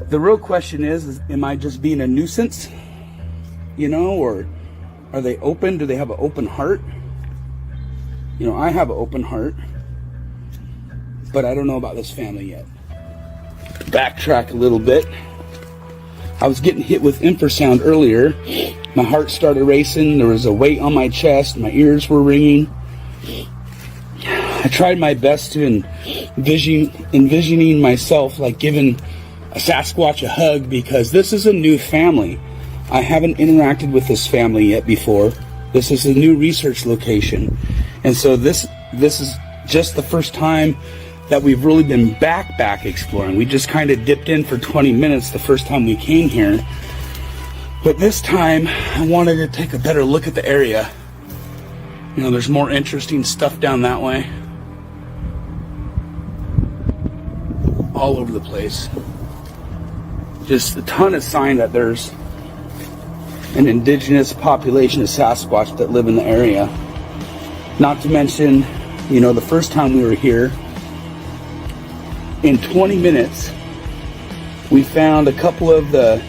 The real question is am I just being a nuisance? You know, or are they open? Do they have an open heart? You know, I have an open heart, but I don't know about this family yet. Backtrack a little bit. I was getting hit with infrasound earlier. My heart started racing. There was a weight on my chest. My ears were ringing. I tried my best to envisioning myself like giving a Sasquatch a hug, because this is a new family. I haven't interacted with this family yet before. This is a new research location. And so this is just the first time that we've really been back exploring. We just kind of dipped in for 20 minutes the first time we came here. But this time I wanted to take a better look at the area. You know, there's more interesting stuff down that way. All over the place. Just a ton of sign that there's an indigenous population of Sasquatch that live in the area. Not to mention, you know, the first time we were here, in 20 minutes, we found a couple of the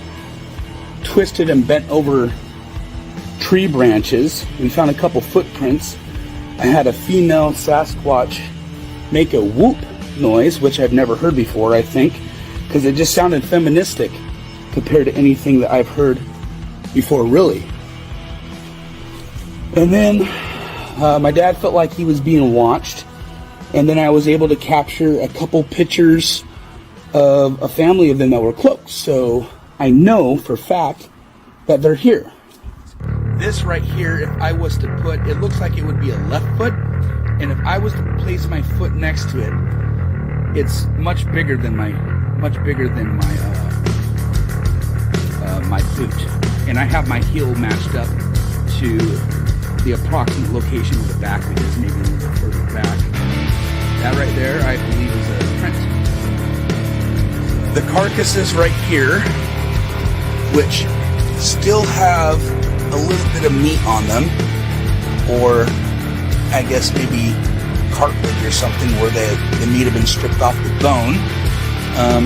twisted and bent over tree branches. We found a couple footprints. I had a female Sasquatch make a whoop noise, which I've never heard before, I think, because it just sounded feministic compared to anything that I've heard before, really. And then my dad felt like he was being watched, and then I was able to capture a couple pictures of a family of them that were close, so I know for a fact that they're here. This right here, if I was to put, it looks like it would be a left foot, and if I was to place my foot next to it, it's much bigger than my boot, and I have my heel matched up to the approximate location of the back, because maybe a little bit further back. That right there, I believe, is a print. The carcasses right here, which still have a little bit of meat on them, or I guess maybe cartilage or something, where the meat have been stripped off the bone.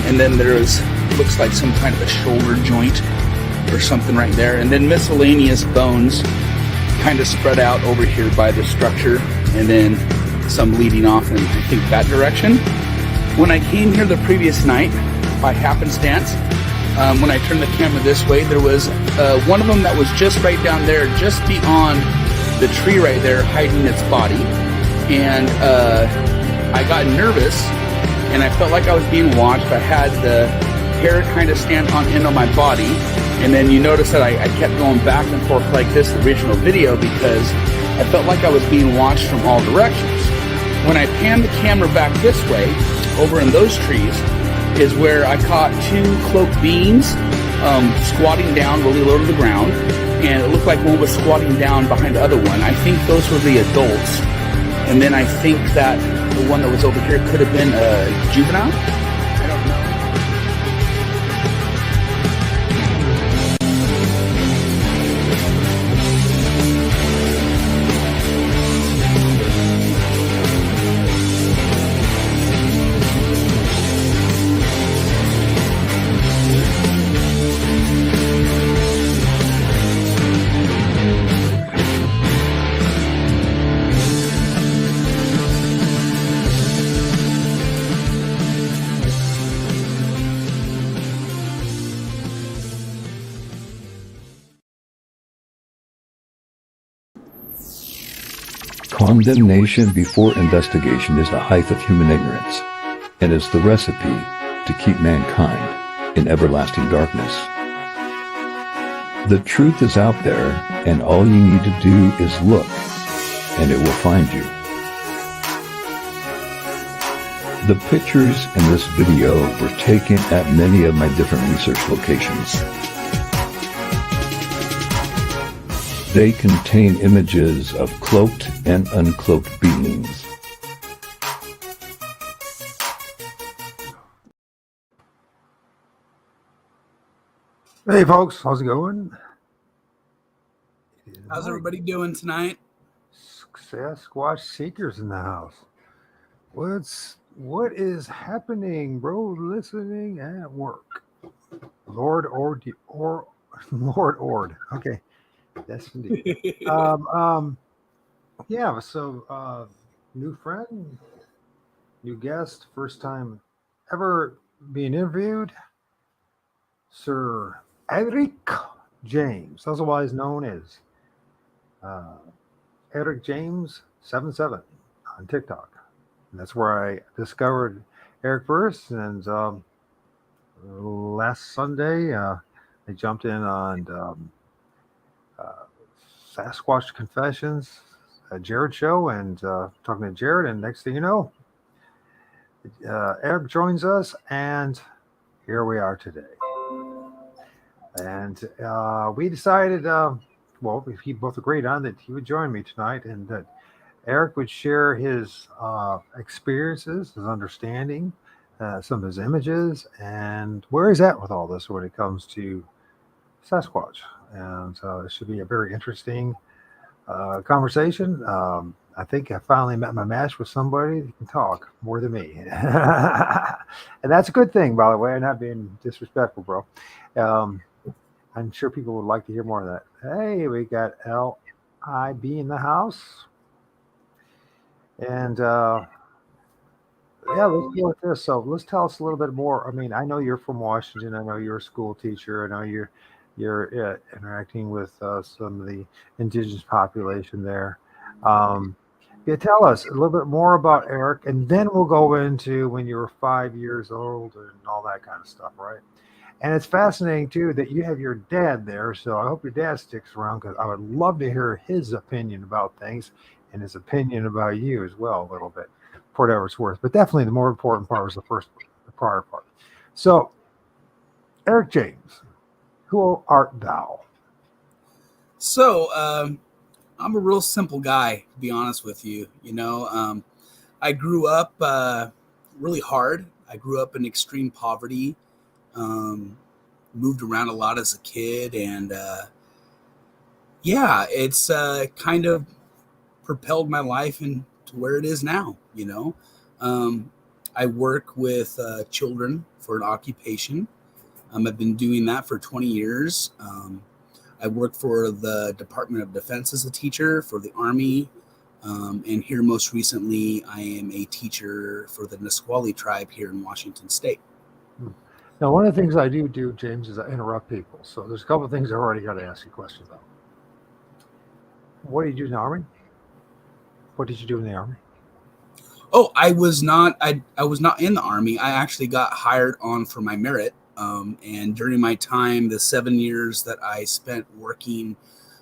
And then there's, looks like some kind of a shoulder joint or something right there. And then miscellaneous bones kind of spread out over here by the structure, and then some leading off in, I think, that direction. When I came here the previous night, by happenstance, when I turned the camera this way, there was one of them that was just right down there, just beyond the tree right there, hiding its body. And I got nervous, and I felt like I was being watched. I had the hair kind of stand on end on my body, and then you notice that I kept going back and forth like this, the original video, because I felt like I was being watched from all directions. When I panned the camera back this way, over in those trees, is where I caught two cloaked beings squatting down really low to the ground, and it looked like one was squatting down behind the other one. I think those were the adults. And then I think that the one that was over here could have been a juvenile. I don't know. Condemnation before investigation is the height of human ignorance, and is the recipe to keep mankind in everlasting darkness. The truth is out there, and all you need to do is look, and it will find you. The pictures in this video were taken at many of my different research locations. They contain images of cloaked and uncloaked beings. Hey folks, how's it going? How's everybody doing tonight? Sasquatch seekers in the house. What is happening, bro? Listening at work. Lord or Lord Ord. Okay, yes indeed. Um, um, yeah. So, new friend, new guest, first time ever being interviewed, Sir Erich James, otherwise known as uh, Erich James77 on TikTok. And that's where I discovered Eric first. And last Sunday, I jumped in on uh, Sasquatch Confessions, Jared show, and talking to Jared. And next thing you know, Eric joins us, and here we are today. And we decided, well, he both agreed on that he would join me tonight, and that Eric would share his experiences, his understanding, some of his images, and where he's at with all this when it comes to Sasquatch. And it should be a very interesting conversation. I think I finally met my match with somebody that can talk more than me. And that's a good thing, by the way. I'm not being disrespectful, bro. I'm sure people would like to hear more of that. Hey, we got LIB in the house. And yeah, let's go with this. So let's tell us a little bit more. I mean, I know you're from Washington. I know you're a school teacher. I know you're interacting with some of the indigenous population there. Yeah, tell us a little bit more about Eric, and then we'll go into when you were 5 years old and all that kind of stuff, right? And it's fascinating too that you have your dad there. So I hope your dad sticks around because I would love to hear his opinion about things and his opinion about you as well a little bit, for whatever it's worth. But definitely the more important part was the prior part. So, Eric James, who art thou? So, I'm a real simple guy, to be honest with you. I grew up really hard. I grew up in extreme poverty. Moved around a lot as a kid, and yeah, it's kind of propelled my life into where it is now. I work with children for an occupation. I've been doing that for 20 years. I work for the Department of Defense as a teacher for the Army. And here most recently, I am a teacher for the Nisqually tribe here in Washington State. Now, one of the things I do, James, is I interrupt people. So there's a couple of things I've already got to ask you questions about. What did you do in the Army? What did you do in the Army? Oh, I was not in the Army. I actually got hired on for my merit. And during my time, the 7 years that I spent working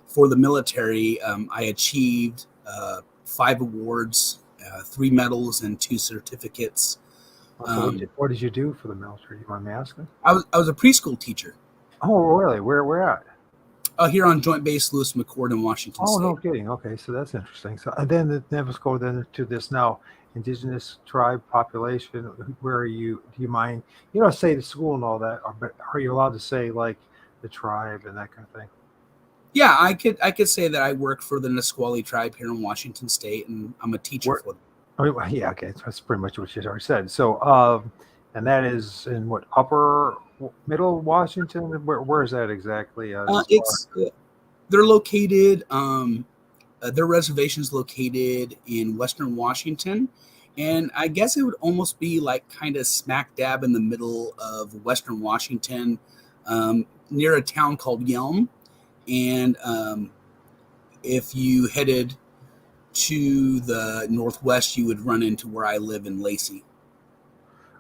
for the military, I achieved 5 awards, 3 medals, and 2 certificates. What did you do for the military? You mind me asking? I was a preschool teacher. Oh, really? Where at? Here on Joint Base Lewis McChord in Washington State. Oh, no kidding. Okay, so that's interesting. So and then let's go then to this now. Indigenous tribe population. Where are you? Do you mind? You don't say the school and all that, but are you allowed to say like the tribe and that kind of thing? Yeah, I could say that I work for the Nisqually tribe here in Washington State, and I'm a teacher for them. Oh, yeah, okay, that's pretty much what you already said. So, and that is in what, upper middle Washington? Where is that exactly? They're located. Their reservation is located in Western Washington, and I guess it would almost be like kind of smack dab in the middle of Western Washington, near a town called Yelm. And if you headed to the northwest, you would run into where I live in Lacey.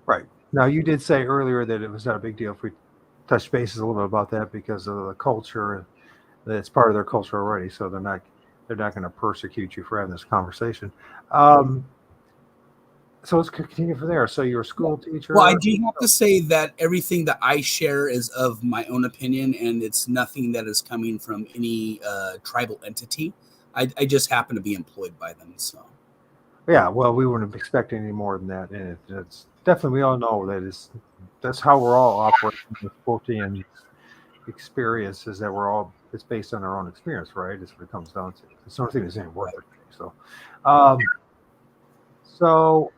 Right. Now, you did say earlier that it was not a big deal if we touch bases a little bit about that because of the culture. That it's part of their culture already, so they're not going to persecute you for having this conversation. So let's continue from there. So you're a school teacher. Well, I do have to say that everything that I share is of my own opinion, and it's nothing that is coming from any tribal entity. I just happen to be employed by them. So, yeah, well, we wouldn't expect any more than that, and it's definitely, we all know that that's how we're all operating with 14 experiences that it's based on our own experience, right? Is what it comes down to. It's the only thing that's ain't worth it. So, um, so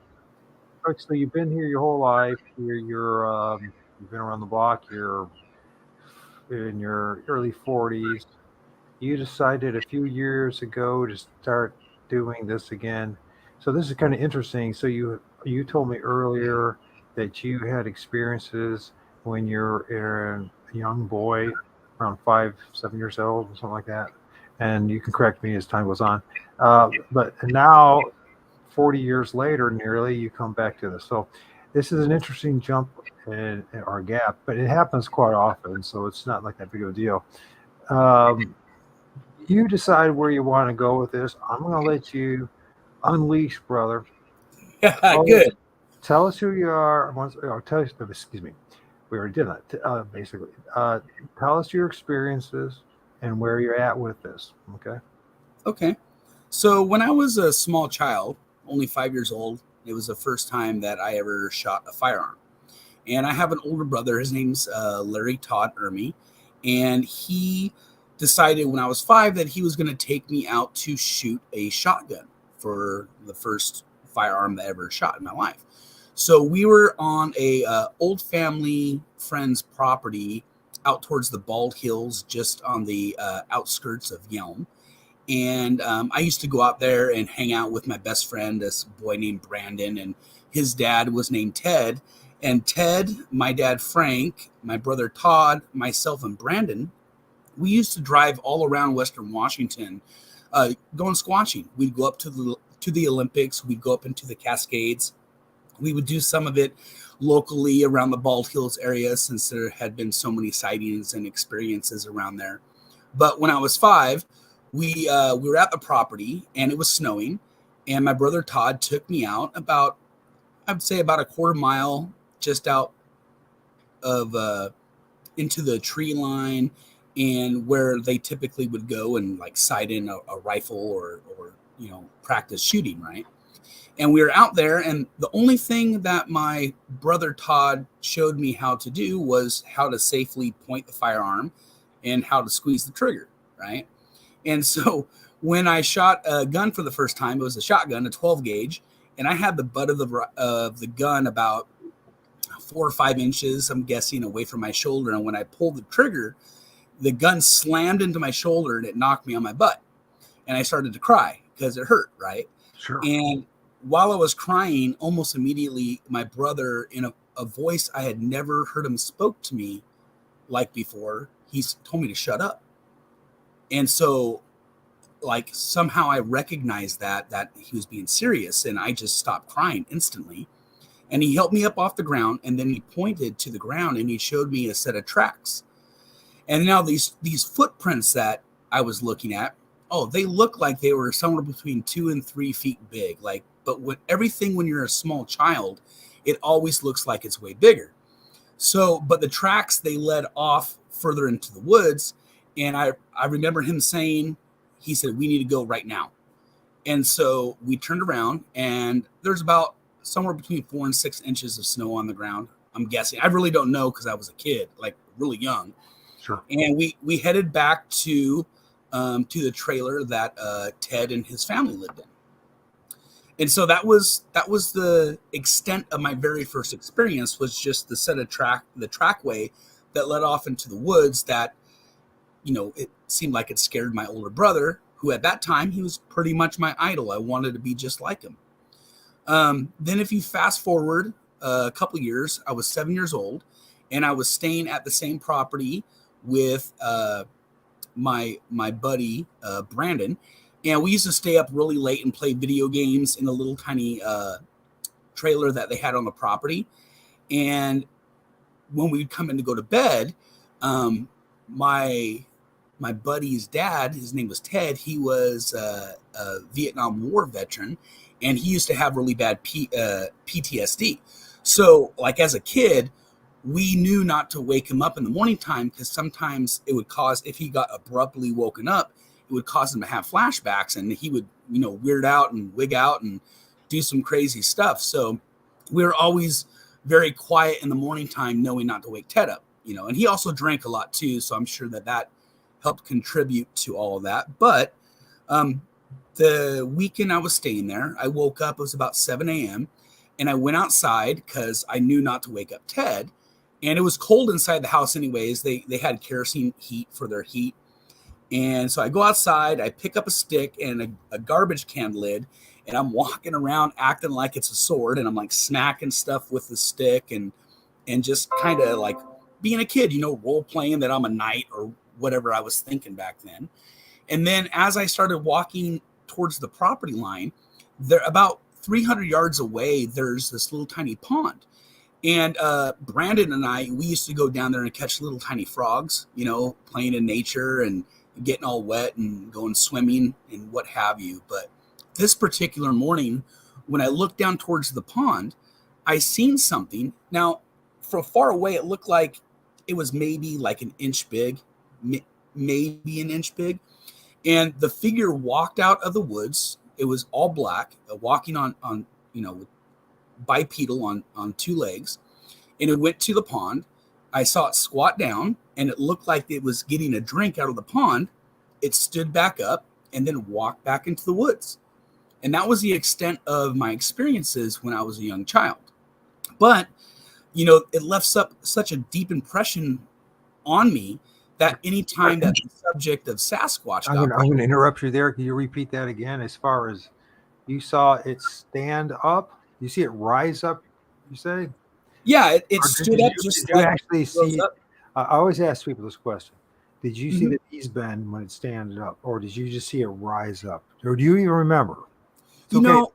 actually, you've been here your whole life. You've been around the block. You're in your early 40s. You decided a few years ago to start doing this again. So this is kind of interesting. So you told me earlier that you had experiences when you're a young boy, around 5, 7 years old, something like that. And you can correct me as time goes on. But now, 40 years later, nearly, you come back to this. So this is an interesting jump in our gap, but it happens quite often. So it's not like that big of a deal. Um, you decide where you want to go with this. I'm going to let you unleash, brother. Good. Tell us who you are. Excuse me. We already did that, basically. Tell us your experiences and where you're at with this. Okay. Okay. So when I was a small child, only 5 years old, it was the first time that I ever shot a firearm. And I have an older brother. His name's Larry Todd Ermy. And he decided when I was 5 that he was going to take me out to shoot a shotgun for the first firearm that I ever shot in my life. So we were on a old family friend's property out towards the Bald Hills, just on the outskirts of Yelm. And I used to go out there and hang out with my best friend, this boy named Brandon, and his dad was named Ted. And Ted, my dad Frank, my brother Todd, myself, and Brandon, we used to drive all around Western Washington, going squatching. We'd go up to the Olympics. We'd go up into the Cascades. We would do some of it locally around the Bald Hills area, since there had been so many sightings and experiences around there. But when I was 5, we were at the property and it was snowing, and my brother Todd took me out I'd say about a quarter mile just out of into the tree line, and where they typically would go and like sight in a rifle or practice shooting, right? And we were out there, and the only thing that my brother Todd showed me how to do was how to safely point the firearm and how to squeeze the trigger, right? And so when I shot a gun for the first time, it was a shotgun, a 12 gauge, and I had the butt of the gun about 4 or 5 inches, I'm guessing, away from my shoulder. And when I pulled the trigger, the gun slammed into my shoulder and it knocked me on my butt. And I started to cry because it hurt, right? Sure. And while I was crying, almost immediately, my brother, in a voice I had never heard him spoke to me like before, he told me to shut up. And so, like, somehow I recognized that he was being serious, and I just stopped crying instantly. And he helped me up off the ground, and then he pointed to the ground and he showed me a set of tracks. And now these footprints that I was looking at, they look like they were somewhere between 2 and 3 feet big. But when you're a small child, it always looks like it's way bigger. So, but the tracks, they led off further into the woods. And I remember him saying, he said, "We need to go right now." And so we turned around, and there's about somewhere between 4 and 6 inches of snow on the ground, I'm guessing. I really don't know because I was a kid, like really young. Sure. And we headed back to the trailer that Ted and his family lived in. And so that was the extent of my very first experience, was just the set of the trackway that led off into the woods that, it seemed like it scared my older brother, who at that time, he was pretty much my idol. I wanted to be just like him. Then if you fast forward a couple years, I was 7 years old, and I was staying at the same property with my buddy Brandon, and we used to stay up really late and play video games in a little tiny trailer that they had on the property. And when we'd come in to go to bed, my buddy's dad, his name was Ted, he was a Vietnam War veteran, and he used to have really bad PTSD. So, like, as a kid, we knew not to wake him up in the morning time, because sometimes it would cause, if he got abruptly woken up, it would cause him to have flashbacks, and he would, weird out and wig out and do some crazy stuff. So we were always very quiet in the morning time, knowing not to wake Ted up. and he also drank a lot too. So I'm sure that helped contribute to all of that. But the weekend I was staying there, I woke up, it was about 7 a.m. and I went outside because I knew not to wake up Ted. And it was cold inside the house anyways. They had kerosene heat for their heat. And so I go outside, I pick up a stick and a garbage can lid, and I'm walking around acting like it's a sword, and I'm like smacking stuff with the stick and just kind of like being a kid, role playing that I'm a knight or whatever I was thinking back then. And then as I started walking towards the property line, there about 300 yards away, there's this little tiny pond. And Brandon and I, we used to go down there and catch little tiny frogs, playing in nature and getting all wet and going swimming and what have you. But this particular morning, when I looked down towards the pond, I seen something. Now, from far away, it looked like it was maybe like an inch big, maybe an inch big. And the figure walked out of the woods. It was all black, walking on bipedal on two legs. And it went to the pond. I saw it squat down, and it looked like it was getting a drink out of the pond. It stood back up and then walked back into the woods. And that was the extent of my experiences when I was a young child. But, it left such a deep impression on me that anytime that the subject of Sasquatch I'm going to interrupt you there. Can you repeat that again? As far as you saw it stand up, you see it rise up, you say? Yeah, it stood up just like actually see. I always ask people this question: did you see the knees bend when it stands up, or did you just see it rise up, or do you even remember? The details.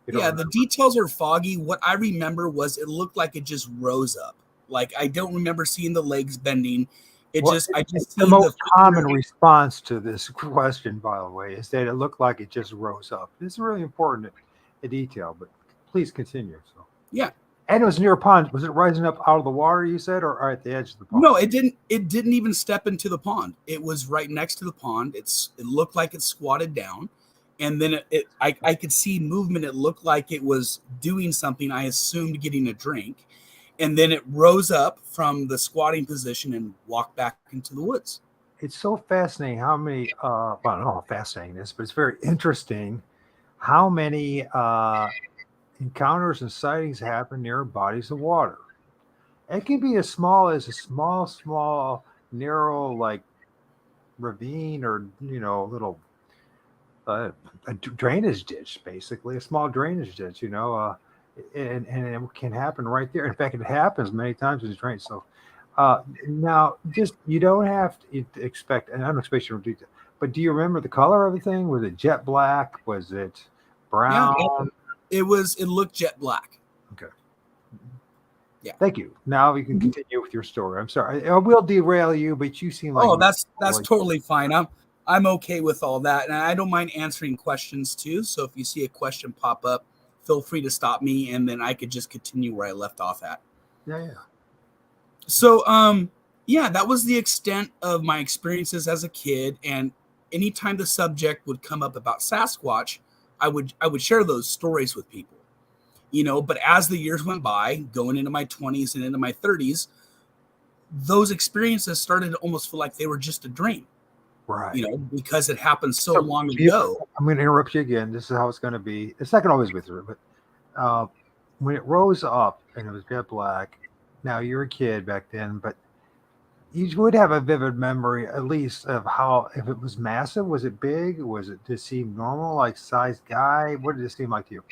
The details are foggy. What I remember was it looked like it just rose up. Like I don't remember seeing the legs bending. I just the most common response to this question, by the way, is that it looked like it just rose up. It's really important a detail, but please continue. So yeah, and it was near a pond. Was it rising up out of the water? You said, or at the edge of the pond? No, it didn't. It didn't even step into the pond. It was right next to the pond. It looked like it squatted down, and then I could see movement. It looked like it was doing something. I assumed getting a drink. And then it rose up from the squatting position and walked back into the woods. It's so fascinating how many, I don't know how fascinating this, but it's very interesting how many encounters and sightings happen near bodies of water. It can be as small as a small, narrow, like ravine or, little a drainage ditch, basically, a small drainage ditch, and it can happen right there. In fact, it happens many times in the train. So now, just you don't have to expect, and I don't expect you to do that. But do you remember the color of the thing? Was it jet black? Was it brown? Yeah, it looked jet black. Okay. Yeah. Thank you. Now you can continue with your story. I'm sorry, I will derail you, but you seem like that's totally fine. I'm okay with all that, and I don't mind answering questions too. So if you see a question pop up, feel free to stop me, and then I could just continue where I left off at. Yeah. So, that was the extent of my experiences as a kid. And anytime the subject would come up about Sasquatch, I would share those stories with people, But as the years went by, going into my 20s and into my 30s, those experiences started to almost feel like they were just a dream. Right. Because it happened so long ago. I'm going to interrupt you again. This is how it's going to be. It's not going to always be through, but when it rose up and it was jet black, now you're a kid back then, but you would have a vivid memory, at least, of how, if it was massive, was it big? Was it just seem normal, like sized guy? What did it seem like to you?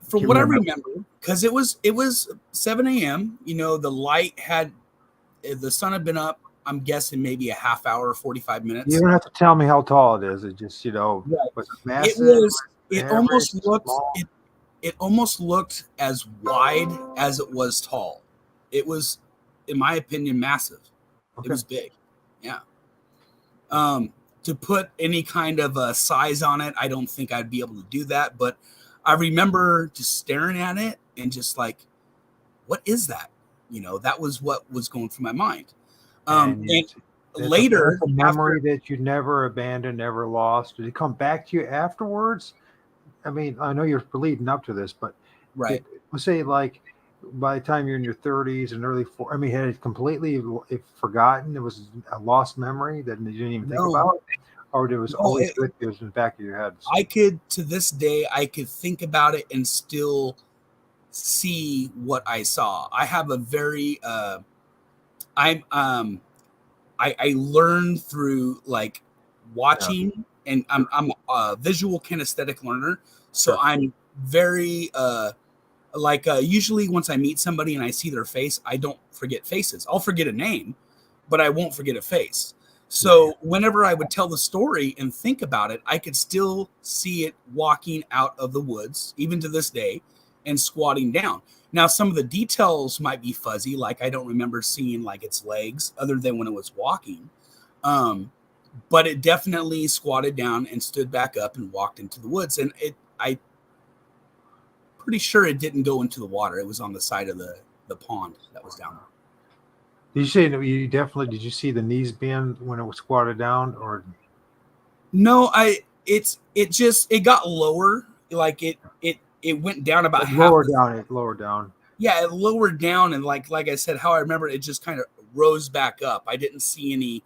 From what I remember, because it was 7 a.m., the light the sun had been up, I'm guessing maybe a half hour, 45 minutes. You don't have to tell me how tall it is. It just, was it massive? It almost looked as wide as it was tall. It was, in my opinion, massive. Okay. It was big. Yeah. To put any kind of a size on it, I don't think I'd be able to do that. But I remember just staring at it and just like, what is that? That was what was going through my mind. And later, a memory that you never abandoned, never lost. Did it come back to you afterwards? I mean, I know you're leading up to this, but right. Let's say, like, by the time you're in your 30s and early 40s, I mean, had it completely forgotten? It was a lost memory that you didn't even think No, about, or it was no, always with you, it was in the back of your head. I could, to this day, I could think about it and still see what I saw. I have a very, I'm, I learn through like Yeah, watching, and I'm a visual kinesthetic learner. So sure. I'm very, usually once I meet somebody and I see their face, I don't forget faces. I'll forget a name, but I won't forget a face. Yeah, yeah. So whenever I would tell the story and think about it, I could still see it walking out of the woods, even to this day, and squatting down. Now, some of the details might be fuzzy, like I don't remember seeing like its legs, other than when it was walking. Um, but it definitely squatted down and stood back up and walked into the woods. And I pretty sure it didn't go into the water. It was on the side of the pond that was down there. Did you say that you definitely did you see the knees bend when it was squatted down, or No, it got lower. Like it went down about half lower the, down? It lower down. yeah, it lowered down, and like I said, how I remember it just kind of rose back up. I didn't see any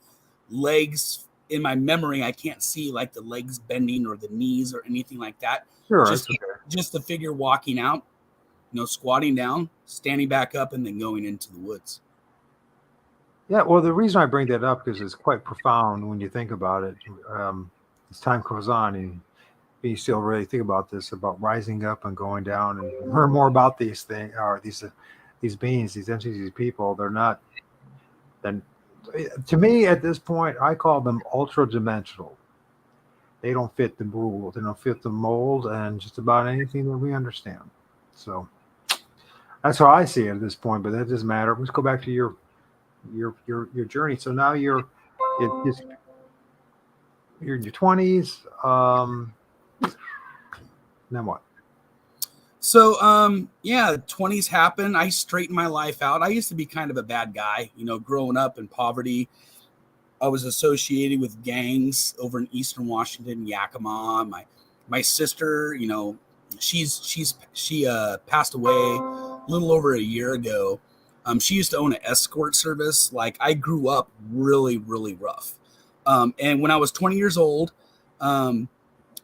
legs in my memory. I can't see like the legs bending or the knees or anything like that. Sure, Just it's okay. just the figure walking out, squatting down, standing back up, and then going into the woods. Yeah, well, the reason I bring that up is it's quite profound when you think about it. As time goes on, and you still really think about this, about rising up and going down, and learn more about these things, or these beings, these entities, these people. They're not. Then, to me, at this point, I call them ultra dimensional. They don't fit the rule. They don't fit the mold, and just about anything that we understand. So that's how I see it at this point. But that doesn't matter. Let's go back to your journey. So now it's you're in your 20s. Then what? So, yeah, 20s happen. I straightened my life out. I used to be kind of a bad guy, growing up in poverty. I was associated with gangs over in Eastern Washington, Yakima. My sister, she passed away a little over a year ago. She used to own an escort service. Like, I grew up really, really rough. And when I was 20 years old, my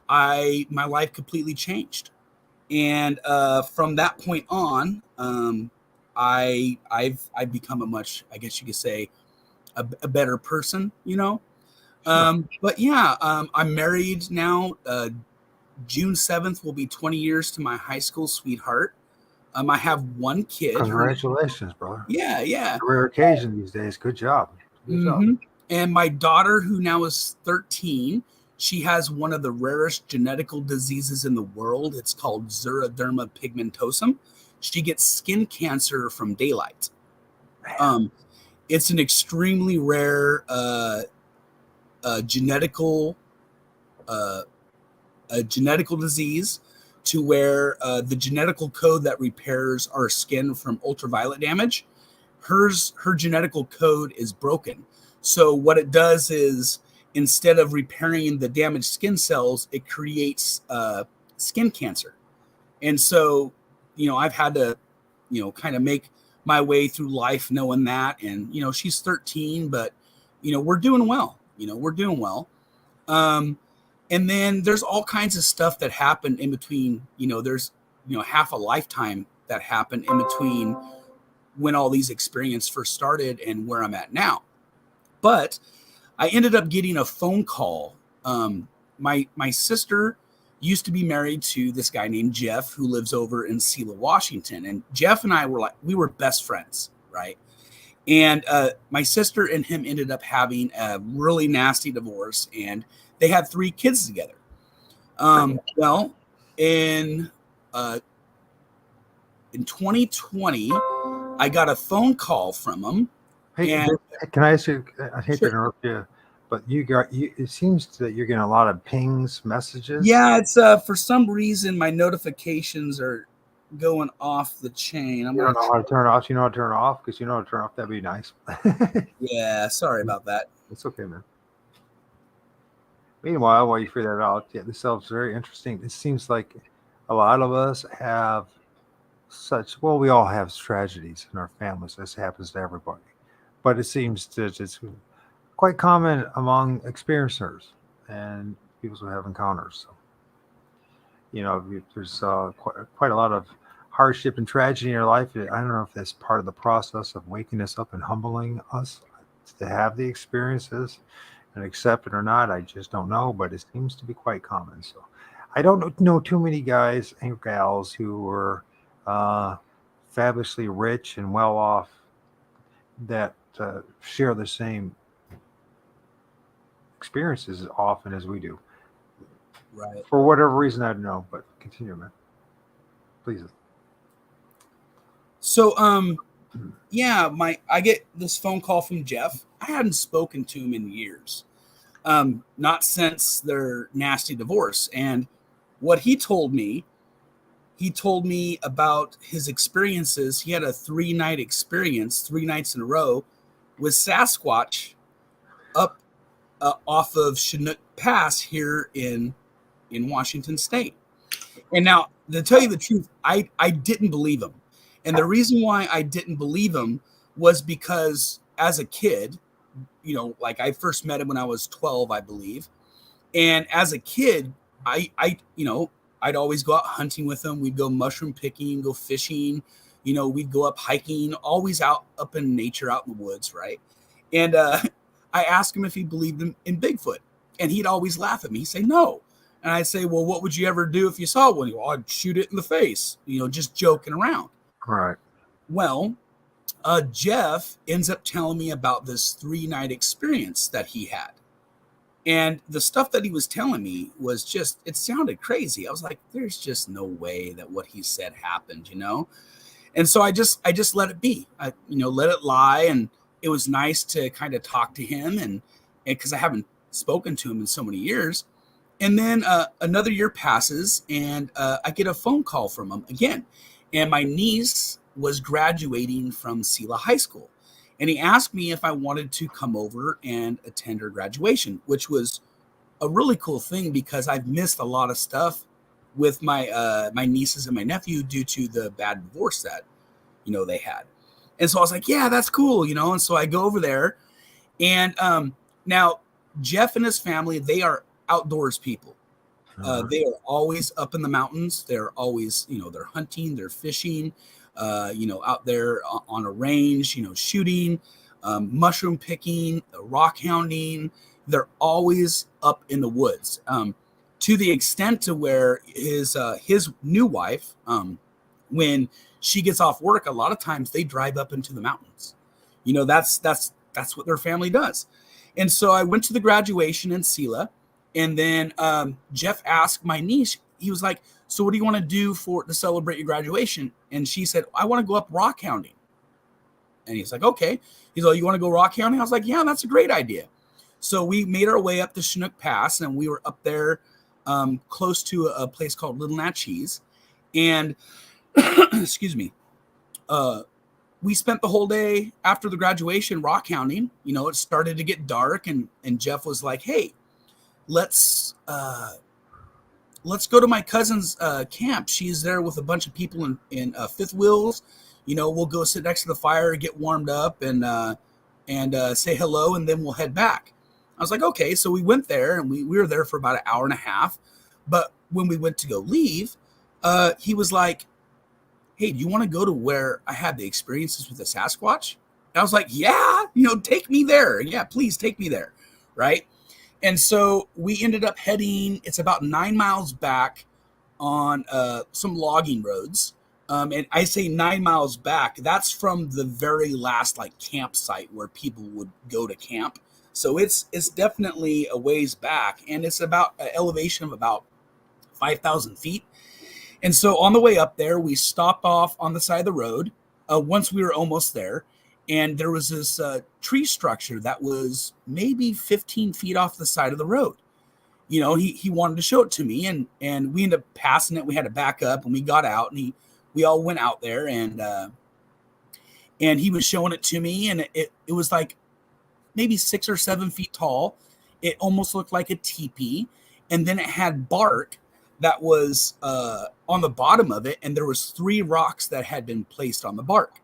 life completely changed. And from that point on, I've become a much, I guess you could say, a better person, Sure. But yeah, I'm married now. June 7th will be 20 years to my high school sweetheart. I have one kid. Congratulations, brother. Yeah, yeah. A rare occasion these days. Good job. Good job. Mm-hmm. And my daughter, who now is 13, she has one of the rarest genetical diseases in the world. It's called xeroderma pigmentosum. She gets skin cancer from daylight. It's an extremely rare genetical disease, to where the genetical code that repairs our skin from ultraviolet damage, her genetical code is broken. So what it does is, instead of repairing the damaged skin cells, it creates skin cancer. And so, I've had to, kind of make my way through life knowing that. And, she's 13, but, we're doing well. We're doing well. And then there's all kinds of stuff that happened in between. There's, half a lifetime that happened in between when all these experiences first started and where I'm at now. But I ended up getting a phone call. My sister used to be married to this guy named Jeff, who lives over in Selah, Washington. And Jeff and I we were best friends, right? And my sister and him ended up having a really nasty divorce, and they had 3 kids together. Well, in 2020, I got a phone call from him. Hey, And can I ask you? I hate Sure. to interrupt you, but it seems that you're getting a lot of pings, messages. Yeah, it's for some reason my notifications are going off the chain. You don't know how to turn it off. You know how to turn it off? Because you know how to turn it off. That'd be nice. Yeah, sorry about that. It's okay, man. Meanwhile, while you figure that out, yeah, this sounds very interesting. It seems like a lot of us have such. Well, we all have tragedies in our families. This happens to everybody, but it seems that it's quite common among experiencers and people who have encounters. So, there's quite a lot of hardship and tragedy in your life. I don't know if that's part of the process of waking us up and humbling us to have the experiences and accept it or not. I just don't know, but it seems to be quite common. So I don't know too many guys and gals who were uh, fabulously rich and well off that share the same experiences as often as we do. Right. For whatever reason, I don't know, but continue, man. Please. So, yeah, I get this phone call from Jeff. I hadn't spoken to him in years, not since their nasty divorce. And what he told me about his experiences. He had a 3-night experience, 3 nights in a row, with Sasquatch up off of Chinook Pass here in Washington State. And now, to tell you the truth, I didn't believe him. And the reason why I didn't believe him was because as a kid, like I first met him when I was 12, I believe. And as a kid, I'd always go out hunting with him. We'd go mushroom picking, go fishing, we'd go up hiking, always out up in nature, out in the woods, right? And I asked him if he believed in Bigfoot. And he'd always laugh at me. He'd say, no. And I'd say, well, what would you ever do if you saw one? Well, I'd shoot it in the face, just joking around. Right. Well, Jeff ends up telling me about this 3-night experience that he had. And the stuff that he was telling me was just, it sounded crazy. I was like, there's just no way that what he said happened, And so I just let it be. I let it lie. And it was nice to kind of talk to him and because I haven't spoken to him in so many years. And then another year passes and I get a phone call from him again. And my niece was graduating from Sela High School. And he asked me if I wanted to come over and attend her graduation, which was a really cool thing because I've missed a lot of stuff with my my nieces and my nephew due to the bad divorce that, they had. And so I was like, yeah, that's cool, And so I go over there. And now Jeff and his family, they are outdoors people. They are always up in the mountains. They're always, they're hunting, they're fishing, out there on a range, shooting, mushroom picking, rock hounding. They're always up in the woods, to the extent to where his new wife, when she gets off work, a lot of times they drive up into the mountains. That's what their family does. And so I went to the graduation in Sela. And then Jeff asked my niece, he was like, so what do you want to do to celebrate your graduation? And she said, I want to go up rock hounding. And he's like, okay. He's like, you want to go rock hounding? I was like, yeah, that's a great idea. So we made our way up to Chinook Pass and we were up there close to a place called Little Natchez. And excuse me, we spent the whole day after the graduation rock hounding. It started to get dark and Jeff was like, hey, let's go to my cousin's camp. She's there with a bunch of people in fifth wheels. We'll go sit next to the fire, get warmed up, and say hello, and then we'll head back. I was like, okay. So we went there, and we were there for about an hour and a half. But when we went to go leave, he was like, hey, do you want to go to where I had the experiences with the Sasquatch? And I was like, yeah, take me there. Yeah, please take me there. Right. And so we ended up heading, it's about 9 miles back on some logging roads. And I say 9 miles back, that's from the very last campsite where people would go to camp. So it's definitely a ways back and it's about an elevation of about 5,000 feet. And so on the way up there, we stopped off on the side of the road once we were almost there. And there was this tree structure that was maybe 15 feet off the side of the road. He wanted to show it to me and we ended up passing it. We had to back up and we got out and we all went out there and he was showing it to me and it was like maybe 6 or 7 feet tall. It almost looked like a teepee and then it had bark that was on the bottom of it, and there was 3 rocks that had been placed on the bark.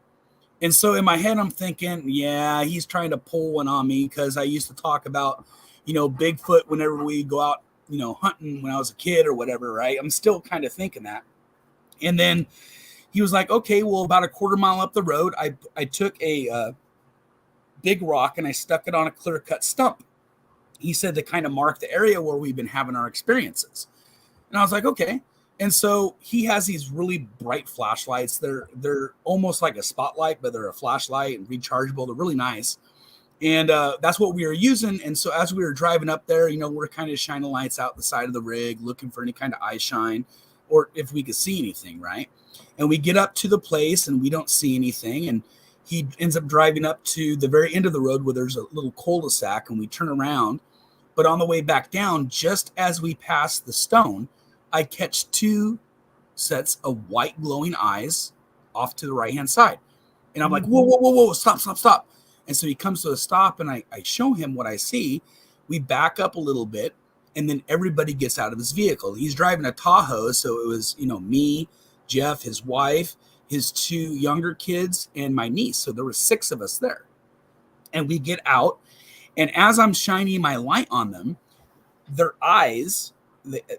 And so in my head, I'm thinking, yeah, he's trying to pull one on me because I used to talk about, Bigfoot whenever we go out, hunting when I was a kid or whatever, right? I'm still kind of thinking that. And then he was like, okay, well, about a quarter mile up the road, I took a big rock and I stuck it on a clear cut stump. He said to kind of mark the area where we've been having our experiences. And I was like, okay. And so he has these really bright flashlights. They're almost like a spotlight, but they're a flashlight and rechargeable. They're really nice. And that's what we were using. And so as we were driving up there, we're kind of shining lights out the side of the rig, looking for any kind of eye shine or if we could see anything, right? And we get up to the place and we don't see anything. And he ends up driving up to the very end of the road where there's a little cul-de-sac, and we turn around. But on the way back down, just as we pass the stone, I catch 2 sets of white glowing eyes off to the right-hand side. And I'm like, whoa, whoa, whoa, whoa, stop, stop, stop. And so he comes to a stop, and I show him what I see. We back up a little bit, and then everybody gets out of his vehicle. He's driving a Tahoe, so it was, me, Jeff, his wife, his 2 younger kids, and my niece. So there were 6 of us there. And we get out, and as I'm shining my light on them, their eyes,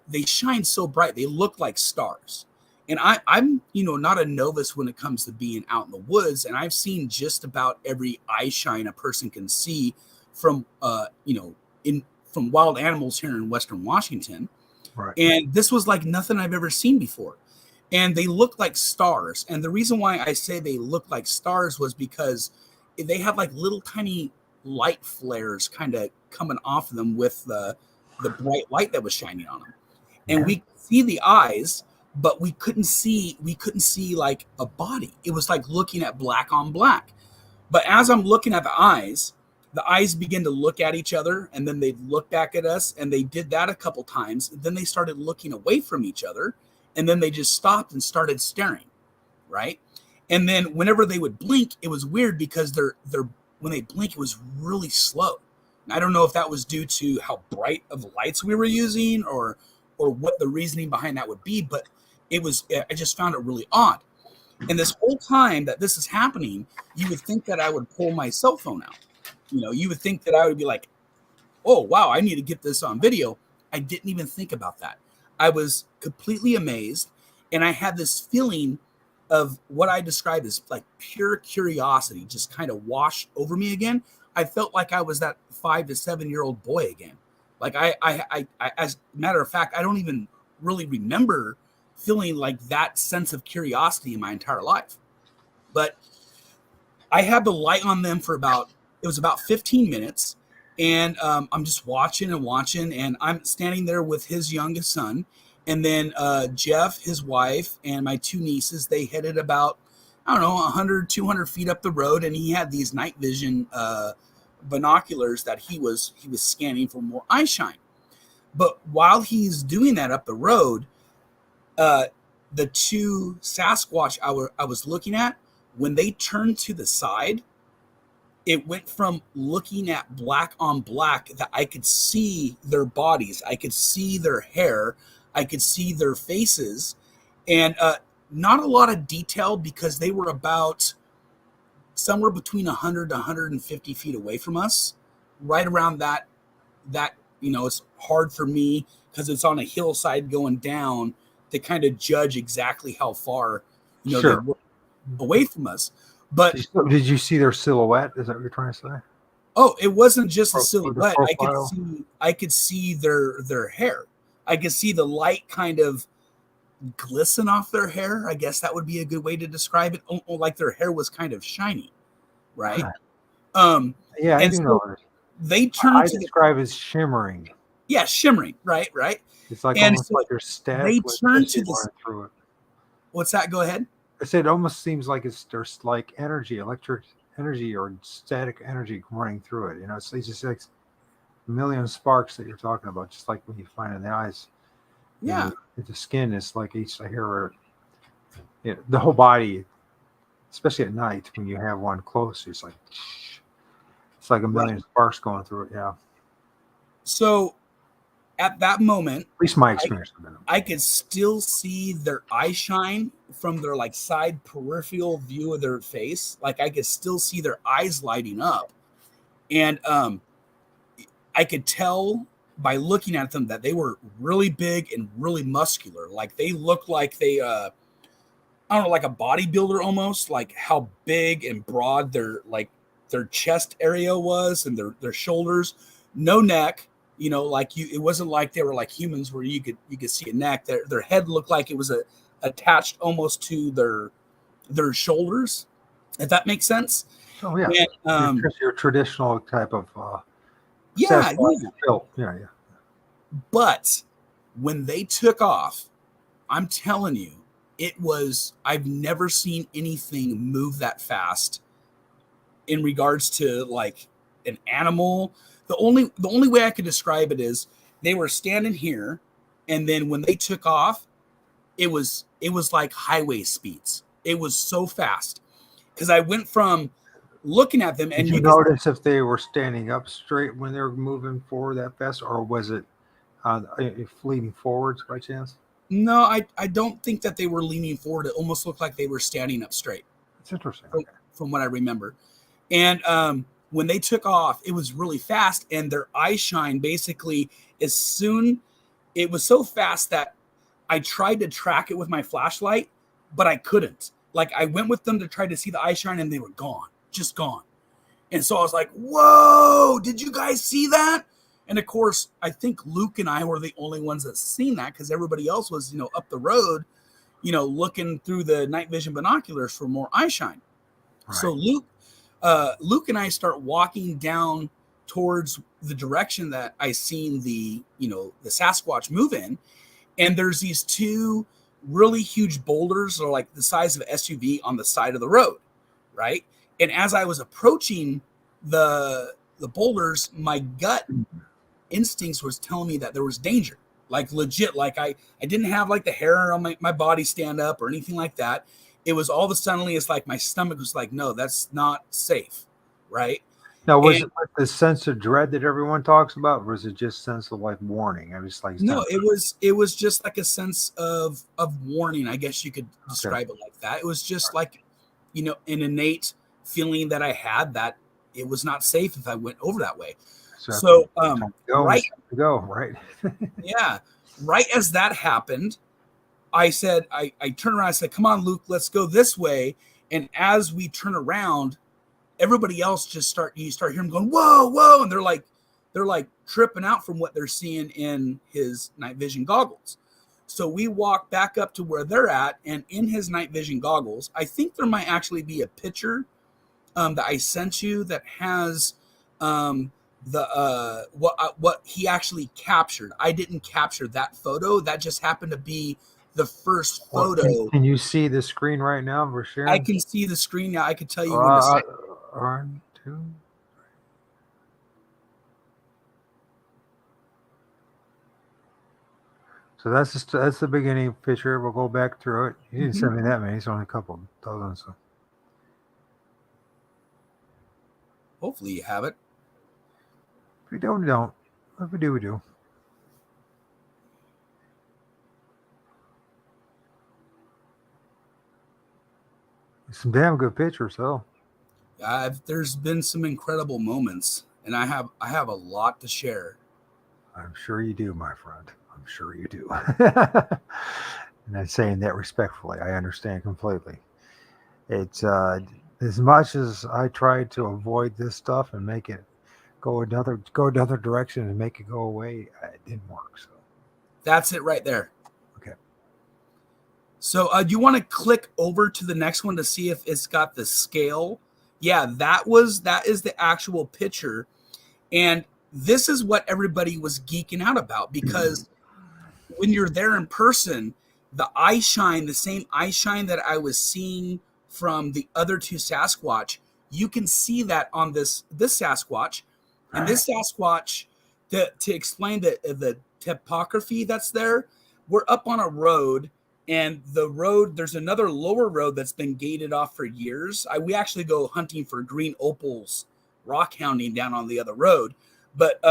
they shine so bright. They look like stars. And I'm, not a novice when it comes to being out in the woods. And I've seen just about every eye shine a person can see from, from wild animals here in Western Washington. Right. And this was like nothing I've ever seen before. And they look like stars. And the reason why I say they look like stars was because they had like little tiny light flares kind of coming off of them with the bright light that was shining on them. And we could see the eyes, but we couldn't see like a body. It was like looking at black on black. But as I'm looking at the eyes begin to look at each other, and then they'd look back at us, and they did that a couple times. Then they started looking away from each other, and then they just stopped and started staring, right? And then whenever they would blink, it was weird because when they blink, it was really slow. And I don't know if that was due to how bright of lights we were using or what the reasoning behind that would be, but I just found it really odd. And this whole time that this is happening, you would think that I would pull my cell phone out. You would think that I would be like, oh, wow, I need to get this on video. I didn't even think about that. I was completely amazed, and I had this feeling of what I describe as like pure curiosity just kind of wash over me again. I felt like I was that 5 to 7-year-old boy again. Like I, as a matter of fact, I don't even really remember feeling like that sense of curiosity in my entire life. But I had the light on them for about 15 minutes. And I'm just watching, and I'm standing there with his youngest son. And then Jeff, his wife, and my 2 nieces, they headed about, 100, 200 feet up the road. And he had these night vision binoculars that he was scanning for more eye shine. But while he's doing that up the road, the 2 Sasquatch I was looking at, when they turned to the side, it went from looking at black on black that I could see their bodies, I could see their hair, I could see their faces, and not a lot of detail because they were about somewhere between 100 to 150 feet away from us, right around that, it's hard for me because it's on a hillside going down to kind of judge exactly how far, Sure. they were away from us. But did you see their silhouette? Is that what you're trying to say? Oh, it wasn't just a Or the silhouette. profile? I could see their hair. I could see the light kind of glisten off their hair. I guess that would be a good way to describe it. Like their hair was kind of shiny, right? Yeah, I and do so know. they I turned to describe as shimmering. shimmering, right. It's like And almost so like there's static they turned to electricity this. running through it. What's that? Go ahead. I said it almost seems like there's like electric energy or static energy running through it. It's just like a million sparks that you're talking about, just like when you find in the eyes. Yeah. The skin is like each hair, the whole body, especially at night when you have one close, it's like a million sparks going through it. Yeah. So at that moment, At least my experience. I could still see their eye shine from their like side peripheral view of their face. Like I could still see their eyes lighting up. And I could tell by looking at them that they were really big and really muscular. Like they looked like they I don't know, like a bodybuilder almost, like how big and broad their chest area was and their shoulders, no neck. You know, like it wasn't like they were like humans where you could see a neck. Their head looked like it was attached almost to their shoulders, if that makes sense. Oh yeah, and, your traditional type of yeah. built. Yeah. But when they took off, I'm telling you, I've never seen anything move that fast in regards to like an animal. The only way I could describe it is they were standing here, and then when they took off, it was like highway speeds. It was so fast because I went from looking at them and Did you notice if they were standing up straight when they were moving forward that fast, or was it leaning forwards by chance? No, I don't think that they were leaning forward. It almost looked like they were standing up straight. It's interesting. From what I remember. And when they took off, it was really fast, and their eye shine basically it was so fast that I tried to track it with my flashlight, but I couldn't. Like I went with them to try to see the eye shine, and they were gone, just gone. And so I was like, whoa, did you guys see that? And of course, I think Luke and I were the only ones that seen that because everybody else was, up the road, looking through the night vision binoculars for more eye shine. Right. So Luke and I start walking down towards the direction that I seen the Sasquatch move in. And there's these two really huge boulders that are like the size of an SUV on the side of the road. Right. And as I was approaching the boulders, my gut instincts was telling me that there was danger, like legit. Like I didn't have like the hair on my body stand up or anything like that. It was all of a sudden, it's like my stomach was like, no, that's not safe. Right. Now, was it like the sense of dread that everyone talks about, or was it just sense of like warning? I was like, no, it was just like a sense of warning. I guess you could describe it like that. It was just like, an innate feeling that I had that it was not safe if I went over that way. So right. Yeah. Right as that happened, I said, I turned around, I said, come on, Luke, let's go this way. And as we turn around, everybody else you start hearing them going, whoa, whoa. And they're like tripping out from what they're seeing in his night vision goggles. So we walk back up to where they're at, and in his night vision goggles, I think there might actually be a picture that I sent you that has what he actually captured. I didn't capture that photo. That just happened to be the first photo. Can you see the screen right now for sharing? I can see the screen now. I could tell you when to say. 1, 2. So that's the beginning picture. We'll go back through it. You didn't send me that many. It's only a couple dozen. So hopefully you have it. If we don't. If we do, we do. Some damn good pictures, though. There's been some incredible moments, and I have a lot to share. I'm sure you do, my friend. I'm sure you do. And I'm saying that respectfully. I understand completely. It's as much as I tried to avoid this stuff and make it go another direction and make it go away, it didn't work. So that's it right there. Okay. So do you want to click over to the next one to see if it's got the scale? Yeah, that is the actual picture. And this is what everybody was geeking out about, because when you're there in person, the eye shine, the same eye shine that I was seeing from the other two Sasquatch, you can see that on this Sasquatch. And this Sasquatch, to explain the topography that's there, we're up on a road, and the road, there's another lower road that's been gated off for years. We actually go hunting for green opals, rock hounding down on the other road. But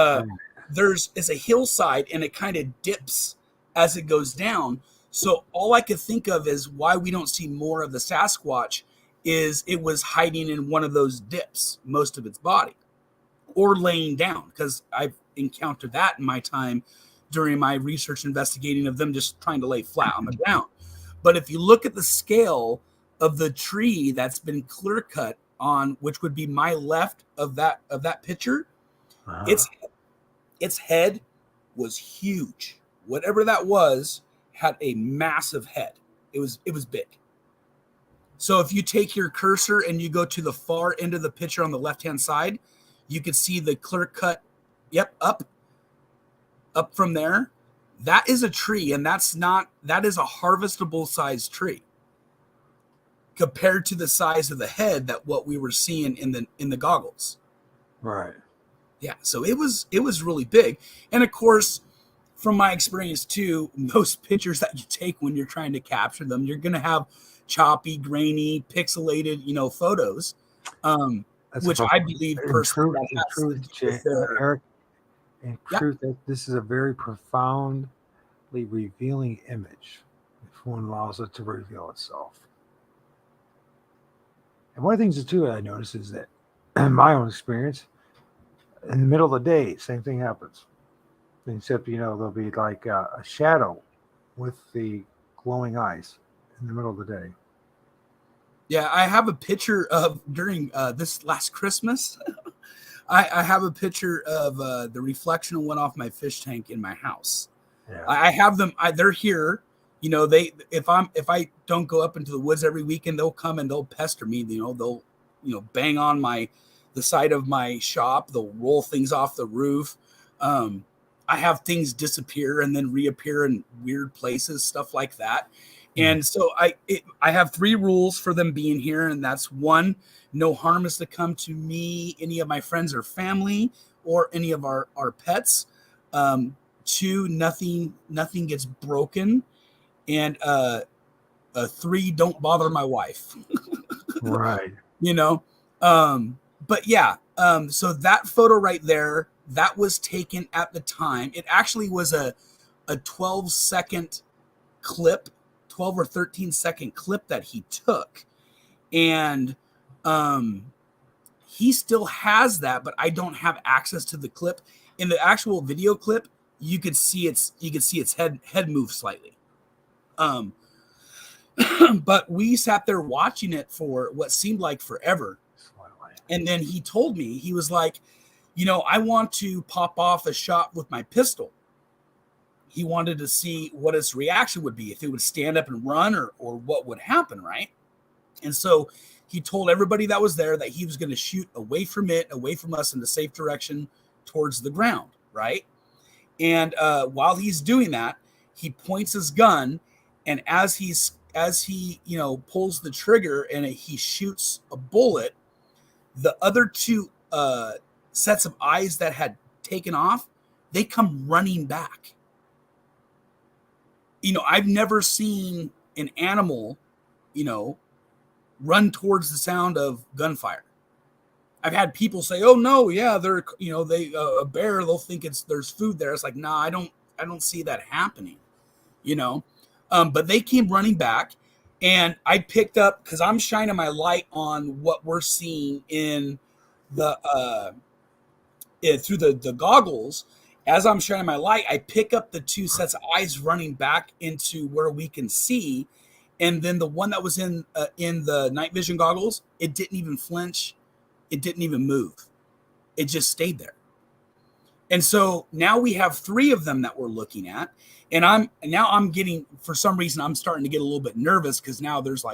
it's a hillside and it kind of dips as it goes down. So all I could think of is why we don't see more of the Sasquatch is it was hiding in one of those dips, most of its body, or laying down, because I've encountered that in my time during my research investigating of them just trying to lay flat on the ground. But if you look at the scale of the tree that's been clear cut on, which would be my left of that picture, its head was huge. Whatever that was had a massive head. It was big. So if you take your cursor and you go to the far end of the picture on the left-hand side, you can see the clear cut, up from there. That is a tree, and that is a harvestable size tree compared to the size of the head that what we were seeing in the goggles. Right. Yeah, so it was really big. And of course, from my experience too, most pictures that you take when you're trying to capture them, you're going to have choppy, grainy, pixelated, photos, which I believe personally Eric, in truth, that this is a very profoundly revealing image if one allows it to reveal itself. And one of the things too I noticed is that in my own experience, in the middle of the day, same thing happens. Except, there'll be like a shadow with the glowing eyes in the middle of the day. Yeah, I have a picture of during this last Christmas. I have a picture of the reflection that went off my fish tank in my house. Yeah. I have them. They're here. If I don't go up into the woods every weekend, they'll come and they'll pester me. They'll bang on the side of my shop. They'll roll things off the roof. I have things disappear and then reappear in weird places, stuff like that. And so I have 3 rules for them being here. And that's 1, no harm is to come to me, any of my friends or family, or any of our pets. 2, nothing gets broken. And 3, don't bother my wife. Right. But yeah, so that photo right there, that was taken at the time. It actually was a 12-second clip, 12 or 13-second clip that he took. And he still has that, but I don't have access to the clip. In the actual video clip, you could see its head move slightly. But we sat there watching it for what seemed like forever. And then he told me, he was like, I want to pop off a shot with my pistol. He wanted to see what its reaction would be, if it would stand up and run or what would happen, right? And so he told everybody that was there that he was going to shoot away from us in the safe direction towards the ground, right? And while he's doing that, he points his gun, and as he pulls the trigger and he shoots a bullet, the other 2 sets of eyes that had taken off, they come running back. I've never seen an animal, run towards the sound of gunfire. I've had people say, "Oh no, yeah, they're, a bear, they'll think there's food there." It's like, nah, I don't see that happening, but they came running back, and I picked up, because I'm shining my light on what we're seeing in the through the goggles. As I'm shining my light, I pick up the 2 sets of eyes running back into where we can see, and then the one that was in the night vision goggles, it didn't even flinch, it didn't even move, it just stayed there. And so now we have 3 of them that we're looking at, and I'm getting, for some reason, I'm starting to get a little bit nervous, because now there's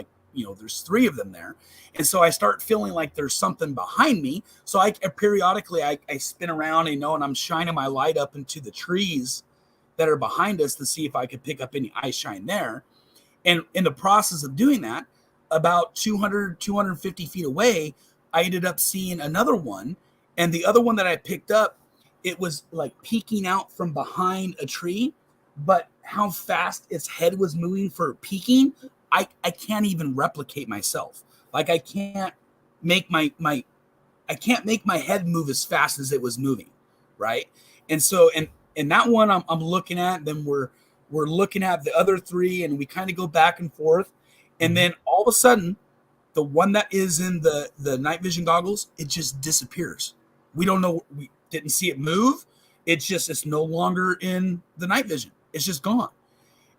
there's 3 of them there. And so I start feeling like there's something behind me. So I periodically spin around, and I'm shining my light up into the trees that are behind us to see if I could pick up any eye shine there. And in the process of doing that, about 250 feet away, I ended up seeing another one. And the other one that I picked up, it was like peeking out from behind a tree, but how fast its head was moving for peeking, I can't even replicate myself. Like, I can't make my head move as fast as it was moving, right? And so, and that one I'm looking at, then we're looking at the other three, and we kind of go back and forth. And then all of a sudden, the one that is in the night vision goggles, it just disappears. We don't know. We didn't see it move. It's no longer in the night vision. It's just gone.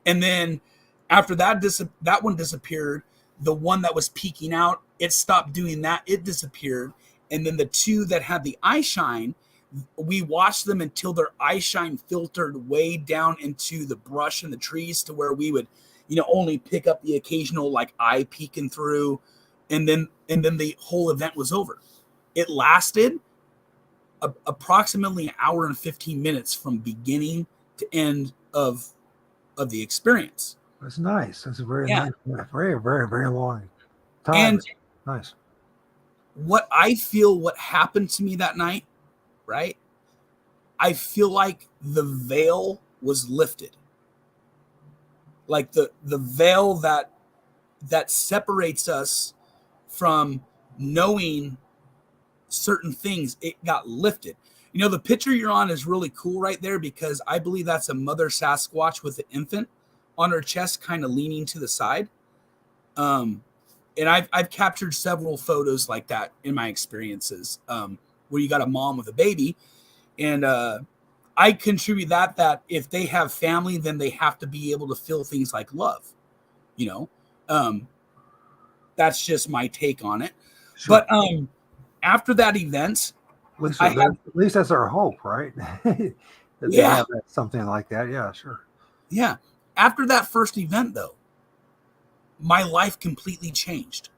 And then after that one disappeared, the one that was peeking out, it stopped doing that. It disappeared. And then the two that had the eye shine, we watched them until their eye shine filtered way down into the brush and the trees to where we would, only pick up the occasional like eye peeking through. And then the whole event was over. It lasted approximately an hour and 15 minutes from beginning to end of the experience. That's nice. That's a very nice, very, very, very long time. And nice. What happened to me that night, right? I feel like the veil was lifted. Like the veil that separates us from knowing certain things, it got lifted. The picture you're on is really cool right there, because I believe that's a mother Sasquatch with an infant on her chest, kind of leaning to the side. And I've captured several photos like that in my experiences, where you got a mom with a baby. And I contribute that if they have family, then they have to be able to feel things like love. That's just my take on it. Sure. But after that event, at least that's our hope, right? Yeah, something like that. Yeah, sure. Yeah. After that first event, though, my life completely changed.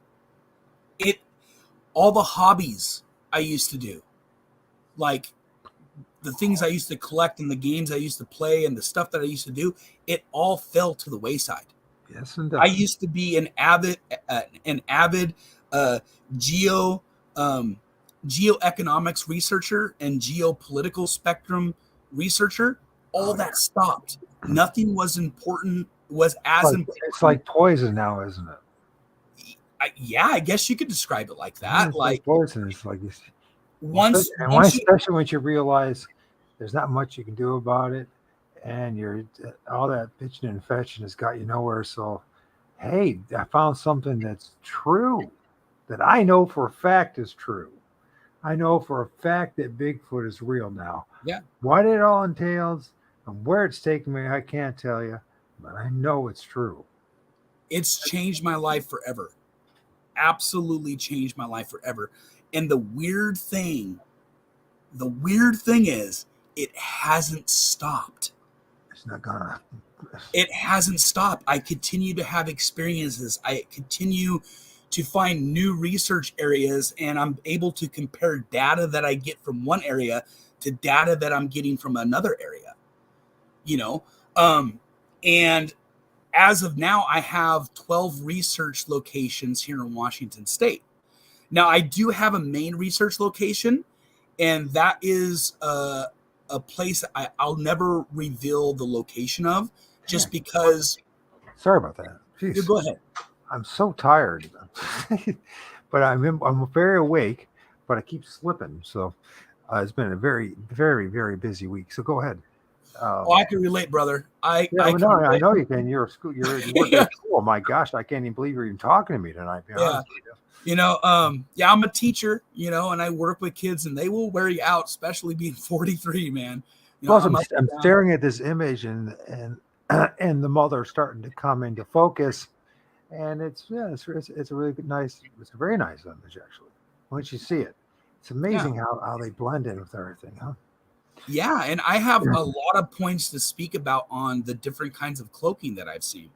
All the hobbies I used to do, like the things I used to collect and the games I used to play and the stuff that I used to do, it all fell to the wayside. Yes, indeed. I used to be an avid geoeconomics researcher and geopolitical spectrum researcher. All that stopped. Nothing was important. Important. It's like poison now, isn't it? I guess you could describe it like that. It's like poison. It's like this. Especially once you realize there's not much you can do about it, and all that bitching and fetching has got you nowhere. So, hey, I found something that's true, that I know for a fact is true. I know for a fact that Bigfoot is real now. Yeah. What it all entails and where it's taking me, I can't tell you, but I know it's true. It's changed my life forever. Absolutely changed my life forever. And the weird thing is, it hasn't stopped. It's not gonna. It hasn't stopped. I continue to have experiences. I continue to find new research areas, and I'm able to compare data that I get from one area to data that I'm getting from another area. And as of now, I have 12 research locations here in Washington State. Now, I do have a main research location, and that is a place I'll never reveal the location of, just because. Sorry about that. Jeez. Go ahead. I'm so tired, but I'm very awake, but I keep slipping. So it's been a very, very, very busy week. So go ahead. I can relate, brother. I know you can. You're working at school. My gosh, I can't even believe you're even talking to me tonight. Be honest with you. I'm a teacher, and I work with kids, and they will wear you out, especially being 43, man. Plus, I'm staring at this image, and the mother starting to come into focus, and it's a really nice, it's a very nice image actually. Once you see it, it's amazing how they blend in with everything, huh? Yeah, and I have a lot of points to speak about on the different kinds of cloaking that I've seen.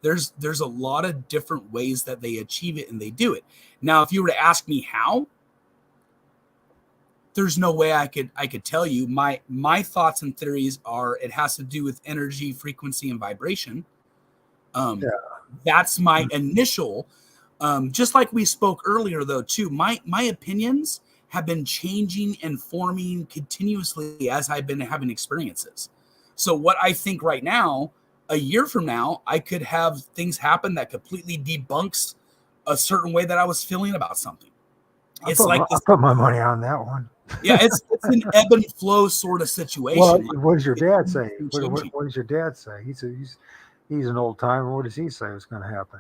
There's a lot of different ways that they achieve it and they do it. Now, if you were to ask me how, there's no way I could tell you. My thoughts and theories are it has to do with energy, frequency, and vibration. That's my initial. Just like we spoke earlier, though, too. My opinions have been changing and forming continuously as I've been having experiences. So what I think right now, a year from now, I could have things happen that completely debunks a certain way that I was feeling about something. I'll put my money on that one. Yeah, it's an ebb and flow sort of Well, situation. what does your dad say? Changing. What does your dad say? He's an old timer. What does he say is going to happen?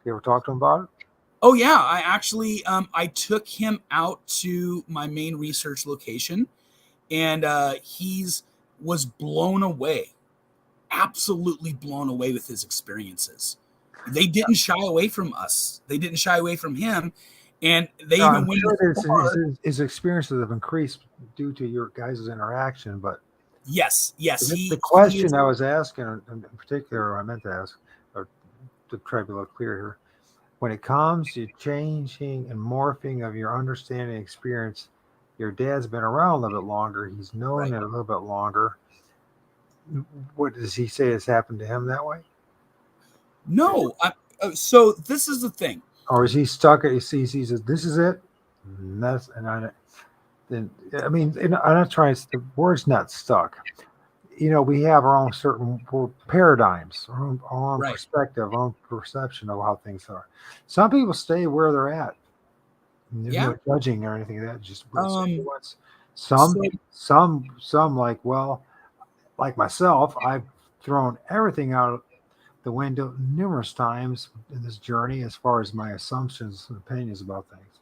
You ever talk to him about it? Oh yeah, I actually I took him out to my main research location, and he's was blown away, absolutely blown away with his experiences. They didn't shy away from us. They didn't shy away from him, and they No, I'm even went sure as that far. his experiences have increased due to your guys' interaction. But Yes, yes, the he is. question I was asking, in particular, I meant to ask, or to try to be a little clear here, when it comes to changing and morphing of your understanding experience, your dad's been around a little bit longer. He's known Right. it a little bit longer. What does he say has happened to him that way? No, so this is the thing. Or is he stuck? He says, this is it. And that's, and I, then, I mean, I'm not trying to, the word's not stuck. We have our own certain paradigms, our own Right. perspective, our own perception of how things are. Some people stay where they're at. And there's Yeah. no judging or anything of that. Just Um. some, So some like myself, I've thrown everything out the window numerous times in this journey as far as my assumptions and opinions about things.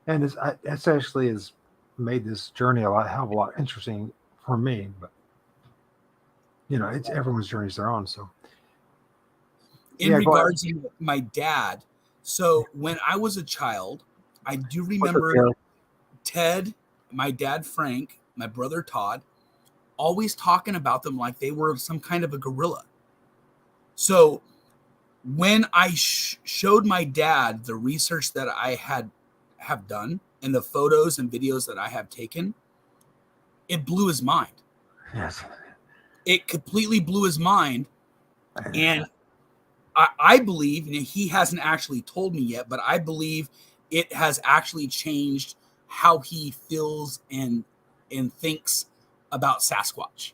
And it's actually has made this journey hell of a lot interesting for me. But it's everyone's journey is their own. So in yeah, go ahead. regards to my dad, so when I was a child, I do What's up, remember Derek? Ted, my dad Frank, my brother Todd, always talking about them like they were some kind of a gorilla. So when I showed my dad the research that I have done and the photos and videos that I have taken, it blew his mind. Yes. It completely blew his mind. And I believe, and he hasn't actually told me yet, but I believe it has actually changed how he feels and thinks about Sasquatch.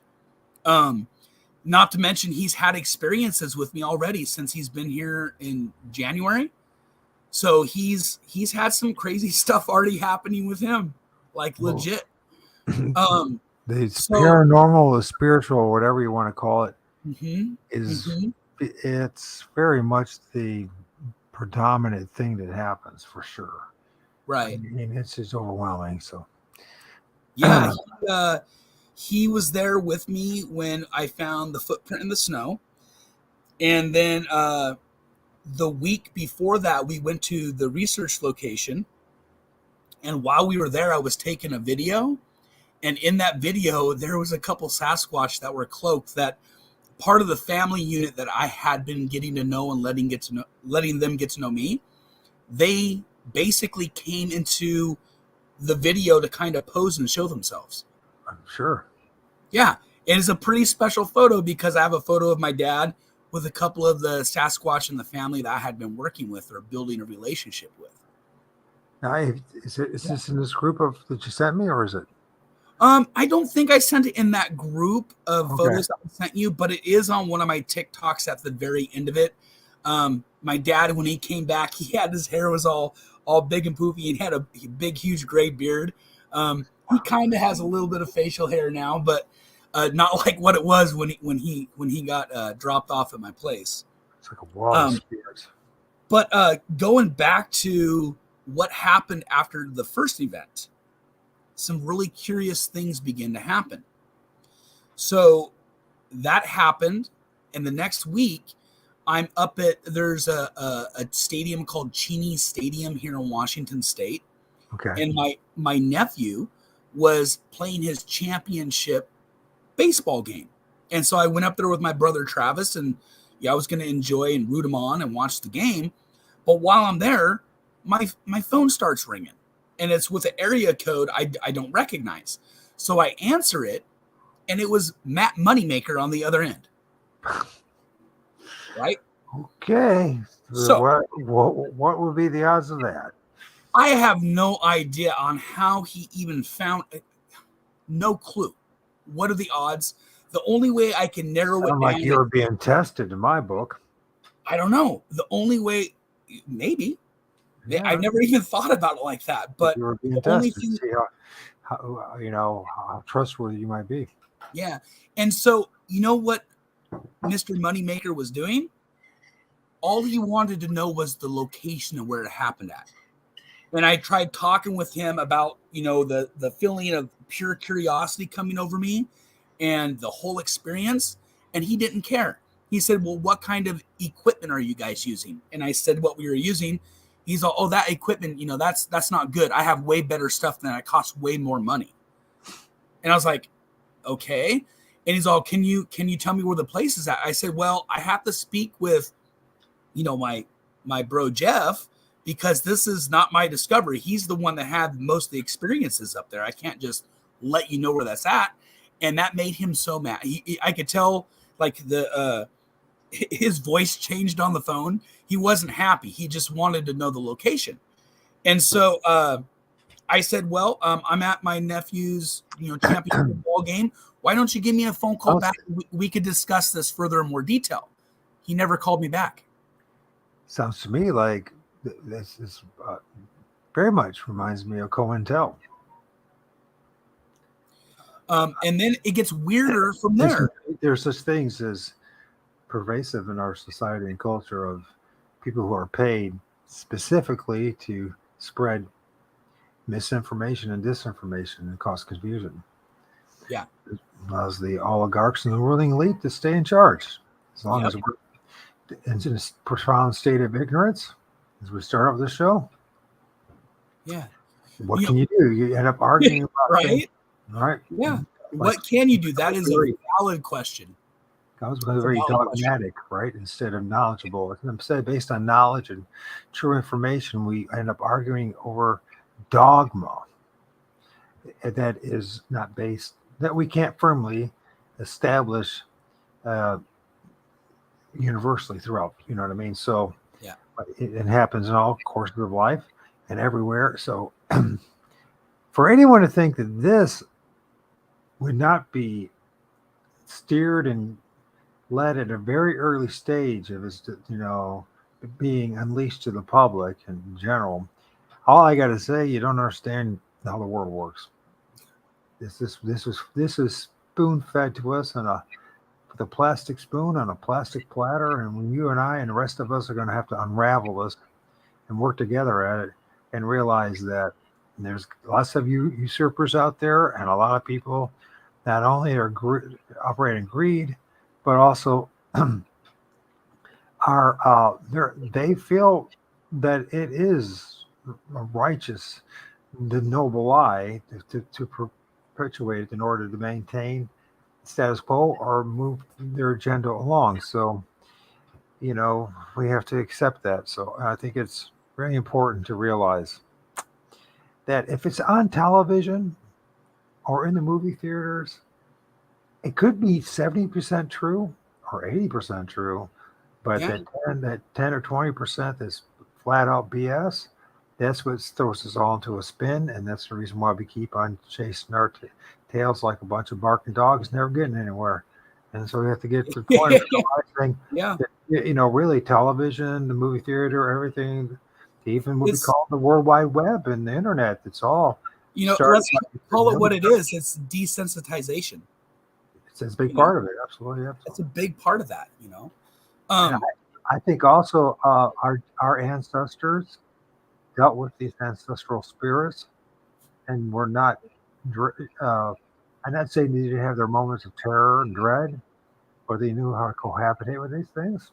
Not to mention he's had experiences with me already since he's been here in January. So he's had some crazy stuff already happening with him, like legit. The So paranormal, the spiritual, whatever you want to call it, mhm, is mhm. it's very much the predominant thing that happens for sure. Right. I mean, it's just overwhelming. So Yeah, he was there with me when I found the footprint in the snow. And then the week before that, we went to the research location. And while we were there, I was taking a video. And in that video, there was a couple Sasquatch that were cloaked that part of the family unit that I had been getting to know and letting them get to know me. They basically came into the video to kind of pose and show themselves. I'm sure. Yeah, it is a pretty special photo because I have a photo of my dad with a couple of the Sasquatch in the family that I had been working with or building a relationship with. Now, is this in this group of that you sent me, or is it? I don't think I sent it in that group of Okay. photos that I sent you, but it is on one of my TikToks at the very end of it. My dad, when he came back, he had his hair was all big and poofy and had a big, huge gray beard. He kind of has a little bit of facial hair now, but not like what it was when he got dropped off at my place. It's like a wall of spirits. But going back to what happened after the first event, some really curious things begin to happen. So that happened, and the next week, I'm up at there's a stadium called Cheney Stadium here in Washington State, Okay. and my nephew was playing his championship baseball game, and so I went up there with my brother Travis, and I was going to enjoy and root him on and watch the game. But while I'm there, my phone starts ringing, and it's with an area code I don't recognize. So I answer it, and it was Matt Moneymaker on the other end. Right? Okay. So what would be the odds of that? I have no idea on how he even found it. No clue. What are the odds? The only way I can narrow it down. Like you were being tested in my book. I don't know. The only way, maybe. I've never even thought about it like that. But you were being the only tested thing, to see how trustworthy you might be. yeah. And so, you know what Mr. Moneymaker was doing? All he wanted to know was the location of where it happened at. And I tried talking with him about, the feeling of pure curiosity coming over me and the whole experience. And he didn't care. He said, well, what kind of equipment are you guys using? And I said what we were using. He's all, oh, that equipment, that's not good. I have way better stuff than that. It costs way more money. And I was like, okay. And he's all, can you tell me where the place is at? I said, well, I have to speak with, my bro Jeff, because this is not my discovery. He's the one that had most of the experiences up there. I can't just let you know where that's at. And that made him so mad. I could tell like his voice changed on the phone. He wasn't happy. He just wanted to know the location. And so I said, well, I'm at my nephew's, championship ball game. Why don't you give me a phone call back? We could discuss this further in more detail. He never called me back. Sounds to me like this is very much reminds me of COINTEL. And then it gets weirder from there. There's such things as pervasive in our society and culture of people who are paid specifically to spread misinformation and disinformation and cause confusion. Yeah. It allows the oligarchs and the ruling elite to stay in charge. As long as we're in a profound state of ignorance, as we start off the show. Yeah. What can you do? You end up arguing about right? things. Right. Yeah. What can you do? That is a valid question. That was very dogmatic, right? Instead of knowledgeable. Instead, based on knowledge and true information, we end up arguing over dogma that is not based, that we can't firmly establish universally throughout. You know what I mean? So yeah, it happens in all courses of life and everywhere. So for anyone to think that this would not be steered and led at a very early stage of its, being unleashed to the public in general, all I got to say, you don't understand how the world works. This is spoon fed to us with a plastic spoon on a plastic platter, and when you and I and the rest of us are going to have to unravel this and work together at it and realize that there's lots of usurpers out there, and a lot of people not only are operating greed, but also they feel that it is a righteous, the noble lie to perpetuate it in order to maintain status quo or move their agenda along. So, we have to accept that. So I think it's very important to realize that if it's on television or in the movie theaters, it could be 70% true or 80% true, but that 10 or 20% that's flat out BS, that's what throws us all into a spin, and that's the reason why we keep on chasing our tails like a bunch of barking dogs, never getting anywhere. And so we have to get to the point of realizing that, really television, the movie theater, everything, even what we call the World Wide Web and the internet, it's all let's call it what it is. It's desensitization. It's a big part of it. Absolutely. It's a big part of that, I think also our ancestors dealt with these ancestral spirits, and were not. I'm not saying they didn't have their moments of terror and dread, but they knew how to cohabitate with these things,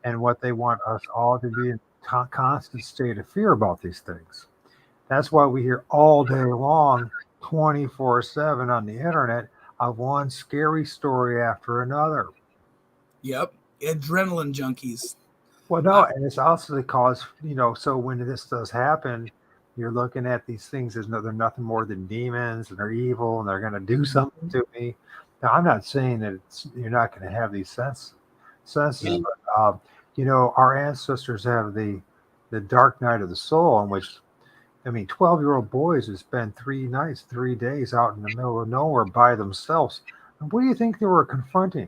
and what they want us all to be in constant state of fear about these things. That's why we hear all day long, 24/7 on the internet, of one scary story after another. Yep. Adrenaline junkies. Well, no, and it's also the cause, so when this does happen, you're looking at these things as they're nothing more than demons, and they're evil, and they're going to do something to me. Now, I'm not saying that you're not going to have these senses, but, our ancestors have the dark night of the soul, in which, 12-year-old boys who spend 3 nights, 3 days out in the middle of nowhere by themselves. And what do you think they were confronting?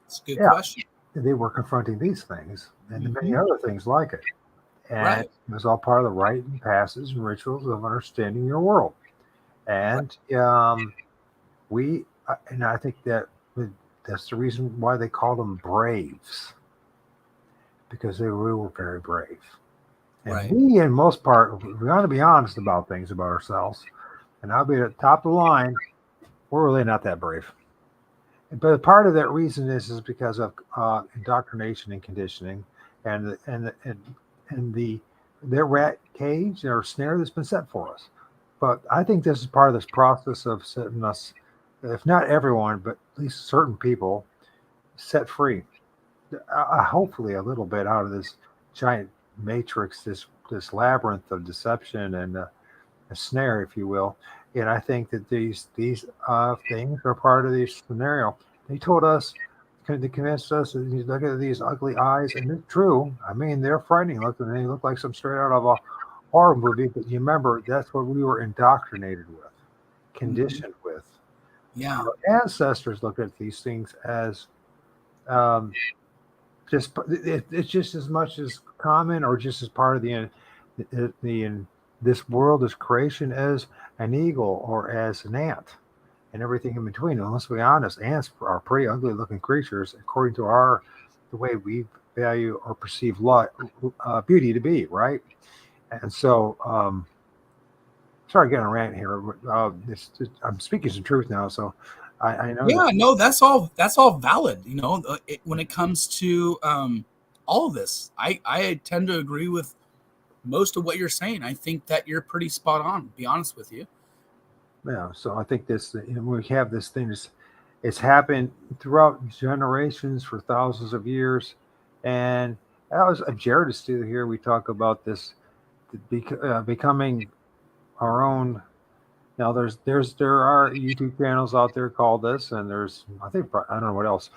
It's a good question. they were confronting these things and many Mhm. other things like it. And Right. it was all part of the rite and passes and rituals of understanding your world. Right. And and I think that's the reason why they called them braves, because they were very brave. And Right. we, in most part, we ought to be honest about things about ourselves. And I'll be at the top of the line. We're really not that brave. But part of that reason is because of indoctrination and conditioning, and and the their rat cage or snare that's been set for us. But I think this is part of this process of setting us, if not everyone, but at least certain people, set free. Hopefully, a little bit out of this giant matrix, this labyrinth of deception and a snare, if you will. And I think that these things are part of this scenario. They told us, they convinced us that you look at these ugly eyes, and it's true. I mean, they're frightening looking. They look like some straight out of a horror movie. But you remember, that's what we were indoctrinated with, Mhm. conditioned with. Yeah. Our ancestors looked at these things as um, it's just as much as common or just as part of the this world is creation as an eagle or as an ant and everything in between. And let's be honest, ants are pretty ugly looking creatures according to the way we value or perceive beauty to be, right? And so sorry, getting a rant here. I'm speaking some truth now, so I know that. Yeah, no, that's all valid. When it comes to all of this, I tend to agree with most of what you're saying. I think that you're pretty spot on. To be honest with you. Yeah, so I think we have this thing. It's happened throughout generations for thousands of years, and Jared is still here. We talk about this becoming our own. Now, there are YouTube channels out there called this, and I don't know what else.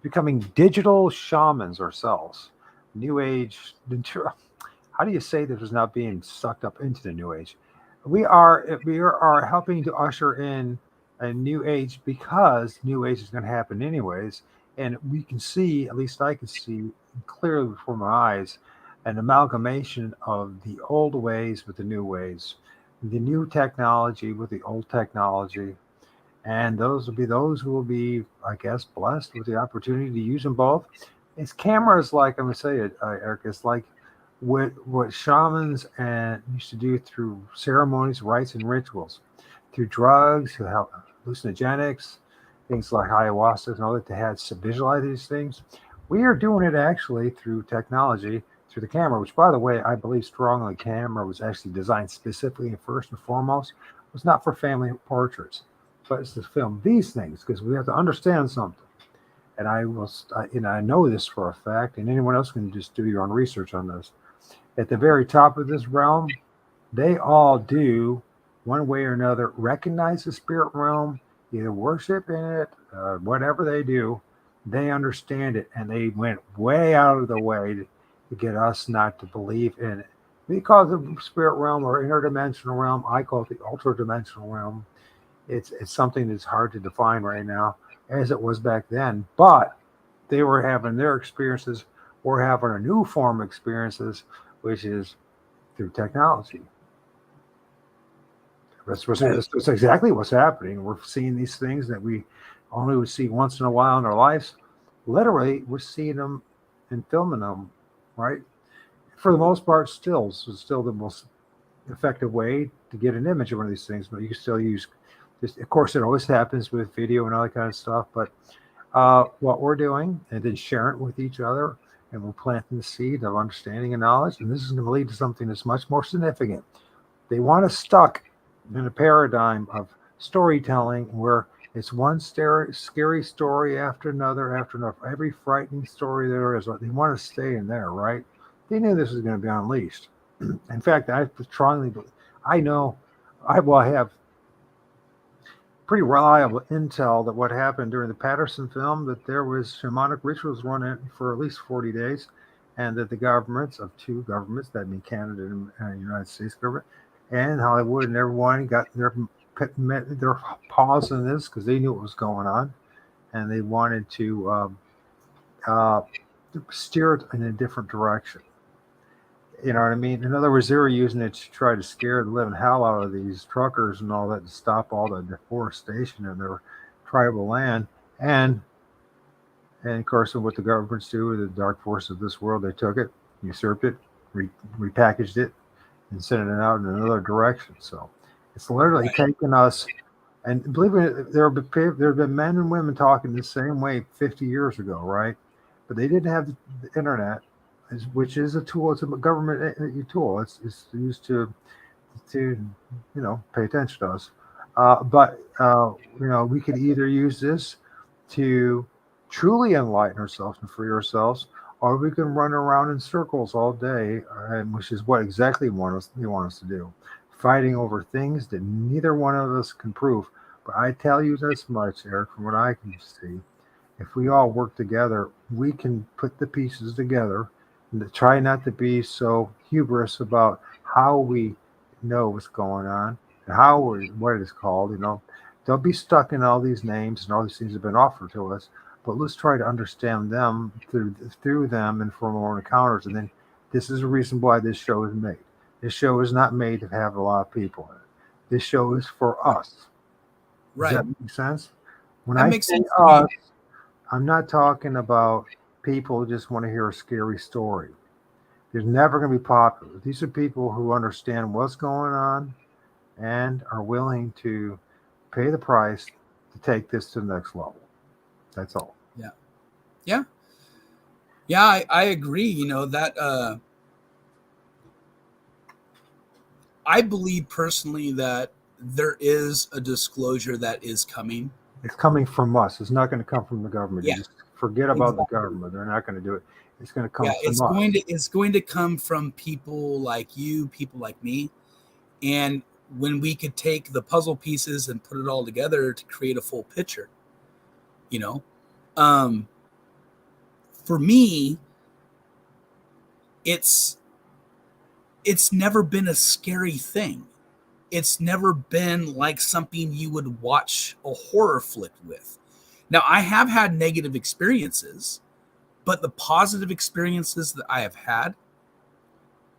Becoming digital shamans ourselves, New Age. How do you say this is not being sucked up into the new age? We are helping to usher in a new age because new age is going to happen anyways, and we can see, at least I can see clearly before my eyes, an amalgamation of the old ways with the new ways, the new technology with the old technology, and those will be those who will be, I guess, blessed with the opportunity to use them both. It's cameras, like I'm gonna say it, Eric. It's like what shamans and used to do through ceremonies, rites, and rituals, through drugs, who help hallucinogenics, things like ayahuasca and all that, to have to visualize these things. We are doing it actually through technology, through the camera, which, by the way, I believe strongly, camera was actually designed specifically and first and foremost was not for family portraits, but it's to film these things because we have to understand something. And I know this for a fact, and anyone else can just do your own research on this. At the very top of this realm, they all do, one way or another, recognize the spirit realm, either worship in it, whatever they do, they understand it, and they went way out of the way to get us not to believe in it. We call it the spirit realm or interdimensional realm. I call it the ultra dimensional realm. It's something that's hard to define right now, as it was back then. But they were having their experiences. We're having a new form of experiences, which is through technology. That's exactly what's happening. We're seeing these things that we only would see once in a while in our lives. Literally, we're seeing them and filming them, right? For the most part, stills is still the most effective way to get an image of one of these things. But you can still use, just, of course, it always happens with video and all that kind of stuff. But what we're doing, and then sharing it with each other, and we're planting the seed of understanding and knowledge. And this is going to lead to something that's much more significant. They want us stuck in a paradigm of storytelling where it's one scary story after another, every frightening story there is. They want to stay in there, right? They knew this was going to be unleashed. In fact, I strongly believe, I know, I have pretty reliable intel that what happened during the Patterson film, that there was shamanic rituals running for at least 40 days, and that the governments of two governments, that mean Canada and the United States government, and Hollywood and everyone got their paws in this because they knew what was going on, and they wanted to uh, steer it in a different direction. You know what I mean? In other words, they were using it to try to scare the living hell out of these truckers and all that to stop all the deforestation in their tribal land. And of course, what the governments do, the dark forces of this world, they took it, usurped it, repackaged it, and sent it out in another direction. So it's literally taken us. And believe it, there have been men and women talking the same way 50 years ago, right? But they didn't have the internet, which is a tool. It's a government tool. It's used to pay attention to us. But we could either use this to truly enlighten ourselves and free ourselves, or we can run around in circles all day, and which is what exactly they want us to do, fighting over things that neither one of us can prove. But I tell you this much, Eric, from what I can see, if we all work together, we can put the pieces together and try not to be so hubris about how we know what's going on and what it is called. Don't be stuck in all these names and all these things that have been offered to us. But let's try to understand them through them and from our own encounters. And then this is the reason why this show is made. This show is not made to have a lot of people in it. This show is for us. Right. Does that make sense? When that I makes say sense us, I'm not talking about people who just want to hear a scary story. They're never going to be popular. These are people who understand what's going on and are willing to pay the price to take this to the next level. That's all. Yeah, I agree. That I believe personally that there is a disclosure that is coming. It's coming from us. It's not going to come from the government. Yeah, You just forget about the government. They're not going to do it. It's going to come from us. It's going to come from people like you, people like me. And when we could take the puzzle pieces and put it all together to create a full picture, for me, it's never been a scary thing. It's never been like something you would watch a horror flick with. Now, I have had negative experiences, but the positive experiences that I have had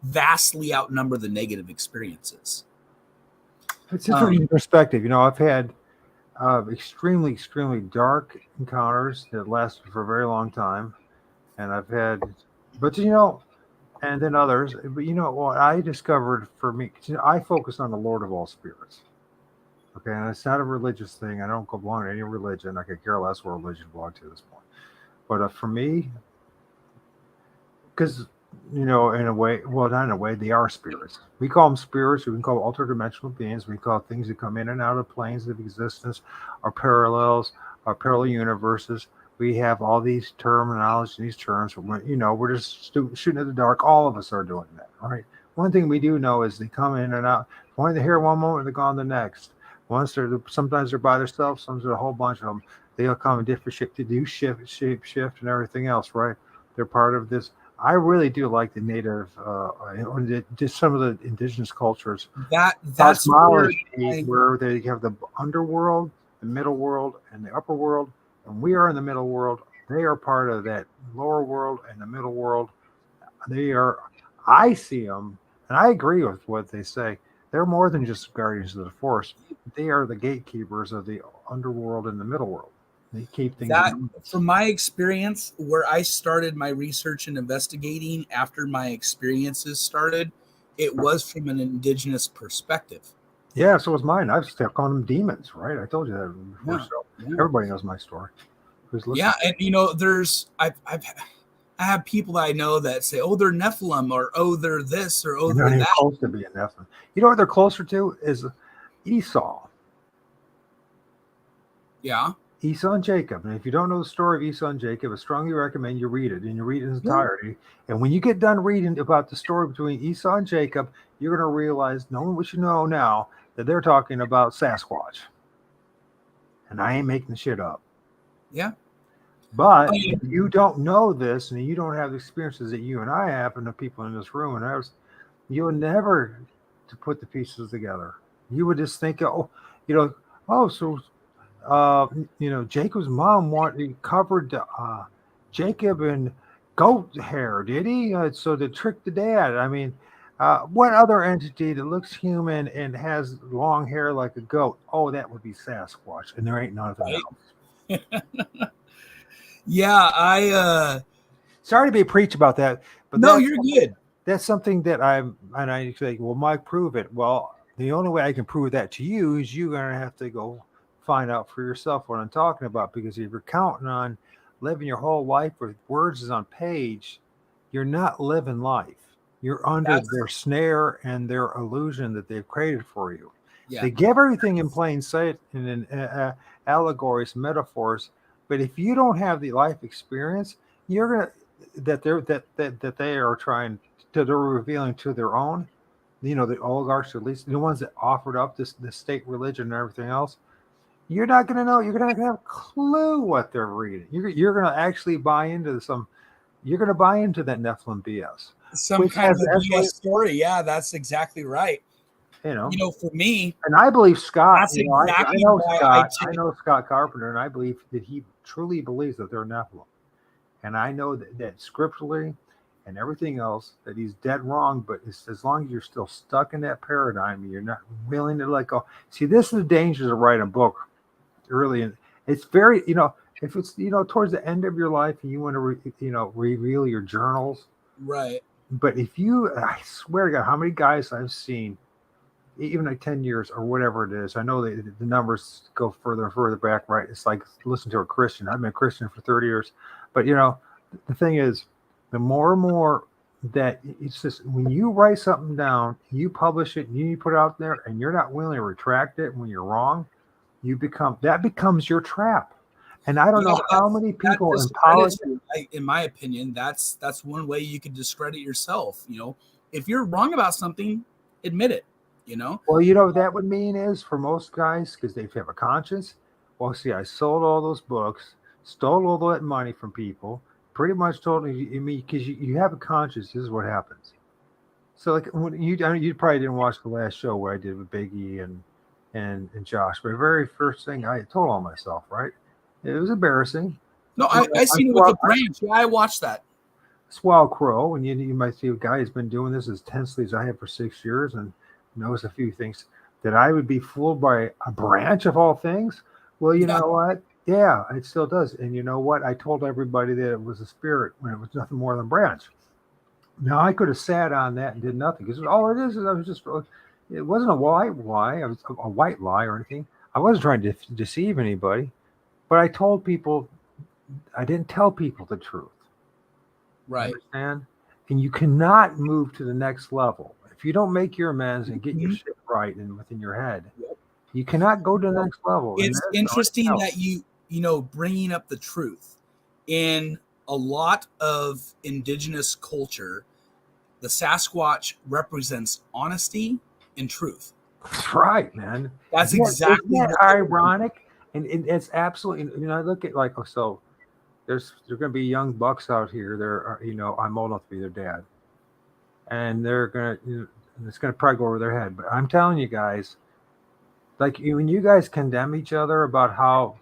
vastly outnumber the negative experiences. It's a different perspective. I've had extremely, extremely dark encounters that lasted for a very long time. And I've had, and then others. But what I discovered for me, I focus on the Lord of all spirits. Okay, and it's not a religious thing. I don't belong to any religion. I could care less what religion I belong to at this point. But for me, because in a way, well, not in a way, they are spirits. We call them spirits. We can call them interdimensional beings. We call things that come in and out of planes of existence, or parallels, or parallel universes. We have all these terminology, these terms. We're just shooting at the dark. All of us are doing that, right? One thing we do know is they come in and out. When they're here one moment, they're gone the next. Sometimes they're by themselves. Sometimes there's a whole bunch of them. They'll come in different shape to do shape shift, and everything else, right? They're part of this. I really do like the native, just some of the indigenous cultures. That's where they have the underworld, the middle world, and the upper world. And we are in the middle world. They are part of that lower world and the middle world. I see them, and I agree with what they say. They're more than just guardians of the force. They are the gatekeepers of the underworld and the middle world. They keep things. From my experience, where I started my research and investigating after my experiences started, it was from an indigenous perspective. Yeah, so was mine. I've stuck on them demons, right? I told you that before. Yeah, So yeah. Everybody knows my story. Yeah, and I have people that I know that say, "Oh, they're Nephilim," or "Oh, they're this," or "Oh, they're that." Close to being Nephilim. You know what they're closer to is Esau. Yeah. Esau and Jacob. And if you don't know the story of Esau and Jacob, I strongly recommend you read it, and you read it in its entirety. Yeah. And when you get done reading about the story between Esau and Jacob, you're going to realize, knowing what you know now, that they're talking about Sasquatch. And I ain't making shit up. Yeah. But if you don't know this, and you don't have the experiences that you and I have, and the people in this room and others, you would never to put the pieces together. You would just think, Jacob's mom covered Jacob and goat hair, did he? So to trick the dad. I mean, what other entity that looks human and has long hair like a goat? Oh, that would be Sasquatch, and there ain't nothing Right. else. Yeah, I Sorry to be a preach about that, but no, you're good. that's something that I say, well, Mike, prove it. Well, the only way I can prove that to you is you're going to have to go find out for yourself what I'm talking about. Because if you're counting on living your whole life with words is on page, you're not living life. You're under their snare and their illusion that they've created for you. Yeah. They give everything in plain sight and in allegories, metaphors. But if you don't have the life experience, you're gonna that they are trying to they're revealing to their own, the oligarchs, at least the ones that offered up this state religion and everything else. You're not going to know. You're not going to have a clue what they're reading. You're going to actually buy into some. You're going to buy into that Nephilim BS. Some kind of a BS story. Yeah, that's exactly right. You know, for me, and I believe Scott. That's exactly I know why Scott. I know Scott Carpenter, and I believe that he truly believes that they're Nephilim. And I know that scripturally and everything else that he's dead wrong, but it's, as long as you're still stuck in that paradigm, you're not willing to let go. See, this is the dangers of writing a book early. And it's very, if it's, towards the end of your life and you want to, reveal your journals. Right. But I swear to God, how many guys I've seen, even like 10 years or whatever it is, I know the numbers go further and further back, right? It's like listen to a Christian. I've been a Christian for 30 years. But, the thing is, the more and more that it's just when you write something down, you publish it, and you put it out there, and you're not willing to retract it when you're wrong, that becomes your trap. And I don't know how many people in politics. In my opinion, that's one way you can discredit yourself. If you're wrong about something, admit it. Well, what that would mean is for most guys, because they have a conscience. Well, see, I sold all those books, stole all that money from people, pretty much told me, because you have a conscience, this is what happens. So, like, when you probably didn't watch the last show where I did with Biggie and Josh, but the very first thing I told on myself, right? It was embarrassing. No, I seen it with the branch. Yeah, I watched that. Swell Crow, and you might see a guy who's been doing this as intensely as I have for 6 years and knows a few things, that I would be fooled by a branch of all things. Well, you know what? Yeah, it still does. And you know what? I told everybody that it was a spirit when it was nothing more than branch. Now, I could have sat on that and did nothing, because all it is I was just, it wasn't a white lie. It was a white lie or anything. I wasn't trying to deceive anybody, but I told people, I didn't tell people the truth. Right. Understand? And you cannot move to the next level if you don't make your amends and get your shit right and within your head. You cannot go to the next level. It's interesting that bringing up the truth. In a lot of indigenous culture, the Sasquatch represents honesty and truth. That's right, man. That's exactly isn't that ironic. And it's absolutely, look at so there's going to be young bucks out here. I'm old enough to be their dad. And they're going to, it's going to probably go over their head. But I'm telling you guys, like when you guys condemn each other about how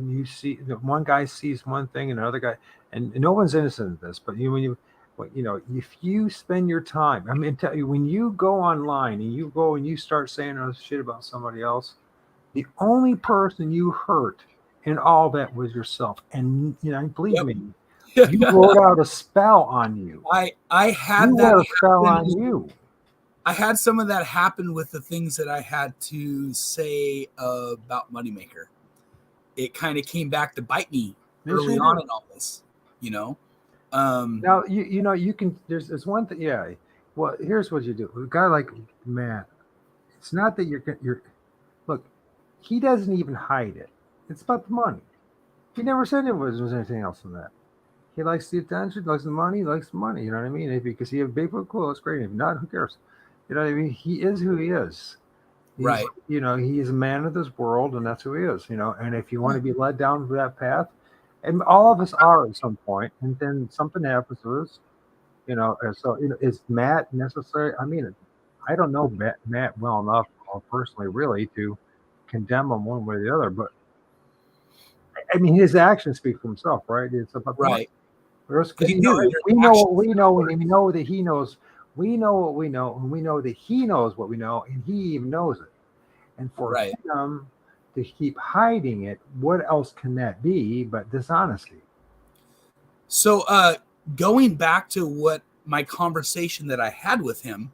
you see one guy sees one thing and another guy, and no one's innocent of this, but if you spend your time, tell you, when you go online and you go and you start saying shit about somebody else, the only person you hurt in all that was yourself. And believe me, you wrote out a spell on you. I had that a spell on you. I had some of that happen with the things that I had to say about Moneymaker. It kind of came back to bite me early on in all this, Now you can. There's one thing. Yeah. Well, here's what you do. A guy like Matt, it's not that you're. Look, he doesn't even hide it. It's about the money. He never said there was anything else than that. He likes the attention, likes the money, likes the money. You know what I mean? Because he have a big book, cool, that's great. If not, who cares? You know what I mean? He is who he is. Right. He is a man of this world, and that's who he is. And if you want to be led down that path, and all of us are at some point, and then something happens to us, and so is Matt necessary? I don't know Matt well enough personally, really, to condemn him one way or the other, but his actions speak for himself, right? It's about right. Because you we know, do. we know what we know, and we know that he knows. We know what we know, and we know that he knows what we know, and he even knows it. And for Right. him to keep hiding it, what else can that be but dishonesty? So going back to what my conversation that I had with him,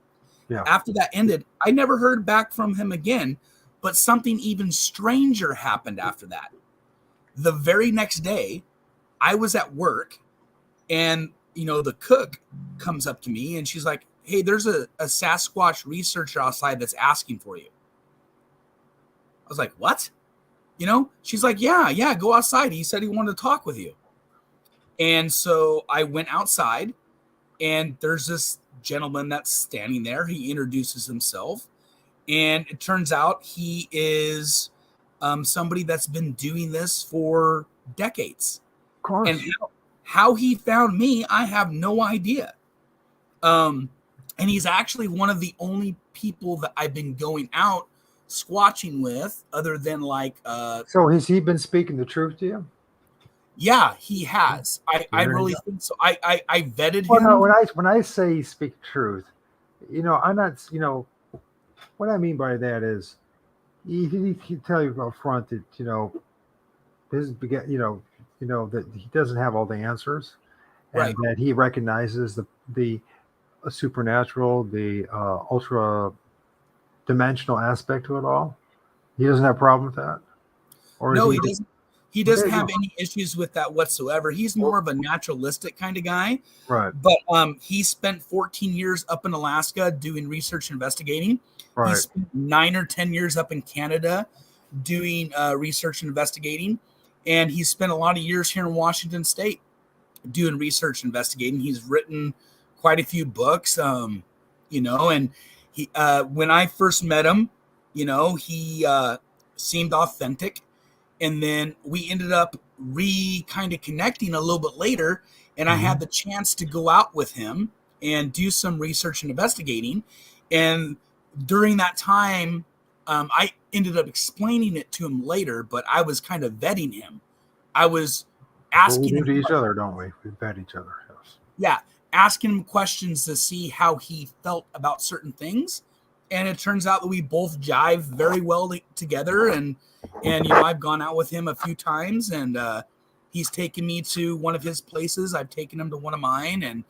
Yeah. after that ended, I never heard back from him again, but something even stranger happened after that. The very next day, I was at work, and the cook comes up to me and she's like, "Hey, there's a Sasquatch researcher outside that's asking for you." I was like, "What?" She's like, yeah, go outside. He said he wanted to talk with you. And so I went outside, and there's this gentleman that's standing there. He introduces himself, and it turns out he is somebody that's been doing this for decades. Of course. And how he found me, I have no idea. And he's actually one of the only people that I've been going out squatching with, other than So has he been speaking the truth to you? yeah, he has. I really think so. I vetted Well, him. no, when I say speak truth, I'm not. What I mean by that is he tell you up front that his that he doesn't have all the answers, and Right. that he recognizes the supernatural, the ultra dimensional aspect to it all. He doesn't have a problem with that, or No, is he doesn't. He doesn't There you have go. any issues with that whatsoever. He's more of a naturalistic kind of guy. Right, But he spent 14 years up in Alaska doing research and investigating. He right. spent 9 or 10 years up in Canada doing research and investigating. And he spent a lot of years here in Washington State doing research and investigating. He's written quite a few books, and he when I first met him, he seemed authentic. And then we ended up kind of connecting a little bit later, and I had the chance to go out with him and do some research and investigating. And during that time, I ended up explaining it to him later, but I was kind of vetting him. I was Well, we asking do him to each other, don't we? We bet each other. Yes. yeah, asking him questions to see how he felt about certain things. And it turns out that we both jive very well together. And I've gone out with him a few times, and he's taken me to one of his places. I've taken him to one of mine,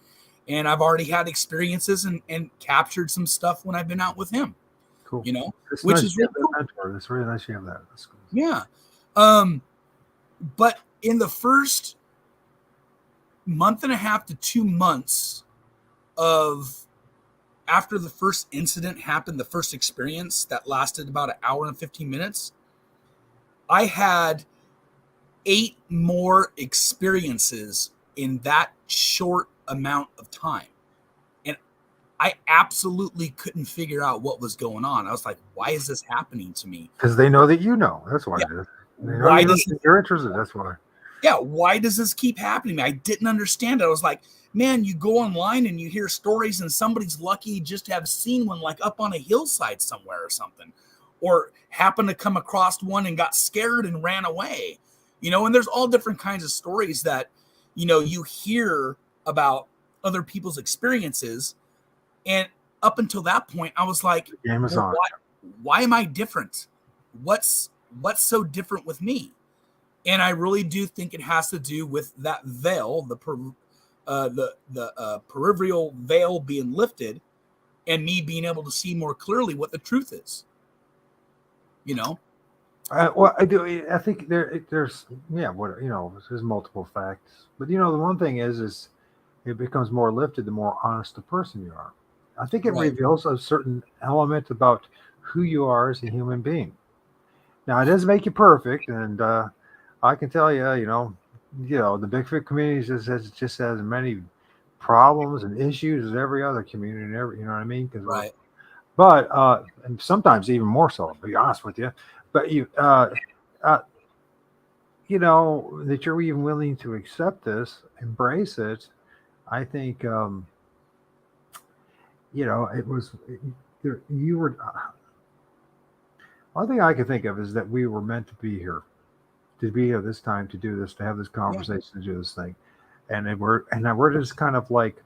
and I've already had experiences and captured some stuff when I've been out with him. Cool. It's Which nice is you have really cool. that mentor. It's really nice you have that. That's cool. Yeah. But in the first month and a half to 2 months after the first incident happened, the first experience that lasted about an hour and 15 minutes, I had 8 more experiences in that short amount of time. And I absolutely couldn't figure out what was going on. I was like, why is this happening to me? Because they know that you know. That's why Yeah. it is. They know Why you're interested. That's why. Yeah, why does this keep happening to me? I didn't understand it. I was like, man, you go online and you hear stories, and somebody's lucky just to have seen one like up on a hillside somewhere or something, or happened to come across one and got scared and ran away. And there's all different kinds of stories that, you hear about other people's experiences. And up until that point, I was like, The game is well, on. why am I different? What's so different with me? And I really do think it has to do with that veil, the peripheral veil being lifted, and me being able to see more clearly what the truth is. Well, I do. I think there's there's multiple facts, but the one thing is it becomes more lifted the more honest a person you are. I think it Right. reveals a certain element about who you are as a human being. Now, it doesn't make you perfect, and I can tell you, the Bigfoot community just has many problems and issues as every other community, and you know what I mean? Right. But and sometimes even more so. To be honest with you, but that you're even willing to accept this, embrace it. I think it was you were. One thing I can think of is that we were meant to be here this time, to do this, to have this conversation, to do this thing. and we're just kind of like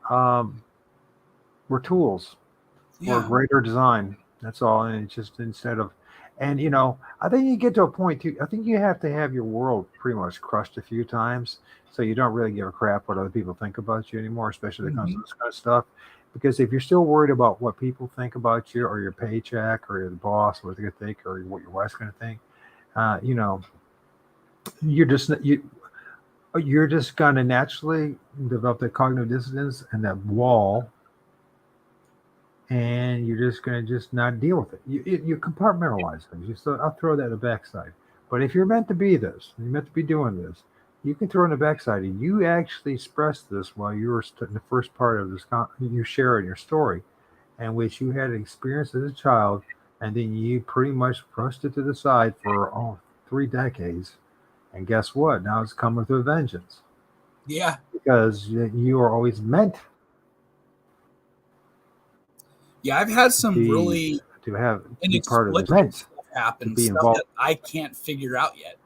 we're tools for greater design. That's all. And it's just instead of, and I think you get to a point too. I think you have to have your world pretty much crushed a few times, so you don't really give a crap what other people think about you anymore, especially when it comes to this kind of stuff. Because if you're still worried about what people think about you, or your paycheck, or your boss, what they're going to think, or what your wife's going to think, you're just going to naturally develop that cognitive dissonance and that wall, and you're just going to just not deal with it. You compartmentalize things. I'll throw that in the backside. But if you're meant to be this, you're meant to be doing this, you can throw in the backside. And you actually expressed this while you were in the first part of this. You sharing your story, in which you had an experience as a child, and then you pretty much brushed it to the side for 3 decades. And guess what? Now it's coming with a vengeance. Yeah. Because you are always meant. Yeah, I've had some really to be part of the event stuff happen, be stuff involved. that I can't figure out yet,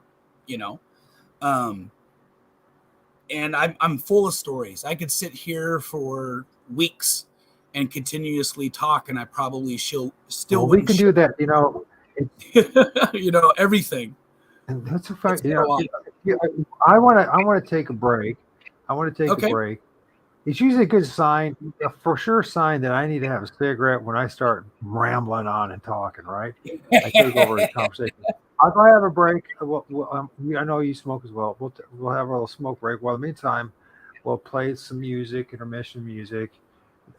and I'm full of stories. I could sit here for weeks and continuously talk, and I probably still we can do that, everything. And that's a fact. I want to take a break. A break. It's usually a good sign, a for sure sign that I need to have a cigarette when I start rambling on and talking, right? I take over the conversation. If I have a break, I know you smoke as well. We'll have a little smoke break. Well, in the meantime, we'll play some music, intermission music.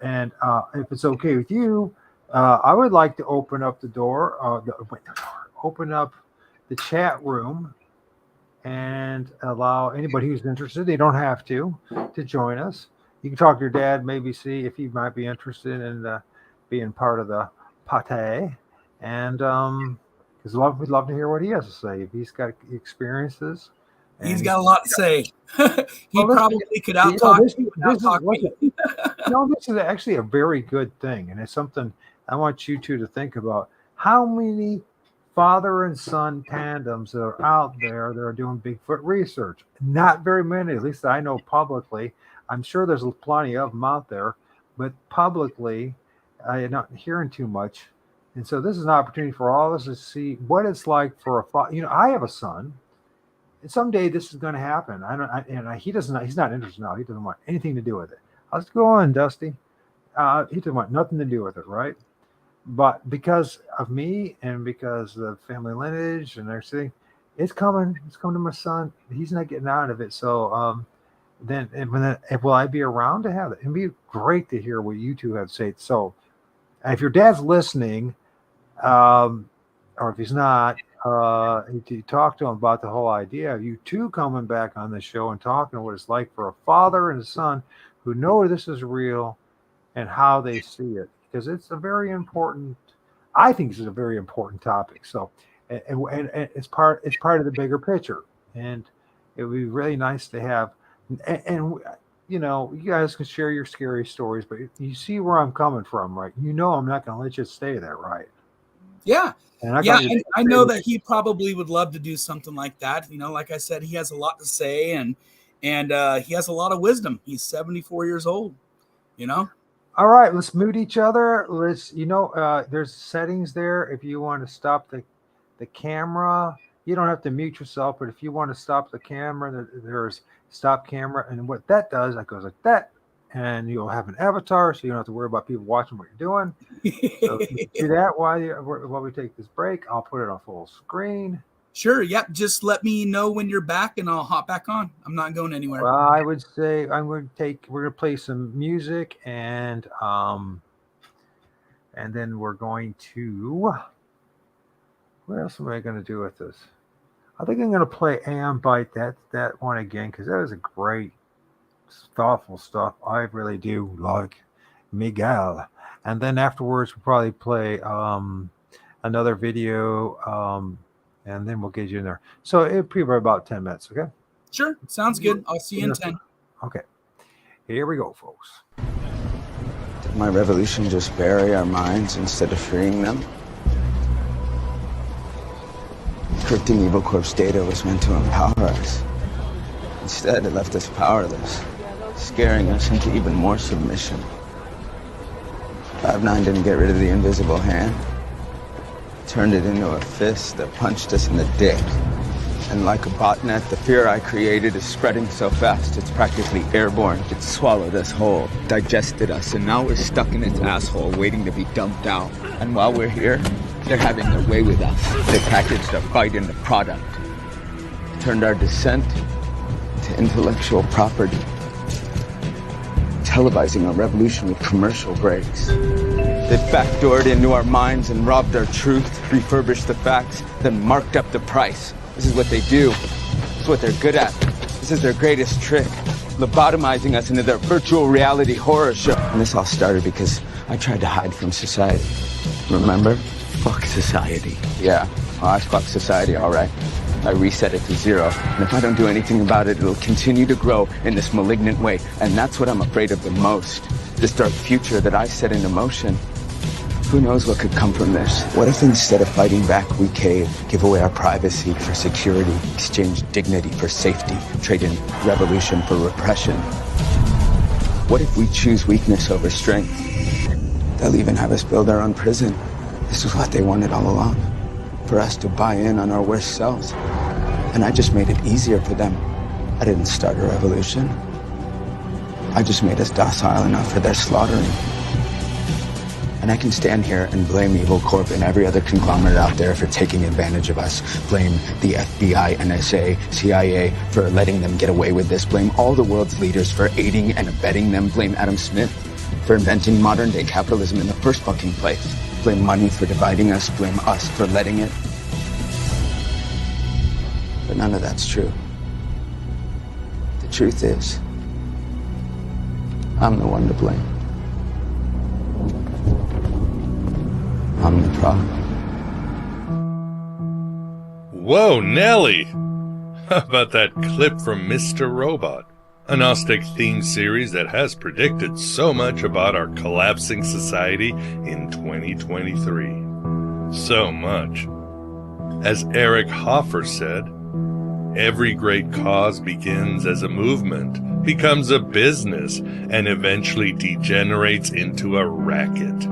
And if it's okay with you, I would like to open up the door, open up the chat room and allow anybody who's interested, they don't have to join us. You can talk to your dad, maybe see if he might be interested in being part of the pate. And because we'd love to hear what he has to say. If he's got experiences. He's got a lot to say. He probably could out-talk me. This is actually a very good thing. And it's something I want you two to think about. How many father and son tandems that are out there that are doing Bigfoot research? Not very many, at least I know publicly. I'm sure there's plenty of them out there, but publicly, I'm not hearing too much. And so this is an opportunity for all of us to see what it's like for a father. I have a son, and someday this is going to happen. He's not interested now. He doesn't want anything to do with it. Let's go on, Dusty. He doesn't want nothing to do with it, right? But because of me and because of family lineage and everything, it's coming. It's coming to my son. He's not getting out of it. So, will I be around to have it? It'd be great to hear what you two have to say. So, if your dad's listening, or if he's not, you talk to him about the whole idea of you two coming back on the show and talking what it's like for a father and a son who know this is real and how they see it, because it's a very important. I think it's a very important topic. So, and it's part of the bigger picture, and it would be really nice to have. And you guys can share your scary stories, but you see where I'm coming from, right? I'm not going to let you stay there, right? Yeah. And I know that he probably would love to do something like that. Like I said, he has a lot to say, and he has a lot of wisdom. He's 74 years old, All right, let's mute each other. There's settings there. If you want to stop the camera, you don't have to mute yourself, but if you want to stop the camera, there's stop camera. And what that does, that goes like that. And you'll have an avatar, so you don't have to worry about people watching what you're doing. So you do that while we take this break. I'll put it on full screen. Sure. Yep. Just let me know when you're back and I'll hop back on. I'm not going anywhere. Well, I would say we're going to play some music and then we're going to, what else am I going to do with this? I think I'm going to play AM Bite, that one again, because that was a great, thoughtful stuff. I really do like Miguel. And then afterwards, we'll probably play another video, and then we'll get you in there. So it'll be about 10 minutes, okay? Sure. Sounds good. I'll see you in 10. Okay. Here we go, folks. Did my revolution just bury our minds instead of freeing them? Encrypting Evil Corp's data was meant to empower us. Instead, it left us powerless, scaring us into even more submission. 5'9" didn't get rid of the invisible hand. Turned it into a fist that punched us in the dick. And like a botnet, the fear I created is spreading so fast it's practically airborne. It swallowed us whole, digested us, and now we're stuck in its asshole waiting to be dumped out. And while we're here, they're having their way with us. They packaged a fight into product. Turned our dissent to intellectual property. Televising a revolution with commercial breaks. They backdoored into our minds and robbed our truth, refurbished the facts, then marked up the price. This is what they do. It's what they're good at. This is their greatest trick. Lobotomizing us into their virtual reality horror show. And this all started because I tried to hide from society. Remember? Fuck society. Yeah, well, I fuck society, all right. I reset it to 0. And if I don't do anything about it, it'll continue to grow in this malignant way. And that's what I'm afraid of the most. This dark future that I set into motion. Who knows what could come from this? What if instead of fighting back, we cave, give away our privacy for security, exchange dignity for safety, trade in revolution for repression? What if we choose weakness over strength? They'll even have us build our own prison. This is what they wanted all along. For us to buy in on our worst selves. And I just made it easier for them. I didn't start a revolution. I just made us docile enough for their slaughtering. And I can stand here and blame Evil Corp and every other conglomerate out there for taking advantage of us. Blame the FBI, NSA, CIA for letting them get away with this. Blame all the world's leaders for aiding and abetting them. Blame Adam Smith for inventing modern-day capitalism in the first fucking place. Blame money for dividing us. Blame us for letting it. But none of that's true. The truth is, I'm the one to blame. I'm the problem. Whoa, Nelly! How about that clip from Mr. Robot? A Gnostic-themed series that has predicted so much about our collapsing society in 2023. So much. As Eric Hoffer said, every great cause begins as a movement, becomes a business, and eventually degenerates into a racket.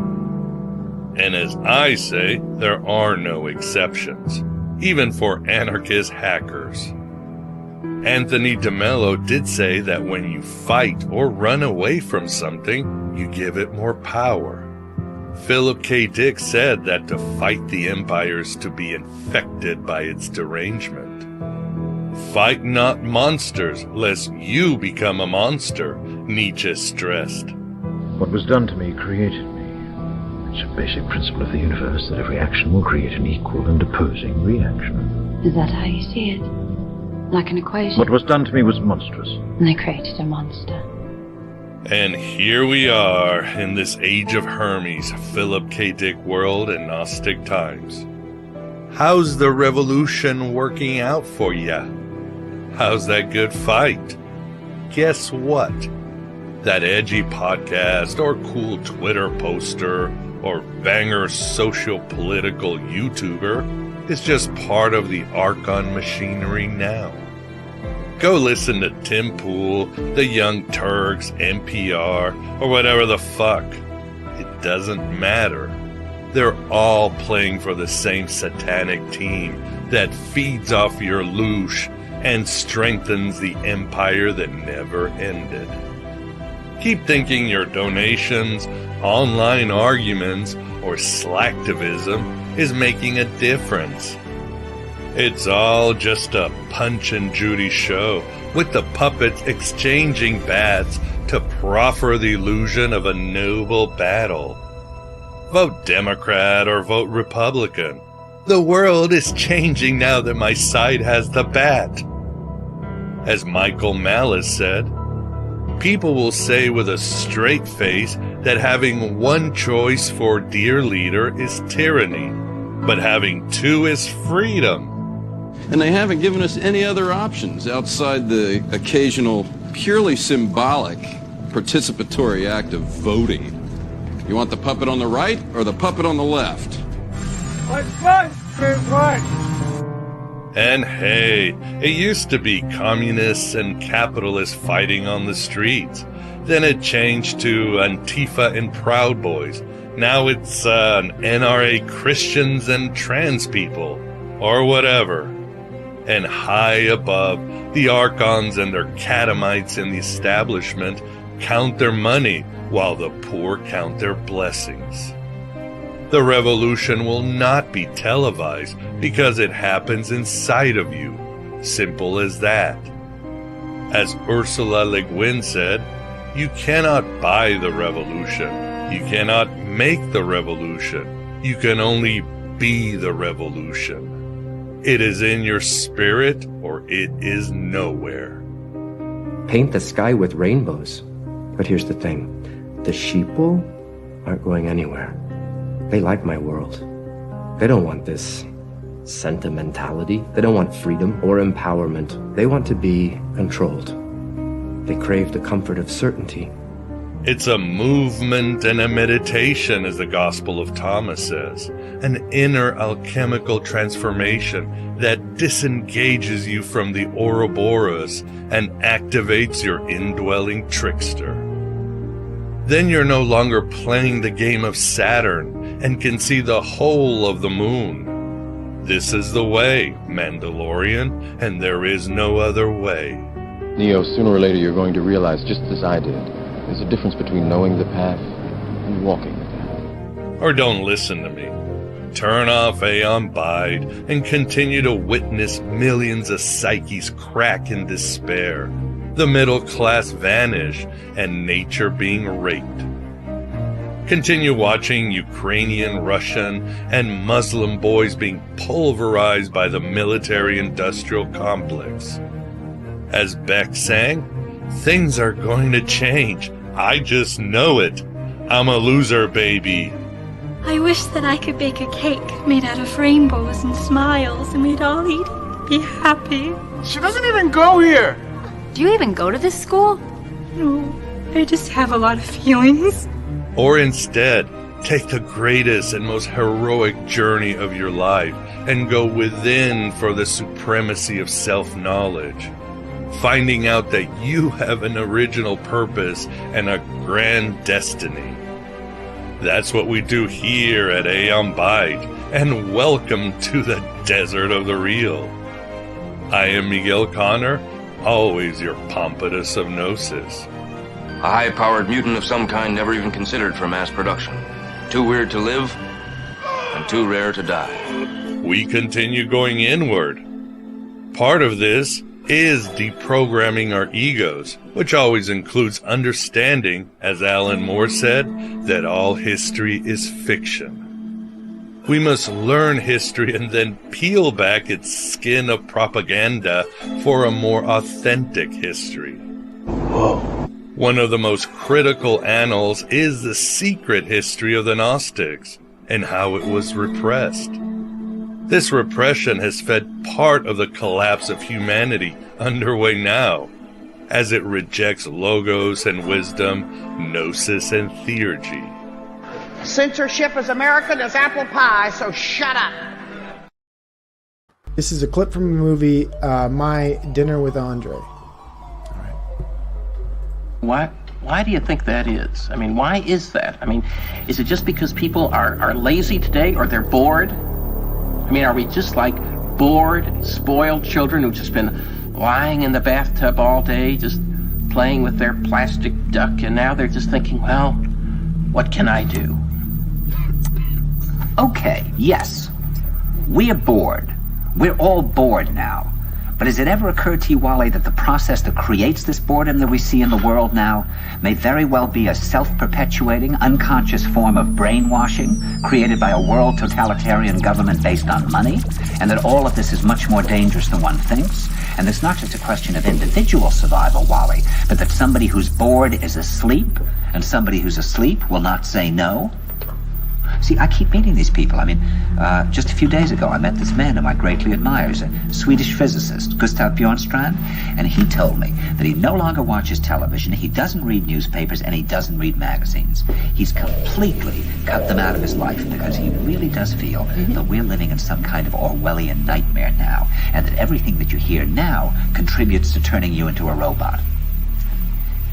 And as I say, there are no exceptions, even for anarchist hackers. Anthony DeMello did say that when you fight or run away from something, you give it more power. Philip K. Dick said that to fight the empire is to be infected by its derangement. Fight not monsters, lest you become a monster, Nietzsche stressed. What was done to me created me. It's a basic principle of the universe that every action will create an equal and opposing reaction. Is that how you see it? Like an equation? What was done to me was monstrous. And they created a monster. And here we are in this age of Hermes, Philip K. Dick world and Gnostic times. How's the revolution working out for ya? How's that good fight? Guess what? That edgy podcast or cool Twitter poster or banger social political YouTuber is just part of the Archon machinery now. Go listen to Tim Pool, the Young Turks, NPR, or whatever the fuck. It doesn't matter. They're all playing for the same satanic team that feeds off your loosh and strengthens the empire that never ended. Keep thinking your donations, online arguments, or slacktivism is making a difference. It's all just a Punch and Judy show with the puppets exchanging bats to proffer the illusion of a noble battle. Vote Democrat or vote Republican. The world is changing now that my side has the bat. As Michael Malice said, people will say with a straight face that having one choice for dear leader is tyranny, but having two is freedom. And they haven't given us any other options outside the occasional purely symbolic participatory act of voting. You want the puppet on the right or the puppet on the left? And hey, it used to be communists and capitalists fighting on the streets. Then it changed to Antifa and Proud Boys. Now it's an NRA Christians and trans people, or whatever. And high above, the Archons and their catamites in the establishment count their money while the poor count their blessings. The revolution will not be televised because it happens inside of you. Simple as that. As Ursula Le Guin said, you cannot buy the revolution. You cannot make the revolution. You can only be the revolution. It is in your spirit or it is nowhere. Paint the sky with rainbows. But here's the thing. The sheeple aren't going anywhere. They like my world. They don't want this sentimentality. They don't want freedom or empowerment. They want to be controlled. They crave the comfort of certainty. It's a movement and a meditation, as the Gospel of Thomas says, an inner alchemical transformation that disengages you from the Ouroboros and activates your indwelling trickster. Then you're no longer playing the game of Saturn and can see the whole of the moon. This is the way, Mandalorian, and there is no other way. Neo, sooner or later you're going to realize, just as I did, there's a difference between knowing the path and walking the path. Or don't listen to me. Turn off Aeon Bide and continue to witness millions of psyches crack in despair, the middle class vanish, and nature being raped. Continue watching Ukrainian, Russian, and Muslim boys being pulverized by the military-industrial complex. As Beck sang, things are going to change. I just know it. I'm a loser, baby. I wish that I could bake a cake made out of rainbows and smiles, and we'd all eat it, be happy. She doesn't even go here. Do you even go to this school? No, I just have a lot of feelings. Or instead, take the greatest and most heroic journey of your life and go within for the supremacy of self-knowledge, finding out that you have an original purpose and a grand destiny. That's what we do here at Aeon Bide, and welcome to the desert of the real. I am Miguel Connor, always your Pompatus of Gnosis. A high-powered mutant of some kind never even considered for mass production. Too weird to live, and too rare to die. We continue going inward. Part of this is deprogramming our egos, which always includes understanding, as Alan Moore said, that all history is fiction. We must learn history and then peel back its skin of propaganda for a more authentic history. Whoa. One of the most critical annals is the secret history of the Gnostics and how it was repressed. This repression has fed part of the collapse of humanity underway now, as it rejects logos and wisdom, gnosis and theurgy. Censorship is American as apple pie, so shut up. This is a clip from the movie My Dinner with Andre. Why do you think that is? I mean, why is that? I mean, is it just because people are lazy today, or they're bored? I mean, are we just like bored, spoiled children who've just been lying in the bathtub all day, just playing with their plastic duck, and now they're just thinking, well, what can I do? Okay, yes, we are bored. We're all bored now. But has it ever occurred to you, Wally, that the process that creates this boredom that we see in the world now may very well be a self-perpetuating, unconscious form of brainwashing created by a world totalitarian government based on money, and that all of this is much more dangerous than one thinks? And it's not just a question of individual survival, Wally, but that somebody who's bored is asleep, and somebody who's asleep will not say no? See, I keep meeting these people. I mean, just a few days ago, I met this man whom I greatly admire. He's a Swedish physicist, Gustav Bjornstrand, and he told me that he no longer watches television, he doesn't read newspapers, and he doesn't read magazines. He's completely cut them out of his life because he really does feel that we're living in some kind of Orwellian nightmare now, and that everything that you hear now contributes to turning you into a robot.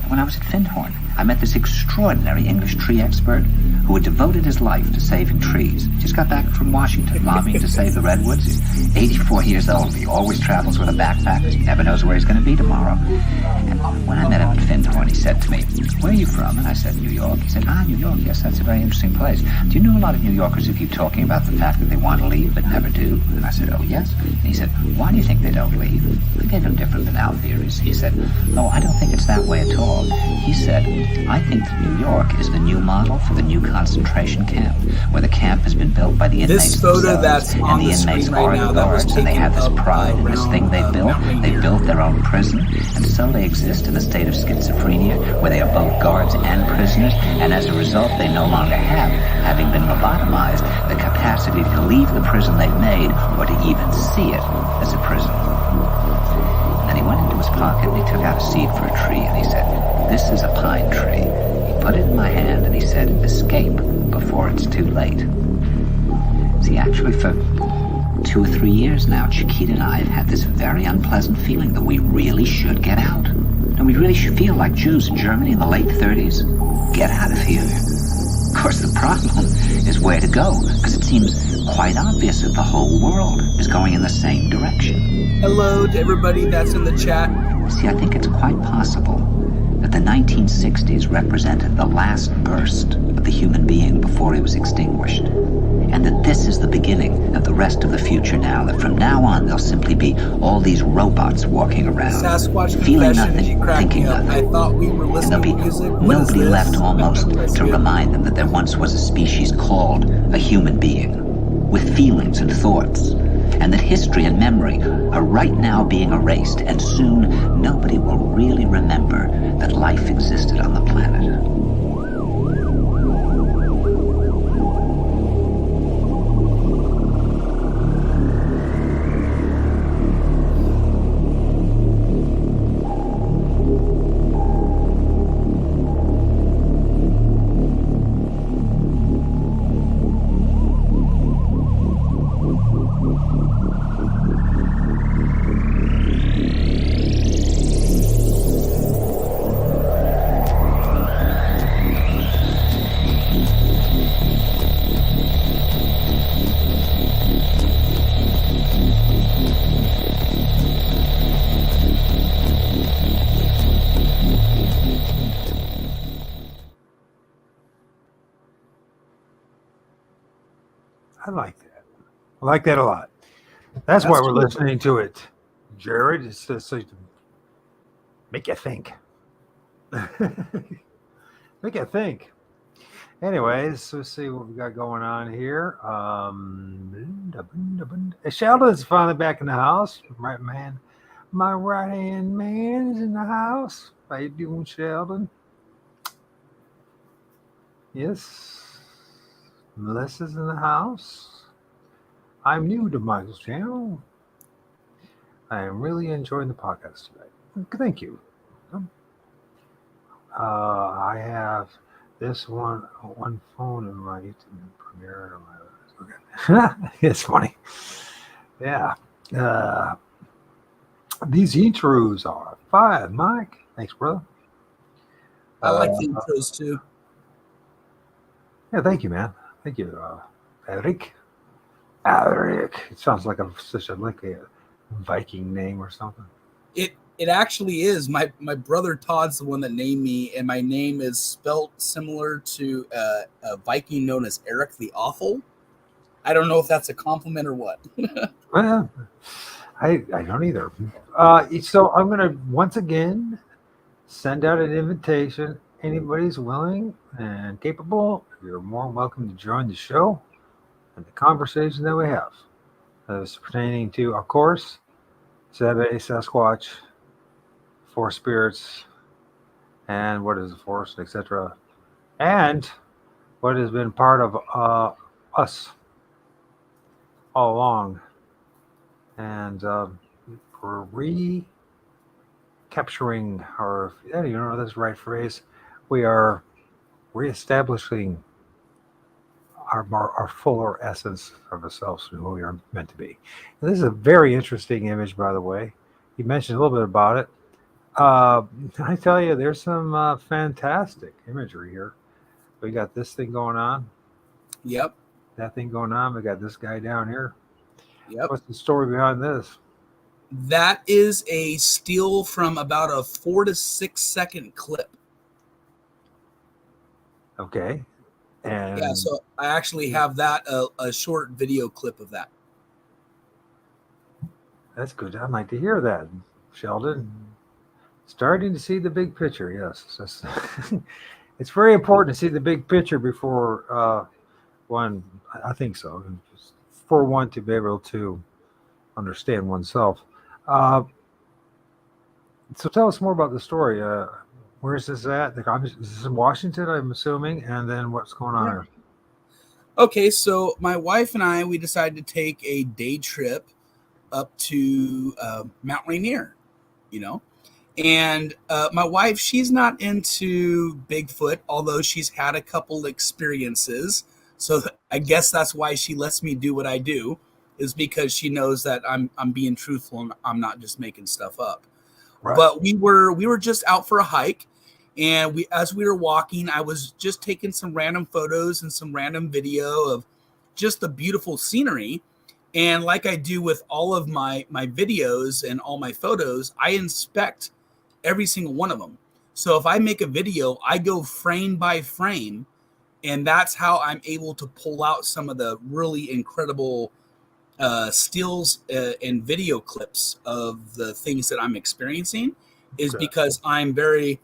When I was at Findhorn, I met this extraordinary English tree expert who had devoted his life to saving trees. Just got back from Washington lobbying to save the redwoods. He's 84 years old. He always travels with a backpack because he never knows where he's going to be tomorrow. And when I met him at Findhorn, he said to me, "Where are you from?" And I said, "New York." He said, "New York, yes, that's a very interesting place. Do you know a lot of New Yorkers who keep talking about the fact that they want to leave but never do?" And I said, "Oh, yes." And he said, "Why do you think they don't leave?" I gave him different than our theories. He said, "No, I don't think it's that way at all." He said, "I think that New York is the new model for the new concentration camp, where the camp has been built by the inmates This photo themselves, that's and on the the inmates screen right are now the that was guards, and they taken have this up pride in this thing they built. They built their own prison, and so they exist in a state of schizophrenia, where they are both guards and prisoners, and as a result, they no longer have, having been lobotomized, the capacity to leave the prison they've made, or to even see it as a prison." Then he went into his pocket and he took out a seed for a tree, and he said, "This is a pine tree." He put it in my hand and he said, "Escape before it's too late." See, actually for 2 or 3 years now, Chiquita and I have had this very unpleasant feeling that we really should get out. And we really should feel like Jews in Germany in the late 30s. Get out of here. Of course, the problem is where to go, because it seems quite obvious that the whole world is going in the same direction. Hello to everybody that's in the chat. See, I think it's quite possible that the 1960s represented the last burst of the human being before he was extinguished, and that this is the beginning of the rest of the future now, that from now on there'll simply be all these robots walking around, Sasquatch feeling confession, nothing, you cracked thinking me up. nothing. I thought we were listening to music. What is Nobody this? left almost to remind them that there once was a species called a human being, with feelings and thoughts, and that history and memory are right now being erased, and soon nobody will really remember that life existed on the planet. I like that. I like that a lot. That's why we're listening to it, Jared. It's just so to make you think. Make you think. Anyways, let's see what we got going on here. Sheldon's finally back in the house. Right, man. My right-hand man is in the house. How you doing, Sheldon? Yes. Melissa's in the house. I'm new to Michael's channel. I am really enjoying the podcast today. Thank you. I have this one phone in my YouTube Premiere. Okay. It's funny. Yeah. These intros are fire, Mike. Thanks, brother. I like the intros too. Yeah, thank you, man. Thank you, Erich. Erich. It sounds like such a Viking name or something. It actually is. My brother Todd's the one that named me, and my name is spelt similar to a Viking known as Eric the Awful. I don't know if that's a compliment or what. Well, I don't either. So I'm going to once again send out an invitation. Anybody's willing and capable, you're more than welcome to join the show and the conversation that we have. As pertaining to, of course, Saturday, Sasquatch, Four Spirits, and what is the Force, etc. And what has been part of us all along. And we're recapturing, or I don't even know if that's the right phrase. We are reestablishing our fuller essence of ourselves, who we are meant to be. And this is a very interesting image, by the way. You mentioned a little bit about it. I tell you, there's some fantastic imagery here. We got this thing going on. Yep. That thing going on. We got this guy down here. Yep. What's the story behind this? That is a steal from about a 4 to 6 second clip. Okay. And yeah, so I actually have that a short video clip of that. That's good. I'd like to hear that, Sheldon. Starting to see the big picture. Yes, it's very important to see the big picture before one. I think so. For one to be able to understand oneself. So tell us more about the story. Where is this at? This is in Washington, I'm assuming, and then what's going on here? Okay, so my wife and I, we decided to take a day trip up to Mount Rainier, and my wife, she's not into Bigfoot, although she's had a couple experiences. So I guess that's why she lets me do what I do, is because she knows that I'm being truthful and I'm not just making stuff up. Right. But we were just out for a hike, and as we were walking, I was just taking some random photos and some random video of just the beautiful scenery. And like I do with all of my videos and all my photos, I inspect every single one of them. So if I make a video, I go frame by frame, and that's how I'm able to pull out some of the really incredible stills and video clips of the things that I'm experiencing, is because I'm very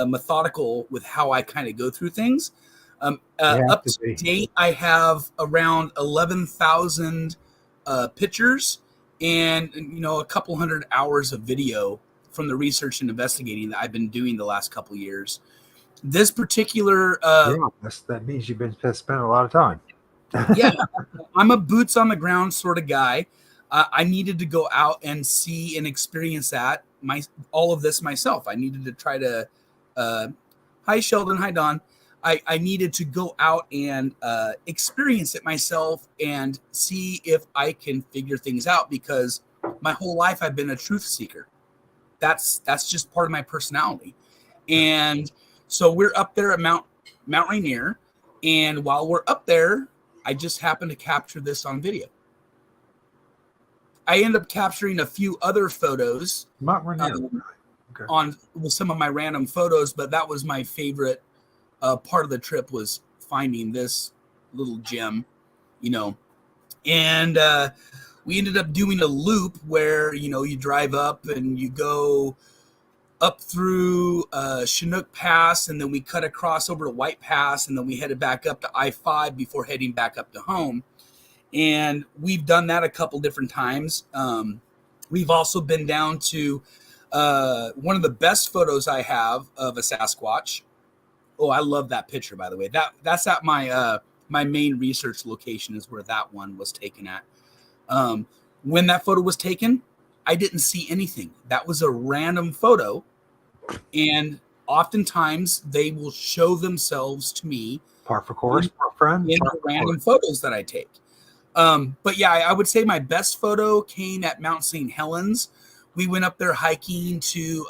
methodical with how I kind of go through things. Up to date, I have around 11,000 pictures and a couple hundred hours of video from the research and investigating that I've been doing the last couple of years. This particular that means you've been spending a lot of time. Yeah, I'm a boots on the ground sort of guy. I needed to go out and see and experience all of this myself. I needed to try to hi Sheldon, hi Don. I needed to go out and experience it myself and see if I can figure things out, because my whole life I've been a truth seeker. That's just part of my personality. And so we're up there at Mount Rainier, and while we're up there, I just happened to capture this on video. I end up capturing a few other photos with some of my random photos, but that was my favorite part of the trip, was finding this little gem, and we ended up doing a loop where, you drive up and you go up through Chinook Pass, and then we cut across over to White Pass, and then we headed back up to I-5 before heading back up to home. And we've done that a couple different times. We've also been down to one of the best photos I have of a Sasquatch. Oh, I love that picture, by the way. That's at my my main research location, is where that one was taken at. When that photo was taken, I didn't see anything. That was a random photo, and oftentimes they will show themselves to me. Par for course, my friend. In the random photos that I take. But yeah, I would say my best photo came at Mount St. Helens. We went up there hiking to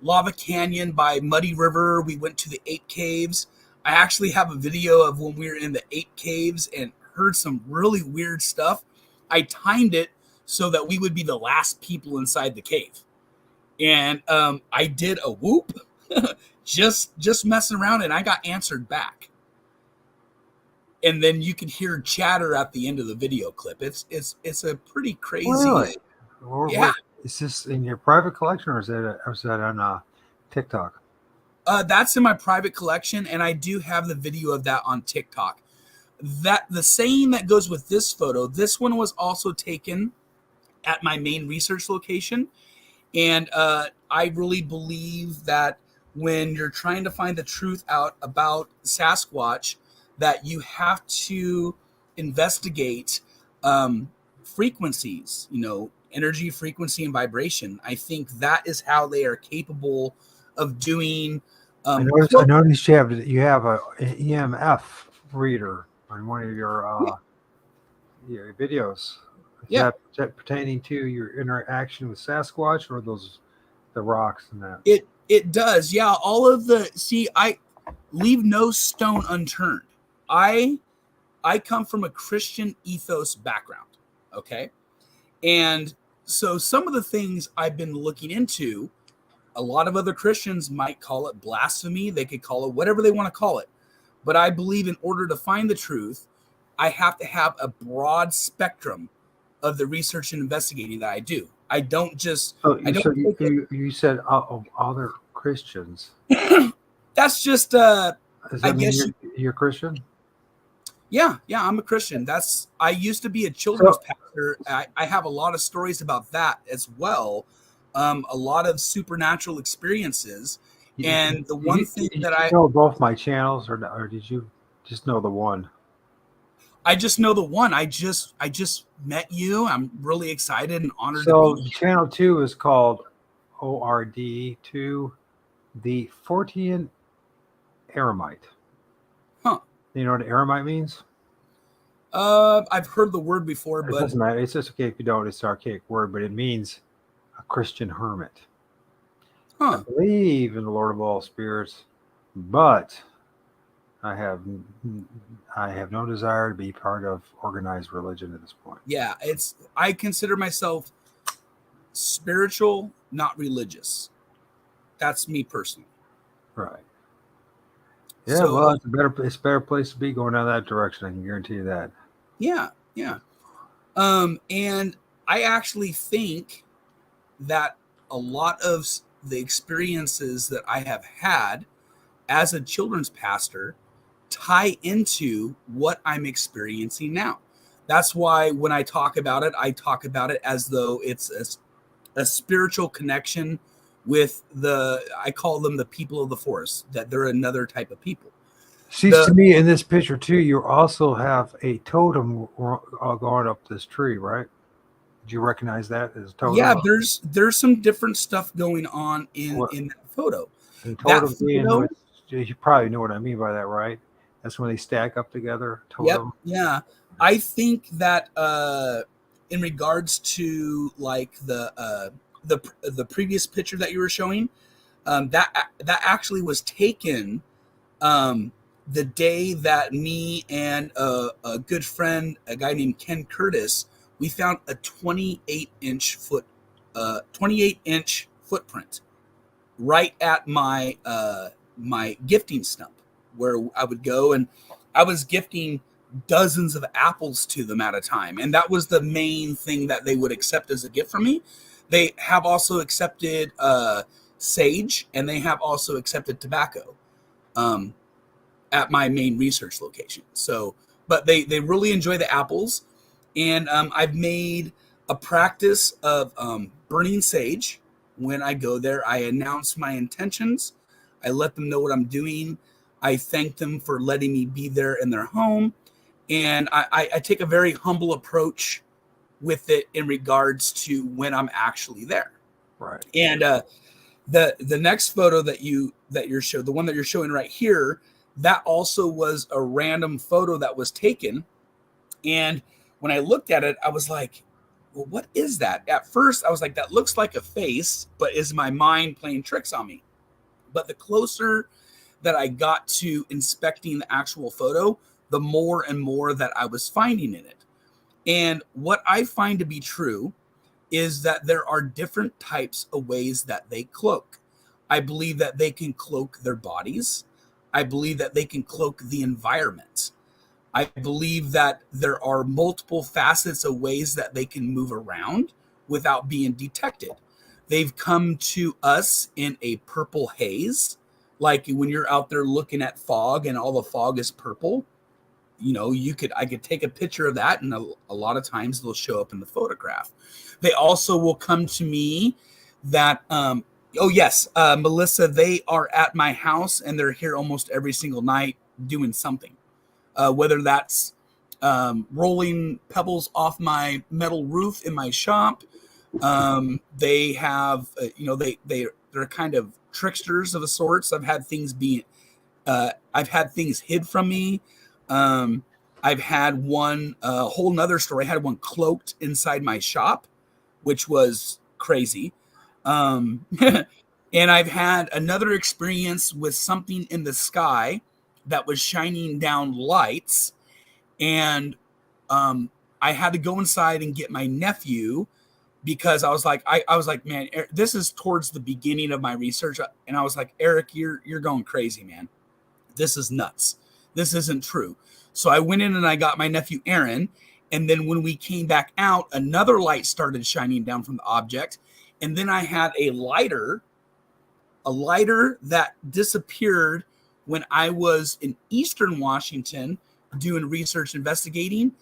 Lava Canyon by Muddy River. We went to the Ape Caves. I actually have a video of when we were in the Ape Caves and heard some really weird stuff. I timed it so that we would be the last people inside the cave. And I did a whoop, just messing around, and I got answered back. And then you can hear chatter at the end of the video clip. It's a pretty crazy. Really? Yeah. Is this in your private collection, or is that on TikTok? That's in my private collection, and I do have the video of that on TikTok. That the saying that goes with this photo, this one was also taken at my main research location. And I really believe that when you're trying to find the truth out about Sasquatch, that you have to investigate frequencies, energy, frequency, and vibration. I think that is how they are capable of doing. I noticed you have an EMF reader on one of your videos. Is that pertaining to your interaction with Sasquatch, or the rocks and that? It does, yeah. All of I leave no stone unturned. I come from a Christian ethos background, okay? And so some of the things I've been looking into, a lot of other Christians might call it blasphemy. They could call it whatever they want to call it. But I believe in order to find the truth, I have to have a broad spectrum of the research and investigating that I do. I don't just... You said other Christians. That's just... Does that mean you're Christian? Yeah, I'm a Christian. I used to be a children's pastor. I have a lot of stories about that as well. A lot of supernatural experiences. And the one thing that I know both my channels, or did you just know the one? I just know the one. I just met you. I'm really excited and honored to be here. Channel 2 is called O.R.D. 2, the Fortean Eremite. Huh. You know what eremite means? I've heard the word before, but it doesn't matter. It's just okay if you don't. It's an archaic word, but it means a Christian hermit. Huh. I believe in the Lord of all spirits, but I have no desire to be part of organized religion at this point. Yeah, I consider myself spiritual, not religious. That's me personally. Right. Yeah, well, it's a better place to be going down that direction. I can guarantee you that. Yeah. And I actually think that a lot of the experiences that I have had as a children's pastor tie into what I'm experiencing now. That's why when I talk about it as though it's a spiritual connection with I call them the people of the forest, that they're another type of people. Seems to me in this picture too, you also have a totem going up this tree, right? Did you recognize that as a totem? Yeah, there's some different stuff going on in that photo. And totem you probably know what I mean by that, right? That's when they stack up together. Totem. Yep. Yeah. I think that in regards to like the previous picture that you were showing, that actually was taken the day that me and a good friend, a guy named Ken Curtis, we found a 28-inch footprint right at my my gifting stump, where I would go, and I was gifting dozens of apples to them at a time, and that was the main thing that they would accept as a gift from me. They have also accepted sage, and they have also accepted tobacco at my main research location. So, but they really enjoy the apples, and I've made a practice of burning sage. When I go there, I announce my intentions. I let them know what I'm doing. I thank them for letting me be there in their home. And I take a very humble approach with it in regards to when I'm actually there. Right. And the next photo that you're showing, the one that you're showing right here, that also was a random photo that was taken. And when I looked at it, I was like, well, what is that? At first, I was like, that looks like a face, but is my mind playing tricks on me? But the closer that I got to inspecting the actual photo, the more and more that I was finding in it. And what I find to be true is that there are different types of ways that they cloak. I believe that they can cloak their bodies. I believe that they can cloak the environment. I believe that there are multiple facets of ways that they can move around without being detected. They've come to us in a purple haze, like when you're out there looking at fog and all the fog is purple. You know, I could take a picture of that, and a lot of times they'll show up in the photograph. They also will come to me that Oh yes, Melissa, they are at my house and they're here almost every single night doing something. Whether that's rolling pebbles off my metal roof in my shop. They have, they're kind of tricksters of a sorts. I've had things hid from me. I've had one, a whole nother story. I had one cloaked inside my shop, which was crazy. And I've had another experience with something in the sky that was shining down lights. And I had to go inside and get my nephew because I was like, I was like, man, this is towards the beginning of my research. And I was like, Eric, you're going crazy, man. This is nuts. This isn't true. So I went in and I got my nephew, Aaron. And then when we came back out, another light started shining down from the object. And then I had a lighter that disappeared when I was in Eastern Washington doing research investigating.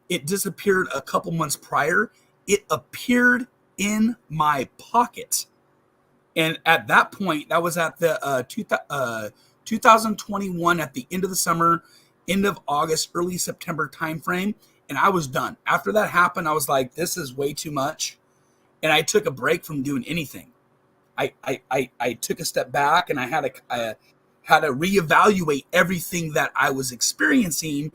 It disappeared a couple months prior. It appeared in my pocket. And at that point, that was at the 2021, at the end of the summer, end of August, early September timeframe. And I was done. After that happened, I was like, this is way too much. And I took a break from doing anything. I took a step back and I had to reevaluate everything that I was experiencing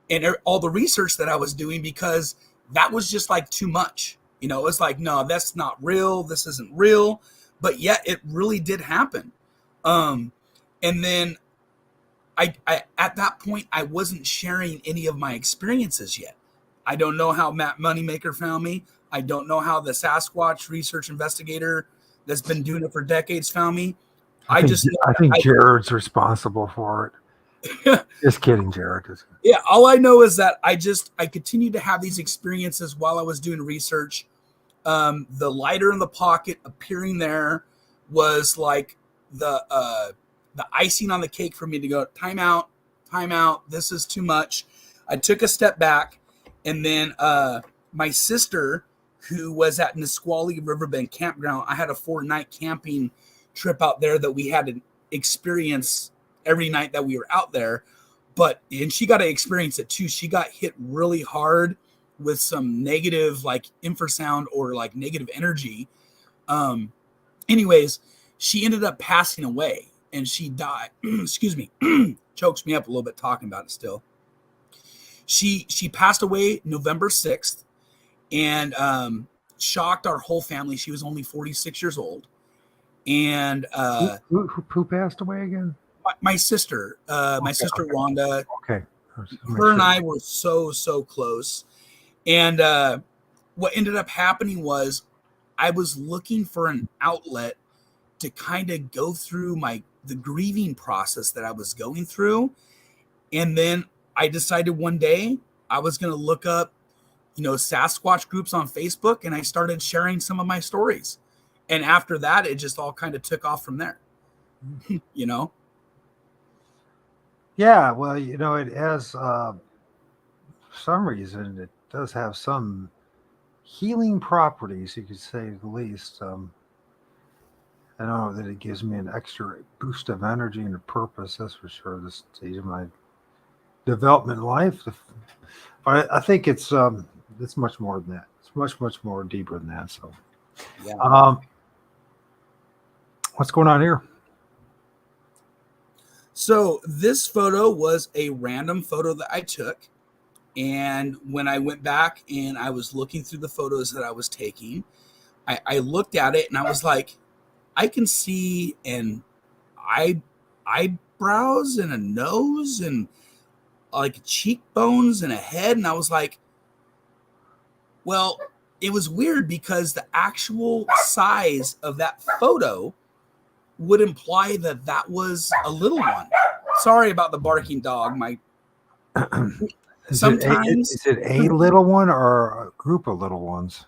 and all the research that I was doing, because that was just like too much. It was like, no, that's not real. This isn't real. But yet it really did happen. And then I at that point, I wasn't sharing any of my experiences yet. I don't know how Matt Moneymaker found me. I don't know how the Sasquatch research investigator that's been doing it for decades found me. I think Jared's responsible for it. Just kidding, Jared. Yeah, all I know is that I continued to have these experiences while I was doing research. The lighter in the pocket appearing there was like the icing on the cake for me to go, time out. This is too much. I took a step back, and then my sister, who was at Nisqually Riverbend Campground, I had a 4-night camping trip out there that we had to experience every night that we were out there. And she got to experience it too. She got hit really hard with some negative, like infrasound or like negative energy. Anyways, she ended up passing away and she died. Excuse me. Chokes me up a little bit talking about it still. She passed away November 6th and shocked our whole family. She was only 46 years old. And who passed away again? My sister, sister Rhonda. Okay. Her and I were so close. And what ended up happening was I was looking for an outlet to kind of go through the grieving process that I was going through. And then I decided one day I was going to look up, Sasquatch groups on Facebook, and I started sharing some of my stories. And after that, it just all kind of took off from there, Yeah, well, it has, for some reason, it does have some healing properties, you could say the least. I know that it gives me an extra boost of energy and a purpose, that's for sure, this stage of my development in life. But I think it's much more than that. It's much more deeper than that. So, yeah. What's going on here? So this photo was a random photo that I took. And when I went back and I was looking through the photos that I was taking, I looked at it and I was like, I can see an eyebrows and a nose and like cheekbones and a head. And I was like, well, it was weird because the actual size of that photo would imply that was a little one. Sorry about the barking dog. Sometimes is it a little one or a group of little ones?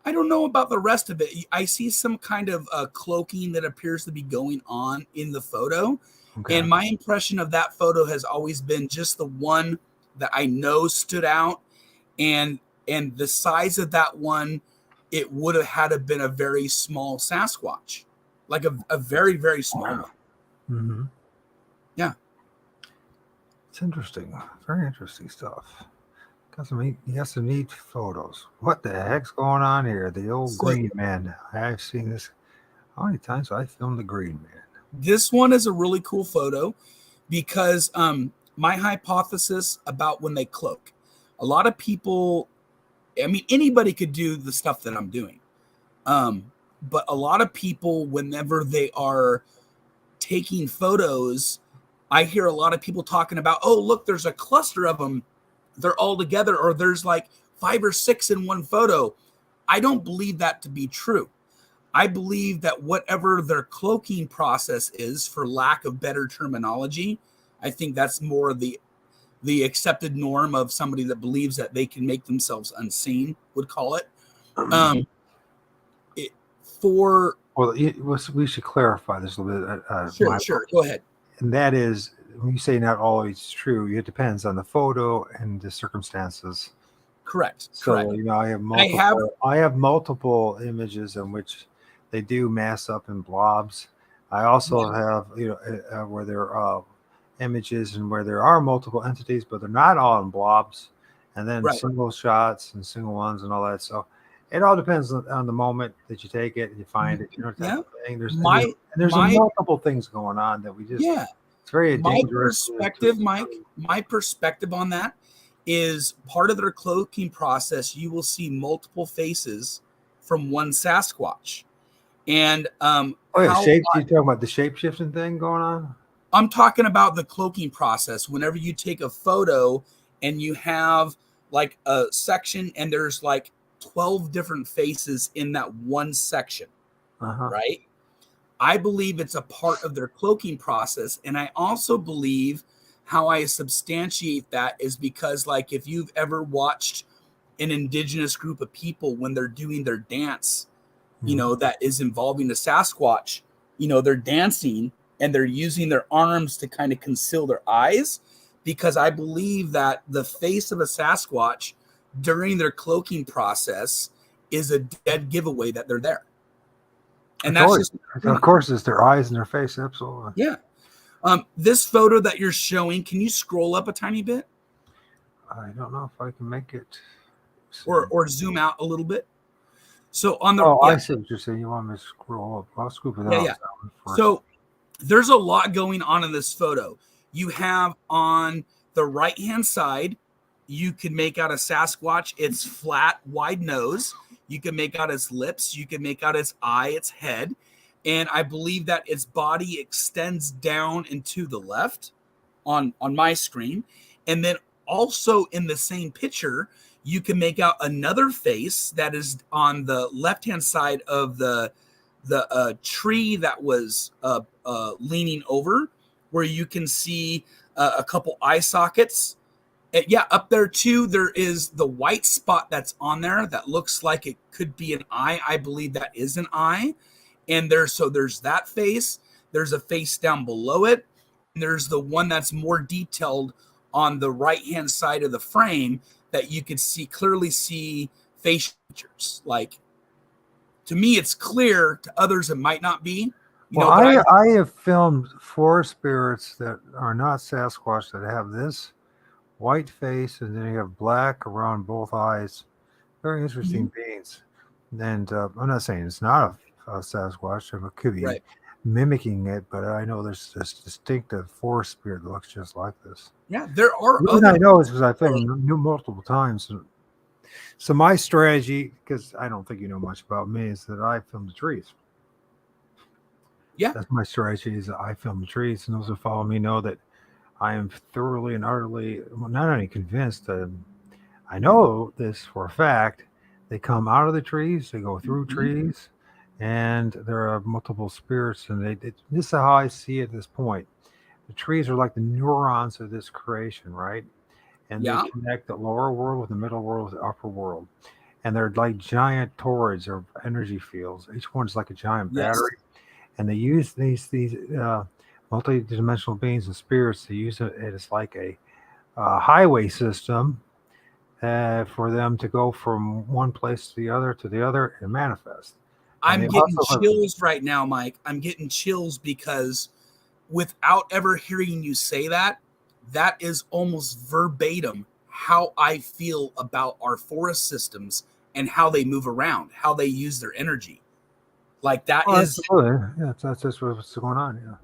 I don't know about the rest of it. I see some kind of cloaking that appears to be going on in the photo. Okay. And my impression of that photo has always been just the one that I know stood out. And the size of that one it would have had to been a very small Sasquatch, like a very, very small one. Mm-hmm. Yeah. It's interesting. Very interesting stuff. You got some neat photos. What the heck's going on here? The old Green Man. I've seen this. How many times have I filmed the Green Man? This one is a really cool photo because my hypothesis about when they cloak, a lot of people, I mean, anybody could do the stuff that I'm doing. But a lot of people, whenever they are taking photos, I hear a lot of people talking about, oh, look, there's a cluster of them. They're all together, or there's like 5 or 6 in one photo. I don't believe that to be true. I believe that whatever their cloaking process is, for lack of better terminology, I think that's more of the accepted norm of somebody that believes that they can make themselves unseen would call it. We should clarify this a little bit. Sure. Go ahead. And that is, when you say not always true, it depends on the photo and the circumstances. Correct. So, Correct. I have multiple images in which they do mass up in blobs. I also have, where there are images and where there are multiple entities, but they're not all in blobs. And then single shots and single ones and all that. So it all depends on the moment that you take it and you find it. Type of thing. There's multiple things going on that we just. Yeah. It's very dangerous. My perspective on that is part of their cloaking process. You will see multiple faces from one Sasquatch. And you talking about the shape shifting thing going on? I'm talking about the cloaking process. Whenever you take a photo and you have like a section and there's like 12 different faces in that one section, right? I believe it's a part of their cloaking process. And I also believe how I substantiate that is because, like, if you've ever watched an indigenous group of people when they're doing their dance, that is involving the Sasquatch, they're dancing and they're using their arms to kind of conceal their eyes, because I believe that the face of a Sasquatch during their cloaking process is a dead giveaway that they're there. And that's just, of course, it's their eyes and their face. Absolutely. Yeah. This photo that you're showing, can you scroll up a tiny bit? I don't know if I can make it. Or zoom out a little bit. So on the I see what you're saying. You want me to scroll up? I'll scoop it out. Yeah. So there's a lot going on in this photo. You have on the right-hand side, you can make out a Sasquatch. It's flat, wide nose. You can make out its lips. You can make out its eye, its head. And I believe that its body extends down and to the left on my screen. And then also in the same picture, you can make out another face that is on the left-hand side of the tree that was leaning over, where you can see a couple eye sockets. Up there too, there is the white spot that's on there that looks like it could be an eye. I believe that is an eye. And there's that face. There's a face down below it. And there's the one that's more detailed on the right-hand side of the frame that you could clearly see face features. Like, to me, it's clear. To others, it might not be. I have filmed 4 spirits that are not Sasquatch that have this white face, and then you have black around both eyes. Very interesting beings. And I'm not saying it's not a Sasquatch. It could be mimicking it, but I know there's this distinctive forest spirit that looks just like this. Yeah, there are. The reason I know is because I filmed multiple times. So my strategy, because I don't think you know much about me, is that I film the trees. Yeah, that's my strategy. Is that I film the trees, and those who follow me know that I am thoroughly and utterly not only convinced. I know this for a fact. They come out of the trees. They go through trees. And there are multiple spirits, and this is how I see it at this point. The trees are like the neurons of this creation, right? And they connect the lower world with the middle world with the upper world. And they're like giant toroids or energy fields. Each one's like a giant battery. And they use these multi-dimensional beings and spirits. They use it as like a highway system for them to go from one place to the other and manifest. And I'm they getting also have- chills right now, Mike. I'm getting chills because without ever hearing you say that, that is almost verbatim how I feel about our forest systems and how they move around, how they use their energy. Like that Oh, is, absolutely. Yeah, that's just what's going on. Yeah.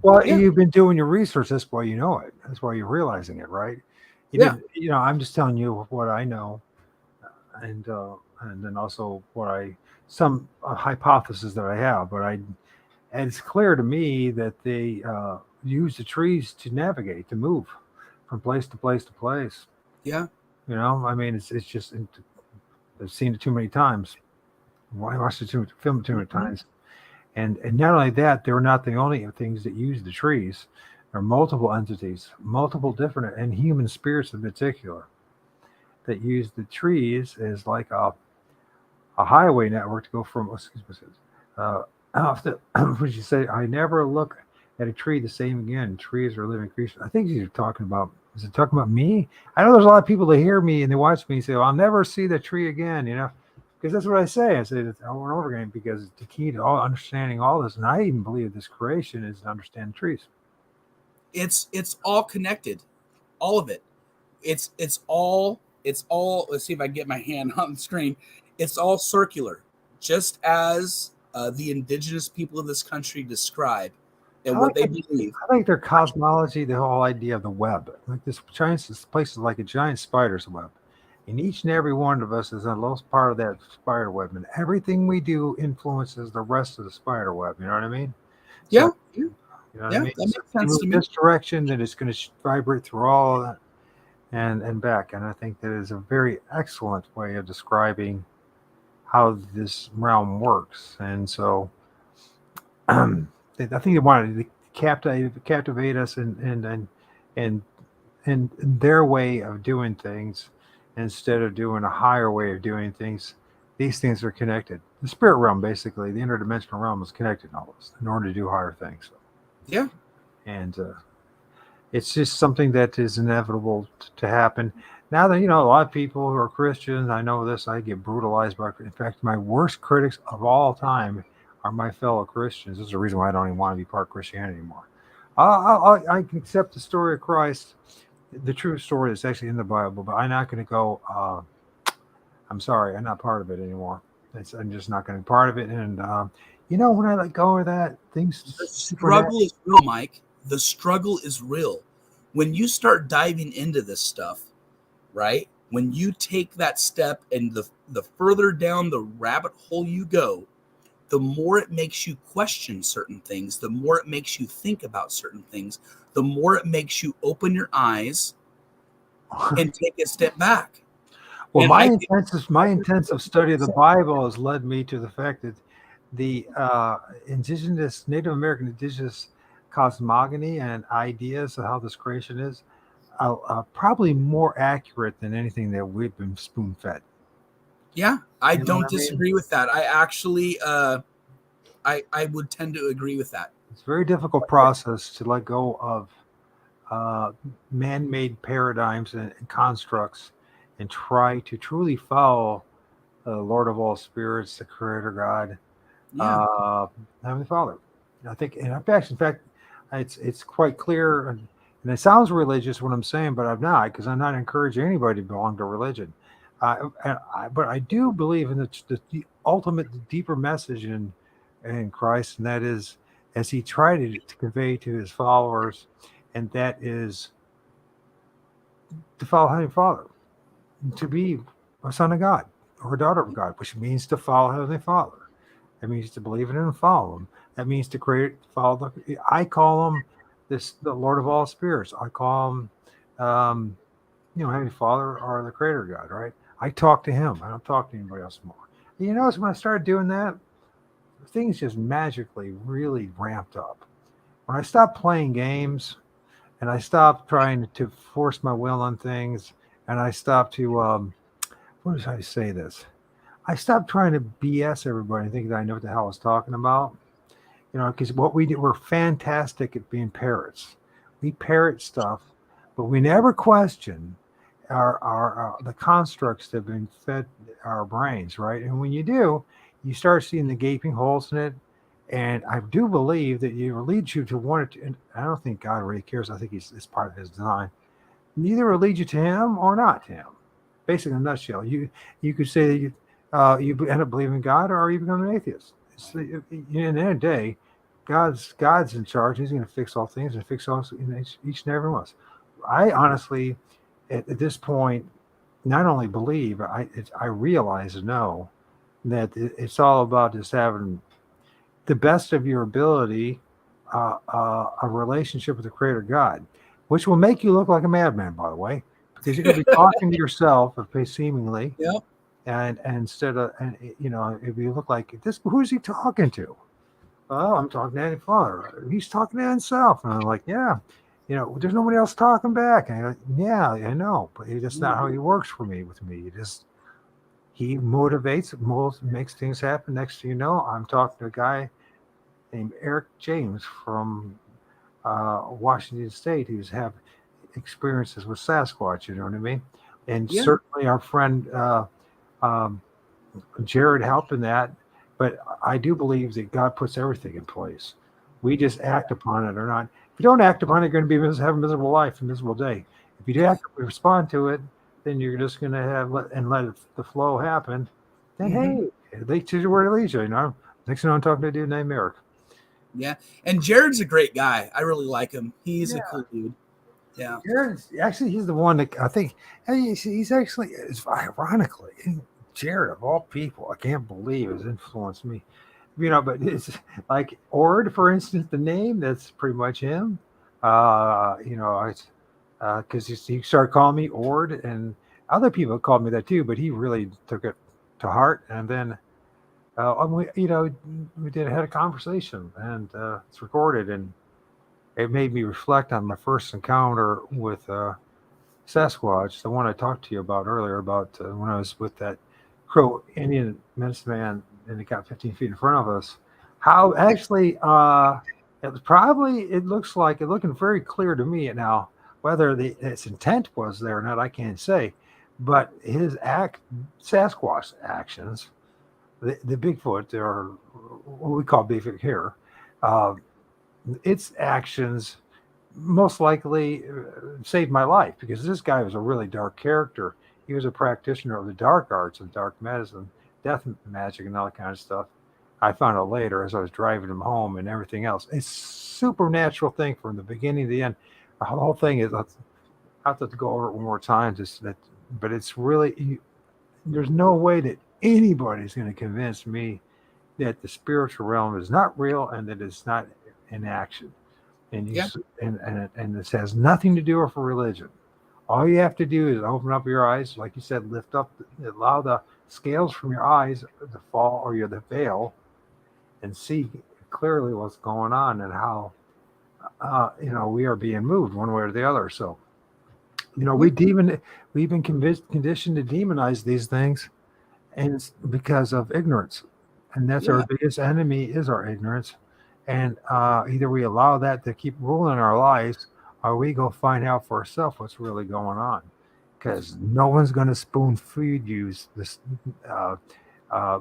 Well, Yeah. you've been doing your research. That's why you know it. That's why you're realizing it, right? You Yeah. didn't, you know, I'm just telling you what I know, and then also some hypothesis that I have. And it's clear to me that they use the trees to navigate, to move from place to place to place. yeah. You know, I mean, it's just I've seen it too many times. I watched it film it too many times. And not only that, they're not the only things that use the trees. There are multiple entities, multiple different, and human spirits in particular, that use the trees as like a highway network to go from. Would you say I never look at a tree the same again? Trees are living creatures. I think you're talking about. Is it talking about me? I know there's a lot of people that hear me and they watch me and say, "Well, I'll never see the tree again." You know, because that's what I say. I say it over and over again because the key to all understanding all this, and I even believe this creation is to understand trees. It's all connected, all of it. It's all. Let's see if I can get my hand on the screen. It's all circular, just as the indigenous people of this country describe and what they believe. I like their cosmology, the whole idea of the web. Like this place is like a giant spider's web. And each and every one of us is a little part of that spider web. And everything we do influences the rest of the spider web. You know what I mean? Yeah. You know what Yeah, I mean? that makes So sense you to move me. this direction, then it's going to vibrate through all of that and back. And I think that is a very excellent way of describing how this realm works. And so I think they wanted to captivate us and their way of doing things instead of doing a higher way of doing things. These things are connected. The spirit realm, basically, the interdimensional realm, is connected in all this in order to do higher things. Yeah. And it's just something that is inevitable to happen. Now that, you know, a lot of people who are Christians, I know this, I get brutalized by, in fact, my worst critics of all time are my fellow Christians. This is the reason why I don't even want to be part of Christianity anymore. I can accept the story of Christ, the true story that's actually in the Bible, but I'm not going to go, I'm sorry, I'm not part of it anymore. I'm just not going to be part of it. And, you know, when I let go of that, things... The struggle is real, Mike. The struggle is real. When you start diving into this stuff, right? When you take that step and the further down the rabbit hole you go, the more it makes you question certain things, the more it makes you think about certain things, the more it makes you open your eyes and take a step back. Well, And my intensive study of the Bible has led me to the fact that the Native American indigenous cosmogony and ideas of how this creation is probably more accurate than anything that we've been spoon fed. Yeah, I You know don't what I mean? disagree with that. I actually, I would tend to agree with that. It's a very difficult process to let go of man-made paradigms and constructs and try to truly follow the Lord of all spirits, the Creator God, Heavenly Father. I think, and in fact, it's quite clear, and it sounds religious what I'm saying, but I'm not, because I'm not encouraging anybody to belong to religion. But I do believe in the ultimate, deeper message in Christ, and that is, as He tried to convey to His followers, and that is to follow Heavenly Father, to be a son of God or a daughter of God, which means to follow Heavenly Father. That means to believe in Him and follow Him. That means to follow. I call Him the Lord of all spirits. I call Him, Heavenly Father or the Creator God. Right? I talk to Him. I don't talk to anybody else more. And you notice when I started doing that, things just magically really ramped up. When I stopped playing games, and I stopped trying to force my will on things, and I stopped to what did I say this? I stopped trying to BS everybody and think that I know what the hell I was talking about. You know, because what we did, we're fantastic at being parrots. We parrot stuff, but we never question are the constructs that have been fed our brains, right? And when you do, you start seeing the gaping holes in it. And I do believe that it leads you to want it. And I don't think God really cares. I think it's part of his design. Neither will lead you to him or not to him. Basically, in a nutshell, you could say that you end up believing God, or you become an atheist. In the end of the day, God's in charge. He's going to fix all things and fix all each and every one of us. I honestly, at this point, not only believe, I realize and know that it's all about just having the best of your ability, a relationship with the Creator God, which will make you look like a madman, by the way, because you're going to be talking to yourself, seemingly. Yep. And instead of, if you look like this, who's he talking to? Oh, I'm talking to Daddy Father. He's talking to himself. And I'm like, yeah, there's nobody else talking back. And I go, yeah, I know, but that's not how he works with me. He motivates, makes things happen. Next thing you know, I'm talking to a guy named Erich James from Washington State who's have experiences with Sasquatch, you know what I mean? And certainly our friend Jared helped in that. But I do believe that God puts everything in place. We just act upon it or not. If you don't act upon it, you're going to have a miserable life, a miserable day. If you do actively respond to it, then you're just going to let the flow happen. Then, hey, they choose where to lead you, Next thing I'm talking to a dude named Eric. Yeah. And Jared's a great guy. I really like him. He's a cool dude. Yeah. He's the one that I think, he's actually, ironically, Jared, of all people, I can't believe has influenced me. But it's like O.R.D, for instance, the name, that's pretty much him. Because he started calling me O.R.D, and other people called me that too, but he really took it to heart. And then, we had a conversation, and it's recorded, and it made me reflect on my first encounter with Sasquatch, the one I talked to you about earlier, about when I was with that Crow Indian medicine man, and it got 15 feet in front of us. How actually, it looks like it's looking very clear to me now. Whether its intent was there or not, I can't say. But his Sasquatch actions, the Bigfoot, or what we call Bigfoot here, its actions most likely saved my life, because this guy was a really dark character. He was a practitioner of the dark arts and dark medicine, death magic, and all that kind of stuff. I found out later as I was driving him home and everything else. It's a supernatural thing from the beginning to the end. The whole thing is, I have to go over it one more time. But it's really, there's no way that anybody's going to convince me that the spiritual realm is not real and that it's not in action. And and this has nothing to do with religion. All you have to do is open up your eyes, like you said, lift up, allow the scales from your eyes to fall, or the veil, and see clearly what's going on and how we are being moved one way or the other. So, we've been conditioned to demonize these things, and it's because of ignorance, and that's our biggest enemy is our ignorance. And either we allow that to keep ruling our lives, or we go find out for ourselves what's really going on, because no one's going to spoon feed you this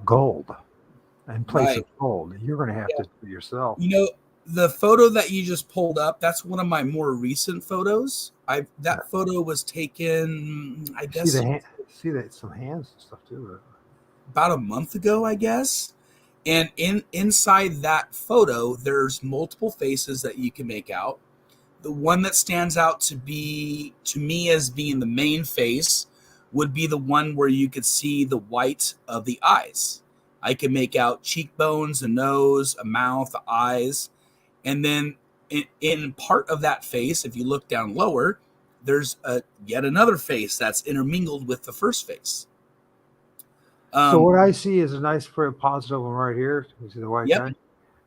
gold in place of gold. You're going to have to do it yourself. The photo that you just pulled up, that's one of my more recent photos. That photo was taken, I guess. See that some hands and stuff too. About a month ago, I guess. And inside that photo, there's multiple faces that you can make out. The one that stands out to me as being the main face would be the one where you could see the white of the eyes. I can make out cheekbones, a nose, a mouth, eyes. And then in part of that face, if you look down lower, there's yet another face that's intermingled with the first face. So what I see is a nice, very positive one right here. You see the white guy?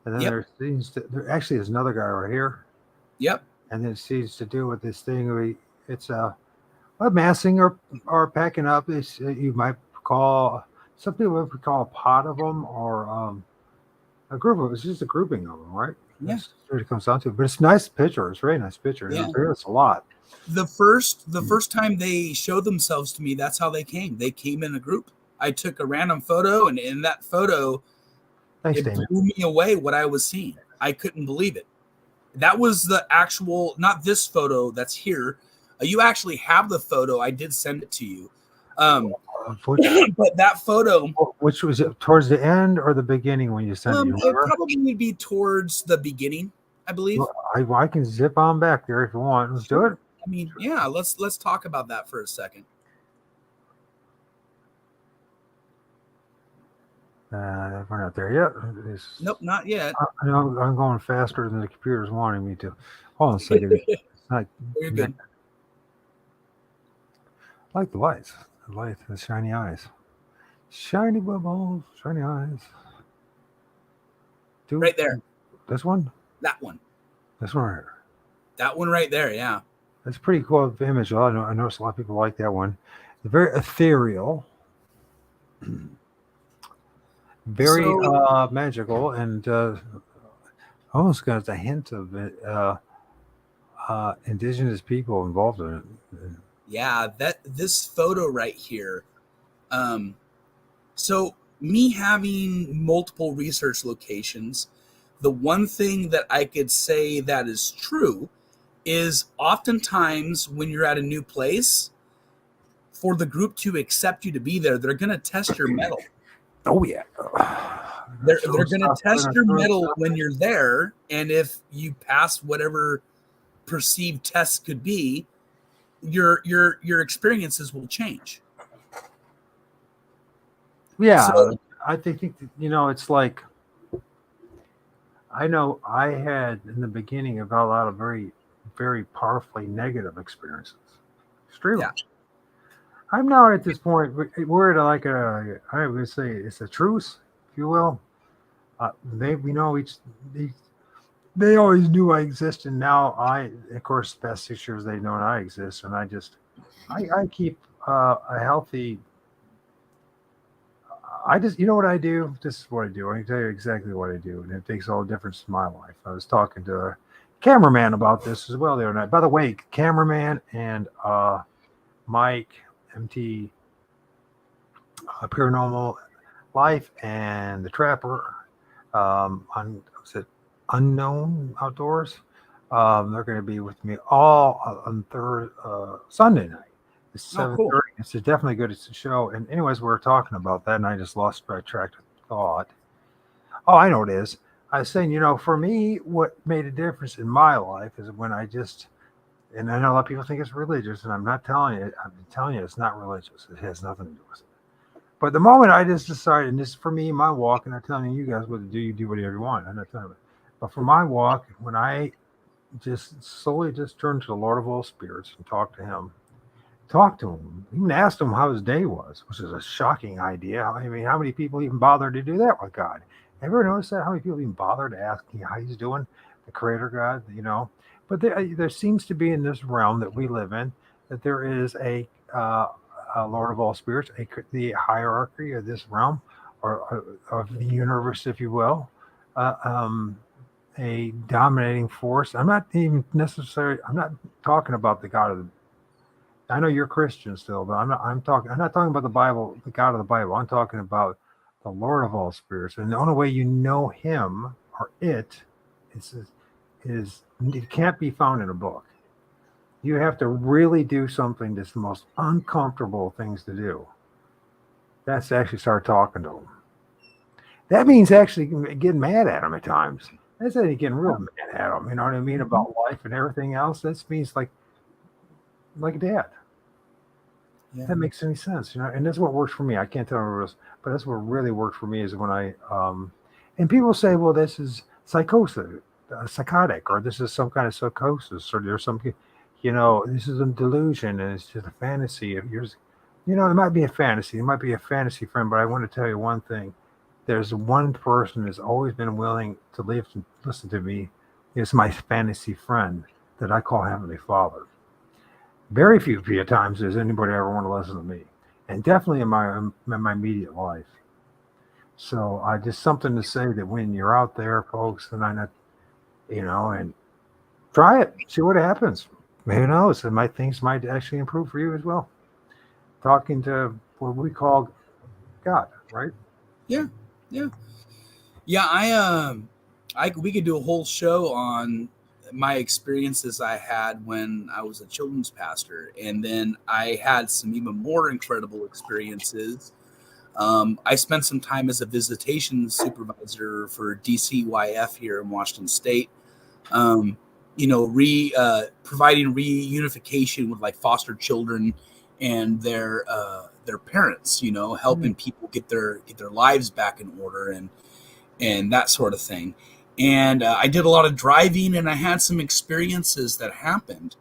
And then there actually is another guy right here. Yep. And then it seems to do with this thing. It's massing or packing up. You might call, some people would call a pot of them, or a group of them. It's just a grouping of them, right? Yeah. That's what it comes down to. But it's a nice picture. It's a very nice picture. Yeah. It's a lot. The first time they showed themselves to me, that's how they came. They came in a group. I took a random photo, and in that photo, Thanks, it Damon. blew me away what I was seeing. I couldn't believe it. That was the actual, not this photo that's here. You actually have the photo. I did send it to you. But that photo, which was it towards the end or the beginning when you sent it? it probably would be towards the beginning, I believe. Well, I can zip on back there if you want. Let's do it. I mean, yeah, let's talk about that for a second. We're not there yet. Nope, not yet. I'm going faster than the computer's wanting me to. Hold on a second. You're good. I like the lights. The shiny eyes. Shiny bubbles, shiny eyes. Right there. This one? That one. This one right here. That one right there, yeah. That's a pretty cool image. I noticed a lot of people like that one. Very ethereal. Very magical, and almost got a hint of indigenous people involved in it. Yeah, this photo right here. So me having multiple research locations, the one thing that I could say that is true is oftentimes when you're at a new place, for the group to accept you to be there, they're going to test your mettle. Oh yeah. They're going to test your mettle when you're there, and if you pass whatever perceived test could be, your experiences will change. Yeah, so, I think it's like, I know I had in the beginning about a lot of very, very powerfully negative experiences. Extremely. Yeah. I'm now at this point. We're at like I would say it's a truce, if you will. They always knew I existed. And now of course, the past 6 years they've known I exist, and I keep a healthy. You know what I do? This is what I do. I can tell you exactly what I do, and it makes all the difference in my life. I was talking to a cameraman about this as well the other night. By the way, cameraman and Mike, MT, Paranormal Life, and the Trapper Unknown Outdoors. They're going to be with me all on Sunday night. It's 7:30. Cool. It's definitely good. It's a show. And anyways, we were talking about that, and I just lost my track of thought. Oh, I know it is. I was saying, for me, what made a difference in my life is when and I know a lot of people think it's religious, and I'm not telling you. I'm telling you, it's not religious. It has nothing to do with it. But the moment I just decided, and this is for me, my walk, and I'm telling you guys what to do. You do whatever you want. I'm not telling you. But for my walk, when I just slowly just turned to the Lord of all spirits and talked to him, even asked him how his day was, which is a shocking idea. I mean, how many people even bother to do that with God? Ever notice that? How many people even bother to ask how he's doing, the Creator God, But there seems to be in this realm that we live in, that there is a Lord of all spirits, the hierarchy of this realm, or of the universe, if you will, a dominating force. I'm not talking about the God of the. I know you're Christian still, but I'm not talking about the Bible, the God of the Bible. I'm talking about the Lord of all spirits. And the only way you know him or it it can't be found in a book. You have to really do something that's the most uncomfortable things to do. That's to actually start talking to him. That means actually getting mad at him at times. That's not getting real mad at him, you know what I mean, about life and everything else. That means like a dad. Yeah. That makes any sense, and that's what works for me. I can't tell what else, but that's what really worked for me is when I and people say, well, this is psychotic, or this is some kind of psychosis, or there's some, this is a delusion, and it's just a fantasy of yours. It might be a fantasy. It might be a fantasy friend, but I want to tell you one thing. There's one person who's always been willing to listen to me. It's my fantasy friend that I call Heavenly Father. Very few times does anybody ever want to listen to me, and definitely in my immediate life. So I just something to say that when you're out there, folks, and and try it, see what happens. Who knows? Things might actually improve for you as well. Talking to what we call God, right? Yeah, yeah, yeah. We could do a whole show on my experiences I had when I was a children's pastor, and then I had some even more incredible experiences. I spent some time as a visitation supervisor for DCYF here in Washington State. Um, providing reunification with like foster children and their parents. Helping people get their lives back in order and that sort of thing. And I did a lot of driving, and I had some experiences that happened,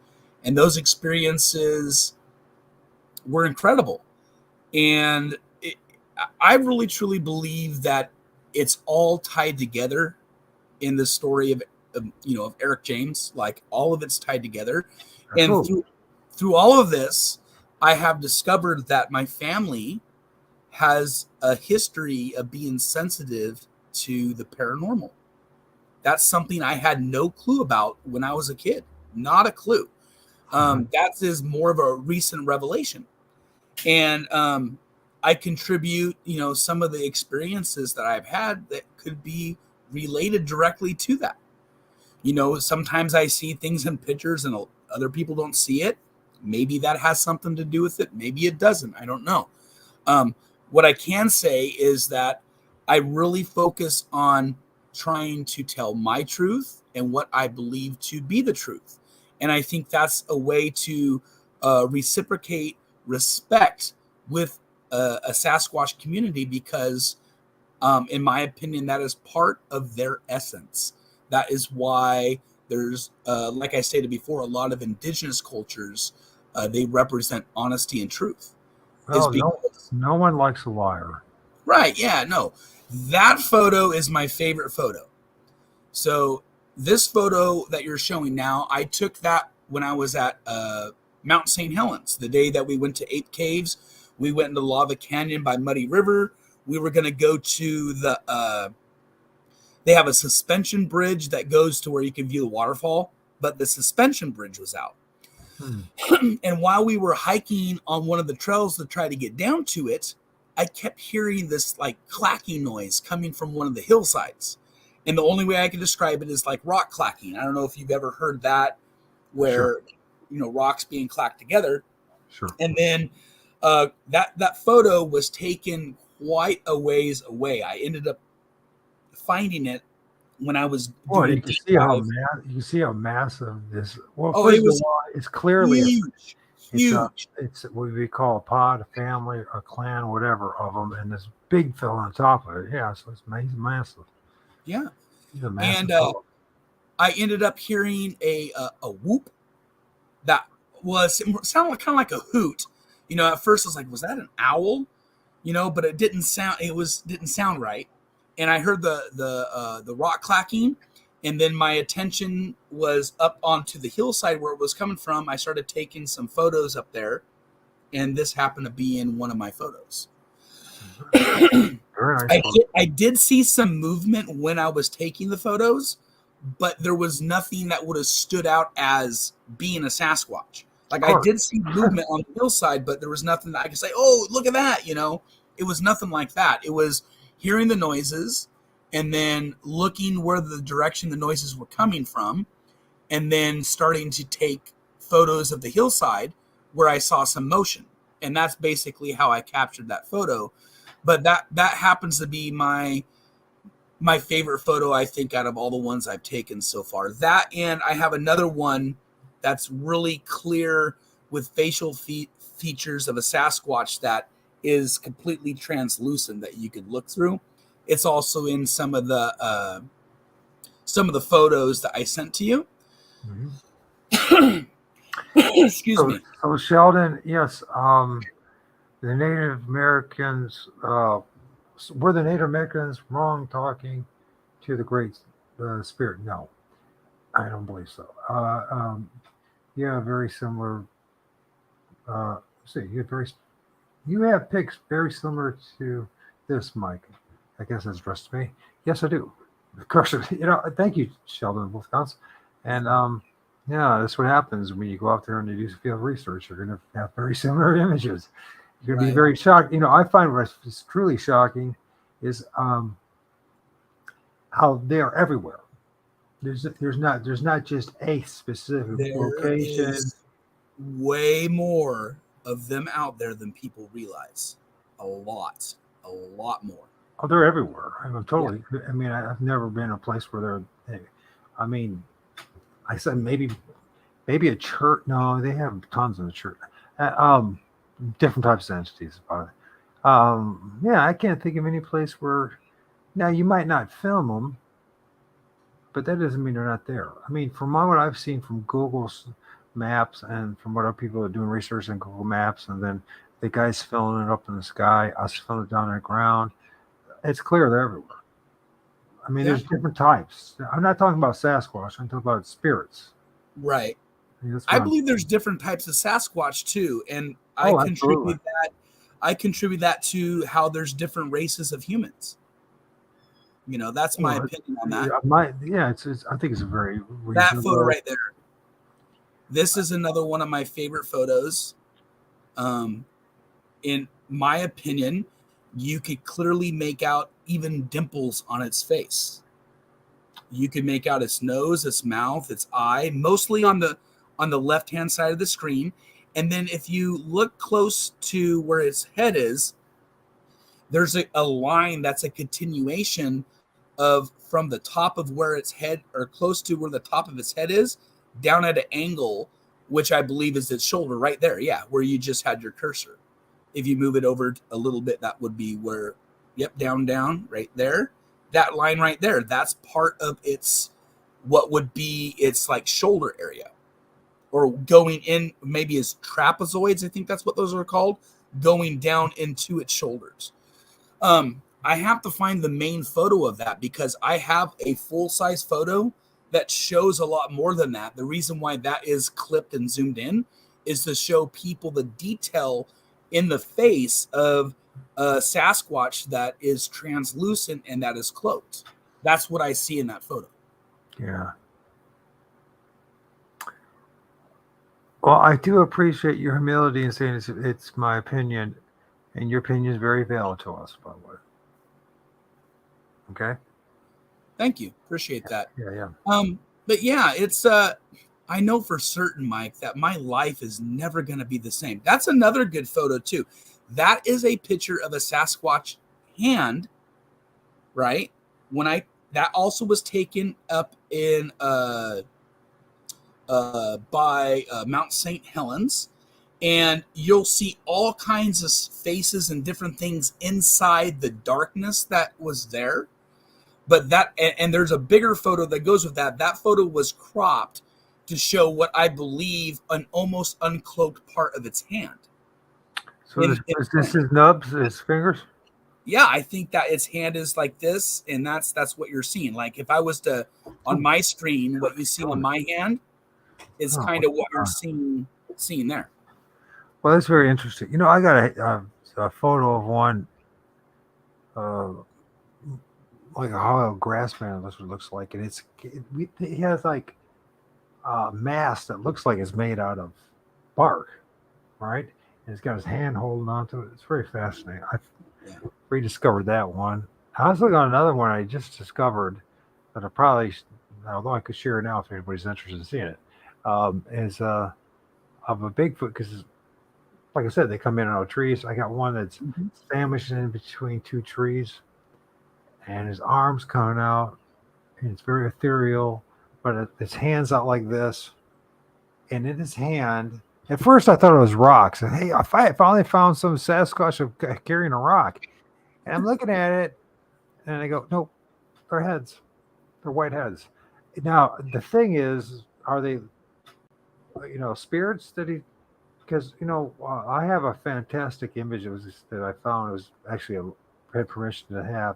and those experiences were incredible. And I really truly believe that it's all tied together in the story of Erich James. Like, all of it's tied together. And through all of this, I have discovered that my family has a history of being sensitive to the paranormal. That's something I had no clue about when I was a kid. Not a clue. That is more of a recent revelation. And I contribute, some of the experiences that I've had that could be related directly to that. Sometimes I see things in pictures and other people don't see it. Maybe that has something to do with it. Maybe it doesn't. I don't know. What I can say is that I really focus on trying to tell my truth and what I believe to be the truth. And I think that's a way to reciprocate respect with a Sasquatch community, because in my opinion, that is part of their essence. That is why there's, like I stated before, a lot of indigenous cultures, they represent honesty and truth. Well, no one likes a liar. Right, yeah, no. That photo is my favorite photo. So this photo that you're showing now, I took that when I was at Mount St. Helens, the day that we went to Ape Caves. We went into Lava Canyon by Muddy River. We were going to go to they have a suspension bridge that goes to where you can view the waterfall, but the suspension bridge was out. And while we were hiking on one of the trails to try to get down to it, I kept hearing this like clacking noise coming from one of the hillsides. And the only way I can describe it is like rock clacking. I don't know if you've ever heard that, where, rocks being clacked together. Sure. And then that photo was taken quite a ways away. I ended up finding it when I was doing you see how massive this. Well, first of all, it's clearly huge. It's what we call a pod, a family, a clan, whatever of them, and this big fella on top of it. Yeah, so it's massive. Yeah, and I ended up hearing a whoop that sounded kind of like a hoot. At first I was like, was that an owl? But it didn't sound. Didn't sound right. And I heard the rock clacking, and then my attention was up onto the hillside where it was coming from. I started taking some photos up there, and this happened to be in one of my photos. Very nice. I did see some movement when I was taking the photos, but there was nothing that would have stood out as being a Sasquatch. Like, I did see movement on the hillside, but there was nothing that I could say, oh, look at that. It was nothing like that. It was hearing the noises and then looking where the direction the noises were coming from, and then starting to take photos of the hillside where I saw some motion. And that's basically how I captured that photo. But that happens to be my favorite photo, I think, out of all the ones I've taken so far. That, and I have another one that's really clear with facial features of a Sasquatch that is completely translucent that you could look through. It's also in some of the photos that I sent to you. Mm-hmm. Excuse me. So Sheldon, yes, the Native Americans, were the Native Americans wrong talking to the Great Spirit? No, I don't believe so. Yeah, very similar. You have pics very similar to this, Mike. I guess that's addressed to me. Yes, I do. Of course, thank you, Sheldon, both counts. And Yeah, that's what happens when you go out there and you do field research. You're going to have very similar images. You're going to be very shocked. I find what's truly shocking is how they are everywhere. There's not just a specific There location. is way more of them out there than people realize. A lot more. Oh, they're everywhere. I'm totally. Yeah. I've never been in a place where they're. I said maybe a church. No, they have tons of the church. Different types of entities about it. Yeah, I can't think of any place where. Now you might not film them, but that doesn't mean they're not there. From what I've seen from Google Maps and from what other people are doing research on Google Maps, and then the guys filming it up in the sky, us filming it down on the ground, it's clear they're everywhere. There's different types. I'm not talking about Sasquatch. I'm talking about spirits. Right. I believe there's different types of Sasquatch too, and I contribute that to how there's different races of humans. That's my opinion on that. I think it's a very that photo right there. This is another one of my favorite photos. In my opinion, you could clearly make out even dimples on its face. You can make out its nose, its mouth, its eye, mostly on the left-hand side of the screen. And then if you look close to where its head is, there's a line that's a continuation of from the top of where its head, or close to where the top of its head is, down at an angle, which I believe is its shoulder right there. Yeah, where you just had your cursor. If you move it over a little bit, that would be where, down, right there. That line right there, that's part of its, what would be its like shoulder area. Or going in, maybe as trapezoids, I think that's what those are called, going down into its shoulders. I have to find the main photo of that because I have a full-size photo that shows a lot more than that. The reason why that is clipped and zoomed in is to show people the detail in the face of a Sasquatch that is translucent and that is cloaked. That's what I see in that photo. Yeah. Well, I do appreciate your humility in saying it's my opinion, and your opinion is very valid to us, by the way. Okay. Thank you. Appreciate that. Yeah. But yeah, it's I know for certain, Mike, that my life is never going to be the same. That's another good photo too. That is a picture of a Sasquatch hand, right? That also was taken up in by Mount St. Helens, and you'll see all kinds of faces and different things inside the darkness that was there. But and there's a bigger photo that goes with that. That photo was cropped to show what I believe an almost uncloaked part of its hand. So this his nubs, his fingers? Yeah, I think that its hand is like this, and that's what you're seeing. Like if I was to, on my screen, what you see on my hand is kind of what you're seeing there. Well, that's very interesting. I got a photo of one, like a hollow grass man. That's what it looks like, and he has like a mask that looks like it's made out of bark, right? And he's got his hand holding onto it. It's very fascinating. I rediscovered that one. I was looking on another one I just discovered that I probably, although I could share it now if anybody's interested in seeing it, is of a Bigfoot, because like I said, they come in and out of trees. I got one that's sandwiched in between two trees, and his arms coming out, and it's very ethereal, but its hands out like this, and in his hand, at first I thought it was rocks. And hey, I finally found some Sasquatch carrying a rock, and I'm looking at it, and I go, nope, they're heads. They're white heads. Now the thing is, are they, spirits that he? Because I have a fantastic image that I found. It was actually I had permission to have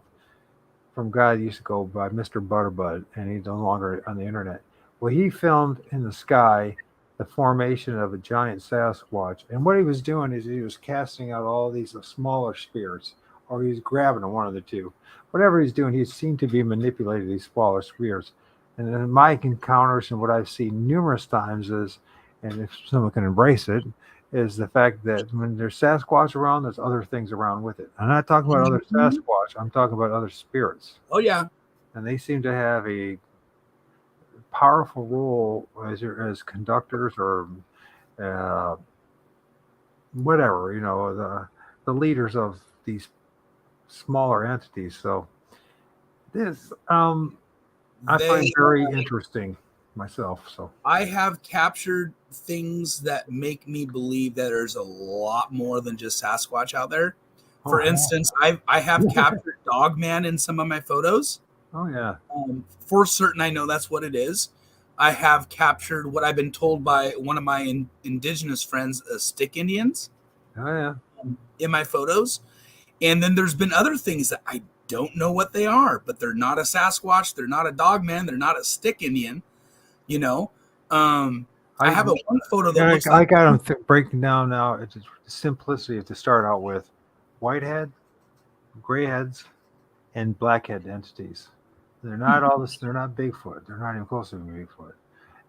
from a guy that used to go by Mr. Butterbud, and he's no longer on the internet. Well, he filmed in the sky the formation of a giant Sasquatch, and what he was doing is he was casting out all these smaller spirits, or he's grabbing one of the two. Whatever he's doing, he seemed to be manipulating these smaller spirits. And in my encounters and what I've seen numerous times is, and if someone can embrace it, is the fact that when there's Sasquatch around, there's other things around with it. I'm not talking about other Sasquatch. I'm talking about other spirits. Oh yeah. And they seem to have a powerful role as conductors or whatever, the leaders of these smaller entities. So this I find very interesting myself. So I have captured things that make me believe that there's a lot more than just Sasquatch out there. For instance, I have captured Dogman in some of my photos. Oh yeah. For certain, I know that's what it is. I have captured what I've been told by one of my indigenous friends, stick Indians. Oh yeah. In my photos. And then there's been other things that I don't know what they are, but they're not a Sasquatch, they're not a Dogman, they're not a stick Indian. I have one photo that looks I got them breaking down now. It's just simplicity to start out with: whitehead, grayheads, and blackhead entities. They're not all this. They're not Bigfoot. They're not even close to Bigfoot,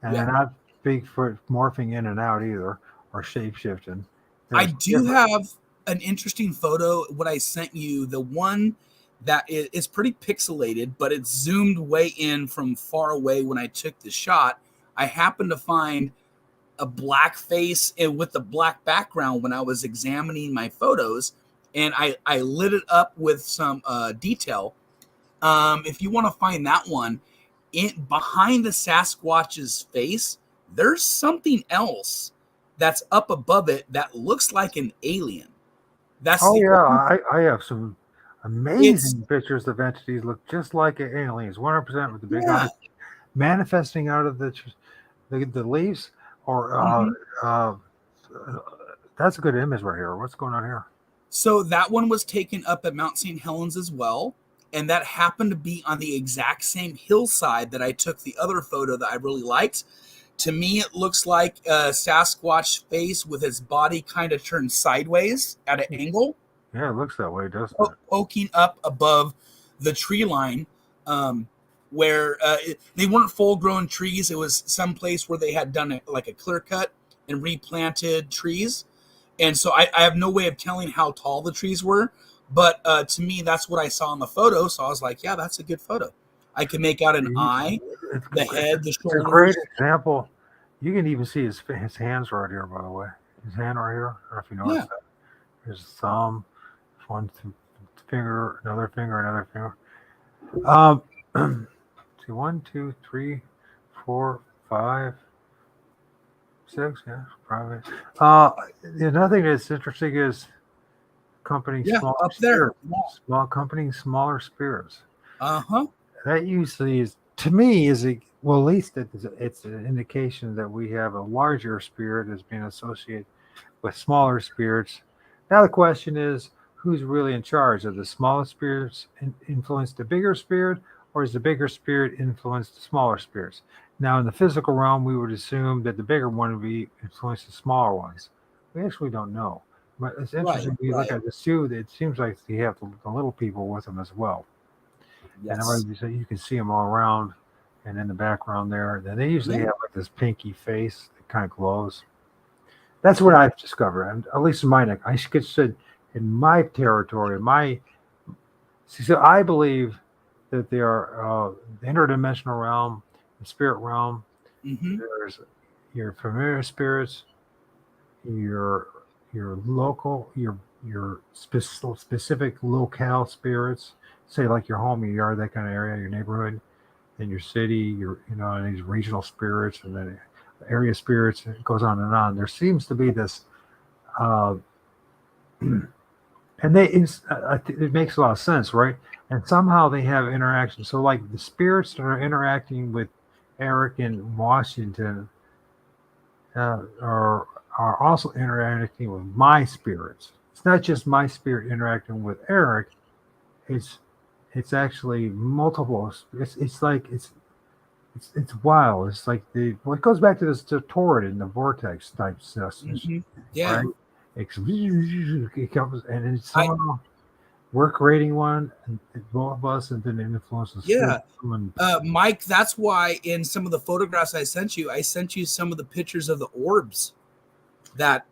and they're not Bigfoot morphing in and out either or shape shifting. I do have an interesting photo. What I sent you, the one that is pretty pixelated, but it's zoomed way in from far away. When I took the shot, I happened to find a black face and with a black background when I was examining my photos, and I lit it up with some detail. If you want to find that one, behind the Sasquatch's face, there's something else that's up above it that looks like an alien. That's I have some amazing pictures of entities look just like aliens, 100% with the big eyes manifesting out of the leaves. Or that's a good image right here. What's going on here? So that one was taken up at Mount St. Helens as well, and that happened to be on the exact same hillside that I took the other photo that I really liked. To me, it looks like a Sasquatch face with his body kind of turned sideways at an angle. Yeah, it looks that way, doesn't it? Poking up above the tree line, where they weren't full-grown trees. It was some place where they had done a clear cut and replanted trees. And so I have no way of telling how tall the trees were. But to me, that's what I saw in the photo. So I was like, yeah, that's a good photo. I can make out an eye, the head, the shoulders. It's a great example. You can even see his hands right here, by the way. His hand right here. I don't know if you noticed that. There's his thumb, one finger, another finger. See, 1, 2, 3, 4, 5, 6. Yeah, probably. Another thing that's interesting is accompanying smaller spirits. That usually is, to me, at least it's an indication that we have a larger spirit as being associated with smaller spirits. Now the question is, who's really in charge? Are the smaller spirits influence the bigger spirit, or is the bigger spirit influence the smaller spirits? Now in the physical realm, we would assume that the bigger one would be influence the smaller ones. We actually don't know. But it's interesting when you look at this too, it seems like you have the little people with them as well. Yes. And you can see them all around, and in the background there. Then they usually have like this pinky face that kind of glows. That's what I've discovered, and at least in my neck. I should say in my territory, so I believe that there are the interdimensional realm, the spirit realm. There's your familiar spirits, your local, your specific locale spirits. Say like your home, your yard, that kind of area, your neighborhood, and your city, and these regional spirits, and then area spirits. It goes on and on. There seems to be this, and it makes a lot of sense, right? And somehow they have interaction. So like the spirits that are interacting with Eric in Washington are also interacting with my spirits. It's not just my spirit interacting with Eric. It's actually multiple. It's wild. It's like it goes back to this torrid and the vortex type stuff. Yeah. Right? It comes and it's somehow we're creating one, and both of us, and then it influences someone. Mike, that's why in some of the photographs I sent you some of the pictures of the orbs that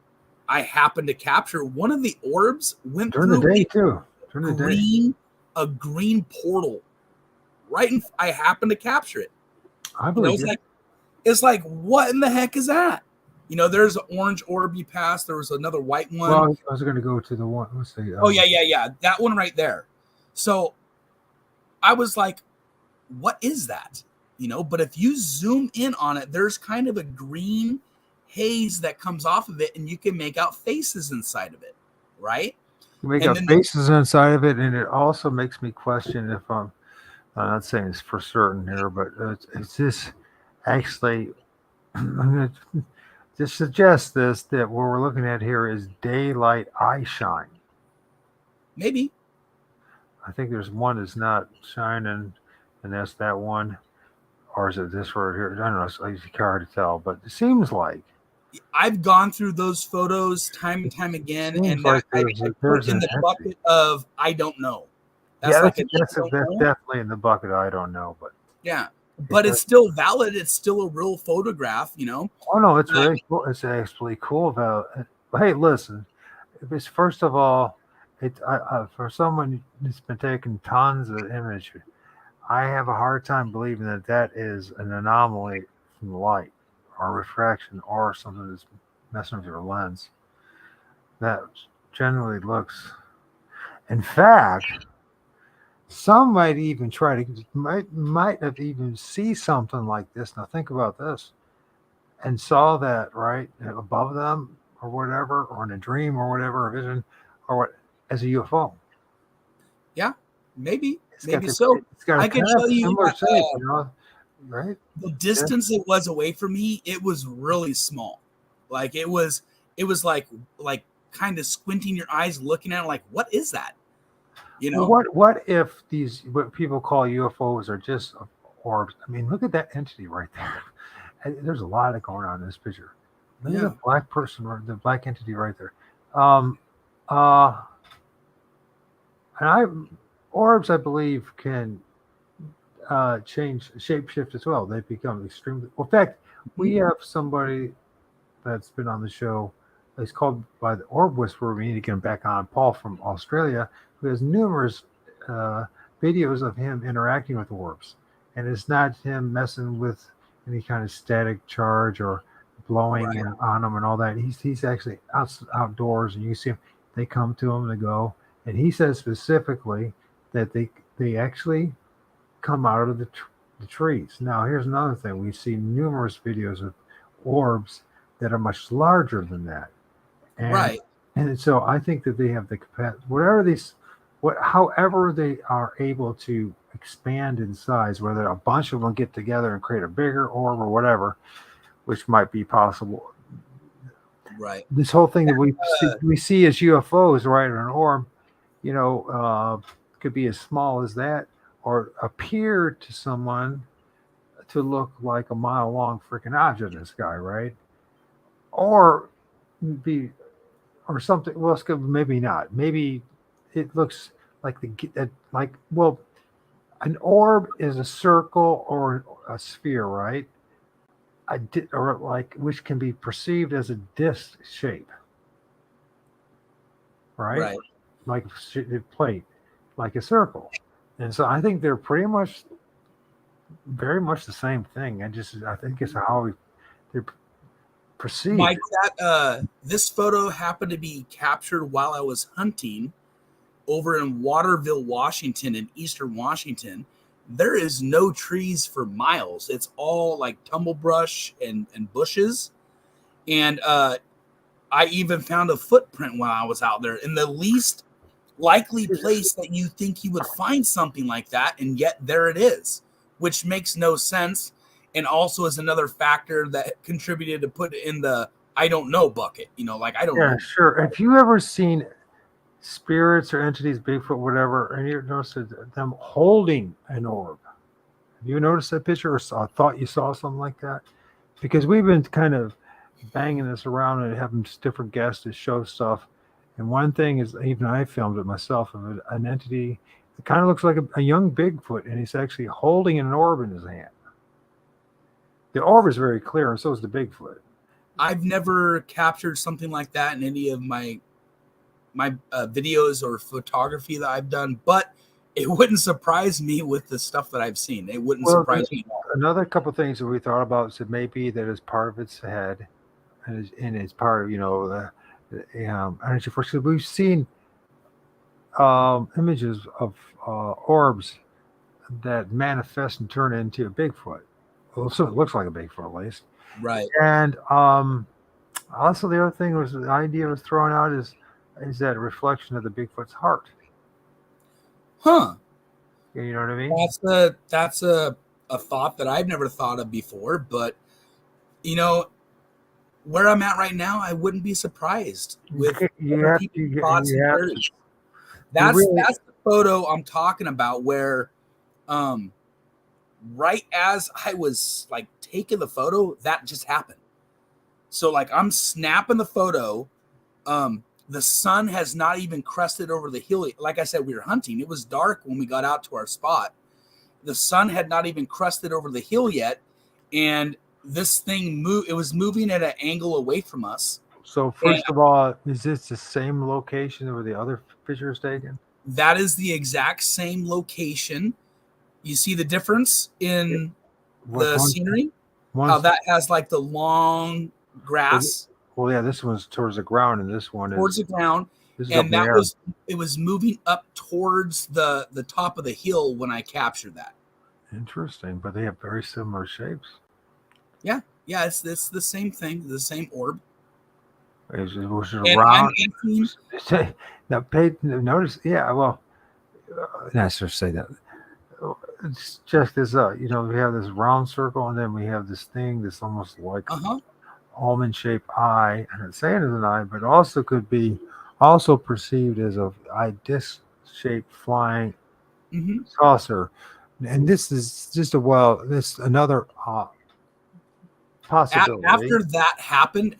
I happened to capture. One of the orbs went During the through day too. During the day. A green portal. Right, I happened to capture it. I believe it's like, what in the heck is that? There's an orange orb you passed. There was another white one. Well, I was going to go to the one. Let's see. Oh yeah, that one right there. So I was like, what is that? But if you zoom in on it, there's kind of a green haze that comes off of it, and you can make out faces inside of it, right? You make out faces inside of it, and it also makes me question if I'm not saying it's for certain here, but it's this actually, I'm going to just suggest that what we're looking at here is daylight eye shine. Maybe. I think there's one that's not shining, and that's that one. Or is it this right here? I don't know. It's hard to tell, but it seems like. I've gone through those photos time and time again, and I put in the bucket of I don't know. That's definitely in the bucket. I don't know, but yeah, but it's still valid. It's still a real photograph, Oh no, it's really cool. It's actually cool. Hey, listen, if it's first of all, for someone who's been taking tons of imagery, I have a hard time believing that is an anomaly from light or refraction or something that's messing with your lens. That generally looks. In fact, some might even might have even see something like this. Now think about this, and saw that right above them or whatever, or in a dream or whatever, a vision, or what, as a UFO. Yeah, maybe so. I can tell you that, right? The distance it was away from me, it was really small. Like it was like kind of squinting your eyes, looking at it, like, what is that? What if what people call UFOs are just orbs? I mean, look at that entity right there. And there's a lot going on in this picture. Look at the black person, or the black entity right there. And orbs, I believe, can change, shapeshift as well. They become extremely. Well, in fact, we have somebody that's been on the show. He's called by the Orb Whisperer. We need to get him back on. Paul from Australia, who has numerous videos of him interacting with orbs, and it's not him messing with any kind of static charge or blowing on them and all that. He's actually outdoors, and you see him. They come to him, they go, and he says specifically that they actually come out of the trees. Now, here's another thing: we see numerous videos of orbs that are much larger than that. And so I think that they have the capacity, however they are able to expand in size, whether a bunch of them get together and create a bigger orb or whatever, which might be possible. Right. This whole thing that we see as UFOs, right, or an orb, could be as small as that, or appear to someone to look like a mile-long freaking object in the sky, right? Or be, or something. Well, maybe not. Maybe it looks like an orb is a circle or a sphere, right? Which can be perceived as a disc shape, right? Like a plate, like a circle. And so I think they're very much the same thing. I think it's how they're perceived. Mike, this photo happened to be captured while I was hunting over in Waterville, Washington, in eastern Washington. There is no trees for miles. It's all like tumble brush and bushes. And I even found a footprint while I was out there in the least likely place that you think you would find something like that. And yet there it is, which makes no sense. And also is another factor that contributed to put it in the I don't know bucket. I don't know. Yeah, sure. Have you ever seen spirits or entities, Bigfoot, whatever, and you noticed them holding an orb? Have you noticed that picture, or thought you saw something like that? Because we've been kind of banging this around and having different guests to show stuff, And one thing is, even I filmed it myself, of an entity that kind of looks like a young Bigfoot, and he's actually holding an orb in his hand. The orb is very clear, and so is the Bigfoot. I've never captured something like that in any of my videos or photography that I've done, but it wouldn't surprise me with the stuff that I've seen. It wouldn't surprise me at all. Another couple things that we thought about is that maybe that is part of its head, and it's part of the energy force. We've seen images of orbs that manifest and turn into a Bigfoot. Well, so it looks like a Bigfoot, at least. Right. And also the other thing was the idea was thrown out is that a reflection of the Bigfoot's heart. Huh. You know what I mean? That's a thought that I've never thought of before, but where I'm at right now, I wouldn't be surprised with other people's thoughts and theories. That's the photo I'm talking about, where right as I was like taking the photo, that just happened. So like I'm snapping the photo, the sun has not even crested over the hill. Like I said, we were hunting. It was dark when we got out to our spot. The sun had not even crested over the hill yet, and this thing moved. It was moving at an angle away from us. So first of all, is this the same location where the other picture is taken? That is the exact same location. You see the difference in the scenery? How that has like the long grass. Well, yeah, this one's towards the ground, and this one towards the ground. And it was moving up towards the top of the hill when I captured that. Interesting, but they have very similar shapes. Yeah, it's the same thing, the same orb. Was it round? Now, notice, yeah. Well, not sure to say that. Check this out. We have this round circle, and then we have this thing that's almost like almond-shaped eye. I'm not saying it's an eye, but also could be also perceived as a disc-shaped flying saucer. And this is just another possibility. After that happened,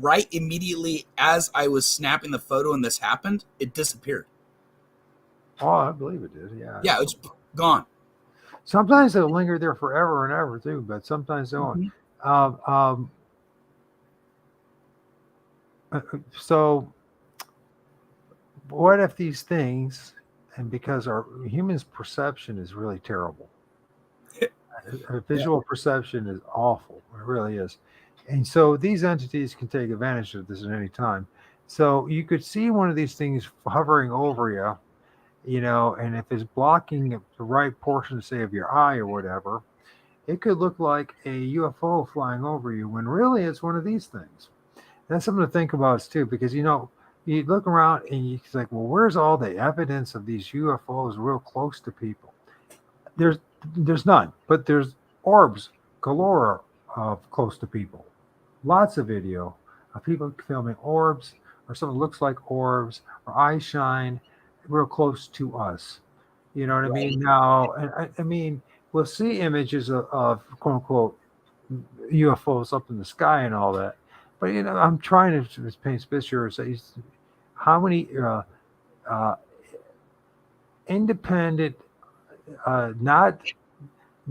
right immediately as I was snapping the photo and this happened, it disappeared. Oh, I believe it did. Yeah. Yeah, it's gone. Sometimes they'll linger there forever and ever too, but sometimes they won't. So, what if these things, and because our humans' perception is really terrible, our visual perception is awful. It really is. And so these entities can take advantage of this at any time. So you could see one of these things hovering over you, and if it's blocking the right portion, say, of your eye or whatever, it could look like a UFO flying over you when really it's one of these things. That's something to think about too, because you look around and you think, well, where's all the evidence of these UFOs real close to people? There's none, but there's orbs galore close to people. Lots of video of people filming orbs or something that looks like orbs or eye shine real close to us. You know what I mean? Now, I mean, we'll see images of quote unquote UFOs up in the sky and all that. But I'm trying to paint a picture and say how many independent, not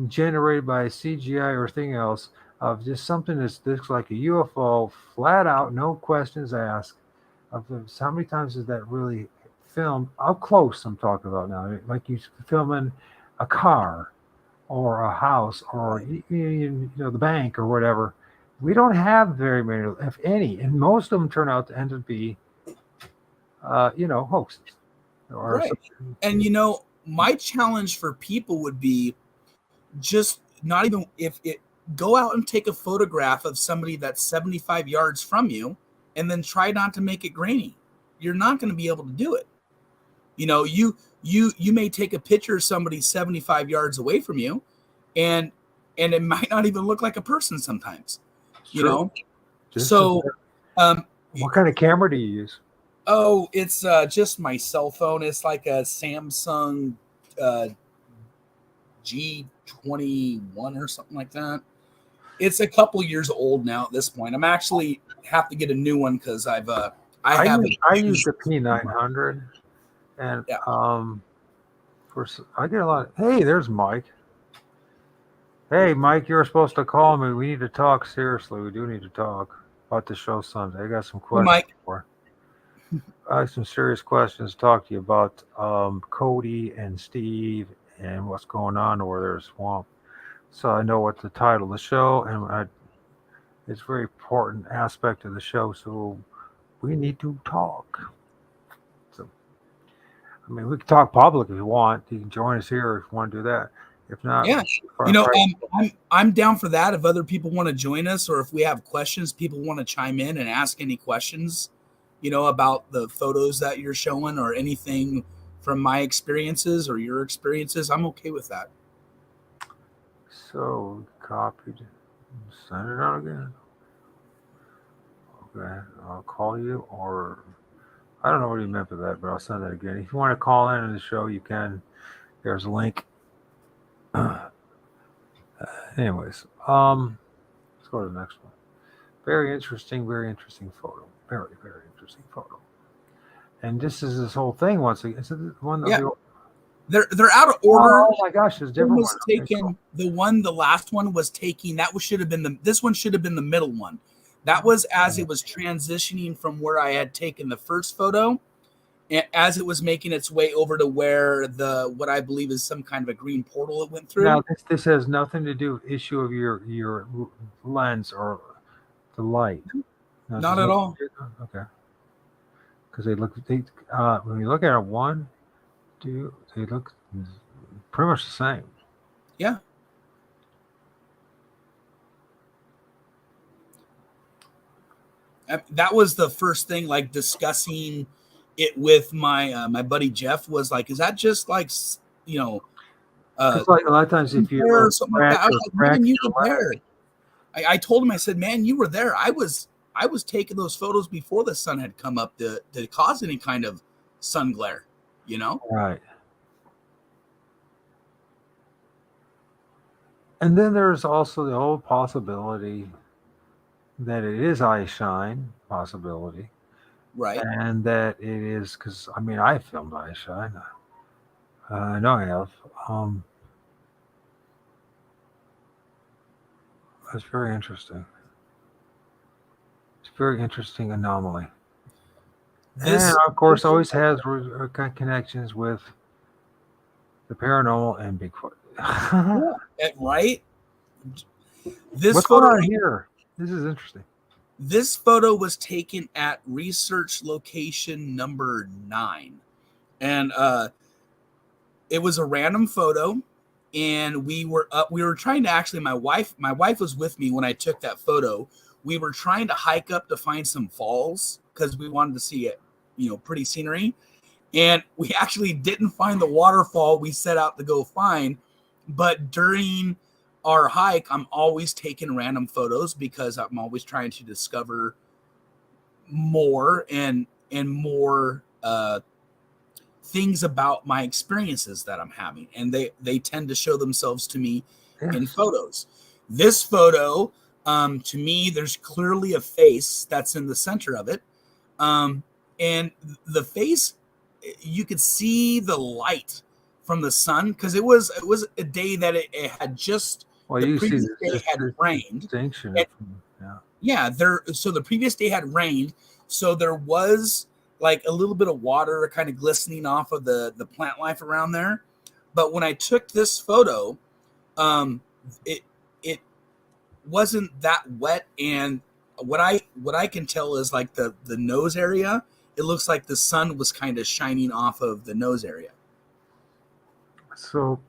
generated by CGI or anything else, of just something that looks like a UFO, flat out, no questions asked. Of how many times is that really filmed up close? I'm talking about now, like you filming a car or a house or the bank or whatever. We don't have very many, if any, and most of them turn out to end up be, hoaxes. Right. And my challenge for people would be just not even go out and take a photograph of somebody that's 75 yards from you, and then try not to make it grainy. You're not going to be able to do it. You may take a picture of somebody 75 yards away from you, and it might not even look like a person sometimes. What kind of camera do you use? Oh, it's just my cell phone. It's like a Samsung G21 or something like that. It's a couple years old now at this point. I'm actually have to get a new one because I've I have. I use the P900, and I get a lot. Hey, there's Mike. Hey, Mike, you were supposed to call me. We need to talk seriously. We do need to talk about the show Sunday. I got some questions Mike. for. I have some serious questions to talk to you about Cody and Steve and what's going on over there at Swamp. So I know what the title of the show, and it's a very important aspect of the show. So we need to talk. So, I mean, we can talk public if you want. You can join us here if you want to do that. If not, yeah, I'm down for that. If other people want to join us, or if we have questions, people want to chime in and ask any questions, about the photos that you're showing or anything from my experiences or your experiences, I'm okay with that. So copied, send it out again. Okay, I'll call you, or I don't know what he meant by that, but I'll send that again. If you want to call in the show, you can. There's a link. Anyways, let's go to the next one. Very interesting photo. Very, very interesting photo. And this is this whole thing once again. Is it the one? Yeah. They're out of order. Oh my gosh, there's different ones. Taken the last one was taking. This one should have been the middle one. That was as it was transitioning from where I had taken the first photo, and as it was making its way over to where what I believe is some kind of a green portal it went through. Now this has nothing to do with issue of your lens or the light. No, not at all. Okay. Because when you look at it, 1, 2, they look pretty much the same. Yeah. That was the first thing, like discussing it with my my buddy Jeff was like, is that just like, because like a lot of times if you or something like that, I was like, man, you were there. I told him, I said, man, you were there. I was taking those photos before the sun had come up to cause any kind of sun glare, Right. And then there's also the whole possibility that it is eye shine possibility. Right. And that it is, because I mean, I filmed eye shine. I know I have. That's very interesting. It's a very interesting anomaly. And of course, always has connections with the paranormal and Bigfoot. Right? What's going on here? This is interesting. This photo was taken at research location number 9. And it was a random photo. And we were trying to actually, my wife was with me when I took that photo. We were trying to hike up to find some falls because we wanted to see it, pretty scenery. And we actually didn't find the waterfall we set out to go find. But during our hike, I'm always taking random photos because I'm always trying to discover more and more things about my experiences that I'm having. And they tend to show themselves to me in photos. This photo, to me, there's clearly a face that's in the center of it. And the face, you could see the light from the sun because it was a day that it had just the previous day had rained. So the previous day had rained, so there was like a little bit of water kind of glistening off of the plant life around there. But when I took this photo, it wasn't that wet, and what I can tell is like the nose area. It looks like the sun was kind of shining off of the nose area. So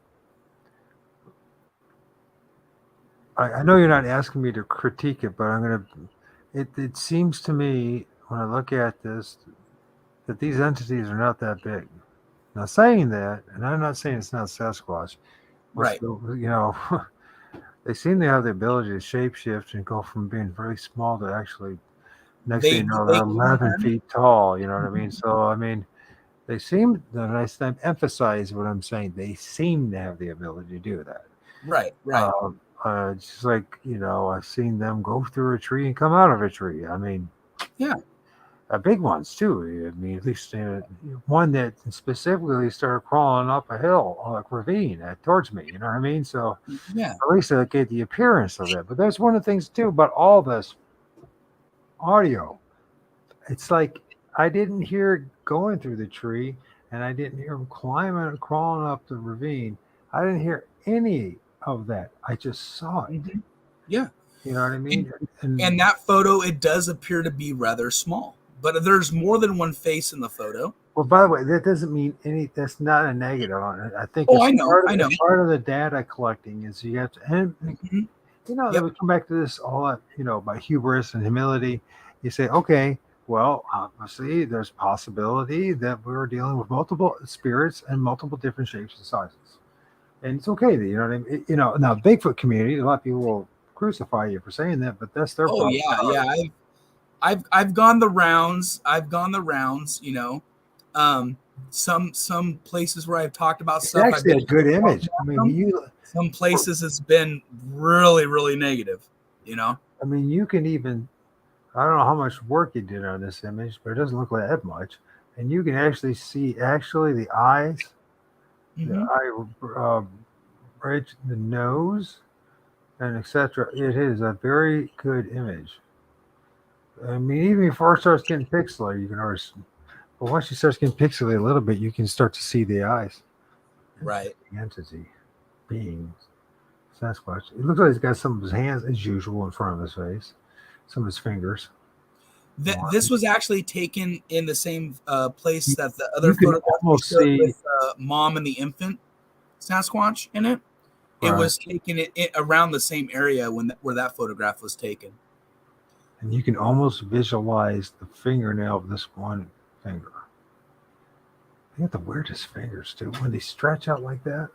I know you're not asking me to critique it, but I'm going to. It seems to me when I look at this that these entities are not that big. Now, saying that, and I'm not saying it's not Sasquatch, right? They seem to have the ability to shapeshift and go from being very small to actually next thing you know they're 11 feet tall. You know what I mean? So I mean, they seem. And I emphasize what I'm saying. They seem to have the ability to do that. Right. Just like I've seen them go through a tree and come out of a tree. I mean, yeah. big ones too. I mean, at least one that specifically started crawling up a hill, like ravine, towards me. You know what I mean? So Yeah. at least I get the appearance of it. But that's one of the things too about all this audio. It's like I didn't hear it going through the tree, and I didn't hear him climbing and crawling up the ravine. I didn't hear any of that. I just saw it. Mm-hmm. Yeah. You know what I mean? And that photo, it does appear to be rather small, but there's more than one face in the photo. Well, by the way, that doesn't mean that's not a negative on it. I think I know. part of the data collecting is you have to, and you know, then we come back to this all that, you know, by hubris and humility. You say, okay, well, obviously there's possibility that we're dealing with multiple spirits and multiple different shapes and sizes. And it's okay that, you know what I mean? You know, now Bigfoot community, a lot of people will crucify you for saying that, but that's their problem. Yeah. I've gone the rounds. You know, some places where I've talked about stuff. It's actually a good image. I mean, some places it's been really, really negative. You know, I mean, you can even, I don't know how much work you did on this image, but it doesn't look like that much. And you can actually see the eyes, the eye, right, the nose, and etc. It is a very good image. I mean, even before it starts getting pixelated, you can always, but once you start getting pixelated a little bit, you can start to see the eyes. Right. The entity, being Sasquatch. It looks like he's got some of his hands, as usual, in front of his face, some of his fingers. This was actually taken in the same place that the other photograph with mom and the infant Sasquatch in it. It was taken around the same area where that photograph was taken. And you can almost visualize the fingernail of this one finger. They got the weirdest fingers too. When they stretch out like that.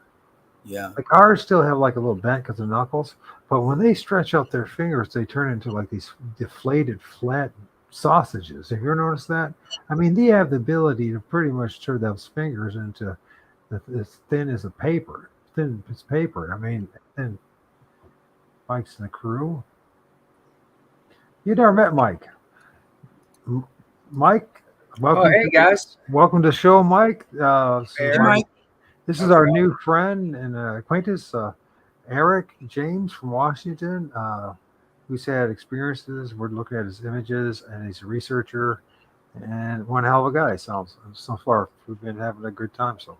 Yeah. Like ours still have like a little bent because of knuckles, but when they stretch out their fingers, they turn into like these deflated, flat sausages. Have you ever noticed that? I mean, they have the ability to pretty much turn those fingers into as thin as a paper. Thin as paper. I mean, thin. Mike's in the crew. You never met Mike. Mike, welcome. Hey guys. Welcome to the show, Mike. Hey, Mike. This is our new friend and acquaintance, Erich James from Washington. Who's had experiences. We're looking at his images, and he's a researcher and one hell of a guy. So far, we've been having a good time. So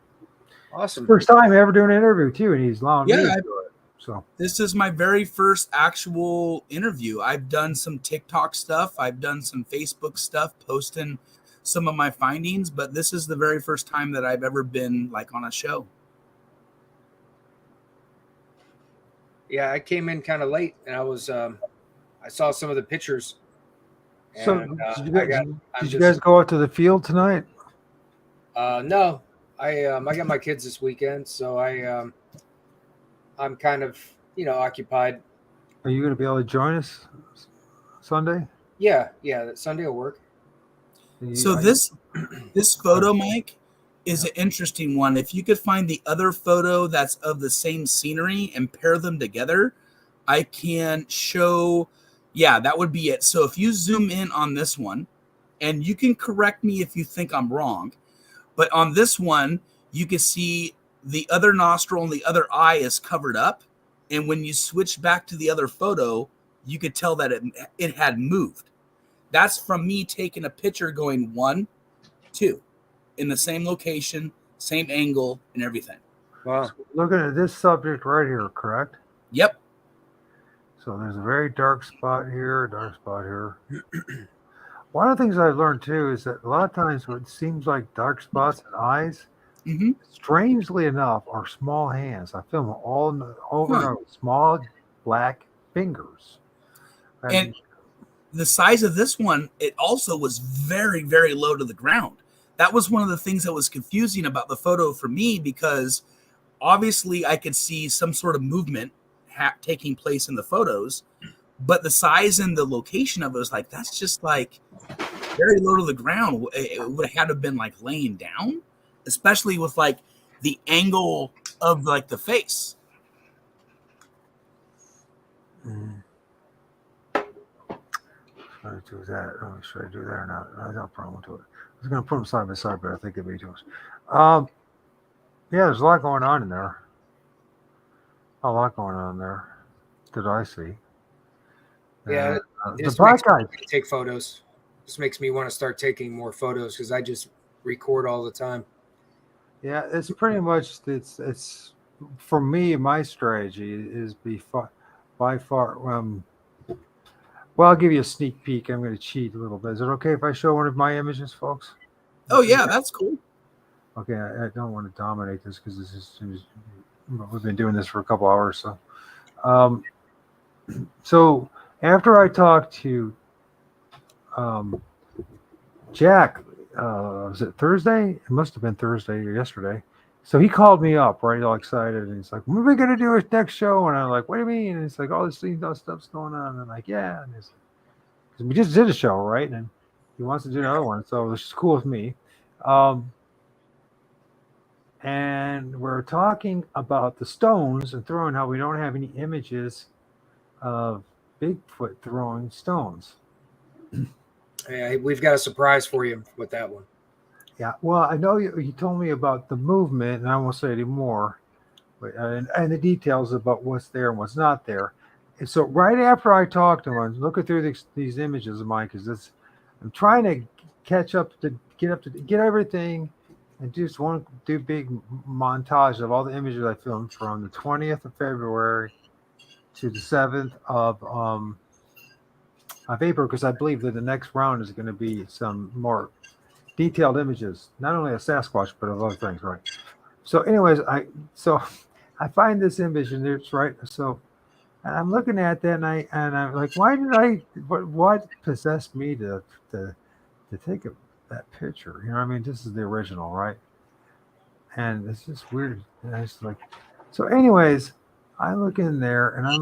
awesome. First time ever doing an interview too, and he's allowing me to do it. So this is my very first actual interview. I've done some TikTok stuff. I've done some Facebook stuff, posting some of my findings, but this is the very first time that I've ever been like on a show. Yeah, I came in kind of late, and I was I saw some of the pictures. So and, did you guys go out to the field tonight? No, I got my kids this weekend, so I'm kind of occupied. Are you going to be able to join us Sunday? Yeah, Sunday will work. So this photo, Mike, is an interesting one. If you could find the other photo that's of the same scenery and pair them together, I can show. Yeah, that would be it. So if you zoom in on this one, and you can correct me if you think I'm wrong, but on this one, you can see the other nostril and the other eye is covered up. And when you switch back to the other photo, you could tell that it had moved. That's from me taking a picture going 1, 2 in the same location, same angle, and everything. Wow. So looking at this subject right here, correct? Yep. So there's a very dark spot here, dark spot here. One of the things I've learned too is that a lot of times what seems like dark spots and eyes, strangely enough, are small hands. I film all over small black fingers. And the size of this one, it also was very, very low to the ground. That was one of the things that was confusing about the photo for me, because obviously I could see some sort of movement taking place in the photos, but the size and the location of it was like, that's just like very low to the ground. It would have had to have been like laying down, especially with like the angle of like the face. Should I do that? Oh, should I do that or not? I got a problem to it. I was going to put them side by side, but I think it'd be too much. Yeah, there's a lot going on in there. A lot going on there that I see. Yeah, the black guy. Take photos. This makes me want to start taking more photos because I just record all the time. Yeah, it's pretty much it's for me. My strategy is by far. Well, I'll give you a sneak peek. I'm going to cheat a little bit. Is it okay if I show one of my images, folks? Oh yeah, that's cool. Okay, I don't want to dominate this because we've been doing this for a couple hours. So after I talked to Jack, was it Thursday? It must have been Thursday or yesterday. So he called me up, right, all excited, and he's like, "When are we gonna do our next show?" And I'm like, "What do you mean?" And he's like, "All this stuff's going on." And I'm like, "Yeah." And because we just did a show, right? And he wants to do another one, so it's cool with me. And we're talking about the stones and throwing how we don't have any images of Bigfoot throwing stones. Yeah, we've got a surprise for you with that one. Yeah, well, I know you told me about the movement, and I won't say any more, but and the details about what's there and what's not there. And so right after I talked to him, I'm looking through these images of mine because I'm trying to catch up to get everything, and just want to do big montage of all the images I filmed from the 20th of February to the 7th of April, because I believe that the next round is going to be some more detailed images, not only of Sasquatch but of other things, right? So, anyways, I find this image and it's right. So, and I'm looking at that, and I'm like, what possessed me to take that picture? You know what I mean? This is the original, right? And it's just weird. And I just like, so, anyways, I look in there and I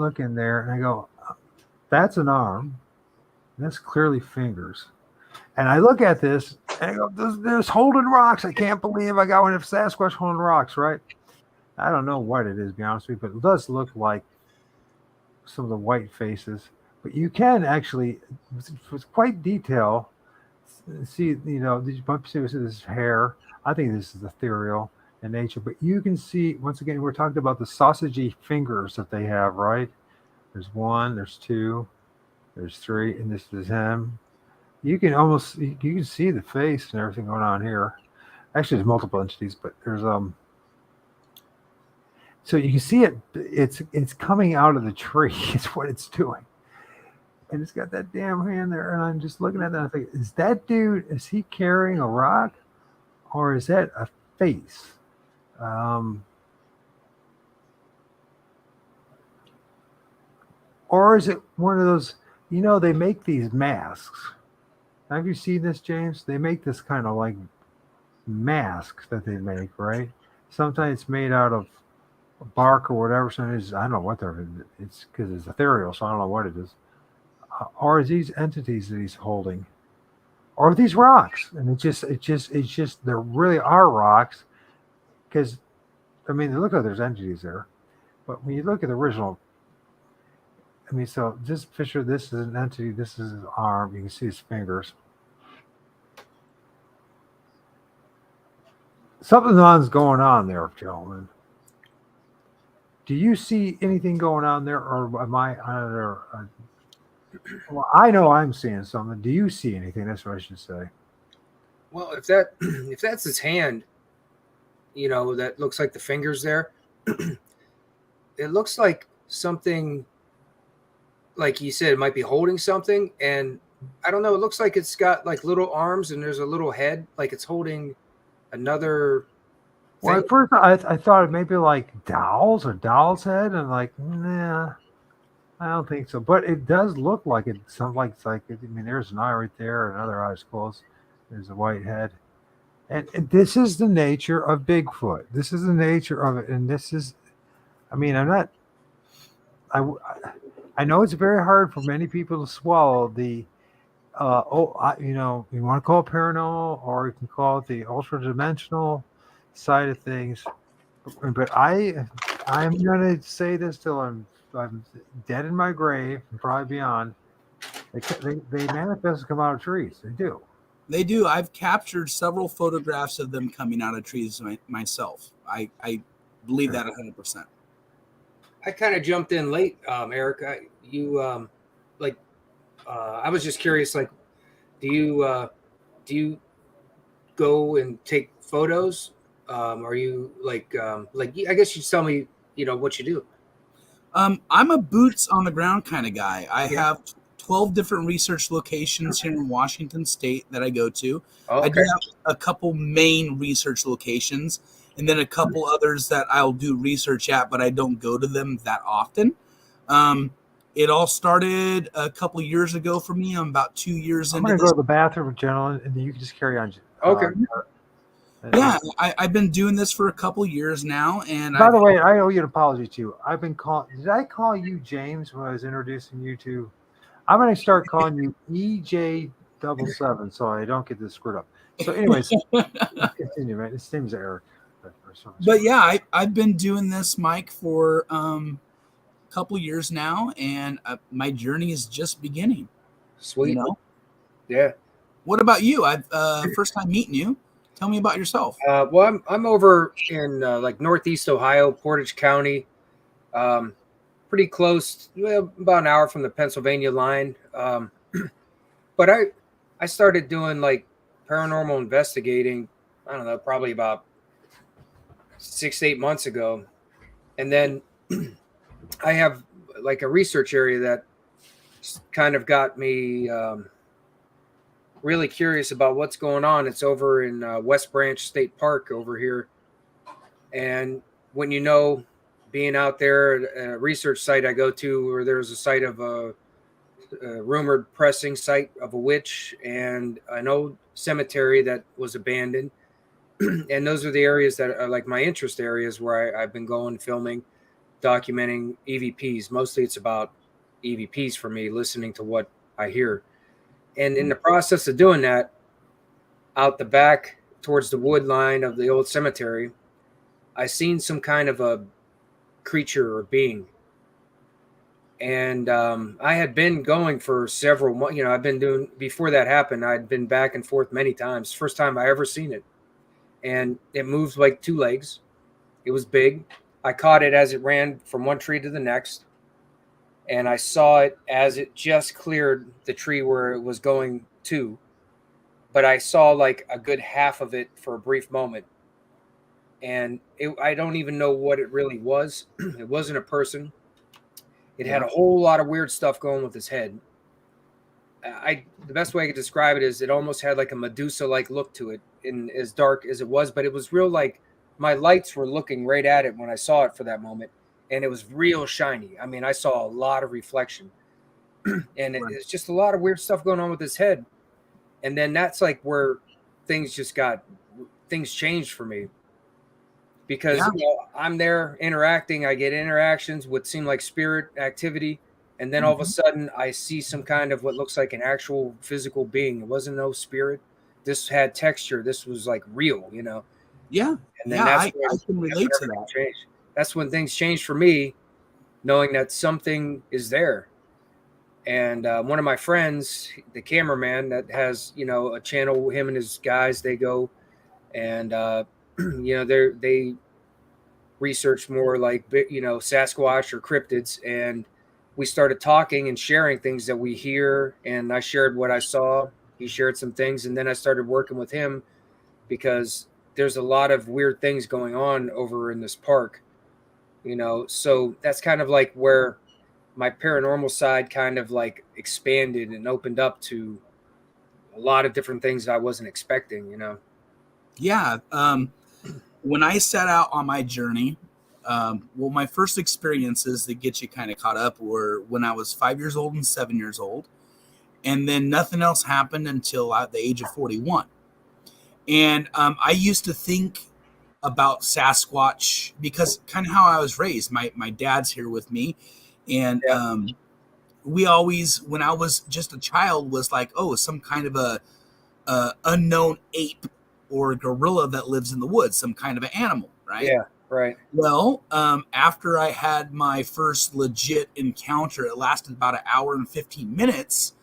go, that's an arm. That's clearly fingers. And I look at this and I go, there's holding rocks. I can't believe I got one of Sasquatch holding rocks, right? I don't know what it is, to be honest with you, but it does look like some of the white faces. But you can actually, with quite detail, see, this is hair. I think this is ethereal in nature. But you can see, once again, we're talking about the sausagey fingers that they have, right? There's one, there's two, there's three, and this is him. You can see the face and everything going on here. Actually, there's multiple entities, but there's so you can see it. It's coming out of the tree. It's what it's doing, and it's got that damn hand there. And I'm just looking at that. And I think, is that dude? Is he carrying a rock, or is that a face? Or is it one of those? They make these masks. Have you seen this, James? They make this kind of like mask that they make, right? Sometimes it's made out of bark or whatever. Sometimes I don't know what it's because it's ethereal, so I don't know what it is. Or is these entities that he's holding, or are these rocks? And it's just there really are rocks, because I mean, look, there's entities there, but when you look at the original. I mean, so this picture, this is an entity, this is his arm, you can see his fingers. Something's going on there, gentlemen. Do you see anything going on there, or am I under? Well, I know I'm seeing something. Do you see anything? That's what I should say. Well, if that's his hand, that looks like the fingers there. It looks like something. Like you said, it might be holding something, and I don't know. It looks like it's got like little arms, and there's a little head, like it's holding another. Well, at first I thought it may be like Doll's head, and like, nah, I don't think so. But it does look like it. Something like it's like. I mean, there's an eye right there, another eye's closed. There's a white head, and this is the nature of Bigfoot. This is the nature of it, and this is. I mean, I'm not. I know it's very hard for many people to swallow the, you want to call it paranormal, or you can call it the ultra dimensional side of things. But I'm gonna say this till I'm dead in my grave and probably beyond. They manifest and come out of trees. They do. They do. I've captured several photographs of them coming out of trees myself. I believe that 100%. I kind of jumped in late, Eric. I was just curious. Like, do you go and take photos? Are you I guess you tell me, what you do. I'm a boots on the ground kind of guy. I have 12 different research locations here in Washington State that I go to. Oh, okay. I do have a couple main research locations and then a couple others that I'll do research at, but I don't go to them that often. It all started a couple of years ago for me. I'm about 2 years I'm into going to this. go to the bathroom, gentlemen, and then you can just carry on. Okay. Yeah, I've been doing this for a couple years now, and by the way, I owe you an apology too. I've been called. Did I call you James when I was introducing you to? I'm going to start calling you EJ77 so I don't get this screwed up. So, anyways, continue, man. His name's Eric. But yeah, I've been doing this, Mike, for a couple years now, and my journey is just beginning. Sweet. You know? Yeah. What about you? I've first time meeting you. Tell me about yourself. Well, I'm over in Northeast Ohio, Portage County, pretty close, about an hour from the Pennsylvania line. But I started doing paranormal investigating, I don't know, probably about 6 to 8 months ago. And then I have a research area that kind of got me really curious about what's going on. It's over in West Branch State Park over here. And when being out there at a research site I go to where there's a site of a rumored pressing site of a witch and an old cemetery that was abandoned. And those are the areas that are my interest areas where I've been going, filming, documenting EVPs. Mostly it's about EVPs for me, listening to what I hear. And in the process of doing that, out the back towards the wood line of the old cemetery, I seen some kind of a creature or being. And I had been going for several months. I've been doing, before that happened, I'd been back and forth many times. First time I ever seen it. And it moved like 2 legs. It was big. I caught it as it ran from one tree to the next. And I saw it as it just cleared the tree where it was going to. But I saw a good half of it for a brief moment. And I don't even know what it really was. It wasn't a person. It had a whole lot of weird stuff going with his head. The best way I could describe it is it almost had a Medusa-like look to it, in as dark as it was. But it was real, my lights were looking right at it when I saw it for that moment. And it was real shiny. I mean, I saw a lot of reflection. And it's just a lot of weird stuff going on with his head. And then that's where things changed for me. Because I'm there interacting. I get interactions, what seem like spirit activity. And then all of a sudden, I see some kind of what looks like an actual physical being. It wasn't no spirit. This had texture. This was real, Yeah. And then I can relate to that. Changed. That's when things changed for me, knowing that something is there. And one of my friends, the cameraman that has, a channel, him and his guys, they go and, they research more Sasquatch or cryptids. And we started talking and sharing things that we hear. And I shared what I saw. He shared some things. And then I started working with him because there's a lot of weird things going on over in this park. So that's kind of where my paranormal side kind of expanded and opened up to a lot of different things that I wasn't expecting, Yeah. When I set out on my journey, my first experiences that get you kind of caught up were when I was 5 years old and 7 years old. And then nothing else happened until at the age of 41. And I used to think about Sasquatch because kind of how I was raised. My dad's here with me. And we always, when I was just a child, was some kind of a unknown ape or gorilla that lives in the woods, some kind of an animal, right? Yeah, right. Well, after I had my first legit encounter, it lasted about an hour and 15 minutes.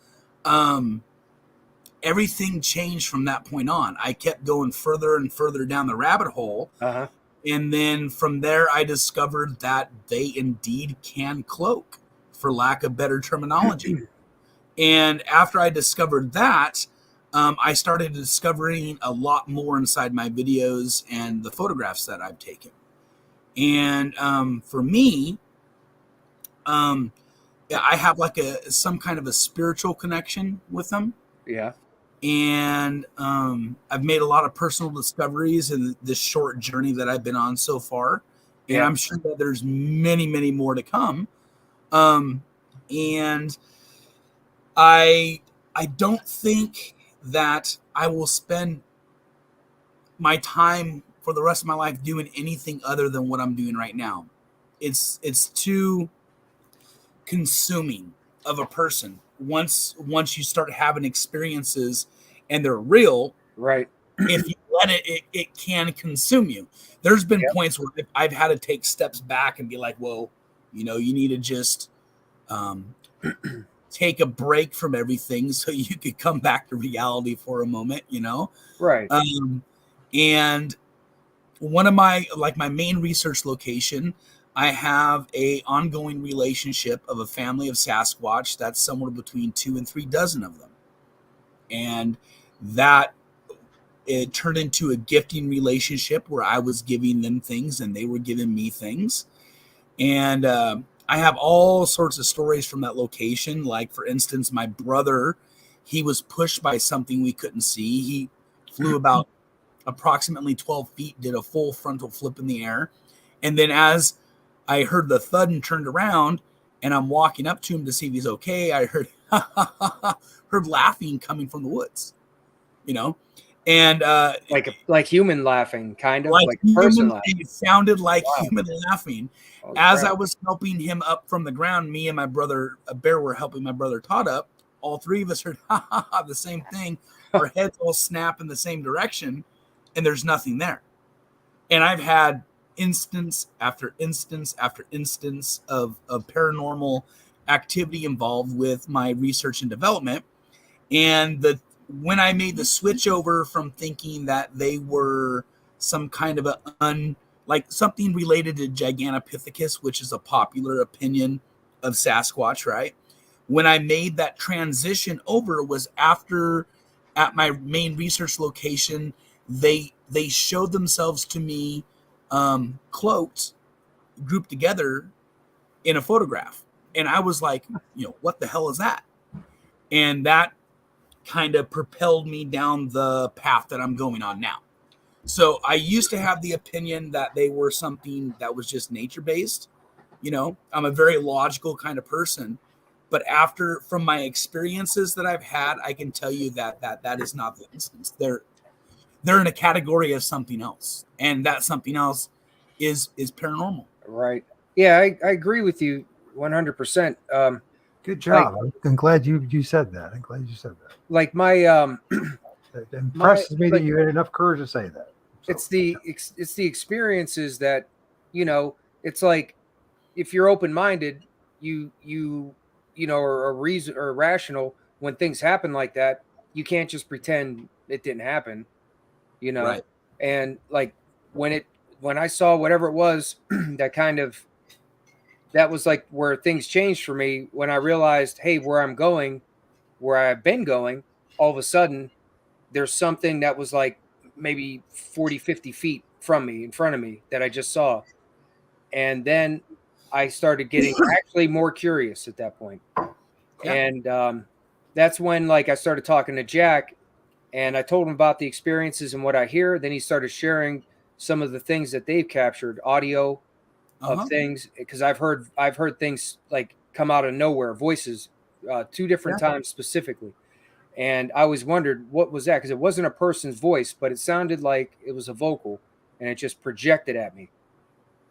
everything changed from that point on. I kept going further and further down the rabbit hole. Uh-huh. And then from there, I discovered that they indeed can cloak, for lack of better terminology. And after I discovered that, I started discovering a lot more inside my videos and the photographs that I've taken. And for me, I have like some kind of a spiritual connection with them. Yeah. And I've made a lot of personal discoveries in this short journey that I've been on so far. And Yeah. I'm sure that there's many, many more to come. And I don't think that I will spend my time for the rest of my life doing anything other than what I'm doing right now. It's too consuming of a person once you start having experiences and they're real. Right. If you let it can consume you. There's been points where I've had to take steps back and be like, well, you need to just take a break from everything so you could come back to reality for a moment, Right. And one of my main research location, I have a ongoing relationship of a family of Sasquatch that's somewhere between 2 and 3 dozen of them. And that it turned into a gifting relationship where I was giving them things and they were giving me things. And I have all sorts of stories from that location. Like, for instance, my brother, he was pushed by something we couldn't see. He flew about approximately 12 feet, did a full frontal flip in the air. And then as I heard the thud and turned around and I'm walking up to him to see if he's okay, I heard heard laughing coming from the woods, and like human laughing, kind of like human, person laughing. it sounded like human laughing. As I was helping him up from the ground, me and my brother Bear were helping my brother Todd up. All three of us heard the same thing. Our heads all snap in the same direction, and there's nothing there. And I've had instance after instance after instance of paranormal activity involved with my research and development. And when I made the switch over from thinking that they were some kind of something related to Gigantopithecus, which is a popular opinion of Sasquatch, right? When I made that transition over was after, at my main research location, they showed themselves to me cloaked, grouped together in a photograph. And I was like, what the hell is that? And that kind of propelled me down the path that I'm going on now. So I used to have the opinion that they were something that was just nature-based. I'm a very logical kind of person. But from my experiences that I've had, I can tell you that is not the instance. They're in a category of something else. And that something else is paranormal. Right. Yeah, I agree with you 100%. Good job. I'm glad you said that. I'm glad you said that. Like my it impresses me that you had enough courage to say that. So. It's the experiences that, it's like if you're open-minded, you are reason or rational when things happen like that. You can't just pretend it didn't happen, Right. And like when I saw whatever it was, that was like where things changed for me when I realized, hey, where I've been going, all of a sudden there's something that was like maybe 40, 50 feet from me, in front of me, that I just saw. And then I started getting actually more curious at that point. Yeah. And that's when I started talking to Jack, and I told him about the experiences and what I hear. Then he started sharing some of the things that they've captured, audio of things, because I've heard things like come out of nowhere, voices, 2 different times specifically. And I always wondered what was that, because it wasn't a person's voice, but it sounded like it was a vocal, and it just projected at me.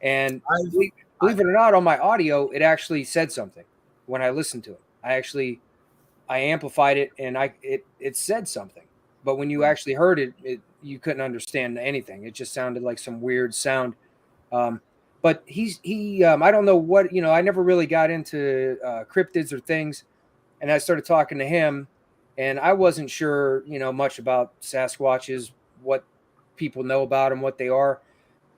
And believe it or not, on my audio, it actually said something when I listened to it. I amplified it, and it said something. But when you actually heard it, you couldn't understand anything. It just sounded like some weird sound. But he I don't know what, I never really got into cryptids or things. And I started talking to him, And I wasn't sure, much about Sasquatches, what people know about them, what they are.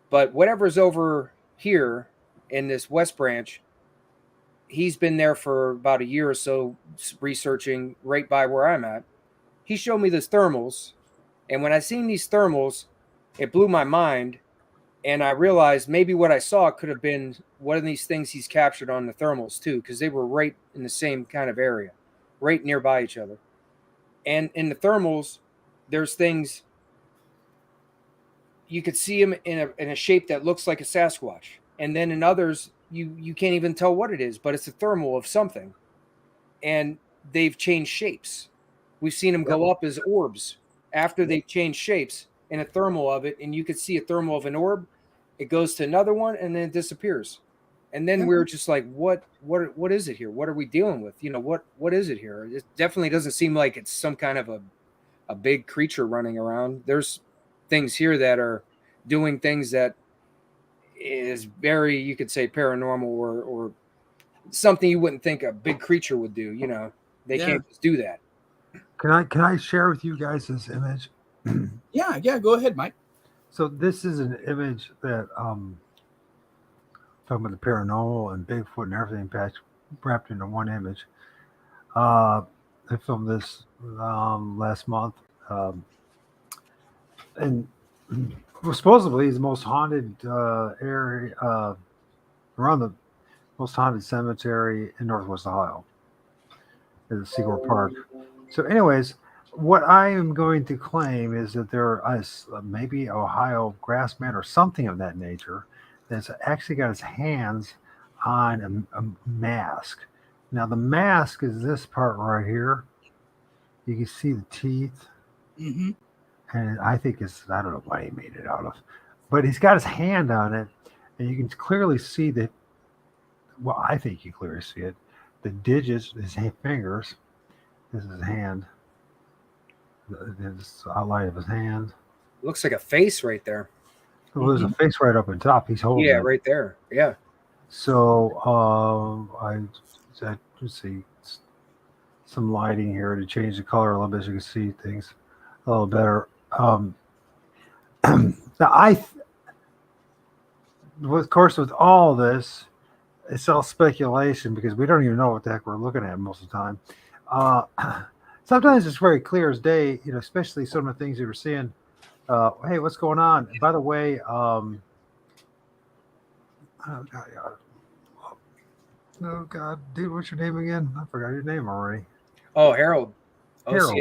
But whatever's over here in this West Branch, he's been there for about a year or so researching right by where I'm at. He showed me these thermals. And when I seen these thermals, it blew my mind. And I realized maybe what I saw could have been one of these things he's captured on the thermals too, because they were right in the same kind of area, right nearby each other. And in the thermals, there's things you could see them in a shape that looks like a Sasquatch, and then in others you can't even tell what it is, but it's a thermal of something, and they've changed shapes. We've seen them go up as orbs after they've changed shapes in a thermal of it, and you could see a thermal of an orb. It goes to another one, and then it disappears. And then we're just like, what is it here? What are we dealing with? What is it here? It definitely doesn't seem like it's some kind of a big creature running around. There's things here that are doing things that is very, you could say, paranormal or something you wouldn't think a big creature would do. They can't just do that. Can I share with you guys this image? Yeah, go ahead, Mike. So this is an image that talking about the paranormal and Bigfoot and everything wrapped into one image. I filmed this last month, and supposedly it's the most haunted area around the most haunted cemetery in Northwest Ohio, is Seagull Park. So, anyways, what I am going to claim is that there is maybe Ohio grassman or something of that nature that's actually got his hands on a mask. Now, the mask is this part right here. You can see the teeth. Mm-hmm. And I think I don't know what he made it out of, but he's got his hand on it, and you can clearly see I think you clearly see it. The digits, his fingers. This is his hand. This outline of his hand. Looks like a face right there. Well, there's a face right up on top. He's holding it. Right there. Yeah. So let's see, some lighting here to change the color a little bit so you can see things a little better. Now, of course, with all this, it's all speculation because we don't even know what the heck we're looking at most of the time. Sometimes it's very clear as day, especially some of the things you were seeing. Hey, what's going on? And by the way, oh God, dude, what's your name again? I forgot your name already. Oh, Harold. Harold,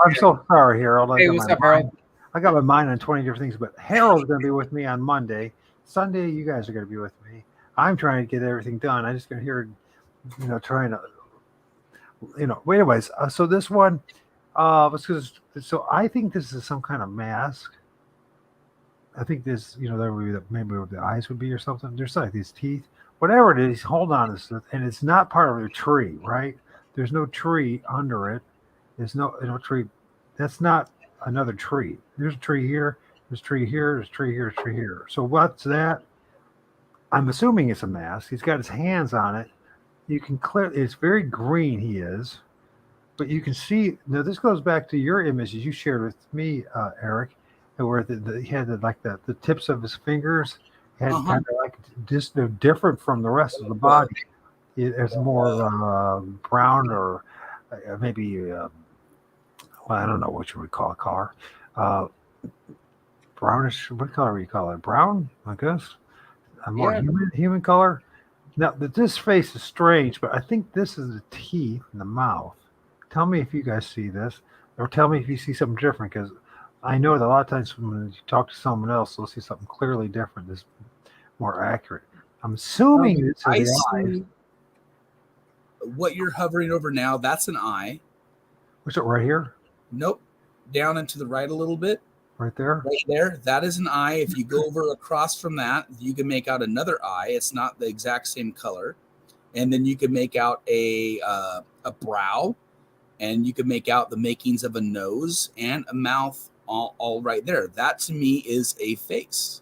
I'm so sorry, Harold. Hey, what's up, Harold? I got my mind on 20 different things, but Harold's going to be with me on Monday. Sunday, you guys are going to be with me. I'm trying to get everything done. I'm just going to hear, trying to, Well, anyways, so this one, so I think this is some kind of mask. I think this, there would be maybe where the eyes would be or something. There's like these teeth, whatever it is. Hold on to this, and it's not part of a tree, right? There's no tree under it. There's no tree. That's not another tree. There's a tree here. There's a tree here. There's a tree here. There's a tree here. So what's that? I'm assuming it's a mask. He's got his hands on it. You can clearly, it's very green. He is, but you can see now. This goes back to your images you shared with me, Eric, where he had the tips of his fingers had kind of like just different from the rest of the body. It's more brown or maybe I don't know what you would call a color. Brownish. What color would you call it? Brown, I guess. A more human color. Now, this face is strange, but I think this is the teeth and the mouth. Tell me if you guys see this, or tell me if you see something different, because I know that a lot of times when you talk to someone else, they'll see something clearly different, that's more accurate. I'm assuming it's the eyes. What you're hovering over now, that's an eye. What's it right here? Nope. Down and to the right a little bit. Right there? Right there. That is an eye. If you go over across from that, you can make out another eye. It's not the exact same color. And then you can make out a brow, and you can make out the makings of a nose and a mouth all right there. That to me is a face.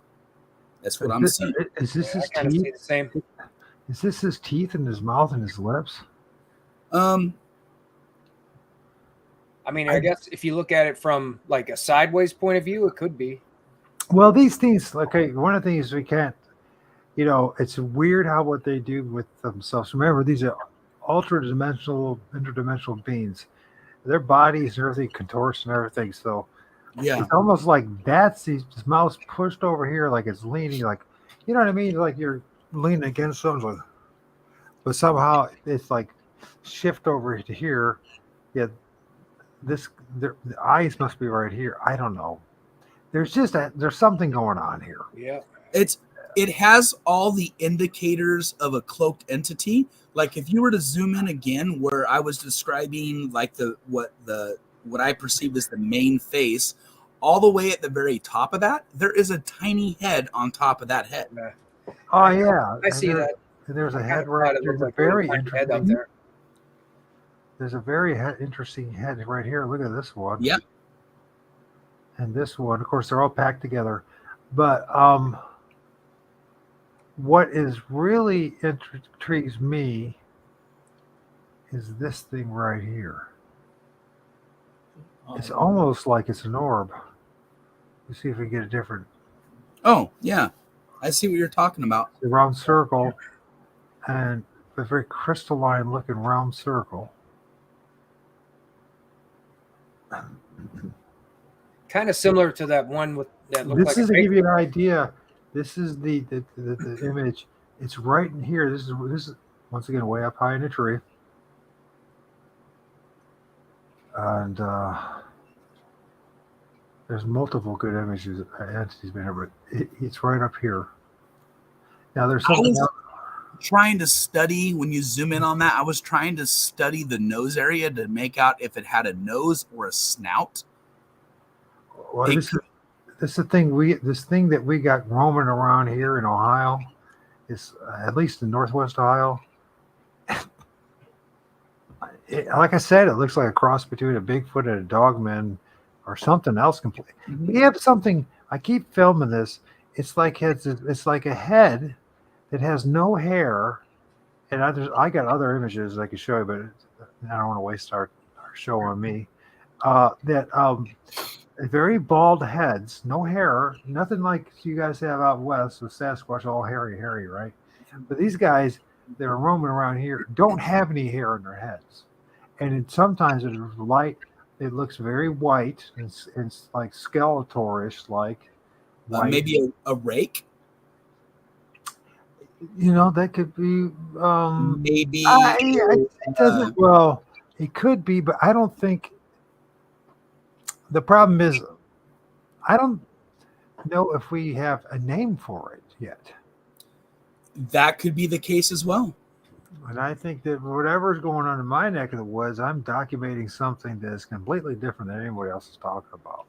That's what I'm seeing. Is this his I teeth? see the same. Is this his teeth and his mouth and his lips? I mean, I guess if you look at it from like a sideways point of view, it could be. Well, these things, okay, one of the things we can't, it's weird how what they do with themselves. Remember, these are interdimensional beings. Their bodies and everything contorts and everything. So Yeah. it's almost like that's his mouth's pushed over here, like it's leaning, like, you know what I mean? Like you're leaning against something, like, but somehow it's like shift over to here. Yeah, the eyes must be right here. I don't know. There's something going on here. Yeah. It has all the indicators of a cloaked entity. Like if you were to zoom in again where I was describing like what I perceive as the main face, all the way at the very top of that, there is a tiny head on top of that head. Oh yeah. I see that. There's a head right there. There's a very interesting head up there. There's a very interesting head right here. Look at this one. Yep. And this one, of course, they're all packed together. But what is really intrigues me is this thing right here. It's almost like it's an orb. Let's see if we get a different. Oh, yeah. I see what you're talking about. The round circle and a very crystalline looking round circle. Kind of similar to that one with that looked This like is a to give paper. you an idea. This is the image. It's right in here. This is once again way up high in a tree. And there's multiple good images, entities been here, but it's right up here. Now there's something else. Trying to study when you zoom in on that. I was trying to study the nose area to make out if it had a nose or a snout. Well, this is the thing this thing that we got roaming around here in Ohio is at least in Northwest Ohio. Like I said, it looks like a cross between a Bigfoot and a Dogman or something else completely. We have something. I keep filming this. It's like a head that has no hair, and I got other images I could show you, but I don't want to waste our show on me. Very bald heads, no hair, nothing like you guys have out west with Sasquatch, all hairy, right? But these guys that are roaming around here don't have any hair in their heads, and sometimes it's light. It looks very white and it's like skeletorish, like maybe a rake. That could be maybe. It doesn't. Well, it could be, but I don't think. The problem is, I don't know if we have a name for it yet. That could be the case as well. And I think that whatever's going on in my neck of the woods, I'm documenting something that's completely different than anybody else is talking about.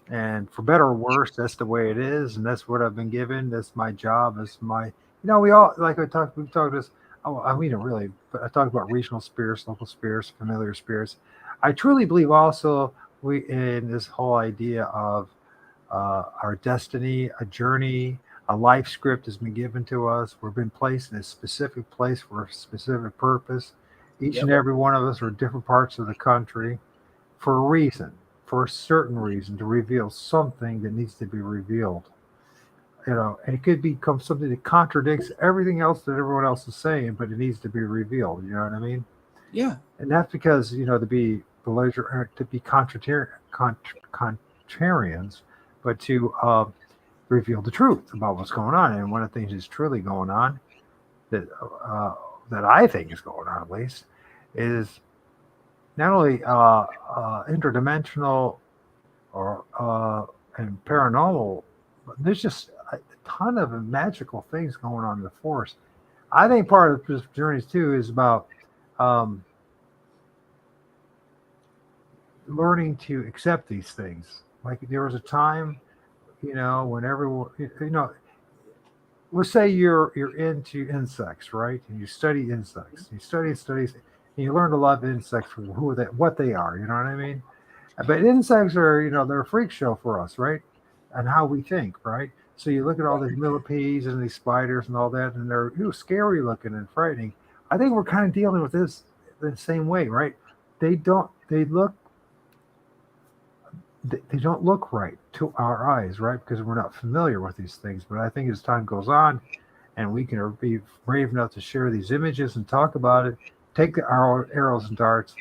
And for better or worse, that's the way it is, and that's what I've been given. That's my job. That's my, we all we've talked this. I mean, really, but I talked about regional spirits, local spirits, familiar spirits. I truly believe also we in this whole idea of our destiny, a journey, a life script has been given to us. We've been placed in a specific place for a specific purpose. Each and every one of us are different parts of the country for a reason, for a certain reason, to reveal something that needs to be revealed. And it could become something that contradicts everything else that everyone else is saying, but it needs to be revealed. You know what I mean? Yeah. And that's because, to be belligerent, to be contrarians, but to reveal the truth about what's going on. And one of the things that's truly going on, that I think is going on at least, is not only interdimensional or and paranormal, but there's just a ton of magical things going on in the force. I think part of this journey too is about learning to accept these things. Like there was a time, when everyone, let's say you're into insects, right? And you study insects. You study studies, and you learn to love insects for what they are. You know what I mean? But insects are, they're a freak show for us, right? And how we think, right? So you look at all these millipedes and these spiders and all that, and they're scary looking and frightening. I think we're kind of dealing with this the same way, right? They look they don't look right to our eyes, right? Because we're not familiar with these things. But I think as time goes on, and we can be brave enough to share these images and talk about it, take our arrows and darts.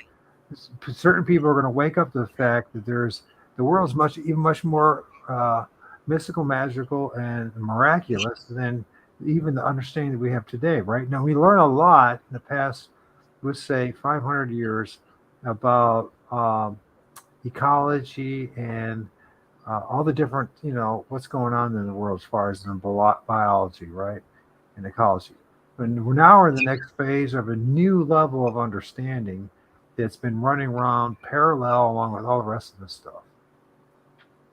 Certain people are going to wake up to the fact that the world's much more mystical, magical, and miraculous than even the understanding that we have today. Right now, we learn a lot in the past, let's say 500 years, about ecology and all the different, what's going on in the world as far as in biology, right, and ecology. But now we're in the next phase of a new level of understanding that's been running around parallel along with all the rest of this stuff.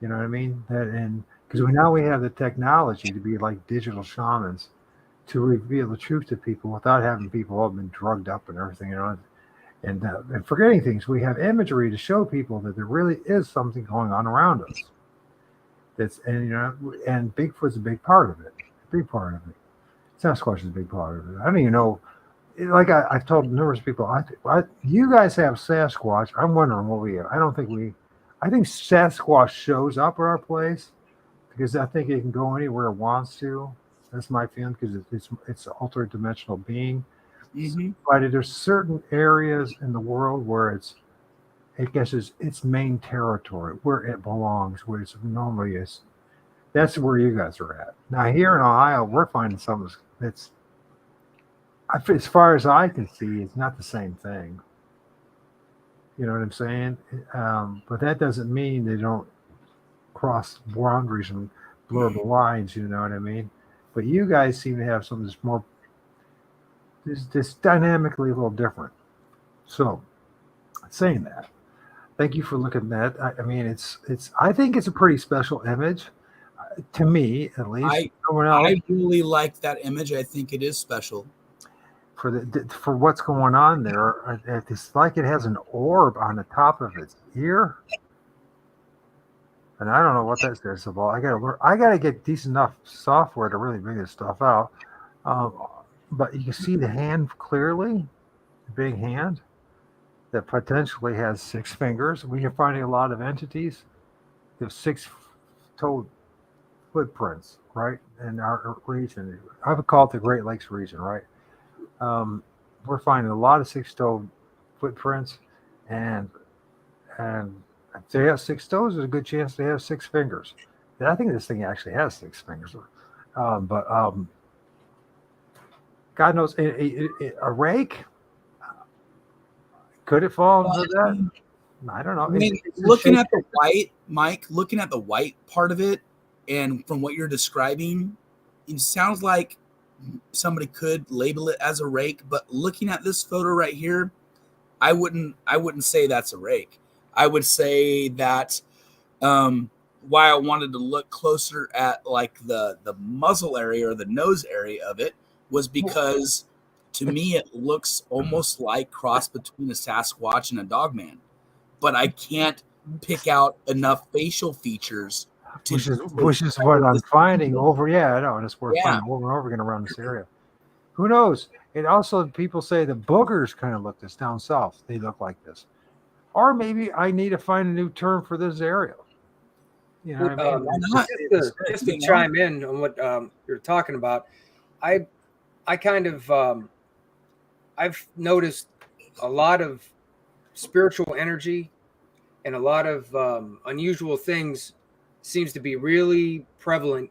You know what I mean? And because now we have the technology to be like digital shamans to reveal the truth to people without having people all been drugged up and everything, and forgetting things. We have imagery to show people that there really is something going on around us. And Bigfoot's a big part of it. Sasquatch is a big part of it. I don't even know. Like I've told numerous people, you guys have Sasquatch. I'm wondering what we have. I think Sasquatch shows up at our place because I think it can go anywhere it wants to. That's my feeling, because it's an altered dimensional being. Mm-hmm. But there's certain areas in the world where it's its main territory, where it belongs, where it normally is. That's where you guys are at. Now here in Ohio, we're finding something that's, as far as I can see, it's not the same thing. You know what I'm saying? But that doesn't mean they don't cross boundaries and blur the lines. You know what I mean? But you guys seem to have something that's more, this dynamically a little different. So, saying that, thank you for looking at that. I mean, I think it's a pretty special image, to me at least. I really like that image. I think it is special. For what's going on there. It's like it has an orb on the top of its ear, and I don't know what that's about. I gotta get decent enough software to really bring this stuff out. But you can see the hand clearly, the big hand that potentially has 6 fingers. We are finding a lot of entities that have 6-toed footprints, right, in our region. I would call it the Great Lakes region, right? We're finding a lot of 6-toed footprints, and if they have 6 toes, there's a good chance they have 6 fingers. I think this thing actually has 6 fingers, but God knows, a rake, could it fall into that? I don't know. I mean, looking at the white, Mike, looking at the white part of it, and from what you're describing, it sounds like somebody could label it as a rake, but looking at this photo right here, I wouldn't say that's a rake. I would say that why I wanted to look closer at like the muzzle area or the nose area of it was because to me it looks almost like cross between a Sasquatch and a Dogman, but I can't pick out enough facial features. Which is what I'm finding over. Yeah, I know, and it's worth finding over and over again around this area. Who knows? It also, people say the boogers kind of look this down south. They look like this, or maybe I need to find a new term for this area. You know what I mean? Just to chime in on what you're talking about, I kind of I've noticed a lot of spiritual energy and a lot of unusual things seems to be really prevalent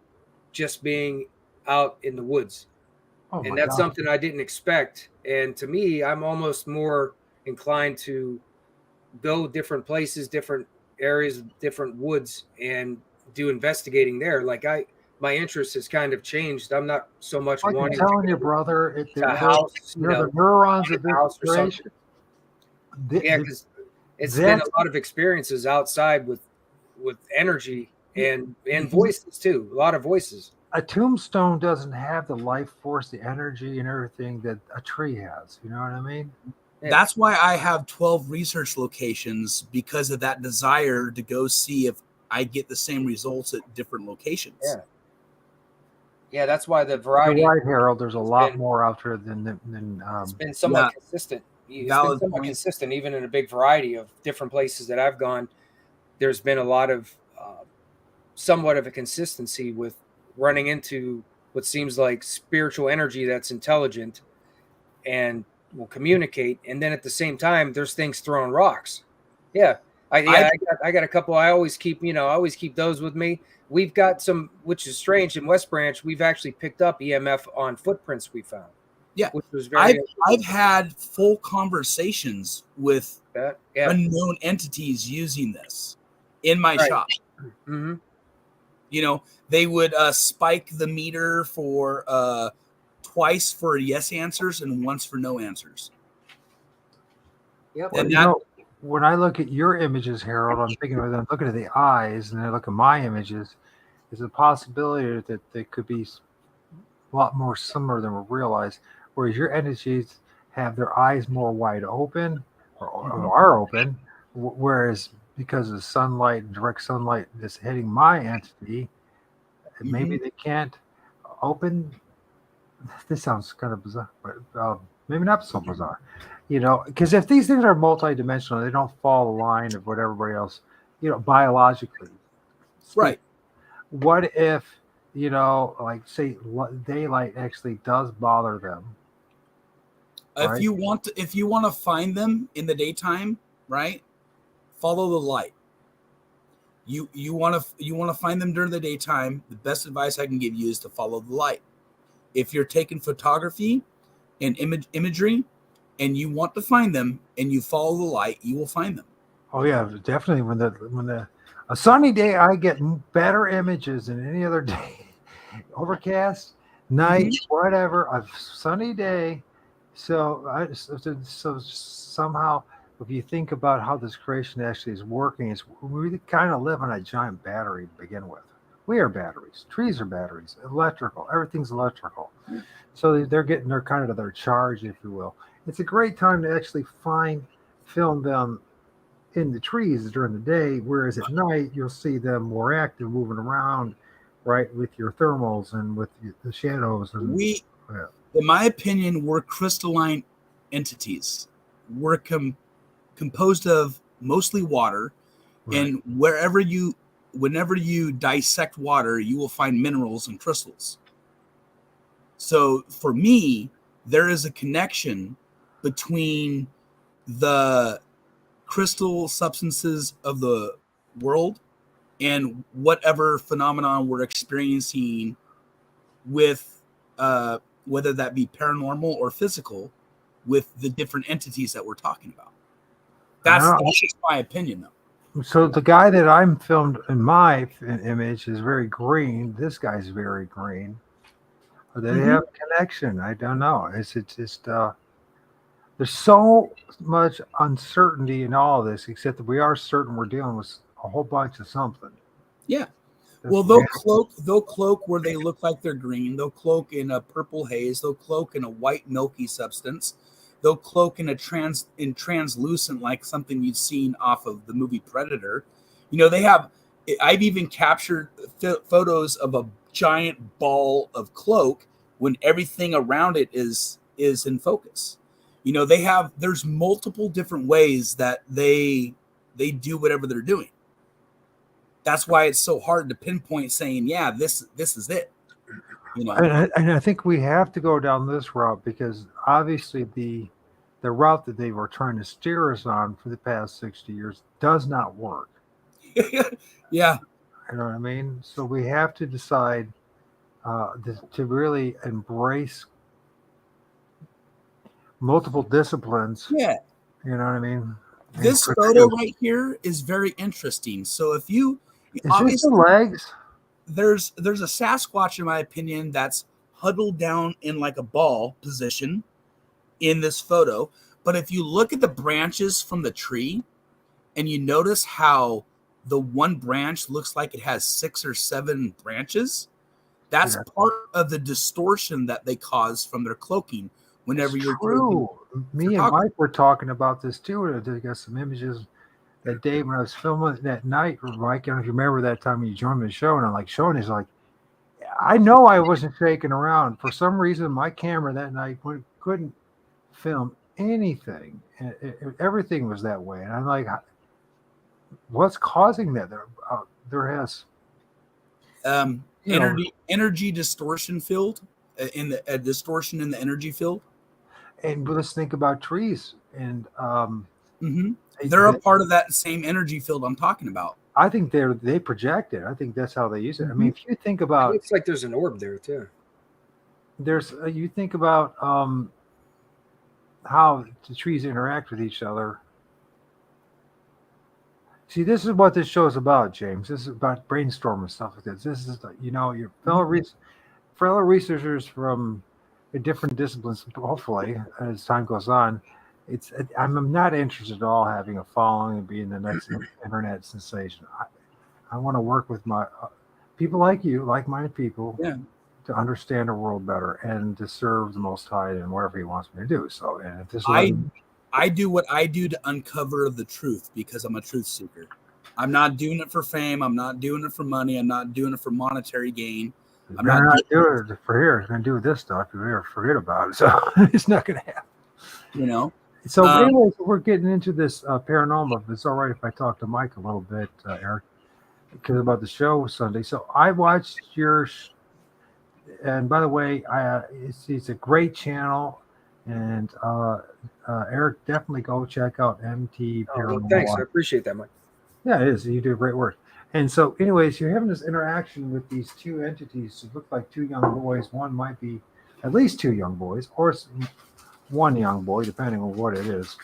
just being out in the woods. And that's something I didn't expect. And to me, I'm almost more inclined to go different places, different areas, different woods, and do investigating there. Like my interest has kind of changed. I'm not so much wanting to telling your brother a house, the neurons of house or something. Yeah, because it's been a lot of experiences outside with energy and voices too. A lot of voices. A tombstone doesn't have the life force, the energy, and everything that a tree has. You know what I mean? Yeah. That's why I have 12 research locations, because of that desire to go see if I get the same results at different locations. Yeah, that's why the variety. You're right, Harold. There's a lot more out there than it's been somewhat consistent. It's been somewhat consistent, even in a big variety of different places that I've gone. there's been a lot of somewhat of a consistency with running into what seems like spiritual energy that's intelligent and will communicate, and then at the same time there's things throwing rocks. I got a couple. I always keep those with me. We've got some, which is strange, in West Branch we've actually picked up EMF on footprints we found. Yeah, which was very I've had full conversations with yeah. unknown entities using this in my shop. Mm-hmm. You know, they would spike the meter for twice for yes answers and once for no answers. Yep. Well, you know, when I look at your images, Harold, I'm looking at the eyes, and I look at my images. There's a possibility that they could be a lot more similar than we realize. Whereas your entities have their eyes more wide open, or are open, whereas because of sunlight, direct sunlight that's hitting my entity, maybe they can't open. This sounds kind of bizarre, but maybe not so bizarre. You know, because if these things are multidimensional, they don't fall the line of what everybody else, you know, biologically. Right. What if, you know, like say daylight actually does bother them? If Right? you want to find them in the daytime, right? Follow the light. You want to find them during the daytime. The best advice I can give you is to follow the light. If you're taking photography and imagery, and you want to find them, and you follow the light, you will find them. Oh yeah, definitely. When a sunny day, I get better images than any other day. Overcast, night, whatever, a sunny day. So somehow, if you think about how this creation actually is working, we kind of live on a giant battery to begin with. We are batteries. Trees are batteries. Electrical. Everything's electrical. So they're getting their charge, if you will. It's a great time to actually film them in the trees during the day, whereas at night you'll see them more active, moving around, right, with your thermals and with the shadows. And in my opinion, we're crystalline entities. We're composed of mostly water, and whenever you dissect water, you will find minerals and crystals. So for me, there is a connection between the crystal substances of the world and whatever phenomenon we're experiencing with whether that be paranormal or physical with the different entities that we're talking about. That's just my opinion, though. So the guy that I'm filmed in my image is very green. This guy's very green. They have a connection. I don't know. It's just there's so much uncertainty in all of this, except that we are certain we're dealing with a whole bunch of something. Yeah. Well, they'll cloak where they look like they're green. They'll cloak in a purple haze. They'll cloak in a white milky substance. They'll cloak in translucent, like something you've seen off of the movie Predator. You know, I've even captured photos of a giant ball of cloak when everything around it is in focus. You know, there's multiple different ways that they do whatever they're doing. That's why it's so hard to pinpoint saying, yeah, this is it. You know, and I think we have to go down this route because obviously the route that they were trying to steer us on for the past 60 years does not work. Yeah. You know what I mean? So we have to decide to really embrace multiple disciplines. Yeah. You know what I mean? This photo right here is very interesting. So if you is this the legs? There's a Sasquatch, in my opinion, that's huddled down in like a ball position in this photo. But if you look at the branches from the tree and you notice how the one branch looks like it has 6 or 7 branches, that's part of the distortion that they cause from their cloaking. Whenever you're true. Me and Mike were talking about this too. I got some images that day when I was filming that night. Mike, I don't know if you remember that time when you joined me the show, and I'm like showing he's like, I know I wasn't shaking around. For some reason, my camera that night couldn't film anything. Everything was that way. And I'm like, what's causing that? There has energy distortion field in the distortion in the energy field. And let's think about trees and they're a part of that same energy field I'm talking about. I think they project it. I think that's how they use it. I mean, if you think about, it looks like there's an orb there too. You think about how the trees interact with each other. See, this is what this show is about, James. This is about brainstorming stuff like this. This is, your fellow researchers from different disciplines. Hopefully, as time goes on, I'm not interested at all having a following and being the next internet sensation. I want to work with my people like you, like-minded people, to understand the world better and to serve the Most High and whatever He wants me to do. So, and if this I do what I do to uncover the truth because I'm a truth seeker. I'm not doing it for fame. I'm not doing it for money. I'm not doing it for monetary gain. I'm not doing it for here. I'm going to do this stuff. You ever forget about it. So it's not going to happen. So anyways, we're getting into this paranormal. If it's all right if I talk to Mike a little bit, Eric, because about the show Sunday. So I watched yours. And by the way, it's a great channel. And Eric, definitely go check out MT Paranormal. Well, thanks. I appreciate that, Mike. Yeah, it is. You do great work. And so, anyways, you're having this interaction with these two entities who look like two young boys. One might be at least two young boys, or one young boy, depending on what it is.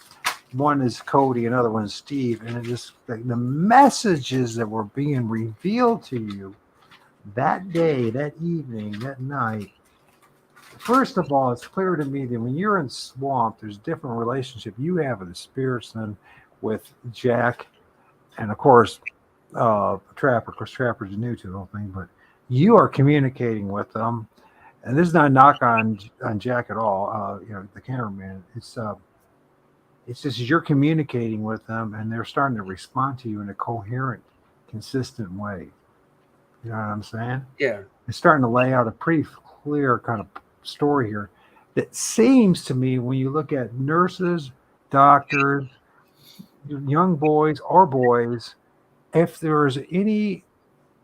One is Cody, another one is Steve. And it just the messages that were being revealed to you that day, that evening, that night. First of all, it's clear to me that when you're in swamp, there's a different relationship you have with the spirits than with Jack, and of course, Trapper. Of course, Trapper's new to the whole thing, but you are communicating with them, and this is not a knock on Jack at all. The cameraman. It's just you're communicating with them, and they're starting to respond to you in a coherent, consistent way. You know what I'm saying? Yeah. It's starting to lay out a pretty clear kind of story here that seems to me, when you look at nurses, doctors, young boys or boys, if there's any,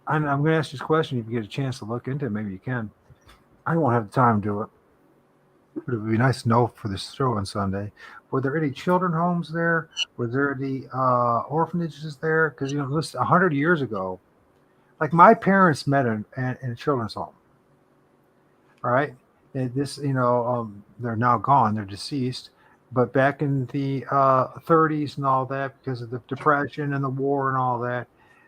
I'm going to ask this question, if you get a chance to look into it, maybe you can. I won't have the time to do it, but it would be nice to know for this show on Sunday. Were there any children homes there? Were there any orphanages there? Because, listen, 100 years ago, like my parents met in a children's home. All right. And this, they're now gone. They're deceased. But back in the 30s and all that, because of the Depression and the war and all that,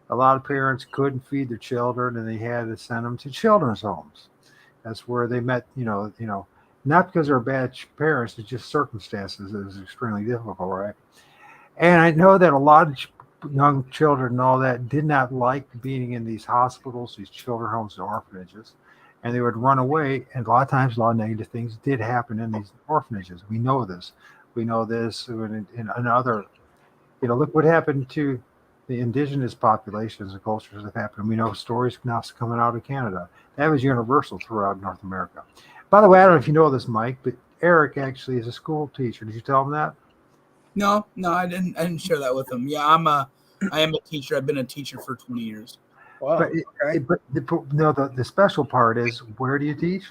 a lot of parents couldn't feed their children, and they had to send them to children's homes. That's where they met. Not because they're bad parents. It's just circumstances. It was extremely difficult, right? And I know that a lot of young children and all that did not like being in these hospitals, these children's homes and orphanages, and they would run away. And a lot of times, a lot of negative things did happen in these orphanages. We know this. We know this in other, look what happened to the indigenous populations and cultures that happened. We know stories now coming out of Canada. That was universal throughout North America. By the way, I don't know if you know this, Mike, but Eric actually is a school teacher. Did you tell him that? No, I didn't share that with him. Yeah, I am a teacher. I've been a teacher for 20 years. Wow. But the special part is, where do you teach?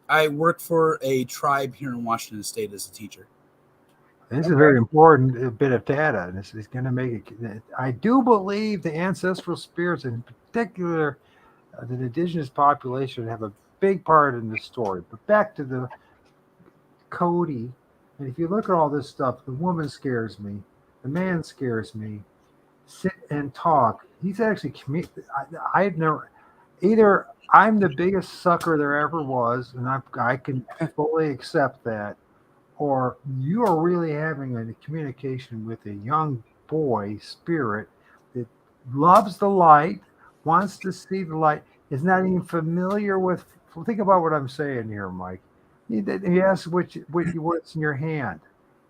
I work for a tribe here in Washington State as a teacher. This is a very important bit of data. This is going to make it. I do believe the ancestral spirits, in particular, the indigenous population, have a big part in this story. But back to the Cody. And if you look at all this stuff, the woman scares me. The man scares me. Sit and talk. He's actually I've never either. I'm the biggest sucker there ever was, and I can fully accept that, or you are really having a communication with a young boy spirit that loves the light, wants to see the light, is not even familiar with. Think about what I'm saying here, Mike. He asks what's in your hand.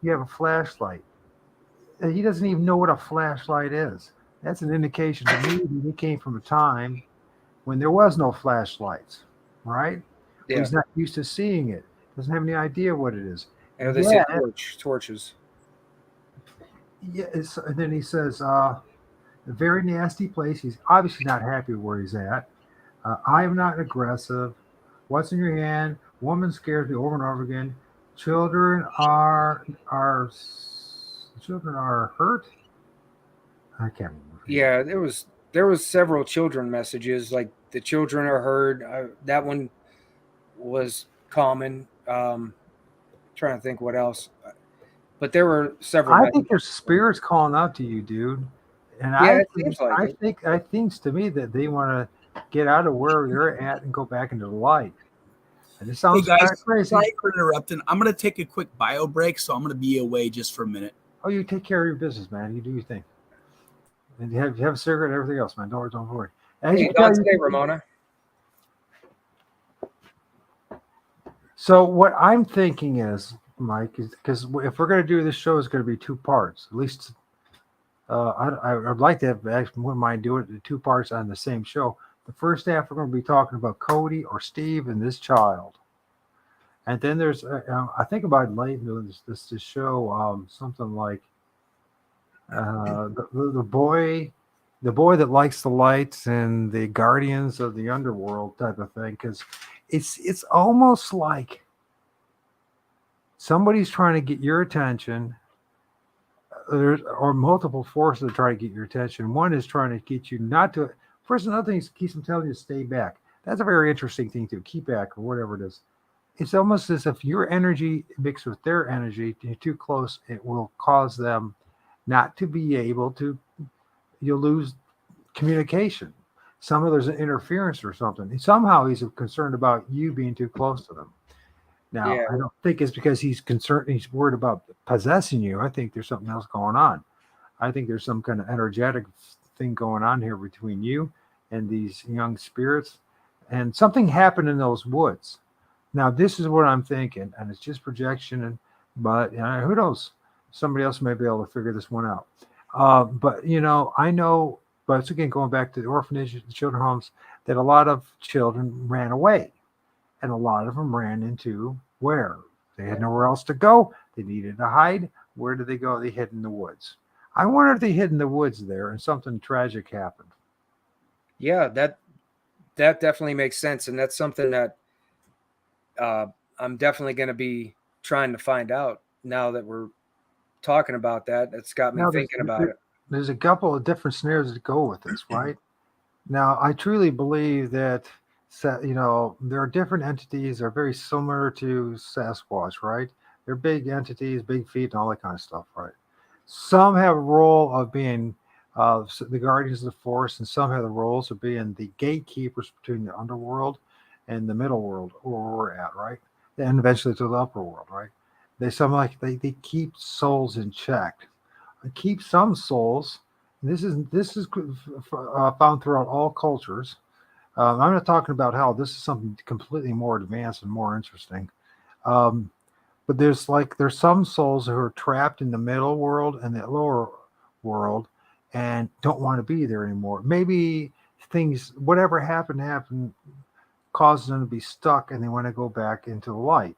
You have a flashlight. He doesn't even know what a flashlight is. That's an indication to me that he came from a time when there was no flashlights, right? Yeah. He's not used to seeing it. Doesn't have any idea what it is. And they say torches. Yeah, and then he says, a very nasty place. He's obviously not happy where he's at. I am not aggressive. What's in your hand? Woman scares me over and over again. Children are hurt. I can't remember. Yeah, there was several children messages, like the children are heard. That one was common. Trying to think what else, but there were several. I think there's spirits calling out to you, dude. And yeah, it seems like I think to me that they want to get out of where they're at and go back into the light. And it sounds hey guys, kind of crazy. Sorry for interrupting. I'm going to take a quick bio break, so I'm going to be away just for a minute. Oh, you take care of your business, man. You do your thing. And you have a cigarette and everything else, man. Don't worry. Hey, God save Ramona. So what I'm thinking is, Mike, is because if we're going to do this show, it's going to be 2 parts. At least I'd like to have, actually wouldn't mind doing it in 2 parts on the same show. The first half, we're going to be talking about Cody or Steve and this child. And then there's, I think about later this show, something like the boy that likes the lights and the guardians of the underworld type of thing. Because it's almost like somebody's trying to get your attention. Or multiple forces are trying to get your attention. One is trying to get you not to. First, another thing is keeps them telling you to stay back. That's a very interesting thing to keep back or whatever it is. It's almost as if your energy mixed with their energy, you're too close, it will cause them not to be able to. You'll lose communication. There's an interference or something. Somehow he's concerned about you being too close to them. Now, I don't think it's because he's concerned, he's worried about possessing you. I think there's something else going on. I think there's some kind of energetic thing going on here between you and these young spirits. And something happened in those woods. Now, this is what I'm thinking, and it's just projection, but who knows? Somebody else may be able to figure this one out. But, I know, but it's again going back to the orphanage, the children's homes, that a lot of children ran away. And a lot of them ran into where? They had nowhere else to go. They needed to hide. Where did they go? They hid in the woods. I wonder if they hid in the woods there and something tragic happened. Yeah, that definitely makes sense. And that's something that I'm definitely going to be trying to find out now that we're talking about that. That's got me thinking about it. There's a couple of different scenarios to go with this, right? Now, I truly believe that there are different entities that are very similar to Sasquatch, right? They're big entities, big feet, and all that kind of stuff, right? Some have a role of being the guardians of the forest, and some have the roles of being the gatekeepers between the underworld and the middle world, where we're at, right? And eventually to the upper world, right? They keep souls in check. Keep some souls. This is found throughout all cultures. I'm not talking about hell. This is something completely more advanced and more interesting. But there's some souls who are trapped in the middle world and the lower world and don't want to be there anymore. Maybe whatever happened, causes them to be stuck and they want to go back into the light.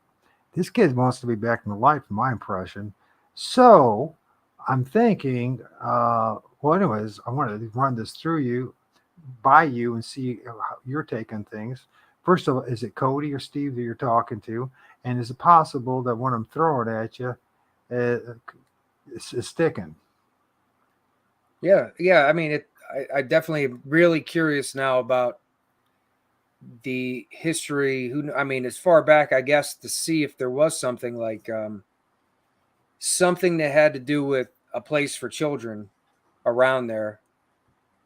This kid wants to be back in the light, from my impression. So I'm thinking, anyways, I want to run this by you and see how your take on things. First of all, is it Cody or Steve that you're talking to? And is it possible that when I'm throwing at you, it's sticking? Yeah. I mean, I definitely am really curious now about the history. As far back, I guess, to see if there was something like something that had to do with a place for children around there,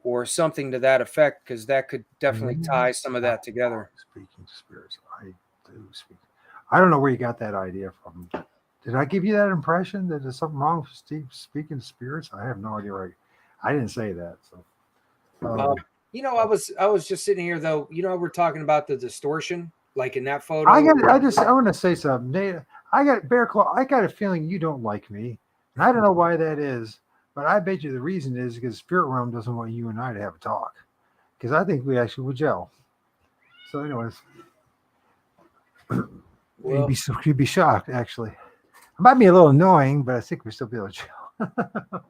or something to that effect, because that could definitely tie some of that together. Speaking to spirits, I do speak. I don't know where you got that idea from. Did I give you that impression that there's something wrong with Steve speaking to spirits? I have no idea. Right? I didn't say that. So, I was just sitting here though. We're talking about the distortion, like in that photo. I want to say something. I got Bear Claw. I got a feeling you don't like me, and I don't know why that is. But I bet you the reason is because the spirit realm doesn't want you and I to have a talk. Because I think we actually would gel. So, anyways, you'd be shocked, actually. It might be a little annoying, but I think we'd still be able to gel.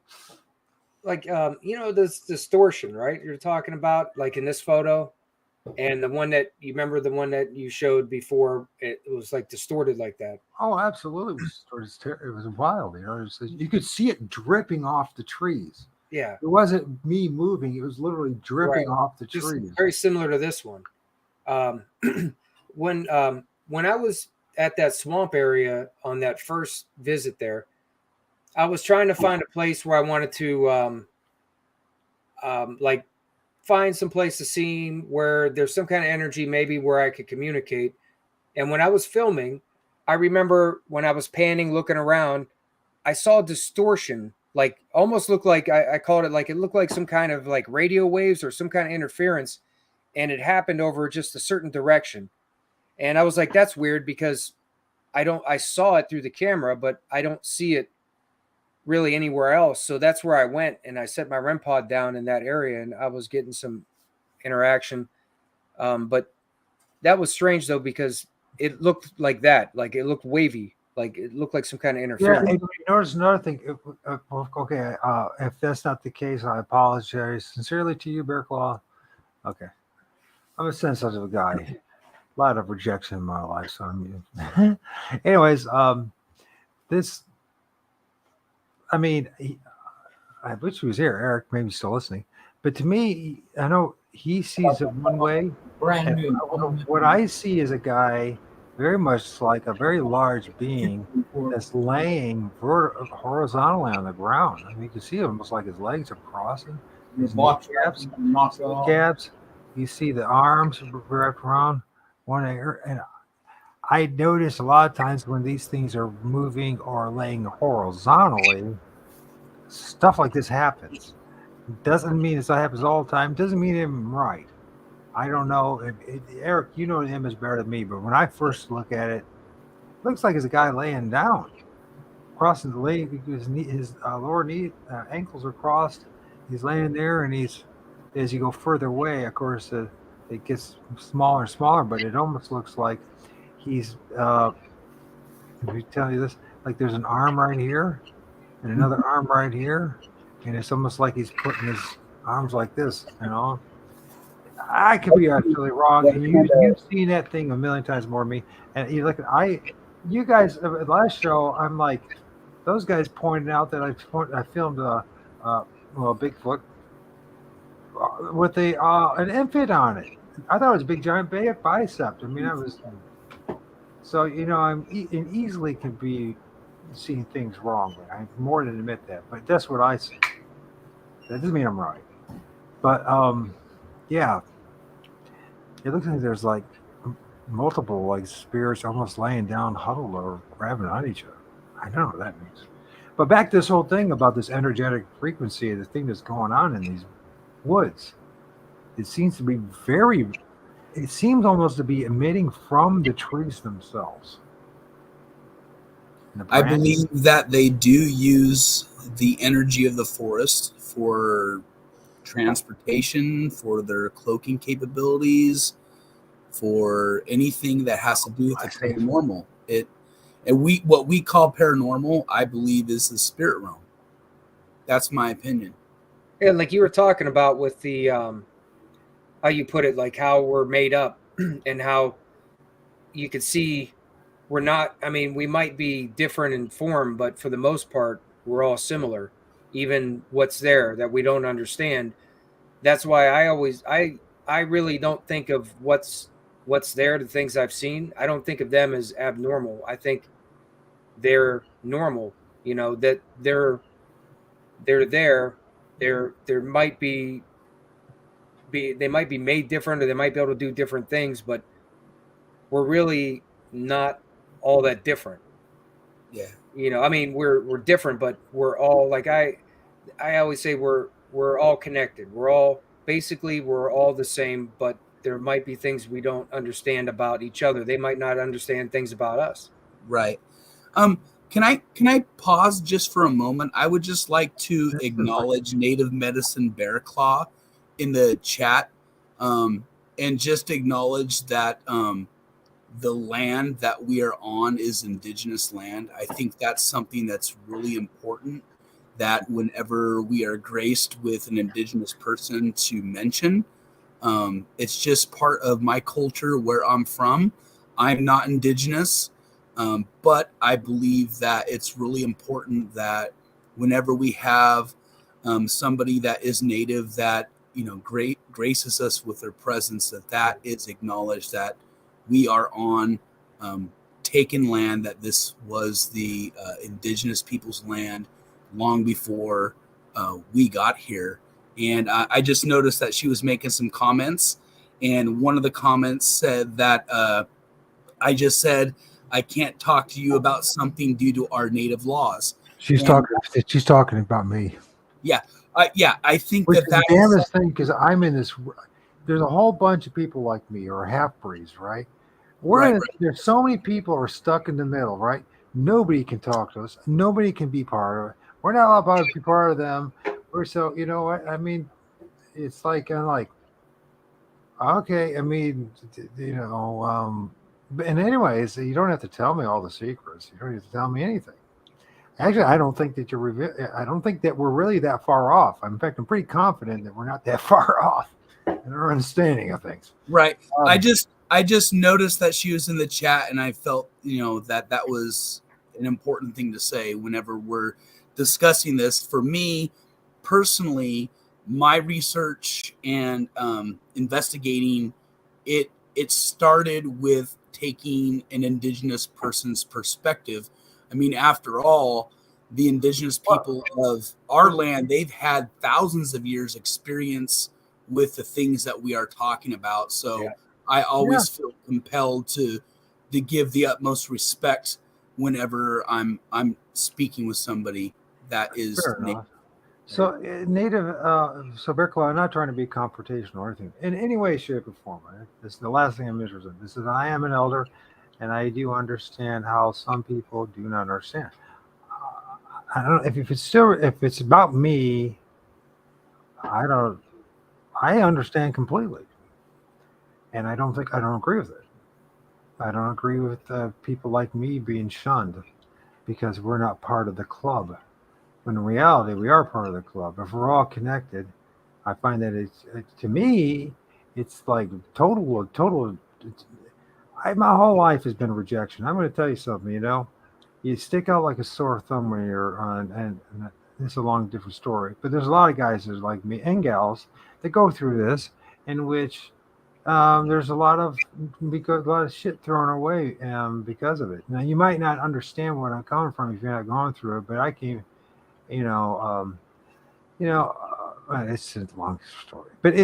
like this distortion, right? You're talking about like in this photo, and the one that you remember, the one that you showed before, it was like distorted like that. Oh, absolutely. It was wild. You could see it dripping off the trees. Yeah. It wasn't me moving. It was literally dripping off the Just trees. very similar to this one. When I was at that swamp area on that first visit there, I was trying to find a place where I wanted to like find some place to see where there's some kind of energy, maybe where I could communicate. And when I was filming, I remember when I was panning, looking around, I saw distortion, like almost looked like I called it like it looked like some kind of like radio waves or some kind of interference, and it happened over just a certain direction. And I was like, that's weird because I saw it through the camera, but I don't see it really anywhere else. So that's where I went, and I set my REM pod down in that area, and I was getting some interaction. But that was strange though, because it looked like that, like it looked wavy, like it looked like some kind of interference. Yeah, and notice another thing. Okay, if that's not the case, I apologize sincerely to you, Bear Claw. Okay, I'm a sensitive guy. A lot of rejection in my life, so I'm. Anyways, this. I mean, I wish he was here. Eric, maybe still listening, but to me, I know he sees it one way. Brand new. What I see is a guy very much like a very large being that's laying horizontally on the ground. I mean, you can see it almost like his legs are crossing. His kneecaps. You see the arms wrapped around one ear. And I notice a lot of times when these things are moving or laying horizontally, stuff like this happens. Doesn't mean it happens all the time. Doesn't mean I'm right. I don't know. Eric, you know the image better than me, but when I first look at it, it looks like it's a guy laying down, crossing the leg. His lower knee ankles are crossed. He's laying there, and as you go further away, of course, it gets smaller and smaller, but it almost looks like he's, let me tell you this, like there's an arm right here and another arm right here, and it's almost like he's putting his arms like this, I could be absolutely wrong. And you've seen that thing a million times more than me. And you look at you guys last show. I'm like, those guys pointed out that I filmed Bigfoot with an infant on it. I thought it was a big giant bicep. I mean, I was so I'm easily can be seeing things wrongly. I more than admit that, but that's what I see. That doesn't mean I'm right. But yeah. It looks like there's like multiple like spirits almost laying down huddled or grabbing on each other. I don't know what that means. But back to this whole thing about this energetic frequency, the thing that's going on in these woods. It seems almost to be emitting from the trees themselves. I believe that they do use the energy of the forest for transportation, for their cloaking capabilities, for anything that has to do with the paranormal. What we call paranormal, I believe, is the spirit realm. That's my opinion. Yeah, like you were talking about with the how you put it, like how we're made up and how you could see we're not. I mean, we might be different in form, but for the most part, we're all similar. Even what's there that we don't understand. That's why I really don't think of what's there, the things I've seen. I don't think of them as abnormal. I think they're normal. That they're there. There might be they might be made different, or they might be able to do different things, but we're really not all that different. Yeah. I mean, we're different, but we're all like I always say we're all connected. We're all the same, but there might be things we don't understand about each other. They might not understand things about us. Right. Can I pause just for a moment? I would just like to acknowledge Native Medicine Bear Claw in the chat, and just acknowledge that the land that we are on is indigenous land. I think that's something that's really important, that whenever we are graced with an indigenous person to mention, it's just part of my culture where I'm from. I'm not indigenous, but I believe that it's really important that whenever we have somebody that is native that graces us with their presence, that is acknowledged, that we are on taken land, that this was the indigenous people's land long before we got here. And I just noticed that she was making some comments, and one of the comments said that I just said I can't talk to you about something due to our native laws. She's talking about me. Yeah, I think Which that is that's the damnest thing, because I'm in this. There's a whole bunch of people like me, or half breeds, right? There's so many people are stuck in the middle, right? Nobody can talk to us. Nobody can be part of it. We're not allowed to be part of them. We're so, you know what I mean? It's like I'm like, okay. I mean, and anyways, you don't have to tell me all the secrets. You don't have to tell me anything. Actually, I don't think that I don't think that we're really that far off. In fact, I'm pretty confident that we're not that far off in our understanding of things. Right. I just noticed that she was in the chat, and I felt, that was an important thing to say whenever we're discussing this. For me personally, my research and investigating it started with taking an indigenous person's perspective. I mean, after all, the indigenous people of our land, they've had thousands of years experience with the things that we are talking about. So I always feel compelled to give the utmost respect whenever I'm speaking with somebody that is native. So native, so Berkeley, I'm not trying to be confrontational or anything in any way, shape, or form. Right? This is the last thing I'm interested in. This is, I am an elder, and I do understand how some people do not understand. I don't know if it's about me. I understand completely, and I don't agree with it. I don't agree with people like me being shunned because we're not part of the club. When in reality, we are part of the club. If we're all connected, I find that to me, it's like total. My whole life has been rejection. I'm going to tell you something. You stick out like a sore thumb when you're on, and this is a long, different story. But there's a lot of guys that are like me and gals that go through this, in which there's a lot of shit thrown away because of it. Now, you might not understand where I'm coming from if you're not going through it, but I can. It's a long story, but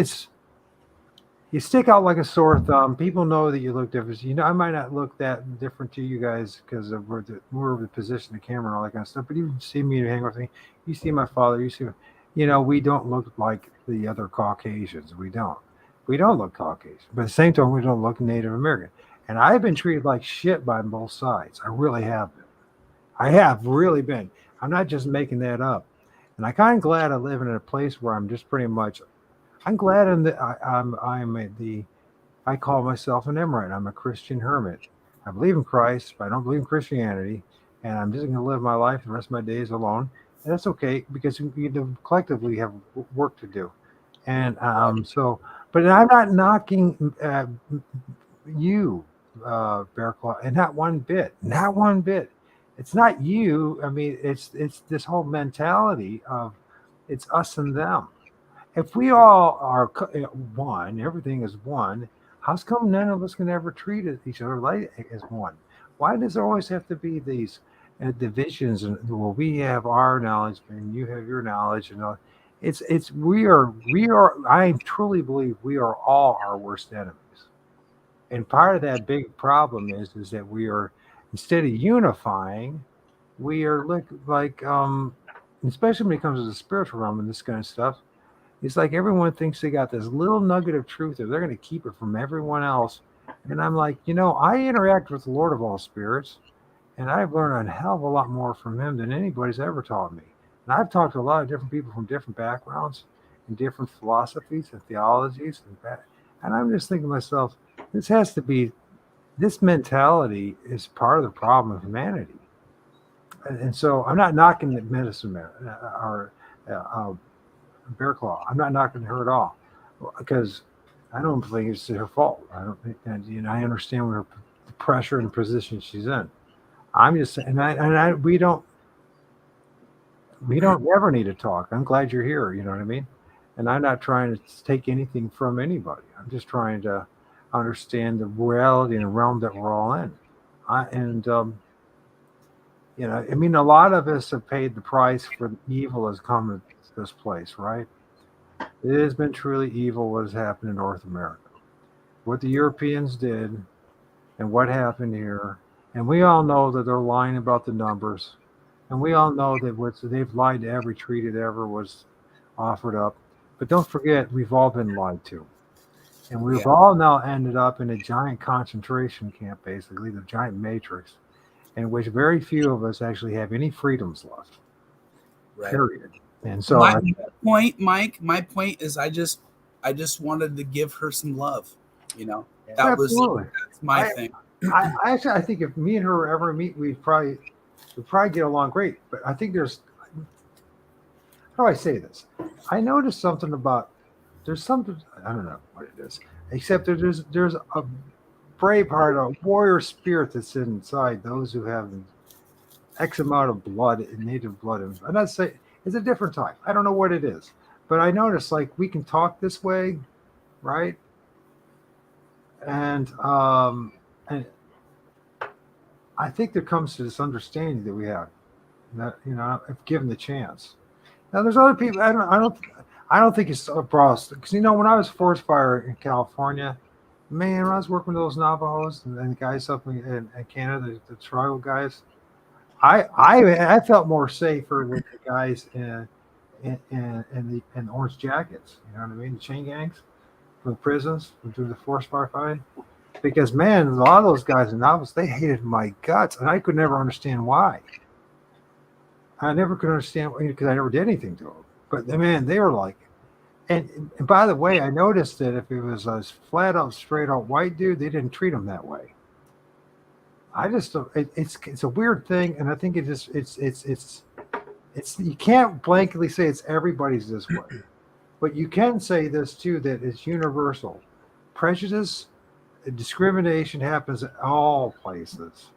you stick out like a sore thumb. People know that you look different. I might not look that different to you guys because of the position, the camera, and all that kind of stuff. But you see me hang with me. You see my father. You see, we don't look like the other Caucasians. We don't look Caucasian. But at the same time, we don't look Native American. And I've been treated like shit by both sides. I really have been. I have really been. I'm not just making that up. And I'm kind of glad I live in a place where I'm just pretty much. I'm glad I call myself an Emirate. I'm a Christian hermit. I believe in Christ, but I don't believe in Christianity. And I'm just going to live my life the rest of my days alone. And that's okay because we collectively have work to do. And but I'm not knocking you, Bear Claw, and not one bit. Not one bit. It's not you. I mean, it's this whole mentality of it's us and them. If we all are one, everything is one, how's come none of us can ever treat each other like as one? Why does there always have to be these divisions? And we have our knowledge and you have your knowledge, and we are. I truly believe we are all our worst enemies. And part of that big problem is that we are, instead of unifying, we are like especially when it comes to the spiritual realm and this kind of stuff. It's like everyone thinks they got this little nugget of truth that they're going to keep it from everyone else. And I'm like, I interact with the Lord of all spirits, and I've learned a hell of a lot more from him than anybody's ever taught me. And I've talked to a lot of different people from different backgrounds and different philosophies and theologies. And I'm just thinking to myself, this mentality is part of the problem of humanity. and so I'm not knocking the medicine man or Bear Claw. I'm not knocking her at all because I don't think it's her fault. I don't think, and I understand her the pressure and position she's in. I'm just saying, we don't ever need to talk. I'm glad you're here. You know what I mean? And I'm not trying to take anything from anybody. I'm just trying to understand the reality and the realm that we're all in. I mean, a lot of us have paid the price for the evil that's come to this place, right? It has been truly evil what has happened in North America. What the Europeans did and what happened here. And we all know that they're lying about the numbers. And we all know that they've lied to every treaty that ever was offered up. But don't forget, we've all been lied to. And we've all now ended up in a giant concentration camp, basically, the giant matrix, in which very few of us actually have any freedoms left. Right. Period. And so my point is I just wanted to give her some love. That's my thing. I think if me and her ever meet, we'd probably get along great. But I think how do I say this? I noticed something there's something, I don't know what it is, except that there's a brave heart, a warrior spirit that's inside those who have X amount of blood, native blood. I'm not saying it's a different type. I don't know what it is, but I noticed like we can talk this way, right? And I think there comes to this understanding that we have that, if given the chance. Now there's other people. I don't think it's a problem because when I was forest fire in California, man, when I was working with those Navajos and the guys up in Canada, the tribal guys, I felt more safer with the guys in the orange jackets. You know what I mean? The chain gangs from the prisons from the forest fire fighting. Because man, a lot of those guys in Navajos, they hated my guts, and I could never understand why. I never could understand because I never did anything to them. But man, they were like, and by the way, I noticed that if it was a flat out, straight out white dude, they didn't treat him that way. I just, it's a weird thing, and I think it's you can't blankly say it's everybody's this way, but you can say this too, that it's universal. Prejudice, discrimination happens at all places,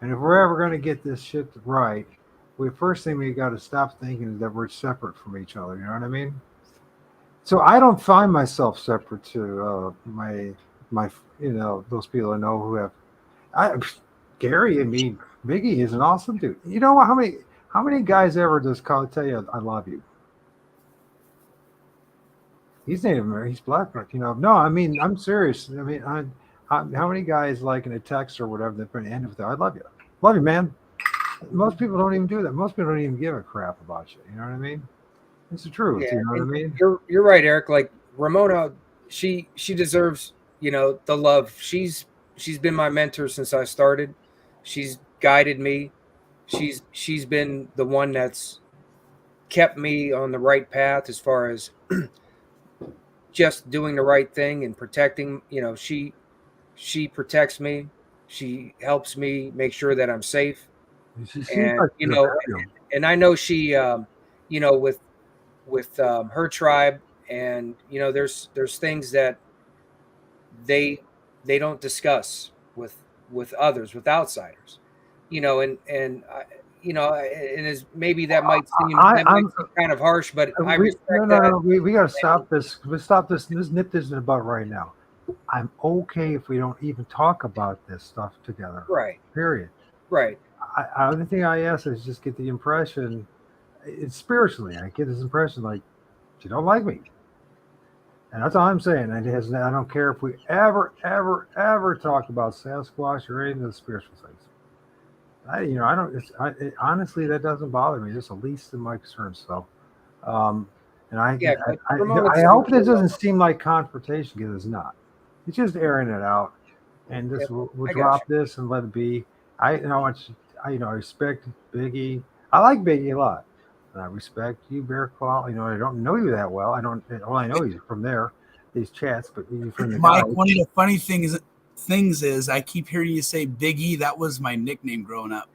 and if we're ever going to get this shit right, first thing we got to stop thinking that we're separate from each other. You know what I mean? So I don't find myself separate to my those people I know who have. Gary, I mean, Biggie is an awesome dude. You know how many guys ever just tell you I love you? He's Native American, he's black, but no, I mean, I'm serious. I mean, how many guys like in a text or whatever they're going to end with I love you, man. Most people don't even do that. Most people don't even give a crap about you. You know what I mean? It's the truth. Yeah, you know what I mean? You're right, Eric. Like Ramona, she deserves the love. She's been my mentor since I started. She's guided me. She's been the one that's kept me on the right path as far as just doing the right thing and protecting. She protects me. She helps me make sure that I'm safe. And and I know she with her tribe, and there's things that they don't discuss with others, with outsiders, and as maybe that might seem kind of harsh, but I respect that. We got to stop this. Let's stop this. Let's nip this in the bud right now. I'm okay if we don't even talk about this stuff together. Right. Period. Right. The only thing I ask is just get the impression, it's spiritually, I get this impression like you don't like me. And that's all I'm saying. I don't care if we ever talk about Sasquatch or any of the spiritual things. Honestly, that doesn't bother me. It's the least of my concerns. So, and I hope this doesn't seem like confrontation because it's not. It's just airing it out, and this we'll drop this and let it be. I respect Biggie. I like Biggie a lot. And I respect you, Bear Claw. I don't know you that well. All I know he's from there, these chats, but he's from the Mike, one of the funny things things is I keep hearing you say Big E. That was my nickname growing up.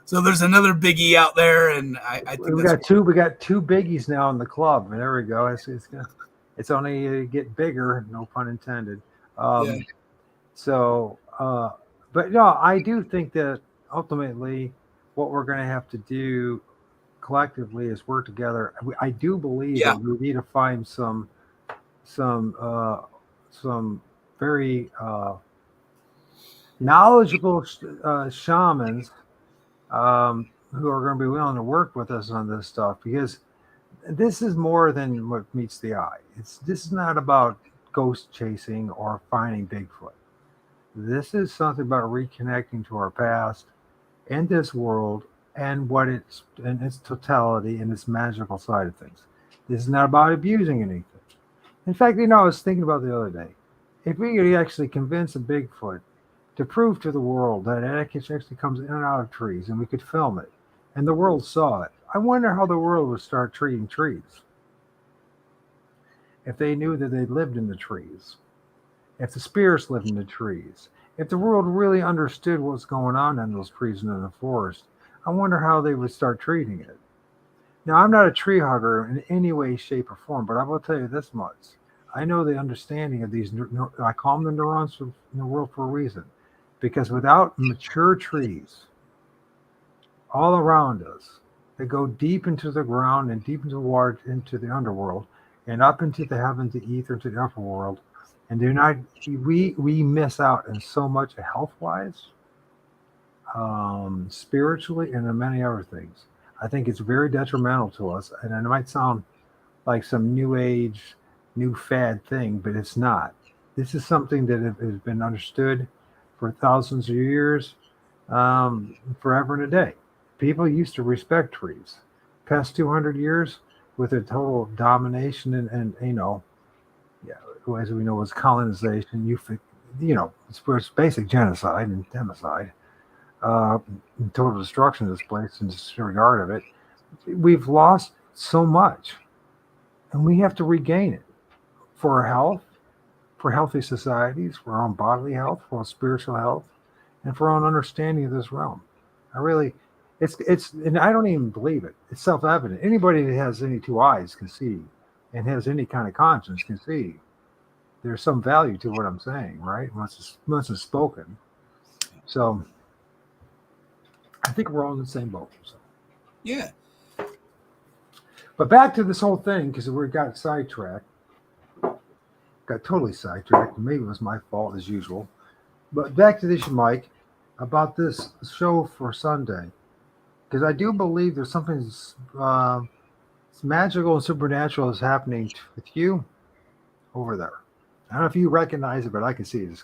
So there's another Big E out there, and I think we got two. We got two biggies now in the club, and there we go. It's only get bigger, no pun intended. Yeah. So, but no, I do think that ultimately, what we're going to have to do collectively is work together. I do believe that we need to find some very knowledgeable shamans who are going to be willing to work with us on this stuff, because this is more than what meets the eye. This is not about ghost chasing or finding Bigfoot. This is something about reconnecting to our past and this world and what it's and its totality and its magical side of things. This is not about abusing anything. In fact, I was thinking about the other day, if we could actually convince a Bigfoot to prove to the world that it actually comes in and out of trees, and we could film it, and the world saw it, I wonder how the world would start treating trees if they knew that they lived in the trees, if the spirits lived in the trees, if the world really understood what's going on in those trees and in the forest. I wonder how they would start treating it. Now, I'm not a tree hugger in any way, shape, or form, but I will tell you this much. I know the understanding of these, I call them the neurons in the world for a reason, because without mature trees all around us that go deep into the ground and deep into the water, into the underworld, and up into the heavens, the ether, to the upper world, and we miss out on so much health-wise, spiritually, and in many other things. I think it's very detrimental to us, and it might sound like some new age, new fad thing, but it's not. This is something that has been understood for thousands of years, forever and a day. People used to respect trees. Past 200 years, with their total domination and as we know, was colonization. It's basic genocide and democide, and total destruction of this place and disregard of it. We've lost so much, and we have to regain it for our health, for healthy societies, for our own bodily health, for our spiritual health, and for our own understanding of this realm. And I don't even believe it. It's self-evident. Anybody that has any two eyes can see, and has any kind of conscience can see. There's some value to what I'm saying, right? Once it's spoken. So I think we're all in the same boat. So. Yeah. But back to this whole thing, because we got sidetracked. Got totally sidetracked. Maybe it was my fault as usual. But back to this, Mike, about this show for Sunday. Because I do believe there's something magical and supernatural is happening with you over there. I don't know if you recognize it, but I can see it.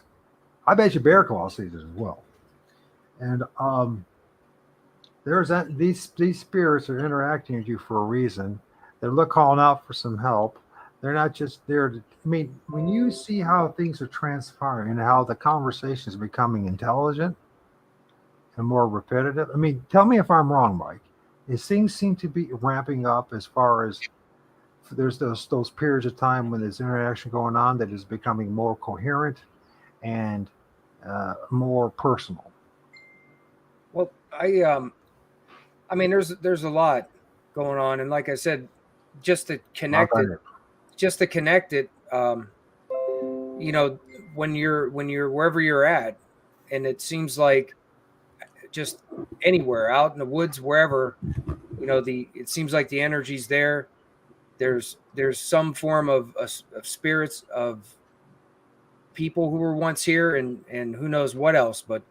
I bet you Bear Claw sees it as well. And there's that these spirits are interacting with you for a reason. They're calling out for some help. They're not just there to, when you see how things are transpiring and how the conversation is becoming intelligent and more repetitive. Tell me if I'm wrong, Mike. Things seem to be ramping up as far as there's those periods of time when there's interaction going on that is becoming more coherent and more personal. Well, there's a lot going on, and like I said, just to connect it, when you're wherever you're at, and it seems like just anywhere out in the woods, wherever, it seems like the energy's there. There's some form of spirits of people who were once here, and who knows what else, but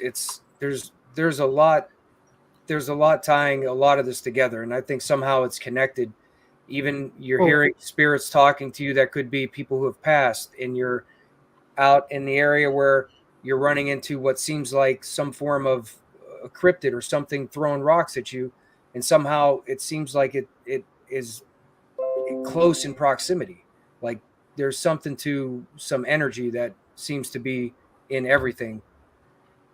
there's a lot tying a lot of this together, and I think somehow it's connected. Even you're hearing spirits talking to you that could be people who have passed, and you're out in the area where you're running into what seems like some form of a cryptid or something throwing rocks at you, and somehow it seems like it is close in proximity. Like there's something to some energy that seems to be in everything,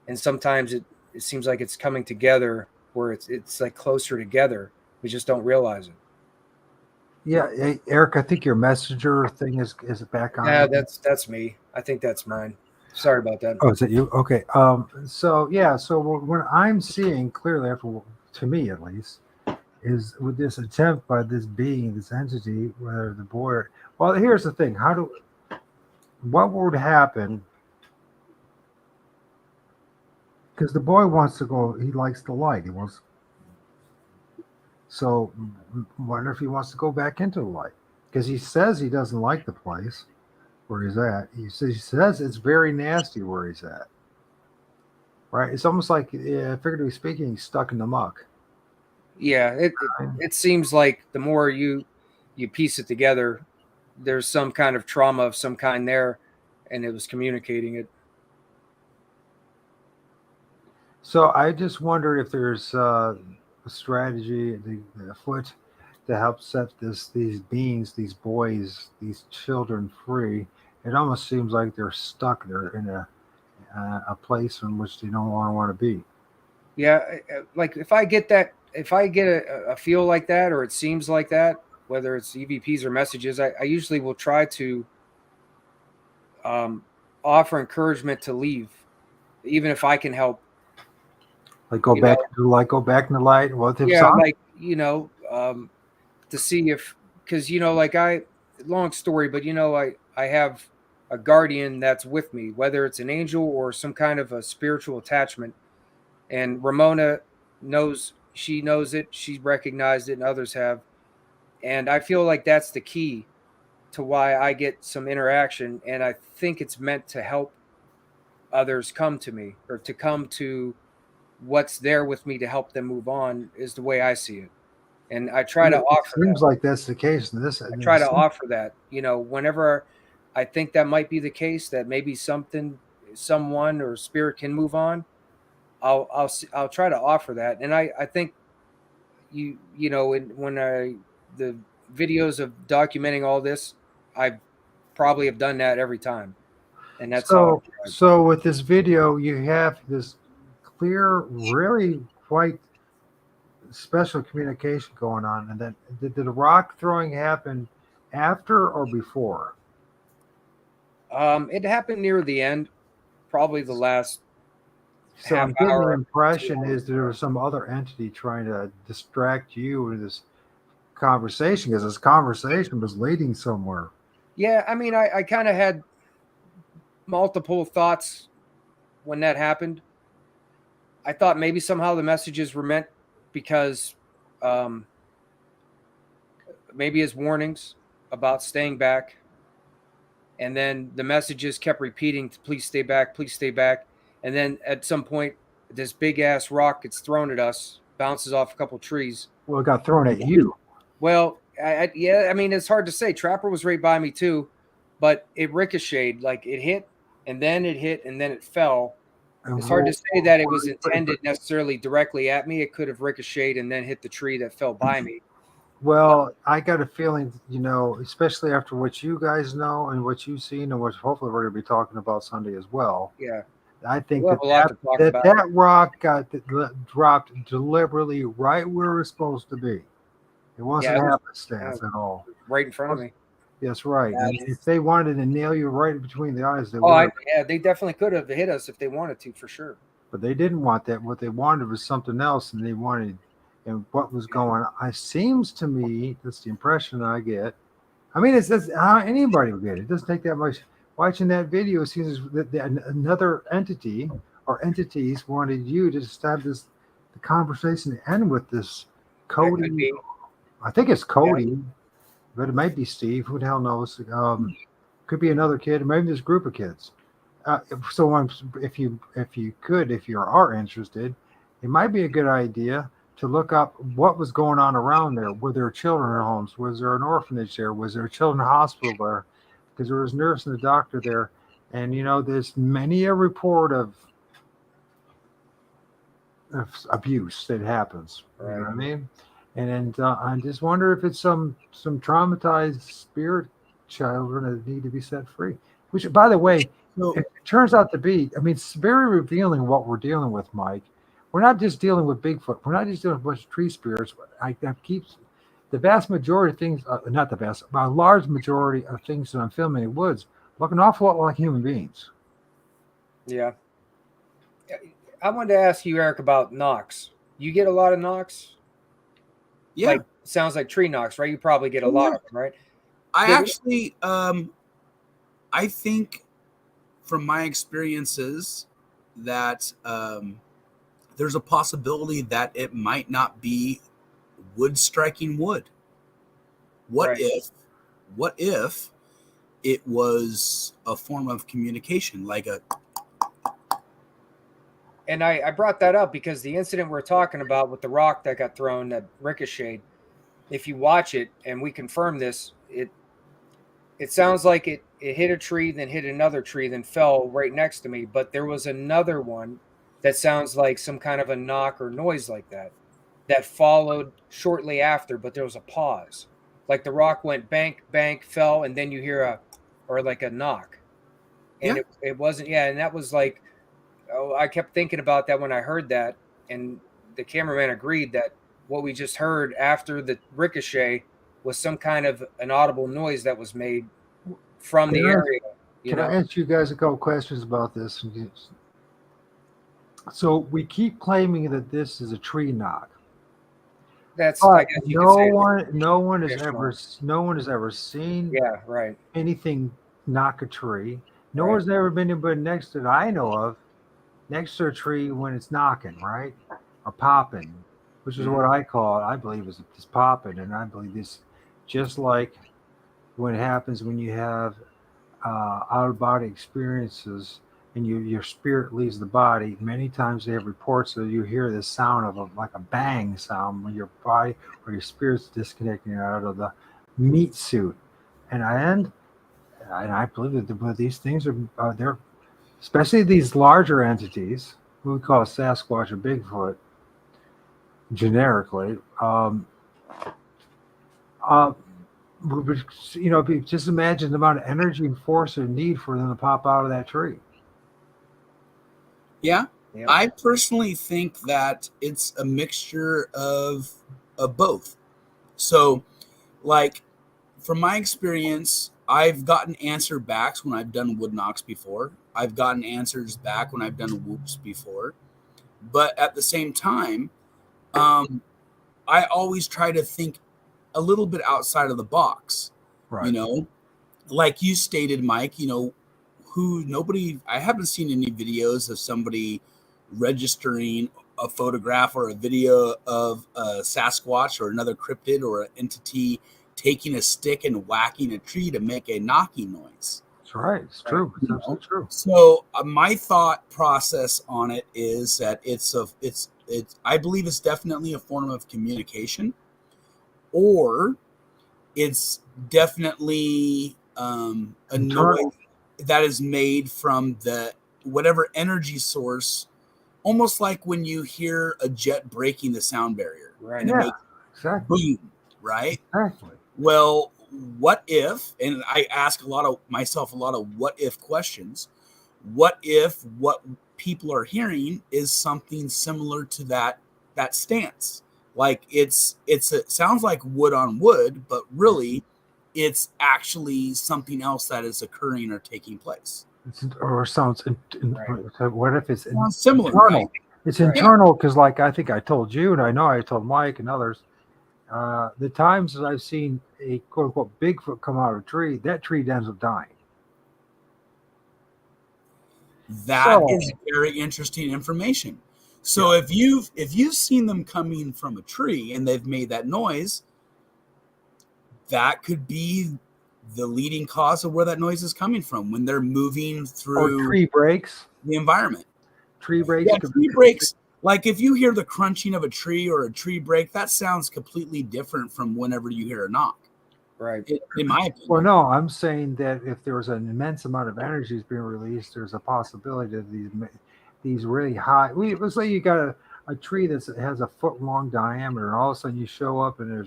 and sometimes it seems like it's coming together where it's like closer together. We just don't realize it. Yeah, hey, Eric, I think your messenger thing is back on. Yeah, that's me. I think that's mine. Sorry about that. Oh, is it you? Okay. So when I'm seeing clearly, to me at least, is with this attempt by this being, this entity, whether the boy. Well, here's the thing: what would happen? Because the boy wants to go. He likes the light. He wants. So, wonder if he wants to go back into the light, because he says he doesn't like the place where he's at. He says it's very nasty where he's at. Right? It's almost like, figuratively speaking, he's stuck in the muck. Yeah, it seems like the more you piece it together, there's some kind of trauma of some kind there, and it was communicating it. So I just wondered if there's a strategy afoot to help set these beings, these boys, these children free. It almost seems like they're stuck. They're in a place in which they don't want to be. Yeah, like if I get a feel like that, or it seems like that, whether it's EVPs or messages, I usually will try to offer encouragement to leave, even if I can help. Like go back into the light. Well, yeah, like to see if, because long story, but I have a guardian that's with me, whether it's an angel or some kind of a spiritual attachment. And Ramona knows it. She's recognized it, and others have. And I feel like that's the key to why I get some interaction. And I think it's meant to help others come to me, or to come to what's there with me to help them move on, is the way I see it. And I try to offer. It seems like that's the case in this. I try to offer that, whenever I think that might be the case, that maybe someone or spirit can move on, I'll try to offer that. And I think the videos of documenting all this, I probably have done that every time. And that's so with this video, you have this clear, really quite special communication going on. And then did the rock throwing happen after or before? It happened near the end, probably the last. So I'm getting the impression is there was some other entity trying to distract you in this conversation, because this conversation was leading somewhere. Yeah, I mean, I kind of had multiple thoughts when that happened. I thought maybe somehow the messages were meant because maybe as warnings about staying back. And then the messages kept repeating, please stay back, please stay back. And then at some point, this big ass rock gets thrown at us, bounces off a couple trees. Well, it got thrown at you. Well, I mean, it's hard to say. Trapper was right by me too, but it ricocheted. Like it hit, and then it hit, and then it fell. It's hard to say that it was intended necessarily directly at me. It could have ricocheted and then hit the tree that fell by me. Well, I got a feeling, especially after what you guys know and what you've seen, and what hopefully we're going to be talking about Sunday as well. Yeah. I think that rock got dropped deliberately right where it was supposed to be. It wasn't happenstance at all. Right in front of me. Yes, right. And if they wanted to nail you right between the eyes, they would. They definitely could have hit us if they wanted to, for sure. But they didn't want that. What they wanted was something else, and they wanted, and what was going on. It seems to me, that's the impression I get. I mean, it's how anybody would get it. It doesn't take that much. Watching that video, it seems that another entity or entities wanted you to start the conversation to end with this Cody. I think it's Cody, but it might be Steve. Who the hell knows? Could be another kid, or maybe this group of kids. So if you are interested, it might be a good idea to look up what was going on around there. Were there children homes? Was there an orphanage there? Was there a children's hospital there? Because there was a nurse and a doctor there. And, there's many a report of abuse that happens. Right. You know what I mean? And I just wonder if it's some traumatized spirit children that need to be set free. Which, by the way, it turns out to be, it's very revealing what we're dealing with, Mike. We're not just dealing with Bigfoot. We're not just dealing with a bunch of tree spirits. the vast majority of things, not the vast, but a large majority of things that I'm filming in woods look an awful lot like human beings. Yeah. I wanted to ask you, Eric, about knocks. You get a lot of knocks? Yeah. Like, sounds like tree knocks, right? You probably get a lot of them, right? I actually, I think from my experiences that there's a possibility that it might not be wood striking wood. What if it was a form of communication, like a... And I brought that up because the incident we're talking about with the rock that got thrown, that ricocheted, if you watch it, and we confirm this, it sounds like it hit a tree, then hit another tree, then fell right next to me. But there was another one that sounds like some kind of a knock or noise like that followed shortly after, but there was a pause. Like the rock went bank, bank, fell, and then you hear a knock. And it wasn't, and that was like, I kept thinking about that when I heard that, and the cameraman agreed that what we just heard after the ricochet was some kind of an audible noise that was made from the area. Can I ask you guys a couple questions about this? So we keep claiming that this is a tree knock. That's but I guess you could say no one has ever seen anything knock a tree. No one's ever been anybody next to it I know of, next to a tree when it's knocking, right? Or popping, which is what I call it. I believe is popping, and I believe this just like when it happens when you have out-of-body experiences and your spirit leaves the body. Many times they have reports that you hear this sound of like a bang sound when your body or your spirit's disconnecting out of the meat suit. And I believe that these things are they're, especially these larger entities, who we call Sasquatch or Bigfoot, generically. Just imagine the amount of energy and force and need for them to pop out of that tree. Yeah. I personally think that it's a mixture of both. So, like, from my experience, I've gotten answer backs when I've done wood knocks before. I've gotten answers back when I've done whoops before. But at the same time, I always try to think a little bit outside of the box. Right. You know, like you stated, Mike, I haven't seen any videos of somebody registering a photograph or a video of a Sasquatch or another cryptid or an entity taking a stick and whacking a tree to make a knocking noise. That's right. It's true. It's absolutely true. So my thought process on it is that I believe it's definitely a form of communication, or it's definitely a noise that is made from the whatever energy source, almost like when you hear a jet breaking the sound barrier. Right. And it makes boom, right? Exactly. Well, what if, and I ask myself a lot of what if questions. What if what people are hearing is something similar to that stance? Like it sounds like wood on wood, but really it's actually something else that is occurring or taking place. What if it's similar? Internal? Right? It's internal because, like I think I told you, and I know I told Mike and others, the times that I've seen a quote unquote Bigfoot come out of a tree, that tree ends up dying. That is very interesting information. So if you've seen them coming from a tree and they've made that noise, that could be the leading cause of where that noise is coming from when they're moving through tree breaks, the environment. Tree breaks. Yeah, tree breaks. Like if you hear the crunching of a tree or a tree break, that sounds completely different from whenever you hear a knock. Right. In my opinion. Well, no, I'm saying that if there was an immense amount of energy being released, there's a possibility that these really high. Let's say you got a tree that has a foot long diameter, and all of a sudden you show up and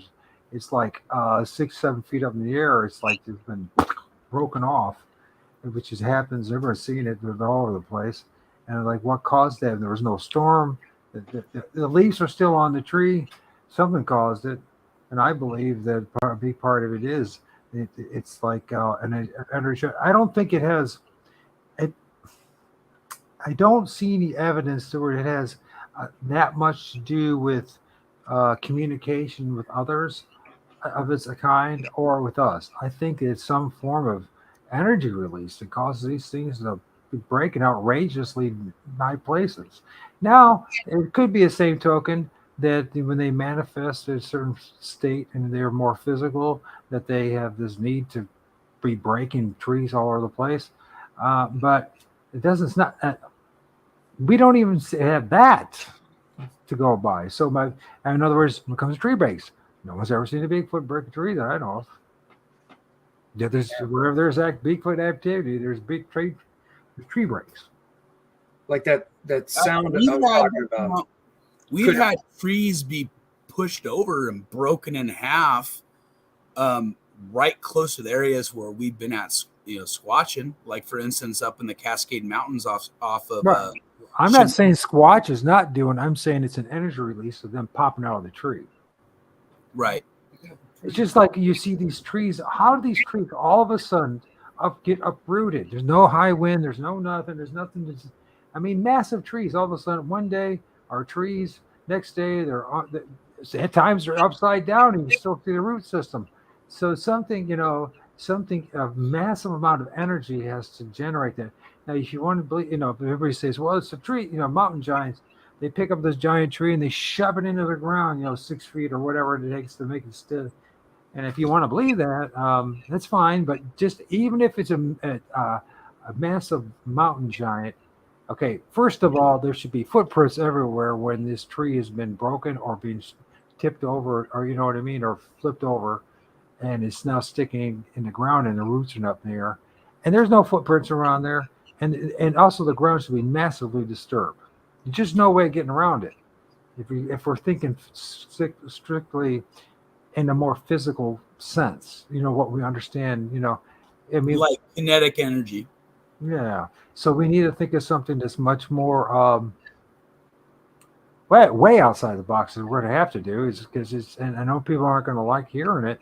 it's like 6-7 feet up in the air. It's like it's been broken off, which just happens. Everyone's seen it. They're all over the place. And like, what caused that? There was no storm. The leaves are still on the tree. Something caused it. and I believe that a big part of it is it's like an energy. I don't think it has. I don't see any evidence to where it has that much to do with communication with others of its kind or with us. I think it's some form of energy release that causes these things to be breaking outrageously high places. Now, it could be the same token that when they manifest a certain state and they're more physical, that they have this need to be breaking trees all over the place. But it doesn't. It's not. We don't even have that to go by. So, in other words, when it comes to tree breaks, no one's ever seen a Bigfoot break a tree that I know of. Yeah, wherever there's Bigfoot activity, there's tree breaks. Like that sound that I was talking about. We've had trees be pushed over and broken in half, right close to the areas where we've been at, squatching. Like for instance, up in the Cascade Mountains off of. Right. I'm not saying Squatch is not doing. I'm saying it's an energy release of them popping out of the tree. Right. It's just like you see these trees. How do these trees all of a sudden get uprooted? There's no high wind. There's no nothing. There's nothing. Massive trees. All of a sudden, one day are trees. Next day, at times they're upside down, and you still see the root system. So something, a massive amount of energy has to generate that. Now, if you want to believe, if everybody says, well, it's a tree, mountain giants, they pick up this giant tree and they shove it into the ground, 6 feet or whatever it takes to make it still. And if you want to believe that, that's fine. But just even if it's a massive mountain giant, okay, first of all, there should be footprints everywhere when this tree has been broken or being tipped over, or you know what I mean, or flipped over, and it's now sticking in the ground and the roots are not there. And there's no footprints around there. And also the ground should be massively disturbed. There's just no way of getting around it. If we're thinking strictly in a more physical sense, what we understand, like kinetic energy. Yeah. So we need to think of something that's much more way outside the box. That we're going to have to do is because and I know people aren't going to like hearing it,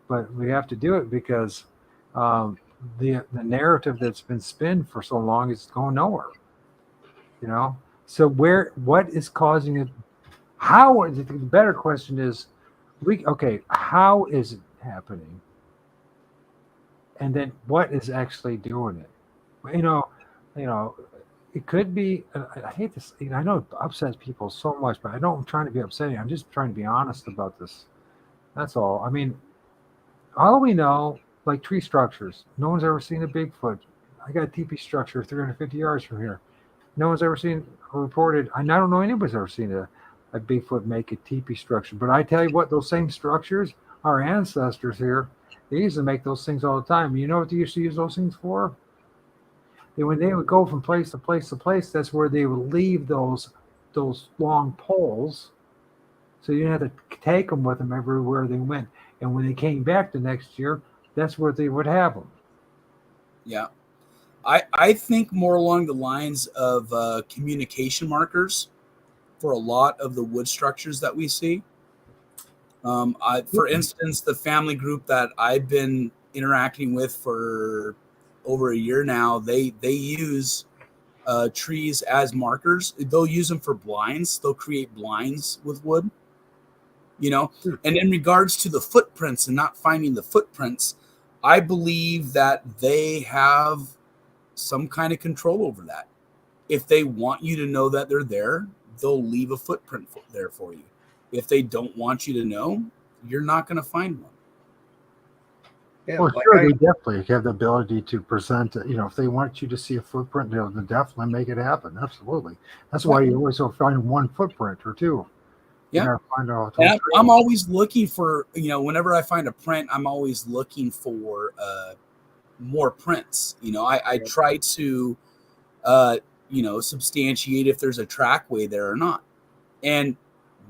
but we have to do it because the narrative that's been spun for so long is going nowhere. So what is causing it? How? The better question is, how is it happening? And then what is actually doing it? It could be. I hate this. I know it upsets people so much, but I'm trying to be upsetting. I'm just trying to be honest about this. That's all. I mean, all we know, like tree structures, no one's ever seen a Bigfoot. I got a teepee structure 350 yards from here. No one's ever seen or reported. I don't know anybody's ever seen a Bigfoot make a teepee structure. But I tell you what, those same structures, our ancestors here, they used to make those things all the time. You know what they used to use those things for? When they would go from place to place to place, that's where they would leave those long poles. So you didn't have to take them with them everywhere they went. And when they came back the next year, that's where they would have them. Yeah. I think more along the lines of communication markers for a lot of the wood structures that we see. For instance, the family group that I've been interacting with for over a year now, they use trees as markers. They'll use them for blinds. They'll create blinds with wood. And in regards to the footprints and not finding the footprints, I believe that they have some kind of control over that. If they want you to know that they're there, they'll leave a footprint there for you. If they don't want you to know, you're not going to find one. Yeah, well, sure, they definitely have the ability to present. If they want you to see a footprint, they'll definitely make it happen. Absolutely. That's why you always will find one footprint or two. Yeah. I'm always looking for, whenever I find a print, I'm always looking for more prints. I try to, substantiate if there's a trackway there or not. And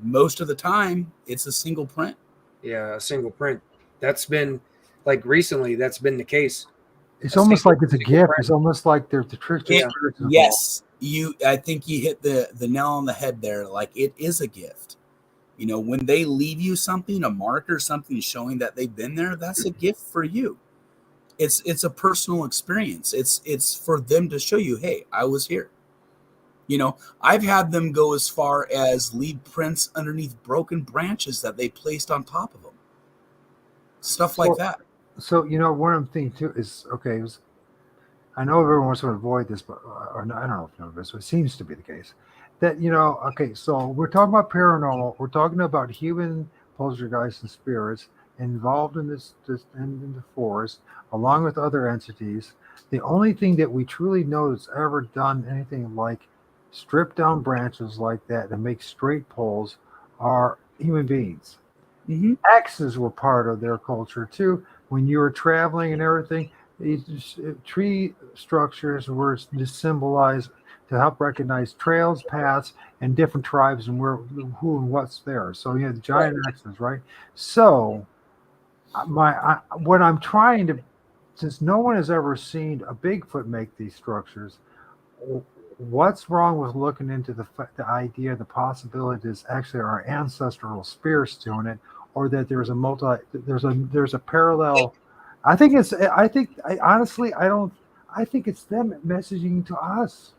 most of the time, it's a single print. Yeah, a single print. That's been, recently, that's been the case. It's almost like it's a gift. It's almost like there's the trick. Yes. I think you hit the nail on the head there. Like, it is a gift. You know, when they leave you something, a marker, something showing that they've been there, that's a gift for you. It's a personal experience. It's for them to show you, hey, I was here. You know, I've had them go as far as leave prints underneath broken branches that they placed on top of them. Stuff like that. So, you know, one of the things too is, okay, I know everyone wants to avoid this, but or no, I don't know if none of this, but it seems to be the case. That, you know, okay, so we're talking about paranormal. We're talking about human poltergeists and spirits involved in this in the forest, along with other entities. The only thing that we truly know that's ever done anything like strip down branches like that and make straight poles are human beings. Axes were part of their culture too. When you were traveling and everything, these tree structures were to symbolize, to help recognize trails, paths, and different tribes and where, who, and what's there. So you had giant axes, right? So what I'm trying to, since no one has ever seen a Bigfoot make these structures, what's wrong with looking into the idea, the possibility is actually our ancestral spirits doing it, or that there's a parallel. I think it's them messaging to us.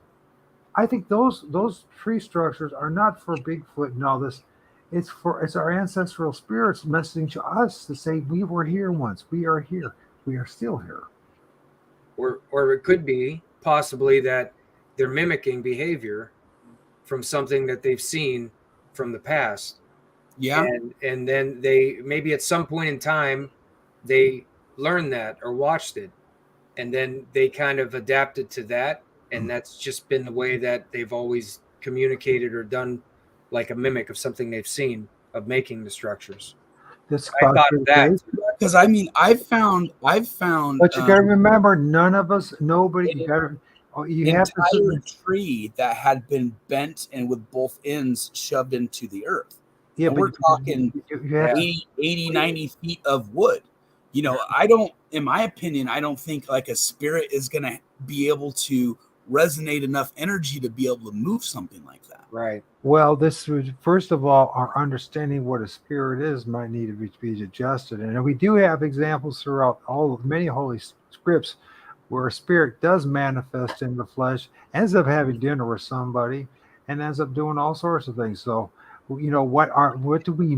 I think those tree structures are not for Bigfoot and all this. It's our ancestral spirits messaging to us to say we were here once. We are here. We are still here. Or it could be possibly that they're mimicking behavior from something that they've seen from the past. Yeah. And then they maybe at some point in time they learned that or watched it, and then they kind of adapted to that, and that's just been the way that they've always communicated or done, like a mimic of something they've seen of making the structures. I thought of that because I mean I've found. But you got to remember, nobody. You got to. You have entire tree that had been bent and with both ends shoved into the earth. Yeah, and but we're talking 80, 90 feet of wood. You know, in my opinion, I don't think like a spirit is going to be able to resonate enough energy to be able to move something like that. Right. Well, this was, first of all, our understanding what a spirit is might need to be adjusted. And we do have examples throughout many holy scripts where a spirit does manifest in the flesh, ends up having dinner with somebody, and ends up doing all sorts of things. So, you know, what do we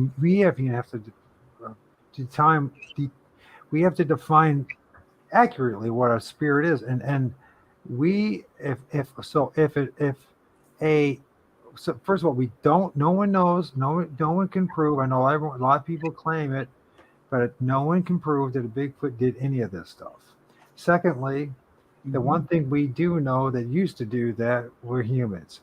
have to define accurately what a spirit is, and so first of all, no one knows, no one can prove. I know a lot of people claim it, but no one can prove that a Bigfoot did any of this stuff. Secondly, the one thing we do know that used to do that were humans.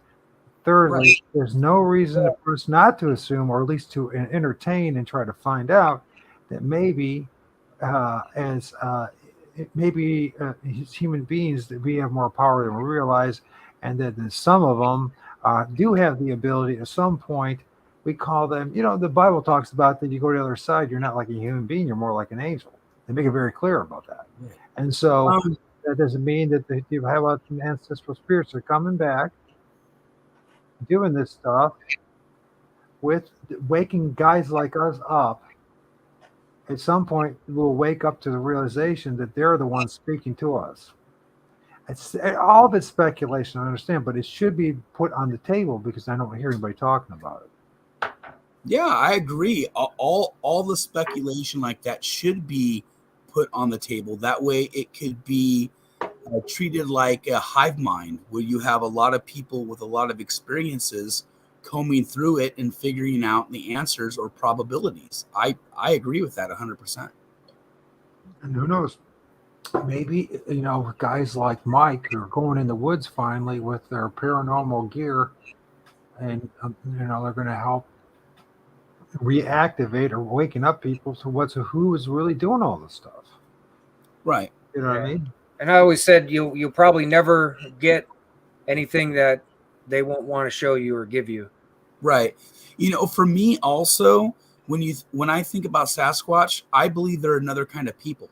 Thirdly, there's no reason for us not to assume, or at least to entertain and try to find out, that maybe as human beings that we have more power than we realize, and that some of them do have the ability at some point. We call them, you know, the Bible talks about that you go to the other side, you're not like a human being, you're more like an angel. They make it very clear about that. And so that doesn't mean that you have ancestral spirits are coming back, doing this stuff, with waking guys like us up. At some point, we'll wake up to the realization that they're the ones speaking to us. It's all of it's speculation, I understand, but it should be put on the table because I don't hear anybody talking about it. Yeah, I agree. All the speculation like that should be put on the table. That way it could be treated like a hive mind where you have a lot of people with a lot of experiences combing through it and figuring out the answers or probabilities. I agree with that 100%. And who knows? Maybe, you know, guys like Mike who are going in the woods finally with their paranormal gear, and you know, they're going to help reactivate or waking up people to who is really doing all this stuff. Right. You know what I mean? And I always said you'll probably never get anything that they won't want to show you or give you. Right. You know, for me also, when I think about Sasquatch, I believe they're another kind of people.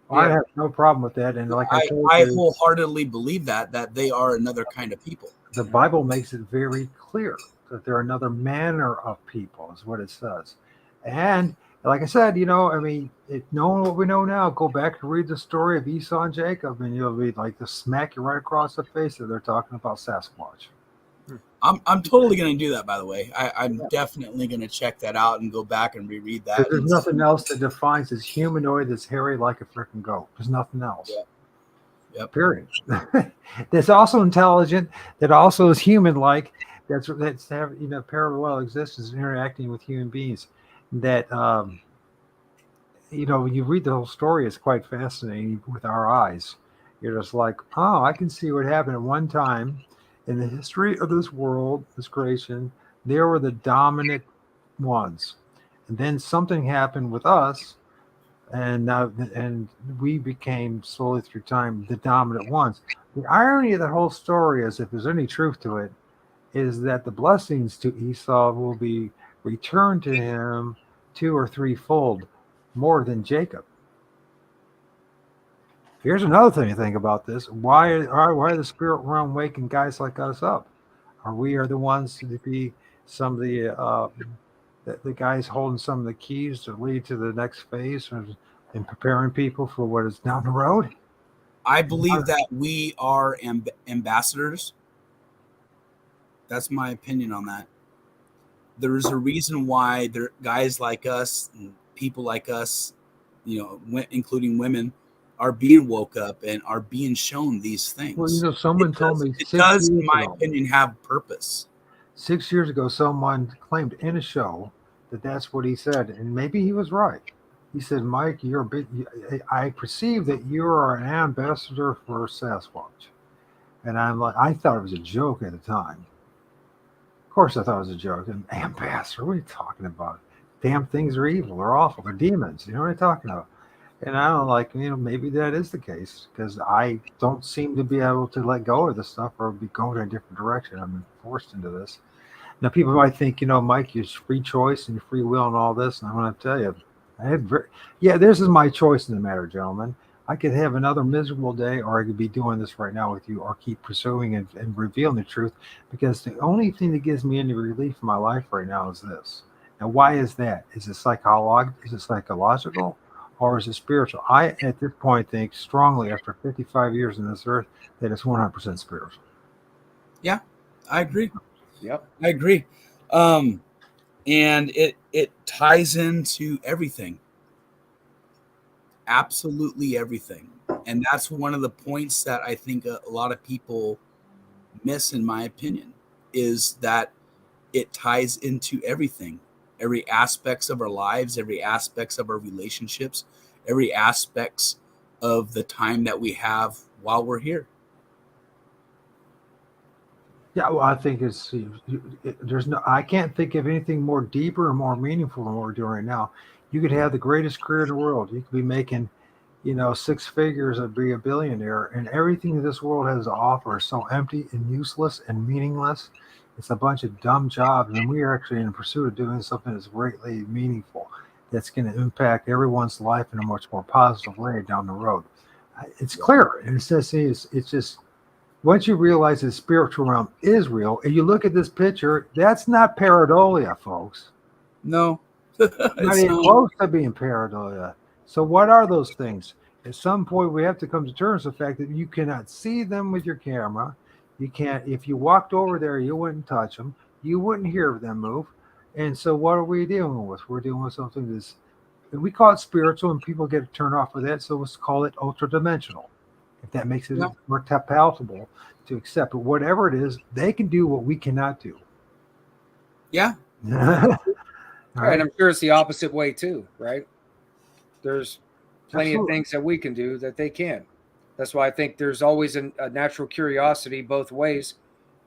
Well, I have no problem with that, and like I wholeheartedly believe that they are another kind of people. The Bible makes it very clear. that they're another manner of people, is what it says. And like I said, I mean, knowing what we know now, go back and read the story of Esau and Jacob, and you'll be like, to smack you right across the face that they're talking about Sasquatch. I'm totally going to do that, by the way. I'm definitely going to check that out and go back and reread that. There's nothing else that defines this humanoid that's hairy like a freaking goat. There's nothing else. Yep. Period. That's also intelligent, that also is human-like, that's have parallel existence, interacting with human beings. That when you read the whole story, it's quite fascinating with our eyes. You're just like, oh, I can see what happened at one time in the history of this world, this creation. There were the dominant ones, and then something happened with us, and we became slowly through time the dominant ones. The irony of the whole story is, if there's any truth to it, is that the blessings to Esau will be returned to him 2 or 3-fold more than Jacob. Here's another thing to think about this. Why are the spirit realm waking guys like us up? Are we the ones to be some of the guys holding some of the keys to lead to the next phase and preparing people for what is down the road? I believe that we are ambassadors. That's my opinion on that. There's a reason why guys like us and people like us, including women, are being woke up and are being shown these things. Well, someone told me it does, in my opinion, have purpose. 6 years ago, someone claimed in a show that that's what he said, and maybe he was right. He said, Mike, I perceive that you are an ambassador for Sasquatch. And I'm like, I thought it was a joke at the time. Of course I thought it was a joke. An ambassador, what are you talking about? Damn things are evil, they're awful, they're demons. You know what I'm talking about? And I don't maybe that is the case, because I don't seem to be able to let go of this stuff or be going in a different direction. I'm forced into this. Now, people might think, Mike, you're free choice and free will and all this. And I want to tell you, this is my choice in the matter, gentlemen. I could have another miserable day, or I could be doing this right now with you, or keep pursuing and revealing the truth, because the only thing that gives me any relief in my life right now is this. Now, why is that? Is it psychological? Or is it spiritual? I, at this point, think strongly, after 55 years on this earth, that it's 100% spiritual. Yeah, I agree. Yep, I agree. And it ties into everything, absolutely everything. And that's one of the points that I think a lot of people miss, in my opinion, is that it ties into everything. Every aspects of our lives, every aspects of our relationships, every aspects of the time that we have while we're here. Yeah, well, I think I can't think of anything more deeper and more meaningful than what we're doing right now. You could have the greatest career in the world. You could be making, 6 figures and be a billionaire, and everything that this world has to offer is so empty and useless and meaningless. It's a bunch of dumb jobs, and we are actually in pursuit of doing something that's greatly meaningful, that's going to impact everyone's life in a much more positive way down the road. It's clear, and it's just, once you realize the spiritual realm is real, and you look at this picture, that's not pareidolia, folks. No. Not even close to being pareidolia. So what are those things? At some point, we have to come to terms with the fact that you cannot see them with your camera. You can't, if you walked over there, you wouldn't touch them. You wouldn't hear them move. And so what are we dealing with? We're dealing with something that's, we call it spiritual, and people get turned off with that. So let's call it ultra-dimensional, if that makes it more palatable to accept. But whatever it is, they can do what we cannot do. Yeah. Right. I'm sure it's the opposite way too, right? There's plenty of things that we can do that they can't. That's why I think there's always a natural curiosity both ways,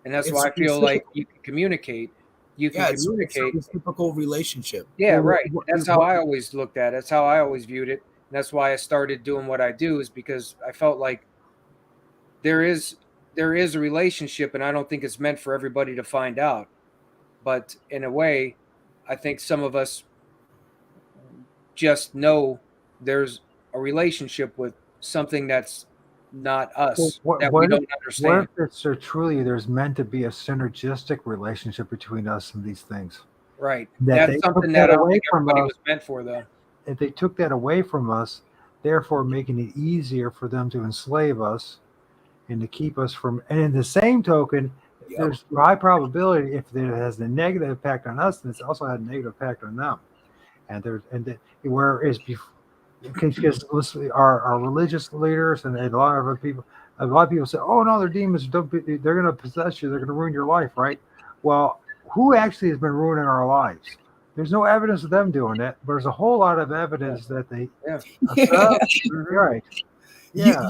and that's why I feel like you can communicate. You can communicate. It's a reciprocal relationship. Yeah, right. That's how I always looked at it. That's how I always viewed it. And that's why I started doing what I do, is because I felt like there is a relationship, and I don't think it's meant for everybody to find out. But in a way, I think some of us just know there's a relationship with something that's not us, What, that what we if, don't what understand. if it's truly there's meant to be a synergistic relationship between us and these things? Right. That That's they took something that that I don't away think from everybody us. was meant for, though. If they took that away from us, therefore making it easier for them to enslave us and to keep us from. And in the same token, there's high probability if it has a negative impact on us, then it's also had a negative impact on them. And there's whereas before, because our religious leaders and a lot of other people, a lot of people say, "Oh no, they're demons. They're going to possess you. They're going to ruin your life." Right? Well, who actually has been ruining our lives? There's no evidence of them doing it, but there's a whole lot of evidence that they. Right. Yeah.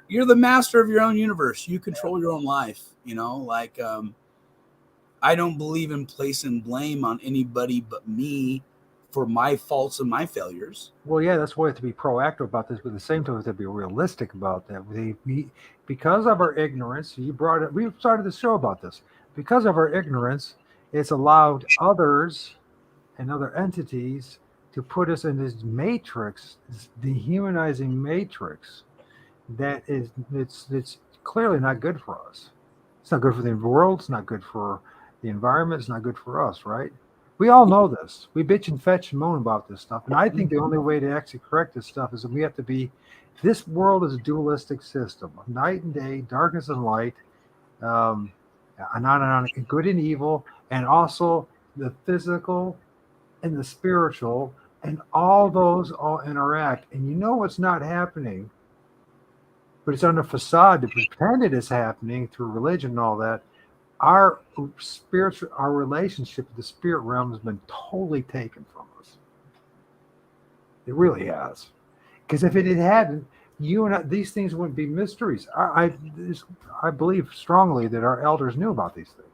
You're the master of your own universe. You control your own life. Like I don't believe in placing blame on anybody but me for my faults and my failures. Well, yeah, that's why we have to be proactive about this, but at the same time, we have to be realistic about that. Because of our ignorance, we started the show about this. Because of our ignorance, it's allowed others and other entities to put us in this matrix, this dehumanizing matrix that it's clearly not good for us. It's not good for the world. It's not good for the environment. It's not good for us, right? We all know this. We bitch and fetch and moan about this stuff. And I think the only way to actually correct this stuff is that we have to be, this world is a dualistic system of night and day, darkness and light, and on, good and evil, and also the physical and the spiritual, and all those all interact. And you know what's not happening, but it's on the facade to pretend it is happening through religion and all that. Our relationship with the spirit realm has been totally taken from us. It really has. Because if it hadn't, you and I, these things wouldn't be mysteries. I believe strongly that our elders knew about these things.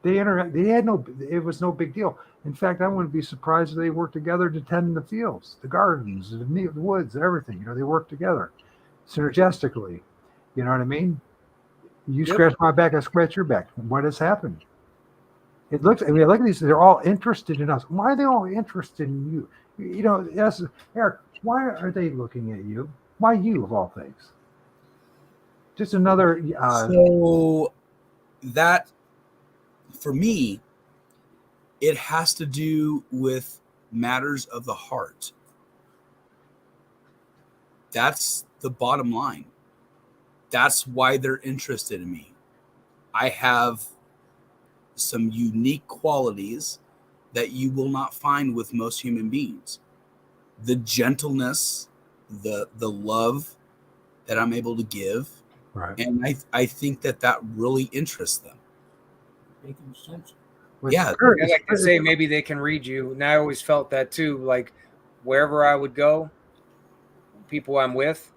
It was no big deal. In fact, I wouldn't be surprised if they worked together to tend the fields, the gardens, the woods, everything. They work together synergistically. You know what I mean? You scratch my back, I scratch your back. What has happened? Look at these. They're all interested in us. Why are they all interested in you? Yes, Eric. Why are they looking at you? Why you, of all things? Just another. So that, for me, it has to do with matters of the heart. That's the bottom line. That's why they're interested in me. I have some unique qualities that you will not find with most human beings. The gentleness, the love that I'm able to give. Right. And I think that really interests them. Making sense. Yeah. I like to say maybe they can read you. And I always felt that too. Like wherever I would go, people I'm with,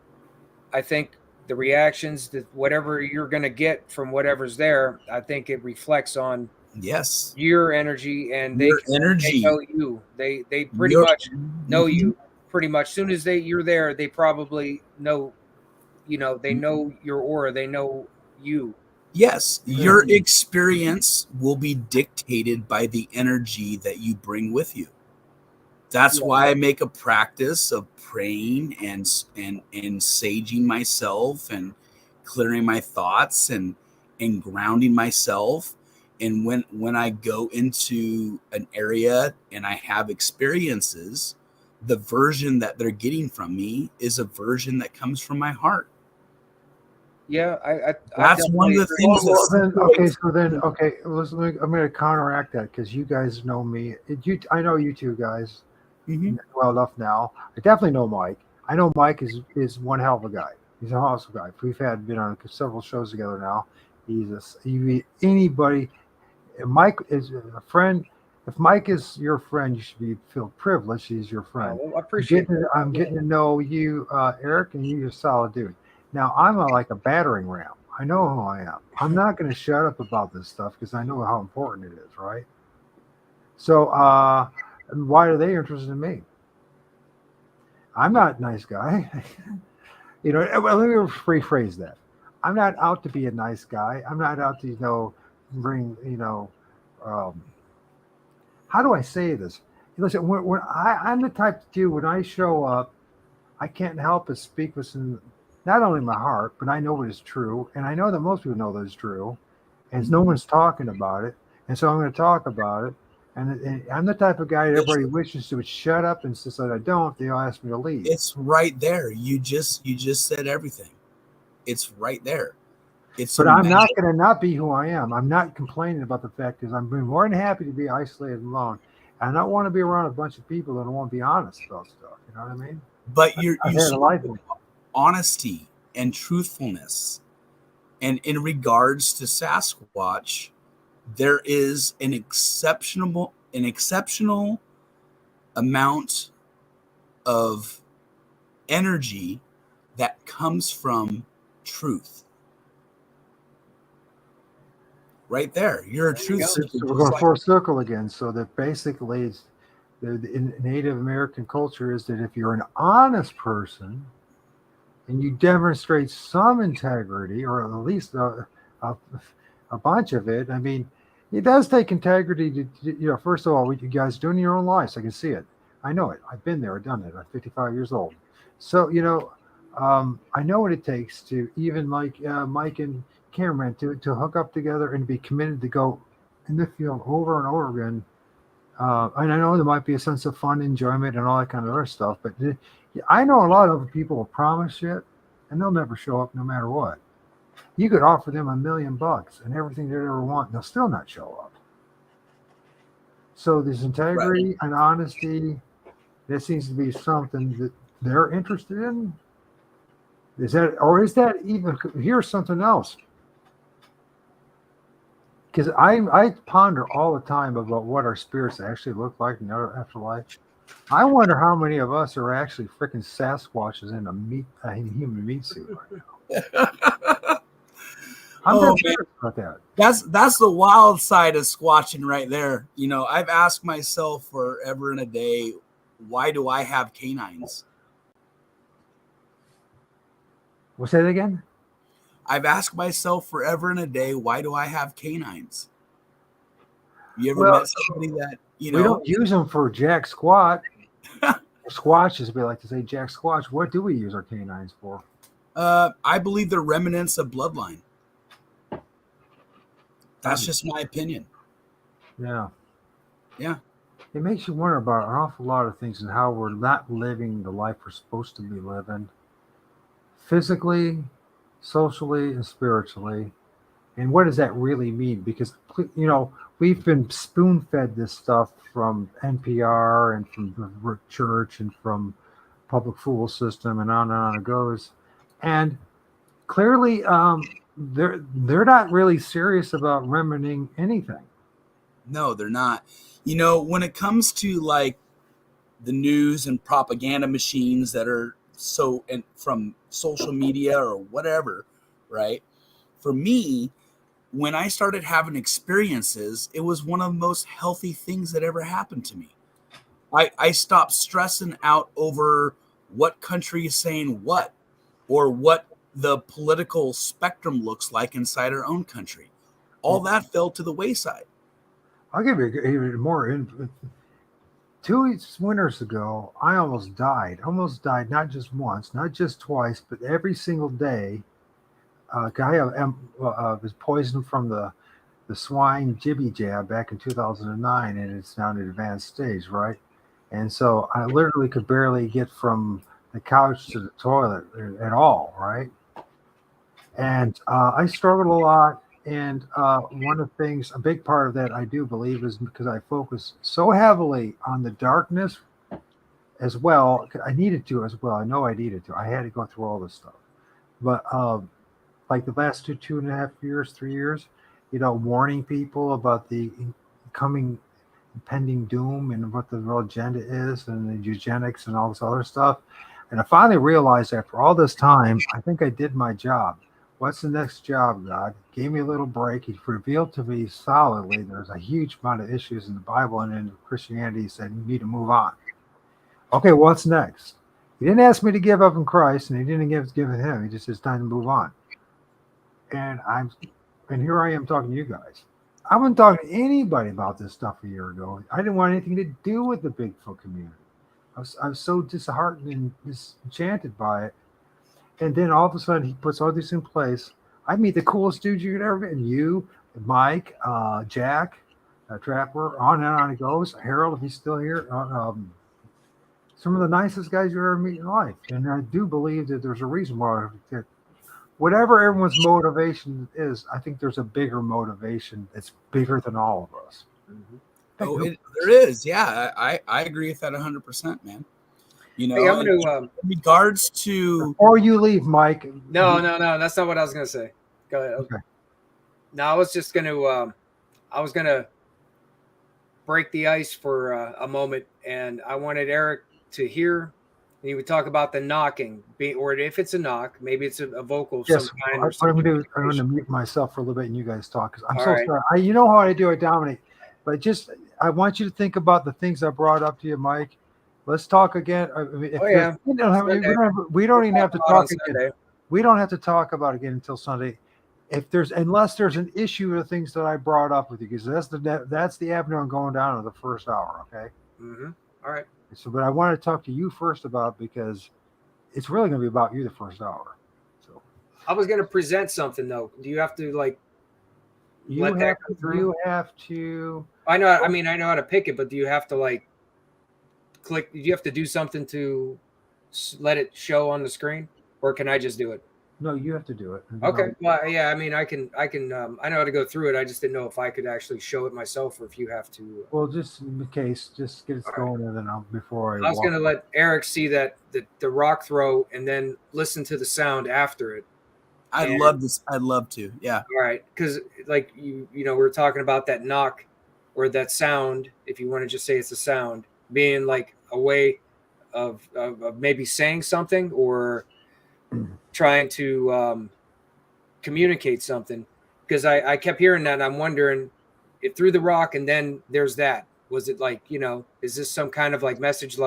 I think the reactions, that whatever you're going to get from whatever's there, I think it reflects on your energy, and they know you. They pretty much know you. Pretty much, soon as you're there, they probably know. They know your aura. They know you. Yes, your experience will be dictated by the energy that you bring with you. That's why I make a practice of praying and saging myself and clearing my thoughts and grounding myself. And when I go into an area and I have experiences, the version that they're getting from me is a version that comes from my heart. Yeah, that's one of the things. I'm going to counteract that because you guys know me. I know you two guys well enough now. I definitely know Mike. I know Mike is one hell of a guy. He's an awesome guy. We've been on several shows together now. Anybody. Mike is a friend. If Mike is your friend, you should feel privileged. He's your friend. I appreciate it. I'm getting to know you, Eric, and you're a solid dude. Now, I'm like a battering ram. I know who I am. I'm not going to shut up about this stuff because I know how important it is, right? So, why are they interested in me? I'm not a nice guy. Let me rephrase that. I'm not out to be a nice guy. I'm not out to, bring, how do I say this? Listen, when I'm the type to do, when I show up, I can't help but speak with some not only in my heart, but I know it is true, and I know that most people know that it's true, and no one's talking about it, and so I'm going to talk about it. And I'm the type of guy that everybody wishes to would shut up, and since I don't, they all ask me to leave. It's right there. You just said everything. It's right there. But I'm not going to not be who I am. I'm not complaining about the fact because I'm more than happy to be isolated and alone. I don't want to be around a bunch of people that don't want to be honest about stuff. You know what I mean? But you had a life. Honesty and truthfulness. And in regards to Sasquatch, there is an exceptional amount of energy that comes from truth. Right there, you're a truth seeker. So we're going full circle again. So that basically, in Native American culture is that if you're an honest person and you demonstrate some integrity, or at least a bunch of it, I mean, it does take integrity to, first of all, what you guys do in your own lives. I can see it. I know it. I've been there. I've done it. I'm 55 years old. So, I know what it takes to even like Mike and cameraman to hook up together and be committed to go in the field over and over again. And I know there might be a sense of fun, enjoyment, and all that kind of other stuff, but I know a lot of people will promise shit and they'll never show up no matter what. You could offer them $1 million and everything they ever want, and they'll still not show up. So this integrity and honesty, that seems to be something that they're interested in. Is that even, here's something else. Because I ponder all the time about what our spirits actually look like in the afterlife. I wonder how many of us are actually freaking Sasquatches in a human meat suit right now. I'm curious about that. That's the wild side of squatching right there. I've asked myself forever and a day, why do I have canines? What's that again? I've asked myself forever and a day, why do I have canines? You ever met somebody that, we don't use them for jack squat. Squatch, as we like to say, jack squatch. What do we use our canines for? I believe they're remnants of bloodline. That's just my opinion. Yeah. Yeah. It makes you wonder about an awful lot of things and how we're not living the life we're supposed to be living. Physically, socially, and spiritually. And what does that really mean? Because, we've been spoon-fed this stuff from NPR and from the church and from public school system and on it goes. And clearly, they're not really serious about remedying anything. No, they're not. When it comes to like the news and propaganda machines that are from social media or whatever, right? For me, when I started having experiences, it was one of the most healthy things that ever happened to me. I stopped stressing out over what country is saying what, or what the political spectrum looks like inside our own country. All that fell to the wayside. I'll give you even more input. 2 winters ago, I almost died. Not just once, not just twice, but every single day. I was poisoned from the swine jibby jab back in 2009, and it's now in an advanced stage, right? And so I literally could barely get from the couch to the toilet at all, right? And I struggled a lot. And one of the things, a big part of that I do believe is because I focus so heavily on the darkness as well. I needed to as well. I know I needed to. I had to go through all this stuff. But like the last 2.5 years, 3 years, warning people about the coming impending doom and what the real agenda is and the eugenics and all this other stuff. And I finally realized after all this time, I think I did my job. What's the next job, God? Gave me a little break. He revealed to me solidly there's a huge amount of issues in the Bible and in Christianity. He said, you need to move on. Okay, what's next? He didn't ask me to give up in Christ, and he didn't give it him. He just says, time to move on. And here I am talking to you guys. I wasn't talking to anybody about this stuff a year ago. I didn't want anything to do with the Bigfoot community. I was so disheartened and disenchanted by it. And then all of a sudden he puts all this in place. I meet the coolest dudes you could ever meet. And you, Mike, Jack, Trapper, on and on it goes. Harold, if he's still here. Some of the nicest guys you ever meet in life. And I do believe that there's a reason why. Whatever everyone's motivation is, I think there's a bigger motivation that's bigger than all of us. Oh, there is. Yeah, I agree with that 100%, man. You know, Hey, I'm gonna, in regards to Before you leave, Mike. No, that's not what I was gonna say. Go ahead. Okay. No, I was just gonna break the ice for a moment, and I wanted Eric to hear. He would talk about the knocking, or if it's a knock, maybe it's a vocal of Yes, some kind. what I'm going to mute myself for a little bit and you guys talk. Because I'm All so right. sorry. You know how I do it, Dominic. But just, I want you to think about the things I brought up to you, Mike. Let's talk again. I mean, if Yeah. we don't even have to talk again. We don't have to talk about it again until Sunday. Unless there's an issue with the things that I brought up with you, because that's the avenue I'm going down in the first hour. Okay. Mm-hmm. All right. So, but I want to talk to you first about, because it's really going to be about you the first hour. So I was going to present something though. Do you have to let that come through? You have to. I know. I mean, I know how to pick it, but do you have to click? Do you have to do something to let it show on the screen, or can I just do it? No, you have to do it. Okay. Well, yeah. I mean, I can. I know how to go through it. I just didn't know if I could actually show it myself, or if you have to. Well, just in case, just get us going, and then before I was going to let Eric see that the rock throw, and then listen to the sound after it. I'd love this. I'd love to. Yeah. All right, because you know, we were talking about that knock or that sound. If you want to just say it's a sound, being like a way of maybe saying something or trying to communicate something, because I kept hearing that, and I'm wondering if through the rock and then there's that, was it is this some kind of message,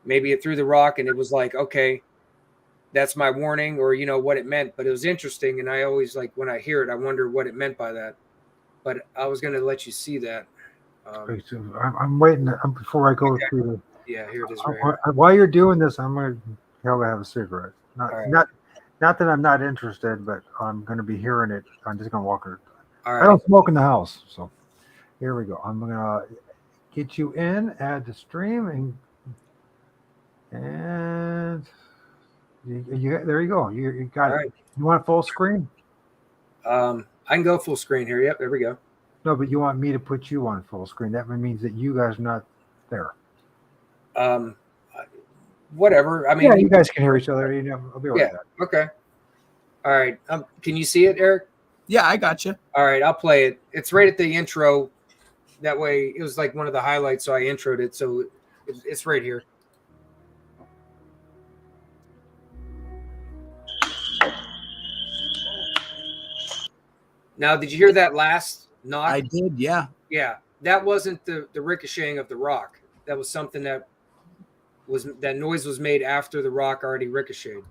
maybe it threw the rock and it was okay, that's my warning, or what it meant. But it was interesting, and I always when I hear it, I wonder what it meant by that. But I was going to let you see that. I'm waiting before I go through the. Yeah, here it is. Right here. While you're doing this, I'm going to probably have a cigarette. Not that I'm not interested, but I'm going to be hearing it. I'm just going to walk her. All right. I don't smoke in the house, so here we go. I'm going to get you in, add the stream, and there you go. You got it. Right. You want full screen? I can go full screen here. Yep, there we go. No, but you want me to put you on full screen. That means that you guys are not there. Whatever. I mean, yeah, you guys can hear each other. I'll be right back. Okay. All right. Can you see it, Eric? Yeah, I got you. All right, I'll play it. It's right at the intro. That way, it was one of the highlights, so I introed it. So it's right here. Now, did you hear that last knock? I did, yeah. Yeah, that wasn't the ricocheting of the rock. That was something that noise was made after the rock already ricocheted.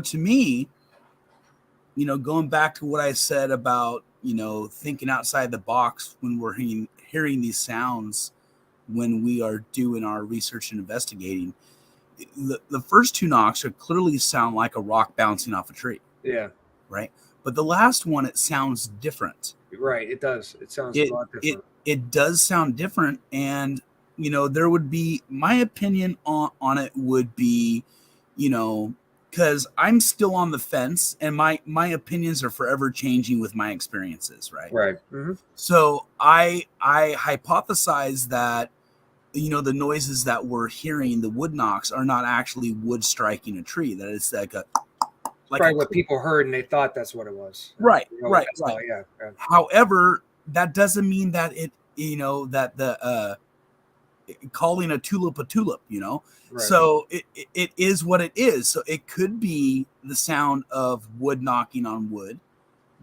To me, going back to what I said about, thinking outside the box when we're hearing these sounds, when we are doing our research and investigating, the first two knocks clearly sound like a rock bouncing off a tree. Yeah. Right. But the last one, it sounds different. Right. It does. It sounds a lot different. It does sound different. And, there would be, my opinion on it would be, because I'm still on the fence, and my opinions are forever changing with my experiences, right? Right. Mm-hmm. So I hypothesize that, the noises that we're hearing, the wood knocks, are not actually wood striking a tree. That it's probably what people heard, and they thought that's what it was. Right. Right. Yeah. However, that doesn't mean that it, that the calling a tulip, Right. So it is what it is. So it could be the sound of wood knocking on wood,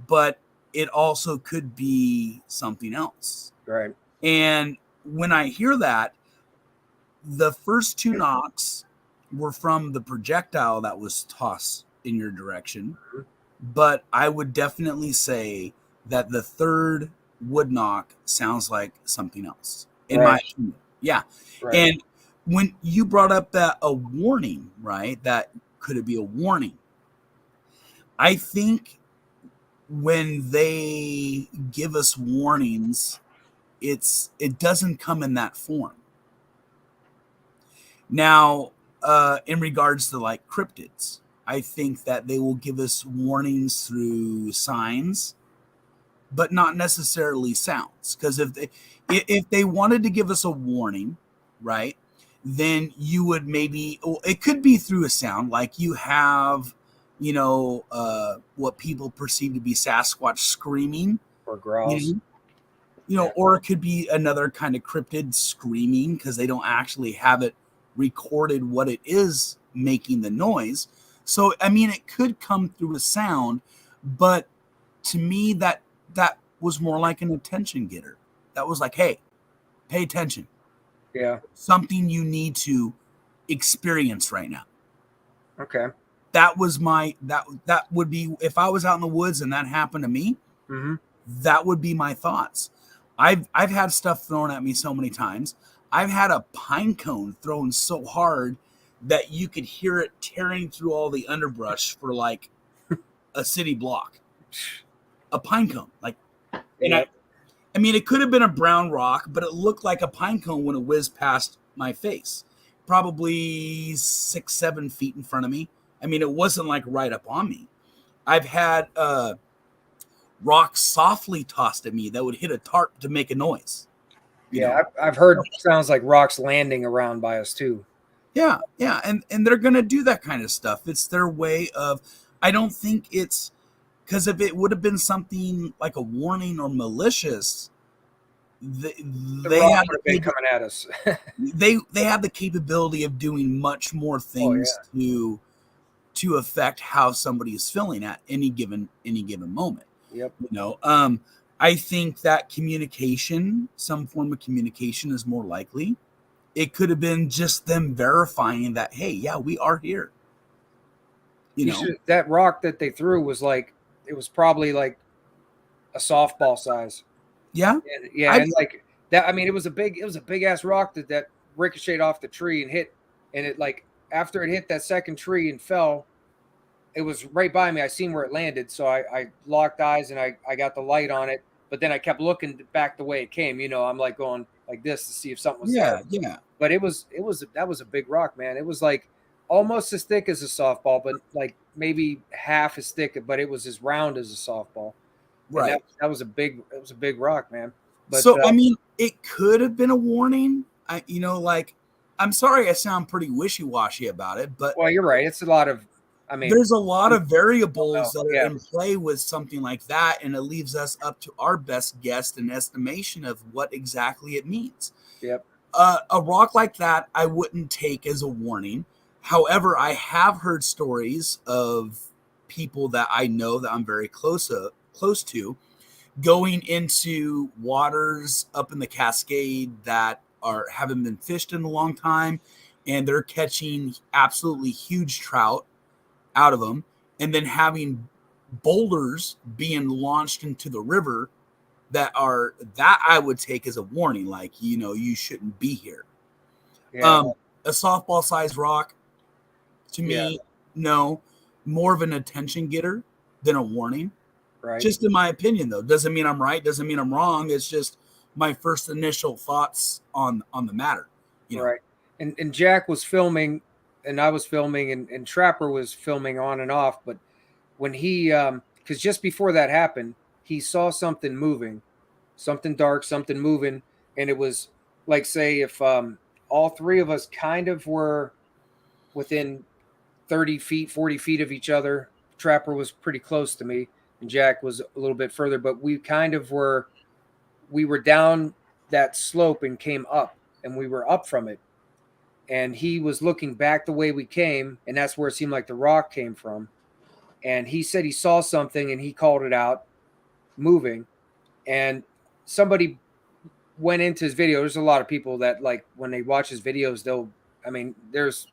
but it also could be something else. Right. And when I hear that, the first two knocks were from the projectile that was tossed in your direction. but I would definitely say that the third wood knock sounds like something else, in my opinion. Yeah. Right. And when you brought up that a warning, right? That could it be a warning? I think when they give us warnings, it doesn't come in that form. Now, in regards to like cryptids, I think that they will give us warnings through signs, but not necessarily sounds. Because if they wanted to give us a warning, right, then you would maybe it could be through a sound, like you have, what people perceive to be Sasquatch screaming or growls. Or it could be another kind of cryptid screaming because they don't actually have it recorded what it is making the noise. So, I mean, it could come through a sound, but to me, that was more like an attention getter. That was like, hey, pay attention. Yeah. Something you need to experience right now. Okay. That was that would be, if I was out in the woods and that happened to me, that would be my thoughts. I've had stuff thrown at me so many times. I've had a pine cone thrown so hard that you could hear it tearing through all the underbrush for like a city block. A pine cone, like, and I mean, it could have been a brown rock, but it looked like a pine cone when it whizzed past my face, probably 6-7 feet in front of me. I mean, it wasn't like right up on me. I've had rocks softly tossed at me that would hit a tarp to make a noise. Yeah, I've heard sounds like rocks landing around by us too. Yeah, and they're gonna do that kind of stuff. It's their way of. I don't think it's because if it would have been something like a warning or malicious, they have been coming at us. they have the capability of doing much more things to affect how somebody is feeling at any given moment. Yep. I think that communication, some form of communication, is more likely. It could have been just them verifying that, hey, yeah, we are here. That rock that they threw was like, it was probably like a softball size. Yeah. And like that. I mean, it was a big ass rock that ricocheted off the tree and hit, and it like after it hit that second tree and fell, it was right by me. I seen where it landed, so I locked eyes and I got the light on it. But then I kept looking back the way it came. I'm like going like this to see if something was there. Yeah. But that was a big rock, man. It was like almost as thick as a softball, but like maybe half as thick. But it was as round as a softball. Right. That was a big rock, man. But, so I mean, it could have been a warning. I'm sorry, I sound pretty wishy-washy about it, but well, you're right. It's a lot of. I mean, there's a lot of variables that are in play with something like that, and it leaves us up to our best guess and estimation of what exactly it means. Yep. A rock like that, I wouldn't take as a warning. However, I have heard stories of people that I know that I'm very close to going into waters up in the Cascade that haven't been fished in a long time, and they're catching absolutely huge trout out of them, and then having boulders being launched into the river that I would take as a warning, like, you shouldn't be here. A softball sized rock, to me, no, more of an attention getter than a warning. Right. Just in my opinion, though. Doesn't mean I'm right, doesn't mean I'm wrong. It's just my first initial thoughts on the matter. Right. And Jack was filming, and I was filming, and Trapper was filming on and off. But when he, because just before that happened, he saw something moving, something dark, something moving. And it was like, say, if all three of us kind of were within 30 feet, 40 feet of each other. Trapper was pretty close to me, and Jack was a little bit further, but we were down that slope and came up, and we were up from it. And he was looking back the way we came, and that's where it seemed like the rock came from. And he said he saw something, and he called it out, moving. And somebody went into his video. There's a lot of people that, like, when they watch his videos, there's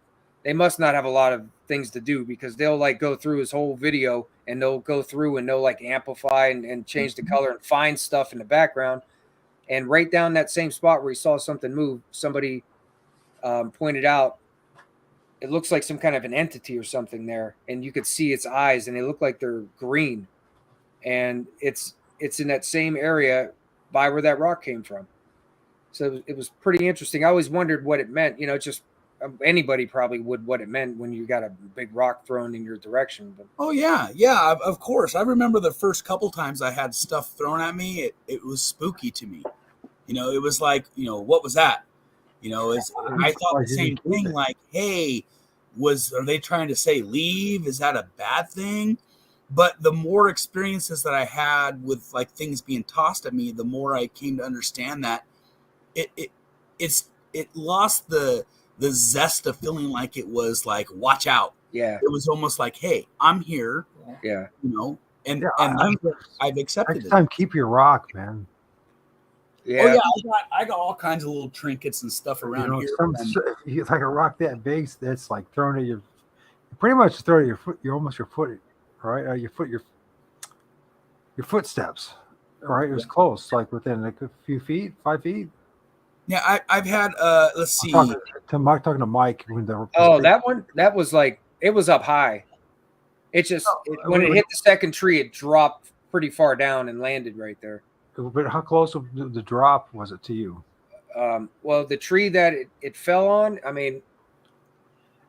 they must not have a lot of things to do, because they'll like go through his whole video and they'll go through and they'll like amplify and change the color and find stuff in the background. And right down that same spot where he saw something move, somebody pointed out, it looks like some kind of an entity or something there, and you could see its eyes, and they look like they're green, and it's in that same area by where that rock came from. So it was pretty interesting. I always wondered what it meant. You know, just anybody probably would what it meant when you got a big rock thrown in your direction. But Oh yeah, of course. I remember the first couple times I had stuff thrown at me. It was spooky to me. You know, it was like, you know, what was that? You know, I thought the same thing. Like, hey, are they trying to say leave? Is that a bad thing? But the more experiences that I had with like things being tossed at me, the more I came to understand that it lost the zest of feeling like it was like, watch out. Yeah. It was almost like, hey, I'm here. Yeah. You know, and I've accepted Next it. time, keep your rock, man. Yeah. Oh yeah, I got all kinds of little trinkets and stuff around here. It's like a rock that big that's like thrown at you. Pretty much thrown at your foot. You're almost your foot, right? Your footsteps, right? It was close, like within like a few feet, 5 feet. Yeah, I've had let's see. Talking to Mike when the that was like, it was up high. It just when it hit the second tree, it dropped pretty far down and landed right there. But how close of the drop was it to you? Well, the tree that it fell on, I mean,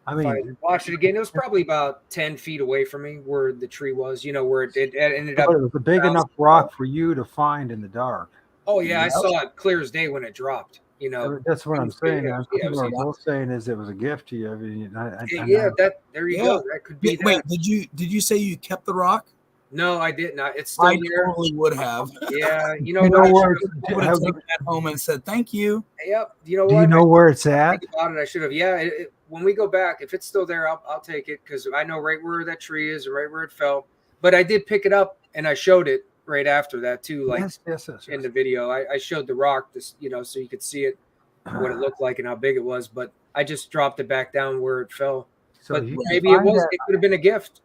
if I watched it again, it was probably about 10 feet away from me where the tree was, you know, where it ended up. But it was a big enough rock for you to find in the dark. Oh, yeah, I saw it clear as day when it dropped, you know. That's what I'm saying. What I'm both saying is it was a gift to you. I mean, there you go. That could be. Wait, did you say you kept the rock? No, I did not. It's still I here. totally would have. Yeah, you know where I would have taken that home and said thank you. Yep. You know Do what? you know where it's at? Think about it. I should have. Yeah. When we go back, if it's still there, I'll take it, because I know right where that tree is, right where it fell. But I did pick it up and I showed it right after that too, like yes. in the video. I showed the rock, this, you know, so you could see it, what it looked like and how big it was. But I just dropped it back down where it fell. So but maybe it could have been a gift.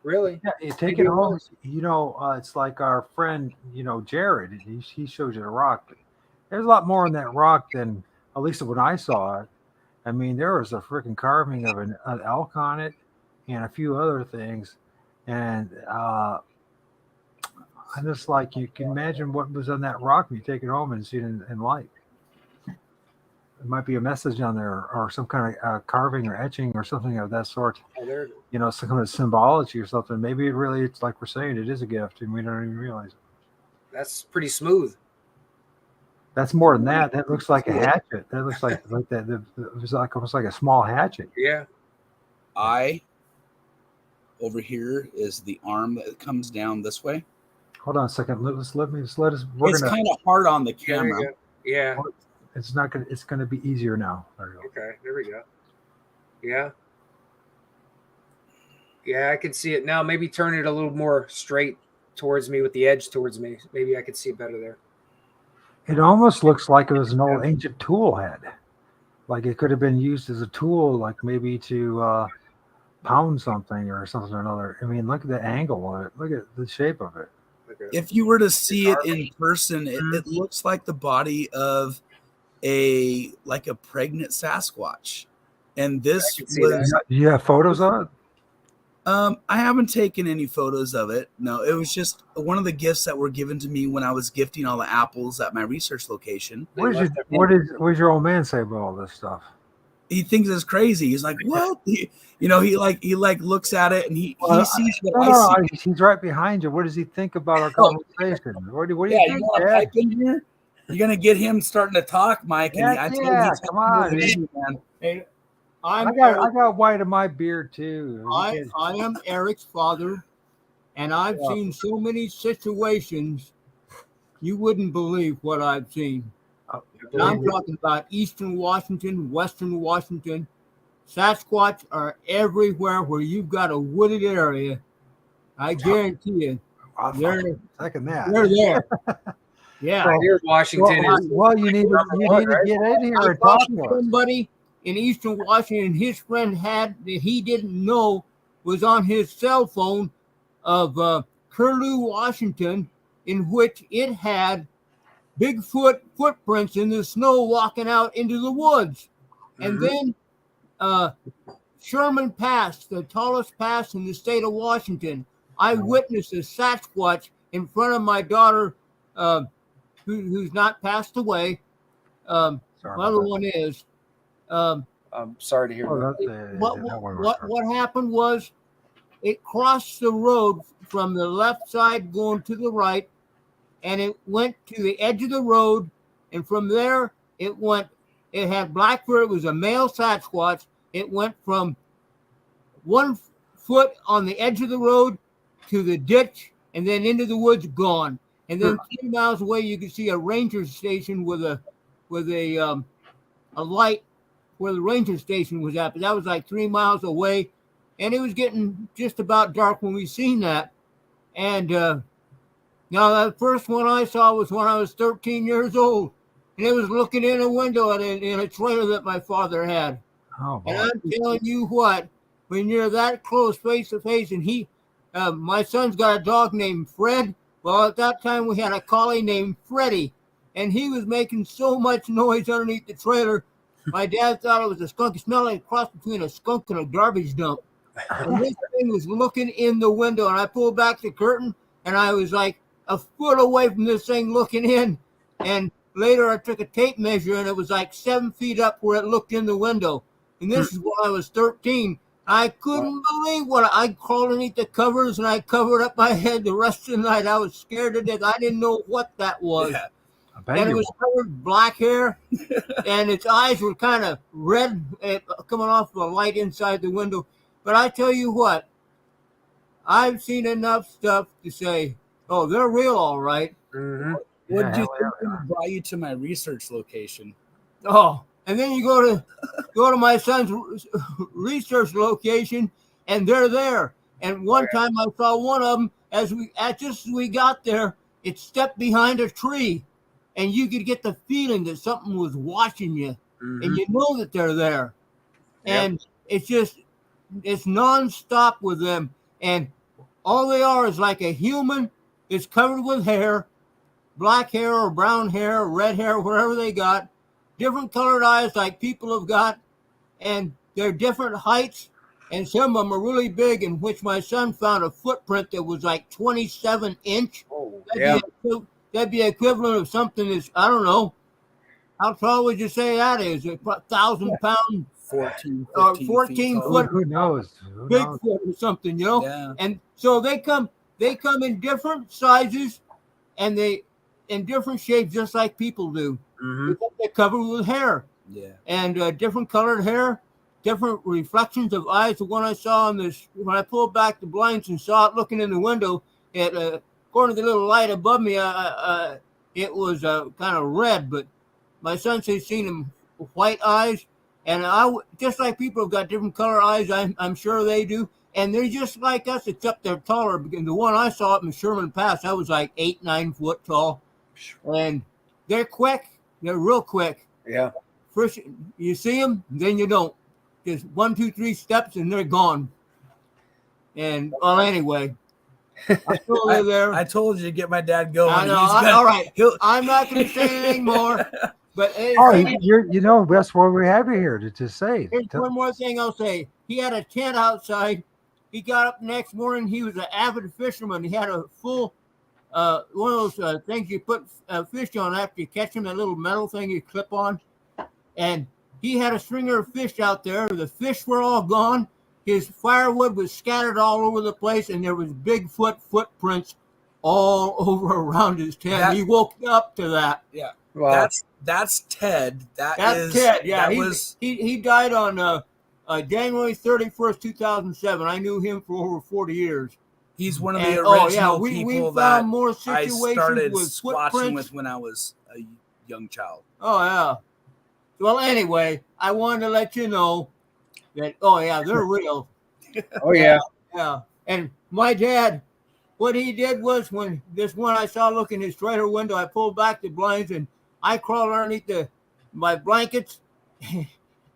Really? Yeah, you take it home. You know, it's like our friend, you know, Jared. He showed you the rock. There's a lot more in that rock than, at least when I saw it. I mean, there was a freaking carving of an elk on it, and a few other things. And I'm just like, you can imagine what was on that rock when you take it home and see it in light. It might be a message on there, or some kind of carving or etching or something of that sort. You know, some kind of symbology or something. Maybe it's like we're saying, it is a gift, and we don't even realize it. That's pretty smooth. That's more than that. That looks like a hatchet. That looks like that. It was like almost like a small hatchet. Yeah. Over here is the arm that comes down this way. Hold on a second. Let us. It's kind of hard on the camera. Yeah. It's not gonna. It's gonna be easier now. There you go. Okay. There we go. Yeah. Yeah, I can see it now. Maybe turn it a little more straight towards me with the edge towards me. Maybe I could see it better there. It almost looks like it was an old ancient tool head. Like it could have been used as a tool, like maybe to pound something or something or another. I mean, look at the angle on it. Look at the shape of it. If you were to see it in person, it looks like the body of a pregnant Sasquatch. And this was. Do you have photos of it? I haven't taken any photos of it. No, it was just one of the gifts that were given to me when I was gifting all the apples at my research location. What does your old man say about all this stuff? He thinks it's crazy. He's like, "What?" He looks at it and he sees what I see. He's right behind you. What does he think about our conversation? What do you think? You want to pipe in here? You're gonna get him starting to talk, Mike. And come on, man. Hey, I got white in my beard too. I am Eric's father, and I've seen so many situations you wouldn't believe what I've seen. And I'm talking about Eastern Washington, Western Washington. Sasquatch are everywhere where you've got a wooded area. I guarantee you. Second that. They're there. Yeah. Here's Washington. Well, you need to get in here and talk to us. Somebody in Eastern Washington his friend had that he didn't know was on his cell phone of Curlew, Washington, in which it had Bigfoot footprints in the snow walking out into the woods. And then Sherman Pass, the tallest pass in the state of Washington, I witnessed a Sasquatch in front of my daughter, who's not passed away. Another one is. I'm sorry to hear What happened was it crossed the road from the left side going to the right, and it went to the edge of the road, and from there it had black fur. It was a male Sasquatch. It went from 1 foot on the edge of the road to the ditch and then into the woods, gone. And then 3 miles away, you could see a ranger station with a light where the ranger station was at. But that was like 3 miles away, and it was getting just about dark when we seen that. And now the first one I saw was when I was 13 years old, and it was looking in a window in a trailer that my father had. Oh, and I'm telling you what, when you're that close face to face, and my son's got a dog named Fred. Well, at that time we had a collie named Freddie, and he was making so much noise underneath the trailer. My dad thought it was a skunk. It smelled like a cross between a skunk and a garbage dump. And this thing was looking in the window, and I pulled back the curtain, and I was like a foot away from this thing looking in. And later I took a tape measure, and it was like 7 feet up where it looked in the window. And this is when I was 13. I couldn't believe I crawled underneath the covers, and I covered up my head the rest of the night. I was scared to death. I didn't know what that was. Yeah. And it was covered with black hair, and its eyes were kind of red coming off the light inside the window. But I tell you what, I've seen enough stuff to say, oh, they're real, all right. What did you think when I brought you to my research location? Oh, and then you go to my son's research location, and they're there. And one time I saw one of them just as we got there, it stepped behind a tree, and you could get the feeling that something was watching you, and you know that they're there. And it's nonstop with them, and all they are is like a human that's covered with hair, black hair or brown hair, or red hair, wherever they got, different colored eyes like people have got, and they're different heights, and some of them are really big, in which my son found a footprint that was like 27 inch. That'd be equivalent of something that's, I don't know, how tall would you say that is? 1,000 pound, 14 foot. Who knows? Bigfoot or something, you know? Yeah. And so they come in different sizes, and they in different shapes, just like people do. They're covered with hair. Yeah. And different colored hair, different reflections of eyes. The one I saw on this, when I pulled back the blinds and saw it looking in the window, according to the little light above me, it was kind of red, but my son says he's seen them white eyes, and just like people have got different color eyes, I'm sure they do, and they're just like us, except they're taller. Because the one I saw up in Sherman Pass, I was like 8-9 foot tall, and they're quick. They're real quick. Yeah. First, you see them, then you don't. Just 1, 2, 3 steps, and they're gone. And well, anyway. I told you to get my dad going. I know. All right. I'm not going to say anything more. But that's why we have you here to say. Here's one more thing I'll say. He had a tent outside. He got up next morning. He was an avid fisherman. He had a full one of those things you put fish on after you catch them, that little metal thing you clip on. And he had a stringer of fish out there. The fish were all gone. His firewood was scattered all over the place, and there was Bigfoot footprints all over around his tent. He woke up to that. Yeah. Wow. That's Ted. That's Ted. Yeah. He died on January 31st, 2007. I knew him for over 40 years. He's one of the original we people found that more I situations started with squatching footprints. with when I was a young child. Oh, yeah. Well, anyway, I wanted to let you know that, they're real. Oh, yeah. Yeah. And my dad, what he did was, when this one I saw look in his trailer window, I pulled back the blinds and I crawled underneath my blankets,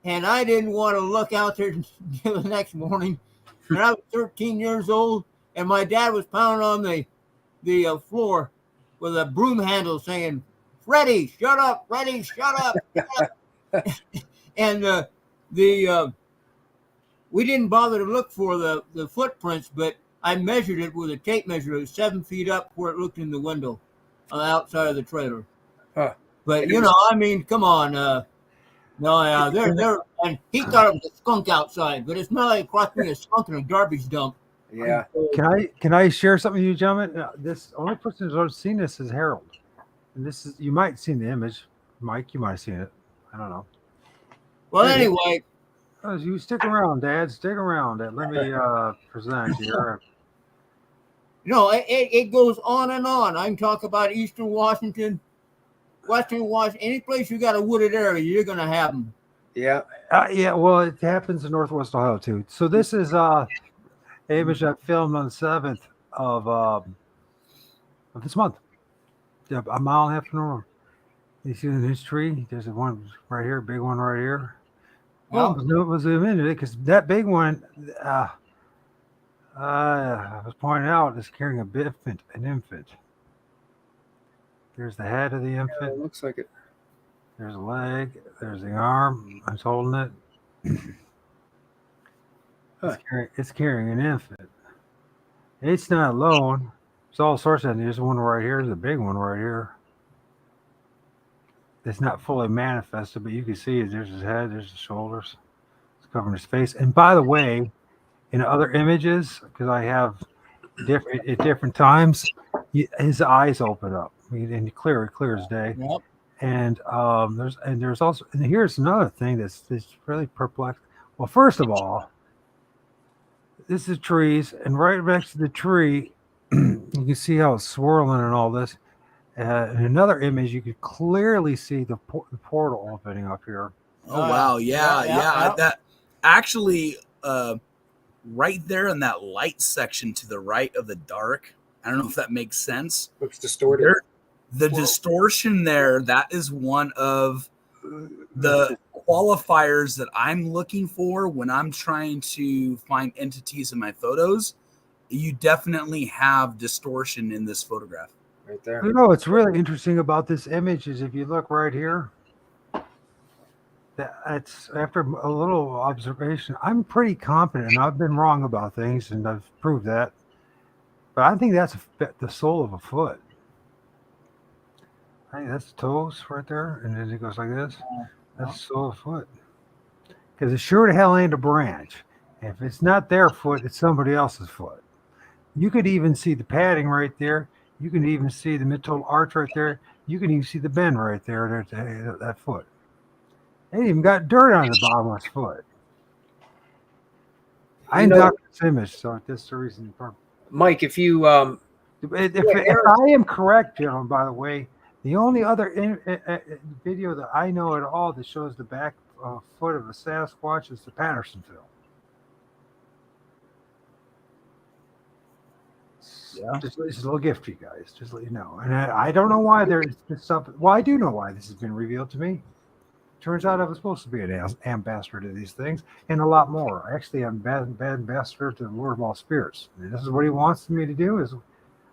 and I didn't want to look out there until the next morning. And I was 13 years old, and my dad was pounding on the floor with a broom handle saying, "Freddie, shut up! Freddie, shut up!" Shut up. And we didn't bother to look for the footprints, but I measured it with a tape measure. It was 7 feet up where it looked in the window on the outside of the trailer. Huh. But I mean, come on. They're and he thought it was a skunk outside, but it's not like crossing a skunk in a garbage dump. Yeah. Can I share something with you, gentlemen? This only person who's seen this is Harold, and this is, you might have seen the image. Mike, you might have seen it. I don't know. Well, anyway. You stick around, Dad. Stick around. Let me present here. It goes on and on. I can talk about Eastern Washington, Western Washington, any place you got a wooded area, you're going to have them. Yeah. Yeah, well, it happens in Northwest Ohio, too. So this is an image I filmed on the 7th of this month. A mile and a half from the room. You see in this tree, there's one right here, big one right here. Well, we'll zoom into it because that big one, I was pointing out, is carrying an infant. There's the head of the infant. Yeah, it looks like it. There's a leg. There's the arm. I'm holding it. It's carrying an infant. It's not alone. There's all sorts of. There's one right here. There's a big one right here. It's not fully manifested, but you can see it. There's his head. There's his shoulders. It's covering his face. And by the way, in other images, because I have at different times, his eyes open up. And clear as day. Yep. And there's also, and here's another thing that's really perplexed. Well, first of all, this is trees, and right next to the tree, you can see how it's swirling and all this. In another image, you could clearly see the portal opening up here. Oh wow, yeah. That actually, right there in that light section to the right of the dark. I don't know if that makes sense. Looks distorted. The distortion there, that is one of the qualifiers that I'm looking for when I'm trying to find entities in my photos. You definitely have distortion in this photograph. Right there. What's really interesting about this image is if you look right here, that's after a little observation. I'm pretty confident, and I've been wrong about things, and I've proved that. But I think that's the sole of a foot. I think that's the toes right there, and then it goes like this. That's the sole of a foot. Because it sure to hell ain't a branch. If it's not their foot, it's somebody else's foot. You could even see the padding right there. You can even see the mid-total arch right there. You can even see the bend right there, that foot. They even got dirt on the bottom of his foot. I inducted this image, so that's the reason. Mike, if you... if I am correct, gentlemen, by the way, the only other video that I know at all that shows the back foot of a Sasquatch is the Patterson film. Yeah. Just a little gift for you guys, just let you know. And I don't know why there's this stuff. Well, I do know why this has been revealed to me. Turns out I was supposed to be an ambassador to these things and a lot more. Actually, I'm bad ambassador to the Lord of all spirits. And this is what he wants me to do. Is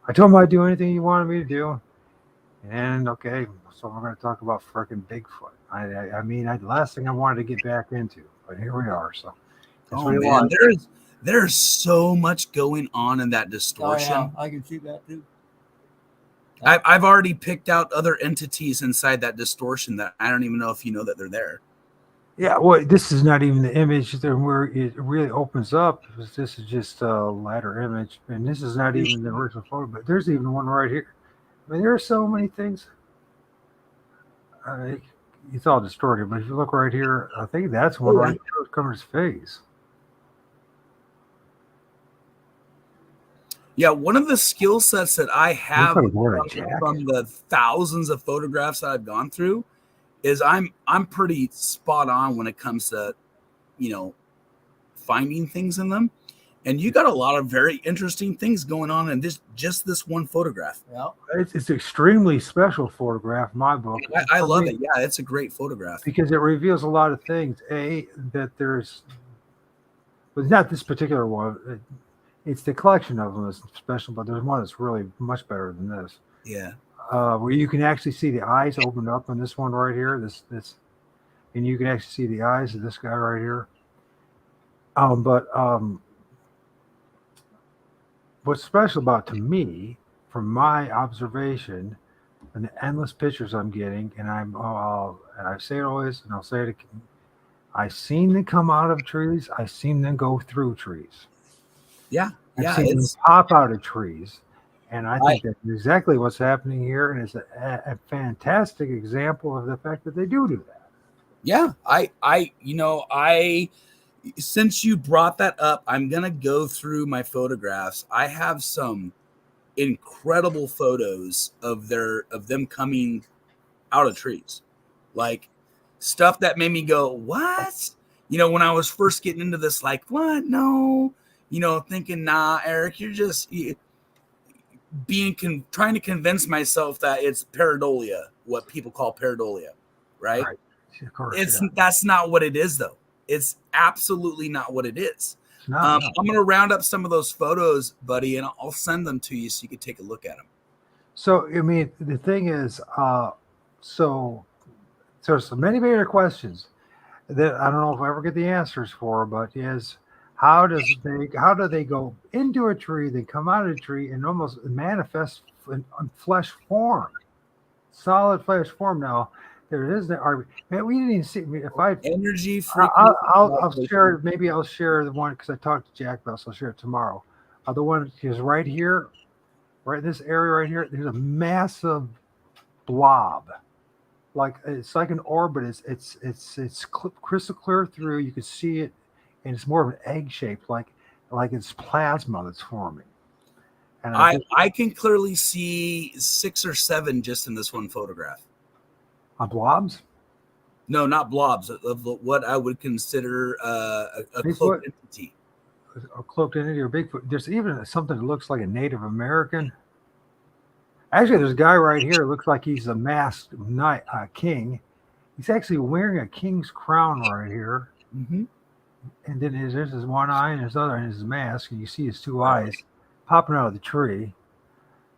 I told him I'd do anything he wanted me to do. And okay, so we're going to talk about freaking Bigfoot. I mean, the last thing I wanted to get back into, but here we are. So, oh man, there's so much going on in that distortion. Oh, yeah. I can see that too. I've already picked out other entities inside that distortion that I don't even know if you know that they're there. Yeah, well, this is not even the image where it really opens up. This is just a latter image, and this is not even the original photo. But there's even one right here. I mean, there are so many things. It's all distorted, but if you look right here, I think that's one right here covering his face. Yeah, one of the skill sets that I have from the thousands of photographs that I've gone through is I'm pretty spot on when it comes to, finding things in them. And you got a lot of very interesting things going on in just this one photograph. Yeah. It's extremely special photograph in my book. I love it. Yeah, it's a great photograph. Because it reveals a lot of things. That there's, but not this particular one. It's the collection of them that's special, but there's one that's really much better than this. Yeah. Where you can actually see the eyes open up on this one right here. This, and you can actually see the eyes of this guy right here. What's special about, to me, from my observation and the endless pictures I'm getting, and I say it always, and I'll say it again, I've seen them come out of trees. I've seen them go through trees. Yeah. I've seen them pop out of trees. And I think that's exactly what's happening here. And it's a fantastic example of the fact that they do that. Yeah. Since you brought that up, I'm going to go through my photographs. I have some incredible photos of them coming out of trees, like stuff that made me go, what? When I was first getting into this, like, what? No, thinking, nah, Eric, you're just trying to convince myself that it's pareidolia, what people call pareidolia, right? Of course, that's not what it is, though. It's absolutely not what it is. I'm going to round up some of those photos, buddy, and I'll send them to you so you can take a look at them. So, I mean, the thing is, so there's so many bigger questions that I don't know if I ever get the answers for, but is how do they go into a tree, they come out of a tree and almost manifest in flesh form, solid flesh form. Now, there is the man. We didn't even see. If I energy, I'll share. Maybe I'll share the one because I talked to Jack about. So I'll share it tomorrow. The one is right here, right this area right here. There's a massive blob, like it's like an orb, but it's crystal clear through. You can see it, and it's more of an egg shape, like it's plasma that's forming. And I can clearly see 6 or 7 just in this one photograph. Blobs? No, not blobs. Of what I would consider a cloaked entity. A cloaked entity or Bigfoot. There's even something that looks like a Native American. Actually, there's a guy right here. Looks like he's a masked king. He's actually wearing a king's crown right here. Mm-hmm. And then there's his one eye and his other and his mask, and you see his 2 eyes popping out of the tree.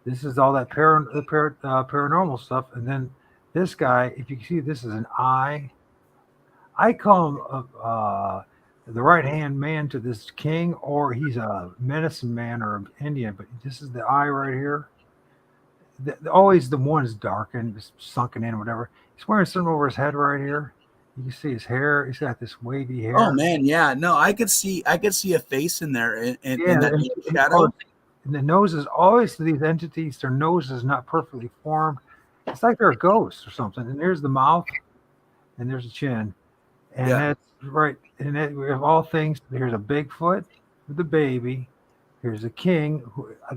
This is all that paranormal stuff, and then. This guy, if you can see, this is an eye. I call him the right-hand man to this king, or he's a medicine man or an Indian, but this is the eye right here. Always the one is darkened, sunken in, whatever. He's wearing something over his head right here. You can see his hair. He's got this wavy hair. Oh, man, yeah. No, I could see a face in there in that shadow. And the nose is always, to these entities, their nose is not perfectly formed. It's like they're a ghost or something. And there's the mouth, and there's the chin, and that's right. And of all things, here's a Bigfoot with the baby. Here's a king.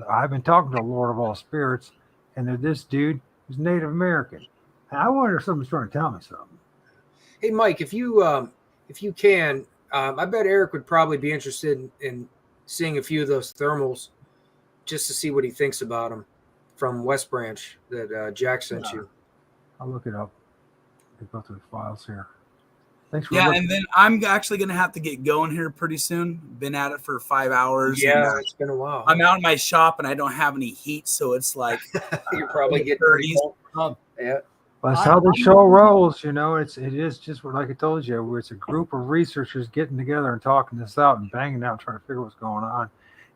I've been talking to the Lord of all spirits, and there's this dude who's Native American. And I wonder if someone's trying to tell me something. Hey, Mike, if you can, I bet Eric would probably be interested in seeing a few of those thermals, just to see what he thinks about them. From West Branch that Jack sent you. I'll look it up. Go through the files here. Thanks for looking. And then I'm actually going to have to get going here pretty soon. Been at it for 5 hours. Yeah, it's been a while. I'm out in my shop and I don't have any heat, so it's like you're probably getting pretty cold. Yeah. Well, that's how the show rolls, It is just like I told you, where it's a group of researchers getting together and talking this out and banging out, trying to figure what's going on.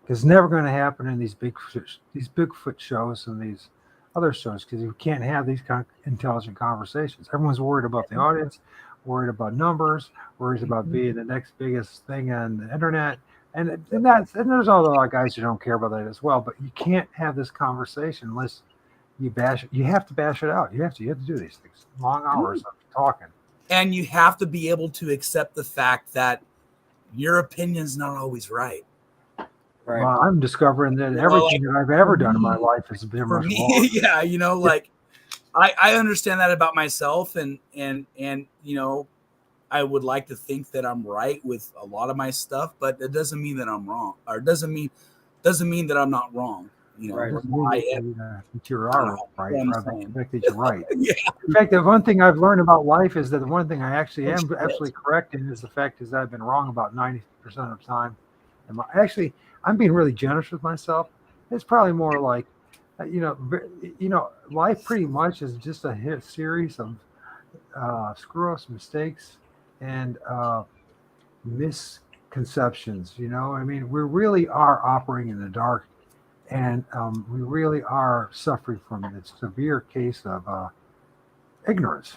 It's never going to happen in these Bigfoot shows and these other shows because you can't have these kind of intelligent conversations. Everyone's worried about the audience, worried about numbers, worried about being the next biggest thing on the internet, and there's all the guys who don't care about that as well. But you can't have this conversation unless you bash it. You have to bash it out. You have to do these things. Long hours of talking, and you have to be able to accept the fact that your opinion's not always right. Right. Well, I'm discovering that everything that I've ever done in my life has been much wrong. Yeah, I understand that about myself, and I would like to think that I'm right with a lot of my stuff, but it doesn't mean that I'm wrong, or doesn't mean that I'm not wrong. You know, Right. That you are right. what I'm Rather saying. than the fact that you're right. Yeah. In fact, the one thing I've learned about life is that the one thing I actually am absolutely correct in is the fact is that I've been wrong about 90% of the time. And actually, I'm being really generous with myself. It's probably more like, life pretty much is just a series of screw-ups, mistakes, and misconceptions. I mean, we really are operating in the dark, and we really are suffering from a severe case of ignorance.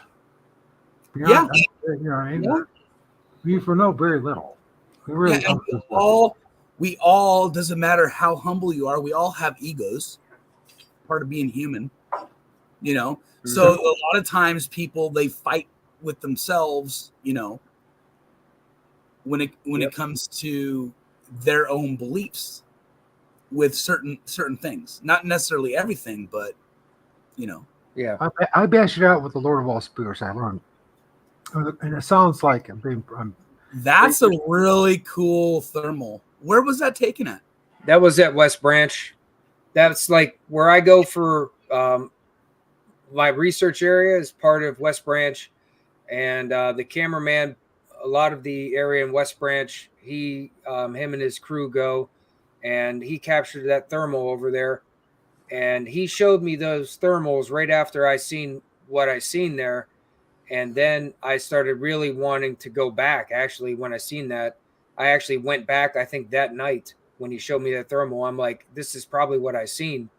Yeah. You know what I mean? We know very little. We really and we all, doesn't matter how humble you are, we all have egos, part of being human, So a lot of times people, they fight with themselves, when it comes to their own beliefs with certain things, not necessarily everything, but Yeah. I bash it out with the Lord of all spirits I learned, and it sounds like that's a really cool thermal. Where was that taken at? That was at West Branch. That's like where I go for my research area is part of West Branch, and the cameraman, a lot of the area in West Branch, him and his crew go, and he captured that thermal over there, and he showed me those thermals right after I seen what I seen there. And then I started really wanting to go back. Actually, when I seen that, I actually went back, I think that night when he showed me that thermal, I'm like, this is probably what I seen.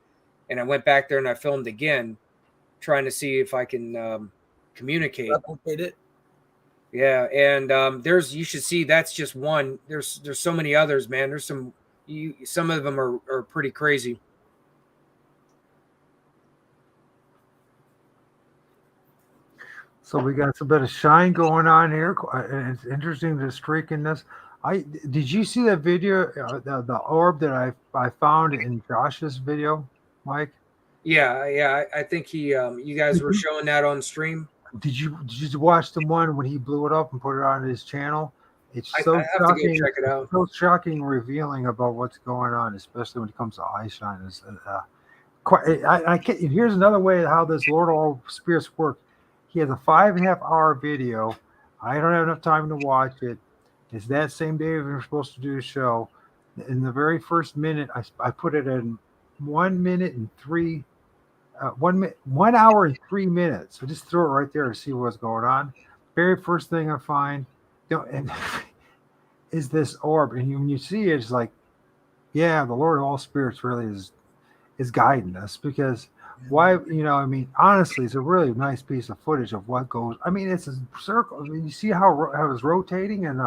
And I went back there and I filmed again, trying to see if I can communicate. Replicate it. Yeah. And you should see, that's just one. There's so many others, man. There's some of them are pretty crazy. So we got a bit of shine going on here. It's interesting the streak in this. Did you see that video, the orb that I found in Josh's video, Mike? Yeah. I think you guys were showing that on stream. Did you watch the one when he blew it up and put it on his channel? It's so I have shocking. to go check it out. So shocking, revealing about what's going on, especially when it comes to eye shine. Here's another way how this Lord of all spirits work. He has a 5.5-hour video. I don't have enough time to watch it. It's that same day we were supposed to do the show. In the very first minute, I put it in 1 hour and 3 minutes. So just throw it right there to see what's going on. Very first thing I find, is this orb, and when you see it, it's like, yeah, the Lord of all spirits really is guiding us, because why, honestly, it's a really nice piece of footage of what goes. I mean, it's a circle. I mean, you see how it was rotating and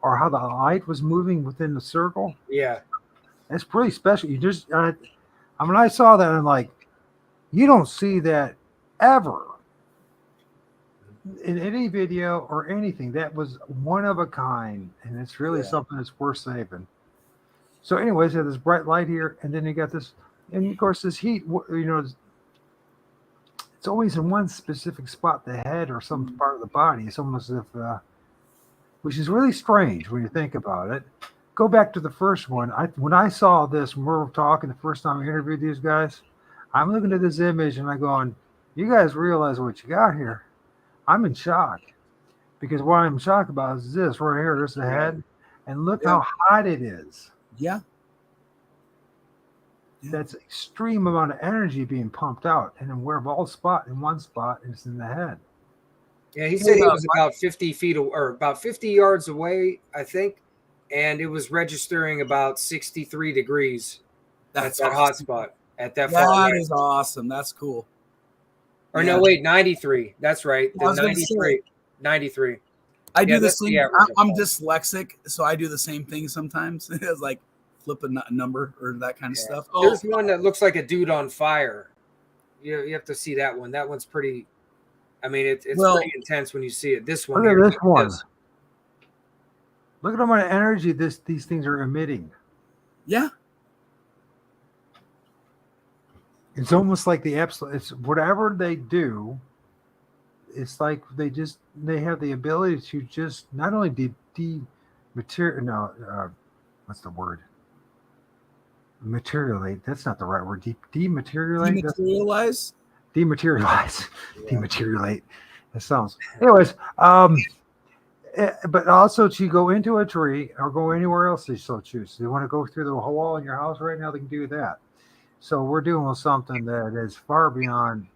or how the light was moving within the circle. Yeah, it's pretty special. You just, when I saw that, I'm like, you don't see that ever in any video or anything. That was one of a kind, and it's really something that's worth saving. So, anyways, you have this bright light here, and then you got this, and of course, this heat. It's always in one specific spot, the head or some part of the body. It's almost as if, which is really strange when you think about it. Go back to the first one. When I saw this, when we were talking the first time I interviewed these guys, I'm looking at this image and I'm going, you guys realize what you got here? I'm in shock, because what I'm shocked about is this right here. There's the head, and look how hot it is. Yeah. That's extreme amount of energy being pumped out, and then we're all spot in one spot is in the head. Yeah, he said he was about 50 feet or about 50 yards away, I think, and it was registering about 63 degrees. That's that hot spot at that far That right. is awesome. That's cool. Or no, wait, 93. That's right. The 93. 93. I do the same. I'm dyslexic, so I do the same thing sometimes. It's like flip a number or that kind of stuff. There's one that looks like a dude on fire. You have to see that one. That one's pretty. I mean, it's pretty intense when you see it. This one. Look at this one. Look at how much energy these things are emitting. Yeah. It's almost like the absolute. It's whatever they do. it's like they have the ability to just not only what's the word? Materialate. That's not the right word. Dematerialate. Dematerialize. Dematerialize. Dematerialate. That sounds. Anyways, but also to go into a tree or go anywhere else they so choose. They want to go through the whole wall in your house right now, they can do that. So we're dealing with something that is far beyond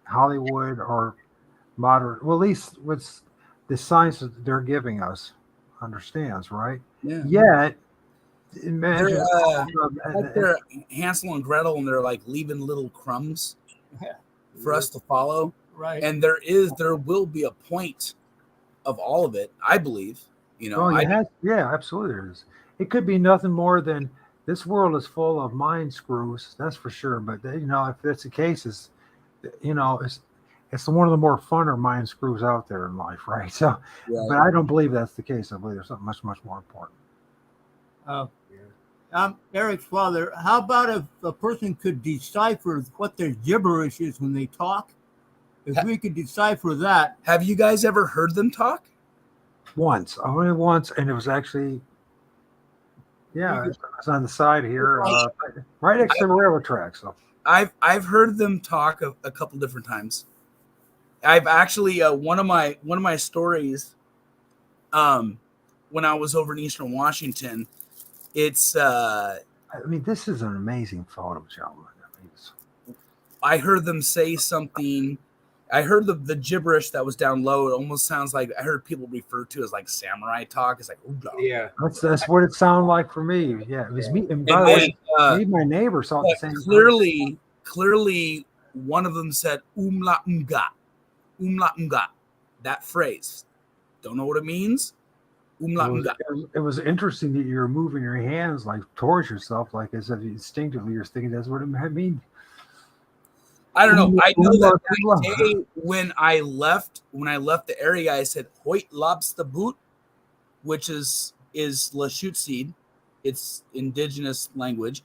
Hollywood or modern. Well, at least what's the science that they're giving us understands, right? Yeah. Yet, imagine they're Hansel and Gretel, and they're like leaving little crumbs for us to follow. Right. And there will be a point of all of it, I believe. Yeah, absolutely there is. It could be nothing more than this world is full of mind screws, that's for sure. But if that's the case, it's one of the more funner mind screws out there in life, right? So, but I don't believe that's the case. I believe there's something much, much more important. Eric's father, how about if a person could decipher what their gibberish is when they talk? If we could decipher that. Have you guys ever heard them talk? Only once, and it was actually, it was on the side here, right next to the railroad track. So I've heard them talk a couple different times. I've actually one of my stories, when I was over in Eastern Washington, it's this is an amazing photo, gentlemen. I heard them say something. I heard the gibberish that was down low. It almost sounds like I heard people refer to as like samurai talk. It's like, yeah, that's what it sounded like for me. Yeah, it was me. And by the way, my neighbor saw the same. Clearly, one of them said umla umga, that phrase. Don't know what it means. Umla umga. It was interesting that you were moving your hands like towards yourself, like as if instinctively you're thinking that's what it means. I don't know. I know that day when I left the area, I said "Hoyt lobster boot," which is Lashute seed. It's indigenous language,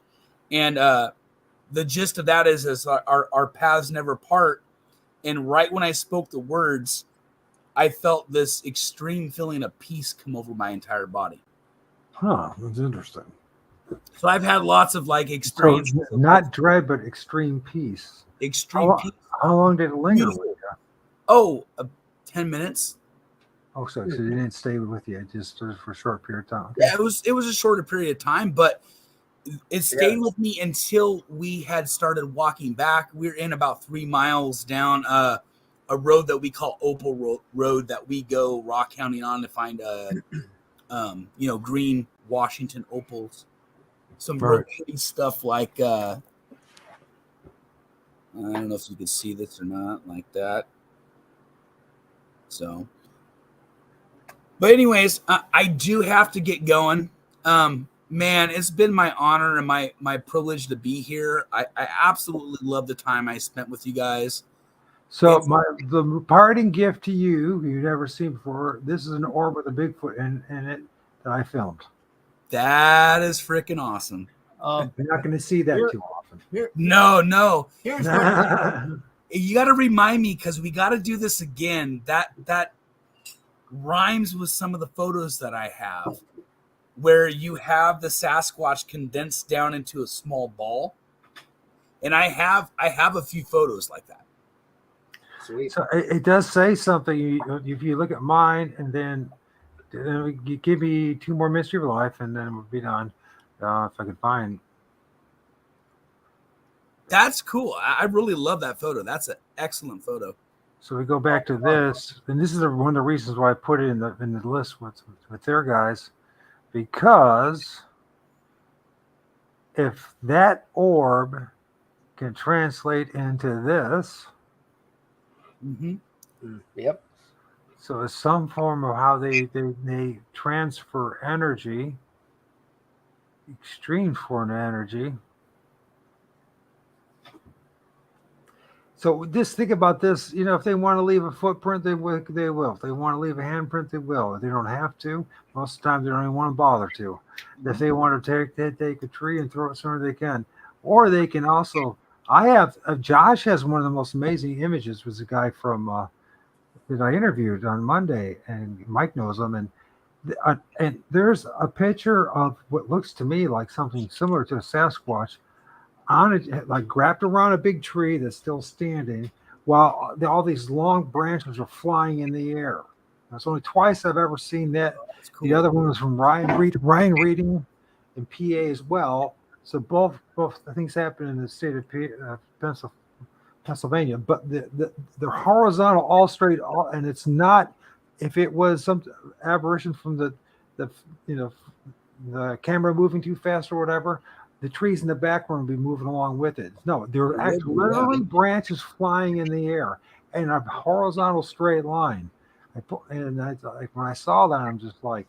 and the gist of that is our paths never part. And right when I spoke the words, I felt this extreme feeling of peace come over my entire body. Huh, that's interesting. So I've had lots of like experience. So not dread, but extreme peace. Extreme peace. How long did it linger with you? Oh, 10 minutes. Oh, so you didn't stay with you just for a short period of time. Yeah, it was a shorter period of time, but it stayed with me until we had started walking back. We're in about 3 miles down a road that we call Opal Road that we go rock counting on to find green Washington opals. Some real pretty stuff like I don't know if you can see this or not, like that. So, but anyways, I do have to get going. Man, it's been my honor and my privilege to be here. I absolutely love the time I spent with you guys. So the parting gift to you, you've never seen before. This is an orb with a Bigfoot in it that I filmed. That is freaking awesome. You're not going to see that too often. No. Here's what you got to remind me because we got to do this again. That rhymes with some of the photos that I have, where you have the Sasquatch condensed down into a small ball, and I have a few photos like that. Sweet. So it does say something. If you look at mine, and then you give me 2 more Mystery of Life, and then we'll be done. If I can find. That's cool. I really love that photo. That's an excellent photo. So we go back to this, and this is one of the reasons why I put it in the list with their guys, because if that orb can translate into this, yep. So it's some form of how they transfer energy, extreme form of energy. So just think about this. If they want to leave a footprint, they will. If they want to leave a handprint, they will. If they don't have to, most of the time they don't even want to bother to. If they want to take a tree and throw it somewhere, they can. Or they can also I have Josh has one of the most amazing images. Was a guy from that I interviewed on Monday, and Mike knows him, and there's a picture of what looks to me like something similar to a Sasquatch on it, like wrapped around a big tree that's still standing, while all these long branches are flying in the air. That's only twice I've ever seen that. Cool. The other one was from Ryan Reading in PA as well. So both things happen in the state of Pennsylvania, but they're horizontal, all straight, and it's not. If it was some aberration from the the camera moving too fast or whatever, the trees in the background would be moving along with it. No, they're actually literally branches flying in the air in a horizontal straight line. When I saw that, I'm just like,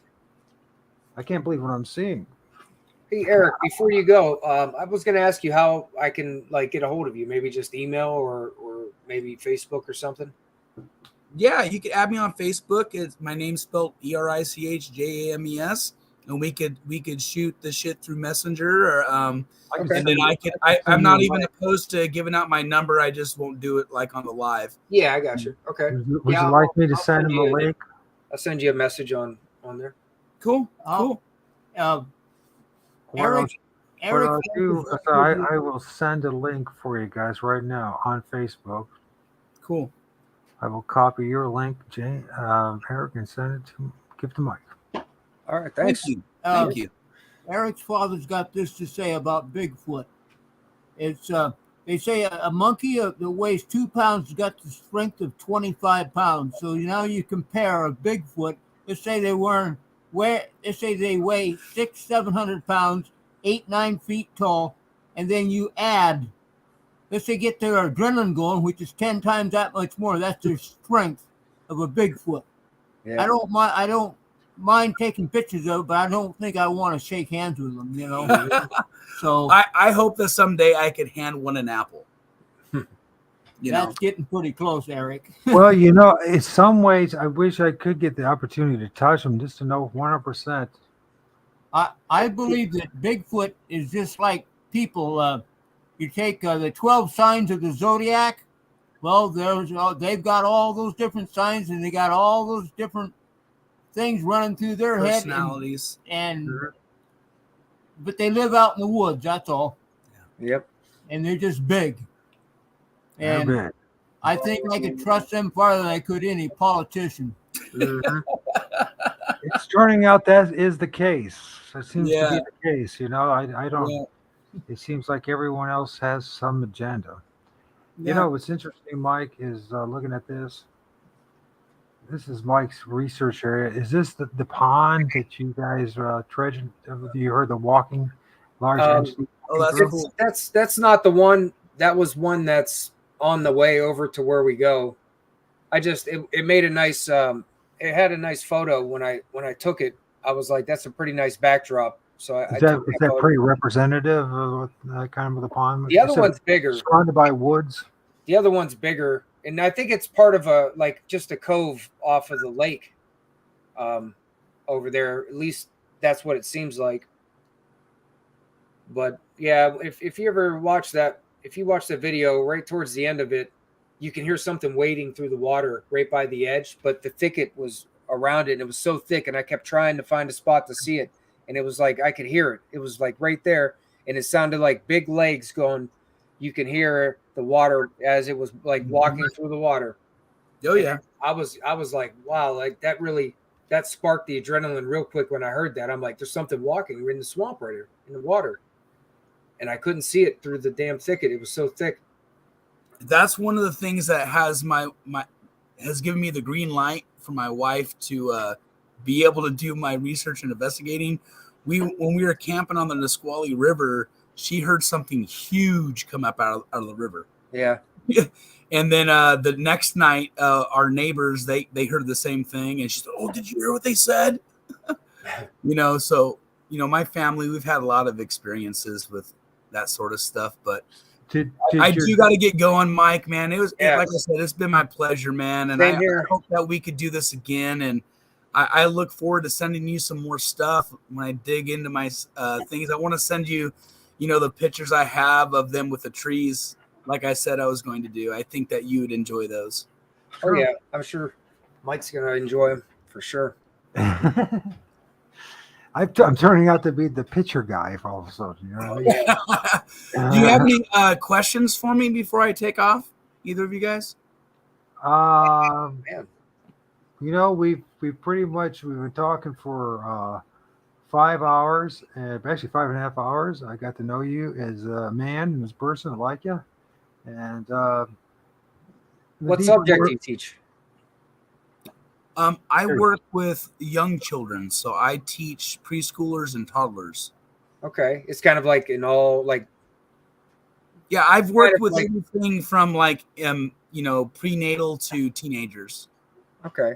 I can't believe what I'm seeing. Hey, Eric, before you go, I was going to ask you how I can get a hold of you. Maybe just email or maybe Facebook or something. Yeah, you could add me on Facebook. It's my name's spelled ERICHJAMES, and we could shoot the shit through Messenger, or and then I'm not even opposed to giving out my number. I just won't do it on the live. Yeah, I got you. Okay. Would you like me to send him a link? I'll send you a message on there. Cool. Eric, I will send a link for you guys right now on Facebook. Cool. I will copy your link, Eric, and send it give it to Mike. All right, thanks. Thank you. Eric's father's got this to say about Bigfoot. It's they say a monkey that weighs 2 pounds has got the strength of 25 pounds. So now you compare a Bigfoot. Let's say they weigh 600-700 pounds, 8-9 feet tall, and then you add. Let's say get their adrenaline going, which is 10 times that much more. That's their strength of a Bigfoot. Yeah. I don't mind taking pictures of it, but I don't think I want to shake hands with them, So I hope that someday I could hand one an apple. That's getting pretty close, Eric. Well, in some ways, I wish I could get the opportunity to touch them just to know 100%. I believe that Bigfoot is just like people. You take the 12 signs of the zodiac. Well, they've got all those different signs, and they got all those different things running through their personalities. But they live out in the woods. That's all. Yeah. Yep. And they're just big. And big. I think I could trust them farther than I could any politician. Mm-hmm. It's turning out that is the case. It seems to be the case. I don't. Yeah. It seems like everyone else has some agenda. Yeah. What's interesting, Mike, is looking at this. This is Mike's research area. Is this the pond that you guys treasured? You heard the walking large entity? That's not the one. That was one that's on the way over to where we go. It made a nice. It had a nice photo when I took it. I was like, that's a pretty nice backdrop. So is that pretty representative of kind of the pond? The other one's bigger. Surrounded by woods. The other one's bigger, and I think it's part of just a cove off of the lake, over there. At least that's what it seems like. But yeah, if you ever watch that, if you watch the video right towards the end of it, you can hear something wading through the water right by the edge. But the thicket was around it, and it was so thick, and I kept trying to find a spot to see it. And it was like I could hear it. It was like right there, and it sounded like big legs going. You can hear the water as it was like walking through the water. Oh yeah, and I was like, wow, like that sparked the adrenaline real quick when I heard that. I'm like, there's something walking. We're in the swamp right here in the water, and I couldn't see it through the damn thicket. It was so thick. That's one of the things that has has given me the green light for my wife to be able to do my research and investigating. When we were camping on the Nisqually River, she heard something huge come up out of the river. Yeah. And then the next night, our neighbors, they heard the same thing. And she said, oh, did you hear what they said? So, my family, we've had a lot of experiences with that sort of stuff. But I do got to get going, Mike, man. Like I said, it's been my pleasure, man. And I hope that we could do this again. And I look forward to sending you some more stuff when I dig into my things. I want to send you, the pictures I have of them with the trees like I said I was going to do. I think that you would enjoy those. Oh yeah, I'm sure Mike's gonna enjoy them for sure. I'm turning out to be the pitcher guy for all of a sudden. You know what I mean? Do you have any questions for me before I take off? Either of you guys? Man. You know, we've pretty much we've been talking for 5 hours, actually 5.5 hours. I got to know you as a man and as a person. I like you. And what subject do you teach? I work with young children, so I teach preschoolers and toddlers. Okay, it's kind of like in all like. Yeah, I've worked with anything from like prenatal to teenagers. Okay.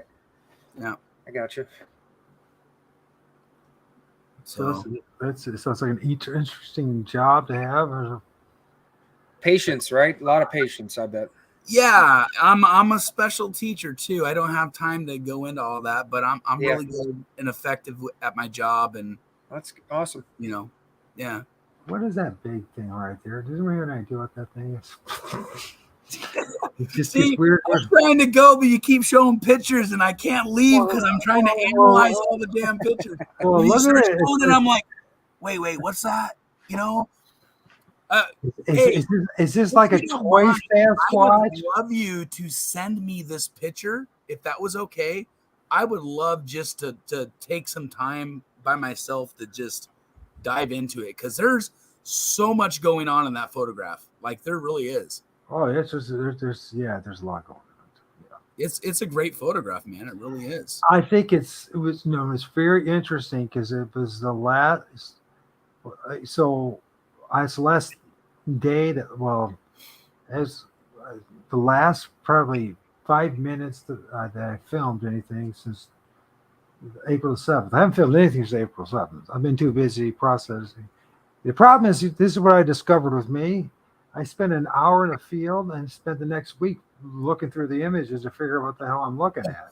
Yeah, I got you. So it's like an interesting job to have. Or... Patience, right? A lot of patience, I bet. Yeah, I'm a special teacher too. I don't have time to go into all that, but I'm really good and effective at my job, and that's awesome. Yeah. What is that big thing right there? Does anyone have any idea what that thing is? It just gets weird. I'm trying to go, but you keep showing pictures, and I can't leave because I'm trying to analyze all the damn pictures. Well, you start look at it. showing it, I'm like, wait, what's that? Is this like a toy Sasquatch? I would love you to send me this picture if that was okay. I would love just to take some time by myself to just dive into it because there's so much going on in that photograph. Like there really is. Oh, it's just there's a lot going on. Yeah. It's a great photograph, man. It really is. I think it's very interesting because it was the last. So it's the last day that as the last probably 5 minutes that I filmed anything since April 7th. I haven't filmed anything since April 7th. I've been too busy processing. The problem is, this is what I discovered with me. I spent an hour in the field and spent the next week looking through the images to figure out what the hell I'm looking at.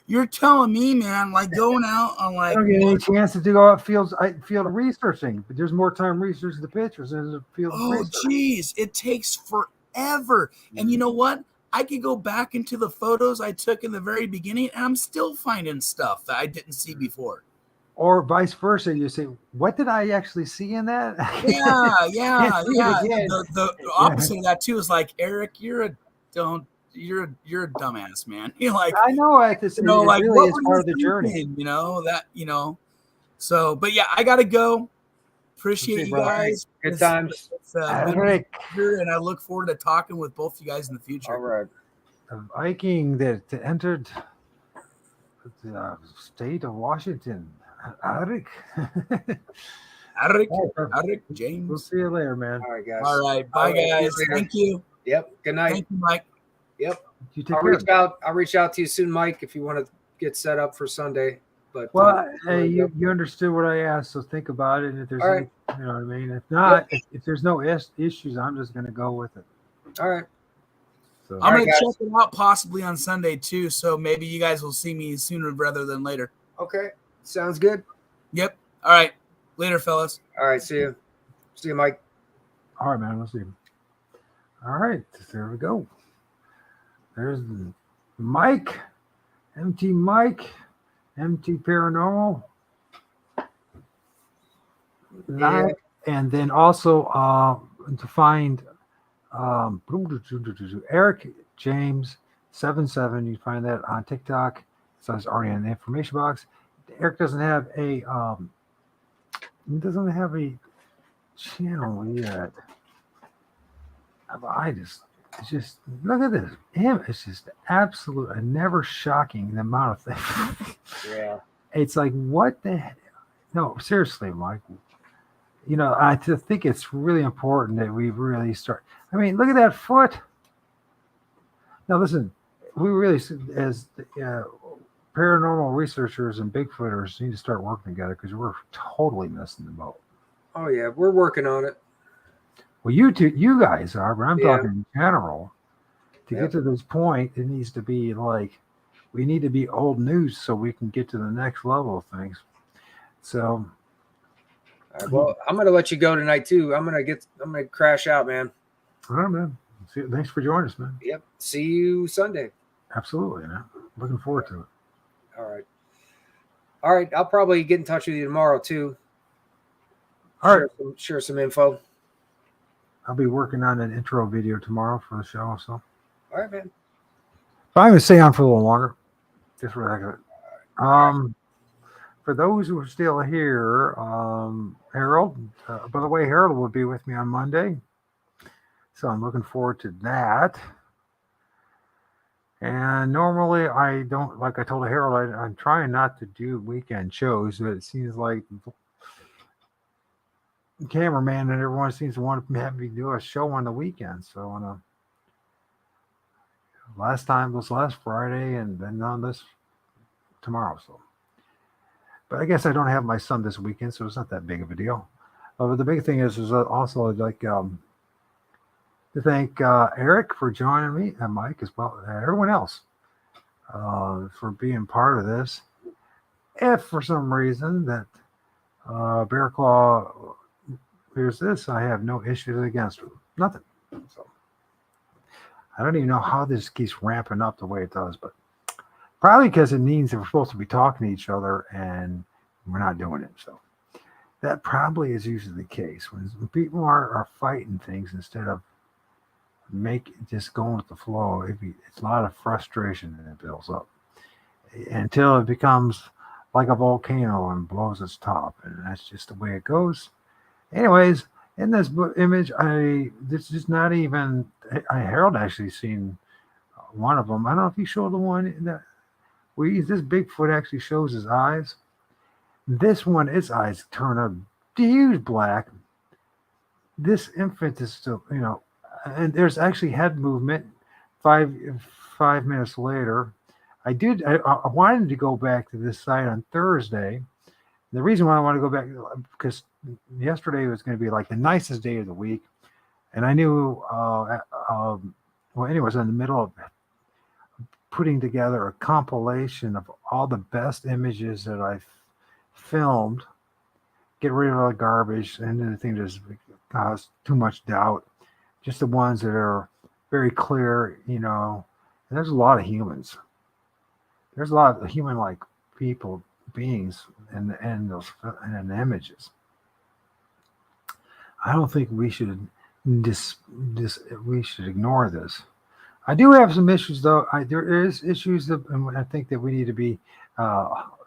You're telling me, man, like going out on like. I don't get any chance to go out field researching, but there's more time researching the pictures than the field. Oh, geez, it takes forever. And you know what? I could go back into the photos I took in the very beginning, and I'm still finding stuff that I didn't see before. Or vice versa. You say, what did I actually see in that? Yeah. The opposite of that too is like, Eric, you're a dumbass, man. You're like, I know it. It like really what is were part you of the journey. Thinking, So, but yeah, I gotta go. Appreciate you guys. Good times. It's been here, and I look forward to talking with both you guys in the future. All right. A Viking that entered the state of Washington. Erich James. We'll see you later, man. All right, guys. All right. Bye, guys. Thank you. Yep. Good night. Thank you, Mike. Yep. You take I'll reach out to you soon, Mike, if you want to get set up for Sunday. But hey, you understood what I asked, so think about it. And if there's any, you know what I mean. If not, if there's no issues, I'm just going to go with it. All right. So, I'm going to check it out possibly on Sunday too. So maybe you guys will see me sooner rather than later. Okay. Sounds good. Yep. All right. Later, fellas. All right. See you. See you, Mike. All right, man. We'll see you. All right. There we go. There's Mike. MT Mike. MT Paranormal. Yeah. And then also to find Erich James77. You find that on TikTok. So it's already in the information box. Eric doesn't have a channel yet. It's just look at this. It's just absolute and never shocking the amount of things. Yeah. It's like what the heck? No, seriously, Mike. I think it's really important that we really start. I mean, look at that foot. Now listen, we really as paranormal researchers and Bigfooters need to start working together because we're totally missing the boat. Oh yeah, we're working on it. Well, you guys are, but I'm talking in general. To get to this point, it needs to be like we need to be old news so we can get to the next level of things. So, well, I'm gonna let you go tonight too. I'm gonna crash out, man. All right, man. Thanks for joining us, man. Yep. See you Sunday. Absolutely, man. Looking forward to it. All right. All right. I'll probably get in touch with you tomorrow too. All right. Share some info. I'll be working on an intro video tomorrow for the show. So. All right, man. But I'm going to stay on for a little longer. Just for the heck of it. For those who are still here, Harold, by the way, Harold will be with me on Monday. So I'm looking forward to that. And normally I don't, like I told Harold, I'm trying not to do weekend shows, but it seems like the cameraman and everyone seems to want to have me do a show on the weekend. So last time was last Friday and then on this tomorrow. So, but I guess I don't have my son this weekend, so it's not that big of a deal. But the big thing is also like to thank Eric for joining me and Mike as well, everyone else for being part of this. If for some reason that Bear Claw hears this, I have no issues against him. Nothing. So I don't even know how this keeps ramping up the way it does, but probably because it means that we're supposed to be talking to each other and we're not doing it. So that probably is usually the case when people are fighting things instead of just going with the flow. It's a lot of frustration that builds up until it becomes like a volcano and blows its top, and that's just the way it goes. Anyways, in this image, this is not even. Harold actually seen one of them. I don't know if he showed the one that this Bigfoot actually shows his eyes. This one, its eyes turn a huge black. This infant is still, and there's actually head movement 5 minutes later. I wanted to go back to this site on Thursday. The reason why I want to go back, because yesterday was going to be like the nicest day of the week. And I knew, anyways, in the middle of putting together a compilation of all the best images that I filmed, get rid of all the garbage and anything that caused too much doubt. Just the ones that are very clear, and there's a lot of humans. There's a lot of human-like people, beings in the images. I don't think we should we should ignore this. I do have some issues, though. There is issues that I think that we need to be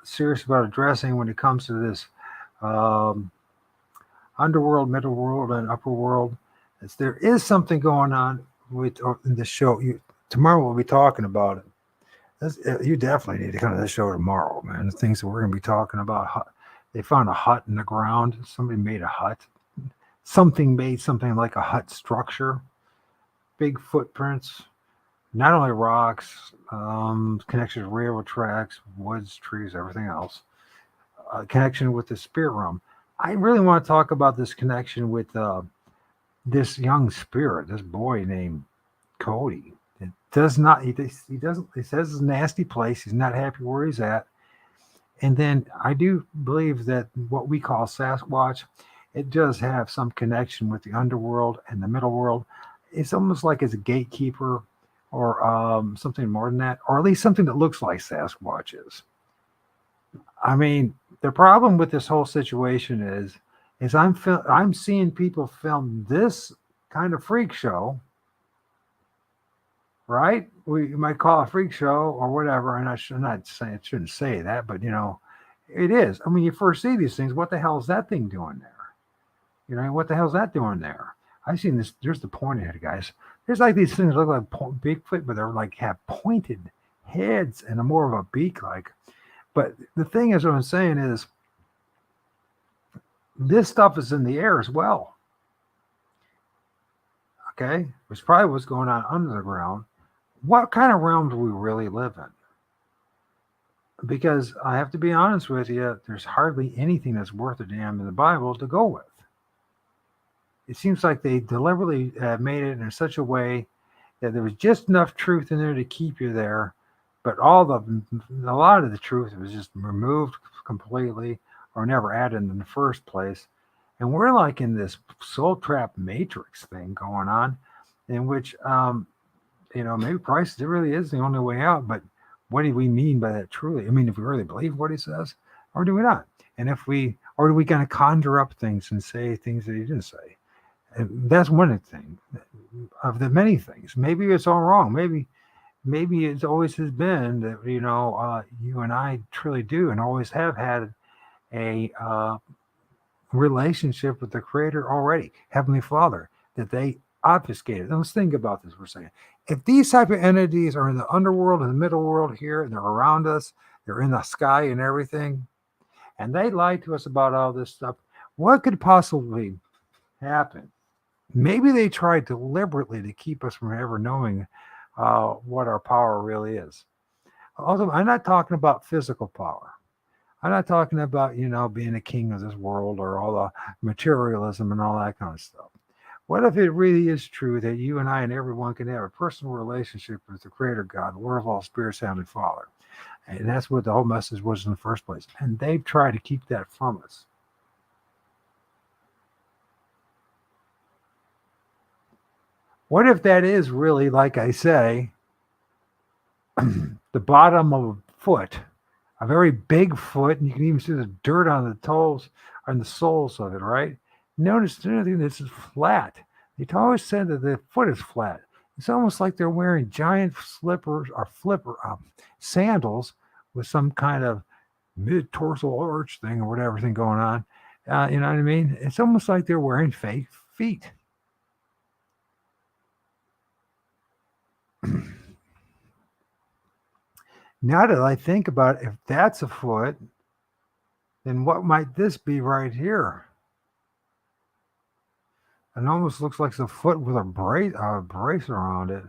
serious about addressing when it comes to this underworld, middle world, and upper world. There is something going on with in the show. Tomorrow we'll be talking about it. You definitely need to come to the show tomorrow, man. The things that we're going to be talking about. They found a hut in the ground. Somebody made a hut. Something made something like a hut structure. Big footprints. Not only rocks, connections to railroad tracks, woods, trees, everything else. Connection with the spirit realm. I really want to talk about this connection with this young spirit, this boy named Cody. It does not, he doesn't, he says it's a nasty place. He's not happy where he's at. And then I do believe that what we call Sasquatch, it does have some connection with the underworld and the middle world. It's almost like it's a gatekeeper or something more than that, or at least something that looks like Sasquatch is. I mean, the problem with this whole situation is I'm seeing people film this kind of freak show, right? We might call it a freak show or whatever, and I'm not saying it shouldn't say that, but it is. I mean, you first see these things. What the hell is that thing doing there? What the hell is that doing there? I've seen this. There's the pointed head, guys. There's like these things that look like Bigfoot, but they're like have pointed heads and a more of a beak like. But the thing is, what I'm saying is, this stuff is in the air as well. Okay? Which probably what's going on under the ground. What kind of realm do we really live in? Because I have to be honest with you, there's hardly anything that's worth a damn in the Bible to go with. It seems like they deliberately made it in such a way that there was just enough truth in there to keep you there, but a lot of the truth was just removed completely or never added in the first place. And we're like in this soul trap matrix thing going on. in which, maybe Christ really is the only way out, but what do we mean by that truly? I mean, if we really believe what he says, or do we not? And or are we going to conjure up things and say things that he didn't say? And that's one thing of the many things. Maybe it's all wrong. Maybe it's always has been that, you and I truly do and always have had a relationship with the Creator already, Heavenly Father, that they obfuscated. Now, let's think about this for a second. If these type of entities are in the underworld and the middle world here, and they're around us, they're in the sky and everything, and they lied to us about all this stuff, what could possibly happen? Maybe they tried deliberately to keep us from ever knowing what our power really is. Also, I'm not talking about physical power. I'm not talking about, being a king of this world or all the materialism and all that kind of stuff. What if it really is true that you and I and everyone can have a personal relationship with the Creator God, the Lord of all spirits, Heavenly Father? And that's what the whole message was in the first place. And they've tried to keep that from us. What if that is really, like I say, the bottom of a foot, a very big foot, and you can even see the dirt on the toes, on the soles of it, right? Notice anything that's flat. They always said that the foot is flat. It's almost like they're wearing giant slippers or sandals with some kind of mid-torsal arch thing or whatever thing going on. You know what I mean? It's almost like they're wearing fake feet. Now that I think about it, if that's a foot, then what might this be right here? It almost looks like a foot with a brace around it.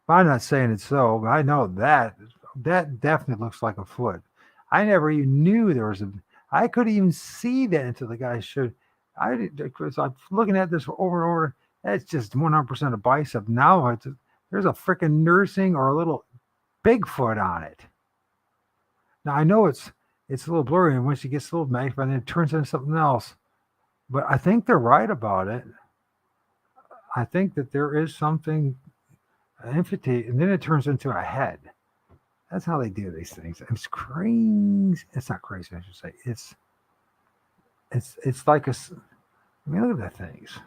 I'm not saying it's so, but I know that definitely looks like a foot. I never even knew there was I couldn't even see that until the guy showed. Because I'm looking at this over and over. That's just 100% a bicep. Now there's a freaking nursing or a little Bigfoot on it. Now I know it's a little blurry, and once it gets a little magnified, then it turns into something else. But I think they're right about it. I think that there is something entity, and then it turns into a head. That's how they do these things. It's crazy. It's not crazy, I should say. It's like look at the things.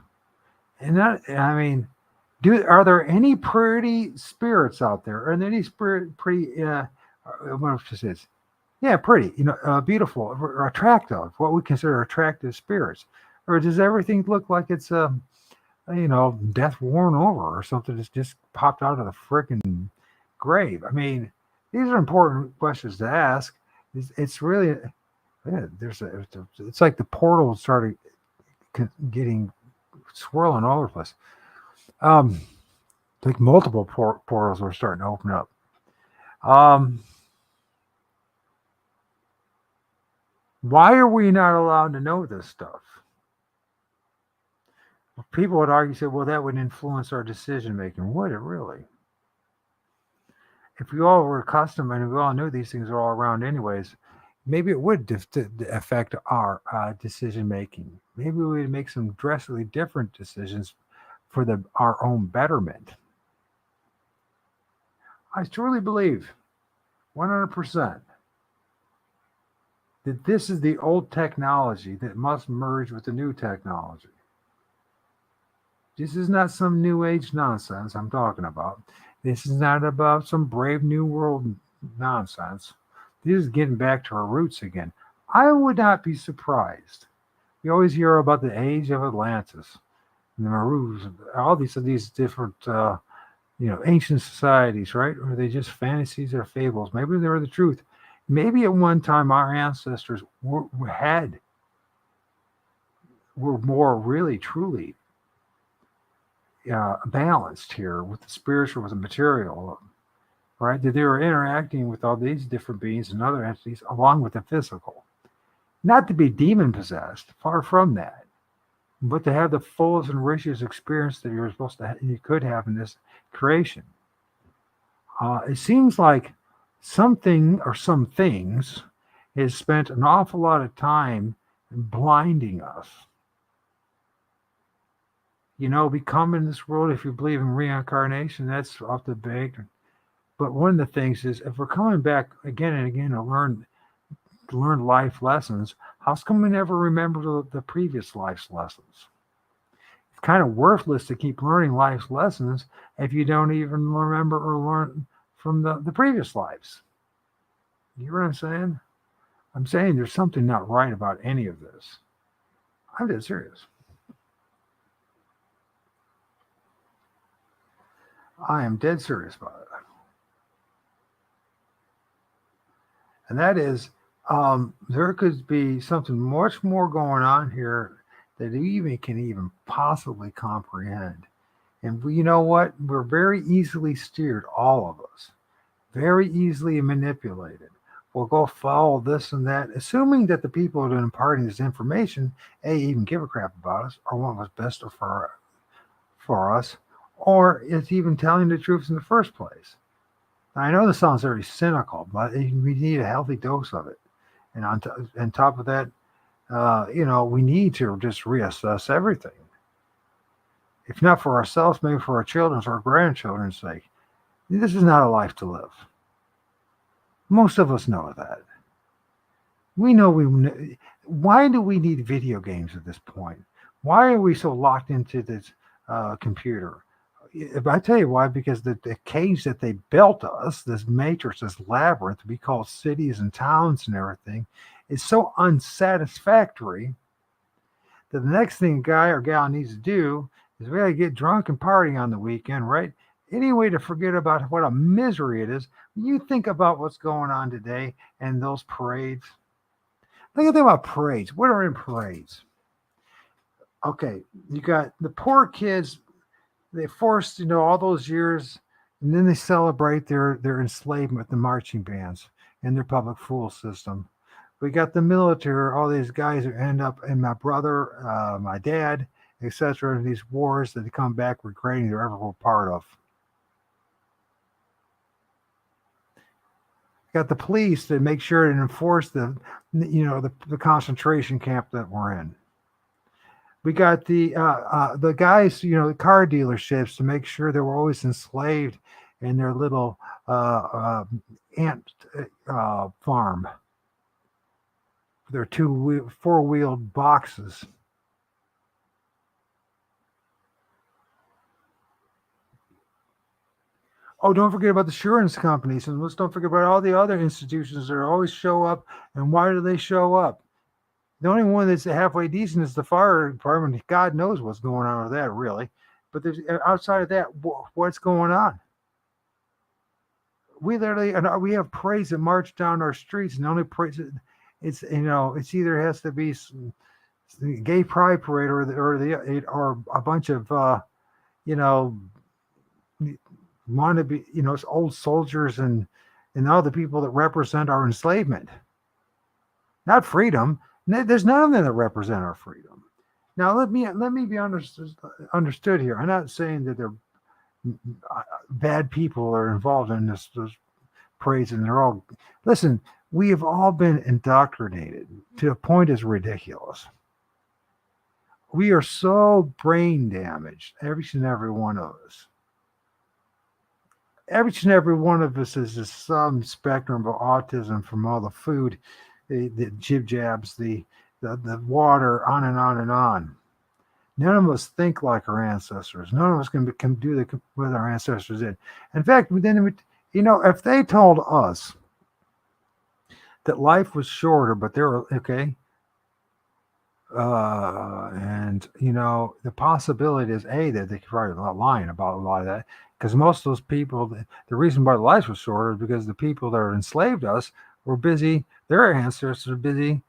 And are there any pretty spirits out there? Are there any pretty what else is? Yeah, pretty, beautiful or attractive, what we consider attractive spirits? Or does everything look like it's death worn over or something that's just popped out of the freaking grave? I mean, these are important questions to ask. It's really, it's like the portal started getting swirling all over the place. Like multiple portals were starting to open up. Why are we not allowed to know this stuff? People would argue, say, well, that would influence our decision making. Would it really? If we all were accustomed and we all knew these things are all around anyways, maybe it would affect our decision making. Maybe we would make some drastically different decisions for our own betterment. I truly believe 100% that this is the old technology that must merge with the new technology. This is not some new age nonsense I'm talking about. This is not about some brave new world nonsense. This is getting back to our roots again. I would not be surprised. You always hear about the age of Atlantis, and the Marus, all these different, ancient societies, right? Or are they just fantasies or fables? Maybe they're the truth. Maybe at one time our ancestors were more really, truly balanced here with the spiritual, with the material, right? That they were interacting with all these different beings and other entities along with the physical. Not to be demon possessed, far from that, but to have the fullest and richest experience that you're supposed to you could have in this creation. It seems like something or some things has spent an awful lot of time blinding us. We come in this world, if you believe in reincarnation, that's off the bank. But one of the things is, if we're coming back again and again to learn life lessons, how come we never remember the previous life's lessons? It's kind of worthless to keep learning life's lessons if you don't even remember or learn from the previous lives. You know what I'm saying? I'm saying there's something not right about any of this. I'm dead serious. I am dead serious about it. And that is, there could be something much more going on here that we can even possibly comprehend. And you know what? We're very easily steered, all of us, very easily manipulated. We'll go follow this and that, assuming that the people that are imparting this information, even give a crap about us, or want what's best for us, or it's even telling the truth in the first place. Now, I know this sounds very cynical, but we need a healthy dose of it. And on top of that, we need to just reassess everything. If not for ourselves, maybe for our children's or our grandchildren's sake. This is not a life to live. Most of us know that. We know why do we need video games at this point? Why are we so locked into this computer? If I tell you why, because the cage that they built us, this matrix, this labyrinth we call cities and towns and everything, is so unsatisfactory that the next thing a guy or gal needs to do is we gotta get drunk and party on the weekend, right? Any way to forget about what a misery it is. You think about what's going on today and those parades. Think about parades. What are in parades? Okay, you got the poor kids. They forced, all those years, and then they celebrate their enslavement, the marching bands and their public school system. We got the military, all these guys who end up, and my brother, my dad, etc., in these wars that they come back regretting they're ever were part of. Got the police that make sure and enforce the concentration camp that we're in. We got the guys, the car dealerships to make sure they were always enslaved in their little ant farm. Their four-wheeled boxes. Oh, don't forget about the insurance companies, and let's don't forget about all the other institutions that always show up. And why do they show up? The only one that's halfway decent is the fire department. God knows what's going on with that, really. But there's outside of that, what's going on? We have parades that march down our streets, and the only parades, it's either has to be gay pride parade or a bunch of want to be old soldiers and all the people that represent our enslavement, not freedom. There's none of them that represent our freedom. Now let me be understood here. I'm not saying that they're bad people are involved in this parades, and they're all. Listen, we have all been indoctrinated to a point is ridiculous. We are so brain damaged, every and every one of us. Every and every one of us is some spectrum of autism, from all the food, the jib jabs, the water, on and on and on. None of us think like our ancestors. None of us can do what our ancestors did. In fact, if they told us that life was shorter, but they were okay, and the possibility is that they could probably not lying about a lot of that, because most of those people, the reason why life was shorter is because the people that enslaved us were busy. Their ancestors were busy,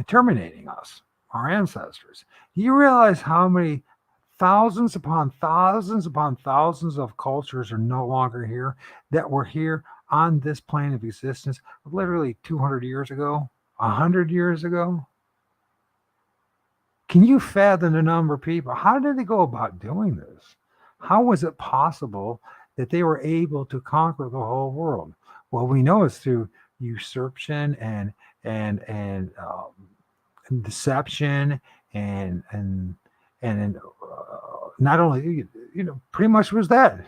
terminating us, our ancestors. Do you realize how many thousands upon thousands upon thousands of cultures are no longer here, that were here on this plane of existence literally 200 years ago, 100 years ago? Can you fathom the number of people? How did they go about doing this? How was it possible that they were able to conquer the whole world? Well, we know it's through usurpation and deception and And then not only, pretty much was that.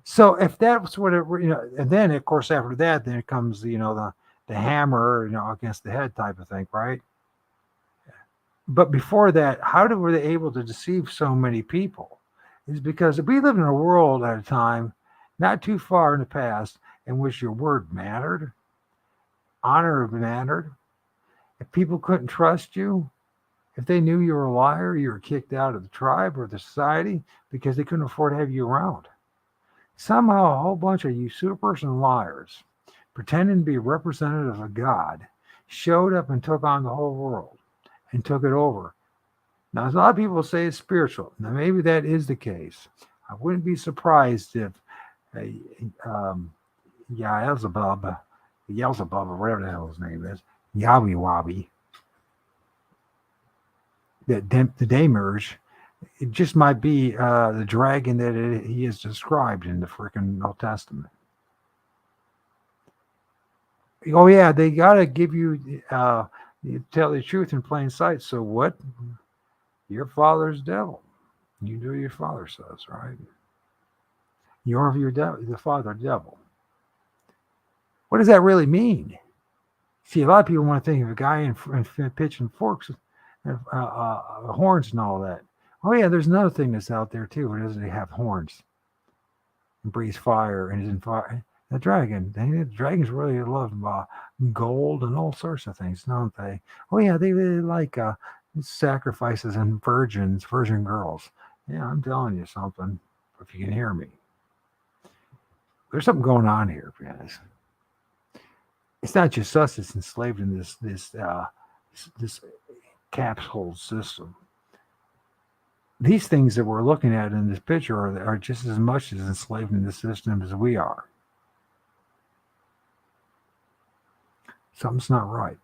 So if that's what it, and then of course after that, then it comes, the hammer, against the head type of thing, right? But before that, were they able to deceive so many people? Is because we live in a world at a time, not too far in the past, in which your word mattered, honor mattered. If people couldn't trust you, if they knew you were a liar, you were kicked out of the tribe or the society because they couldn't afford to have you around. Somehow, a whole bunch of usurpers and liars, pretending to be representatives of God, showed up and took on the whole world and took it over. Now, a lot of people say it's spiritual. Now, maybe that is the case. I wouldn't be surprised if Beelzebub, or whatever the hell his name is, Yahweh Wobby, the Damerge, it just might be the dragon that he is described in the freaking Old Testament. Oh yeah, they gotta give you tell the truth in plain sight. So what? Your father's devil. You do what your father says, right? You're of your devil, the father devil. What does that really mean? See, a lot of people want to think of a guy in pitching forks, horns, and all that. Oh yeah, there's another thing that's out there too. It doesn't have horns and breathes fire and is in fire. The dragon. The dragons really love gold and all sorts of things, don't they? Oh yeah, they really like sacrifices and virgin girls. Yeah, I'm telling you something. If you can hear me, there's something going on here, guys. It's not just us that's enslaved in this capsule system. These things that we're looking at in this picture are just as much as enslaved in the system as we are. Something's not right.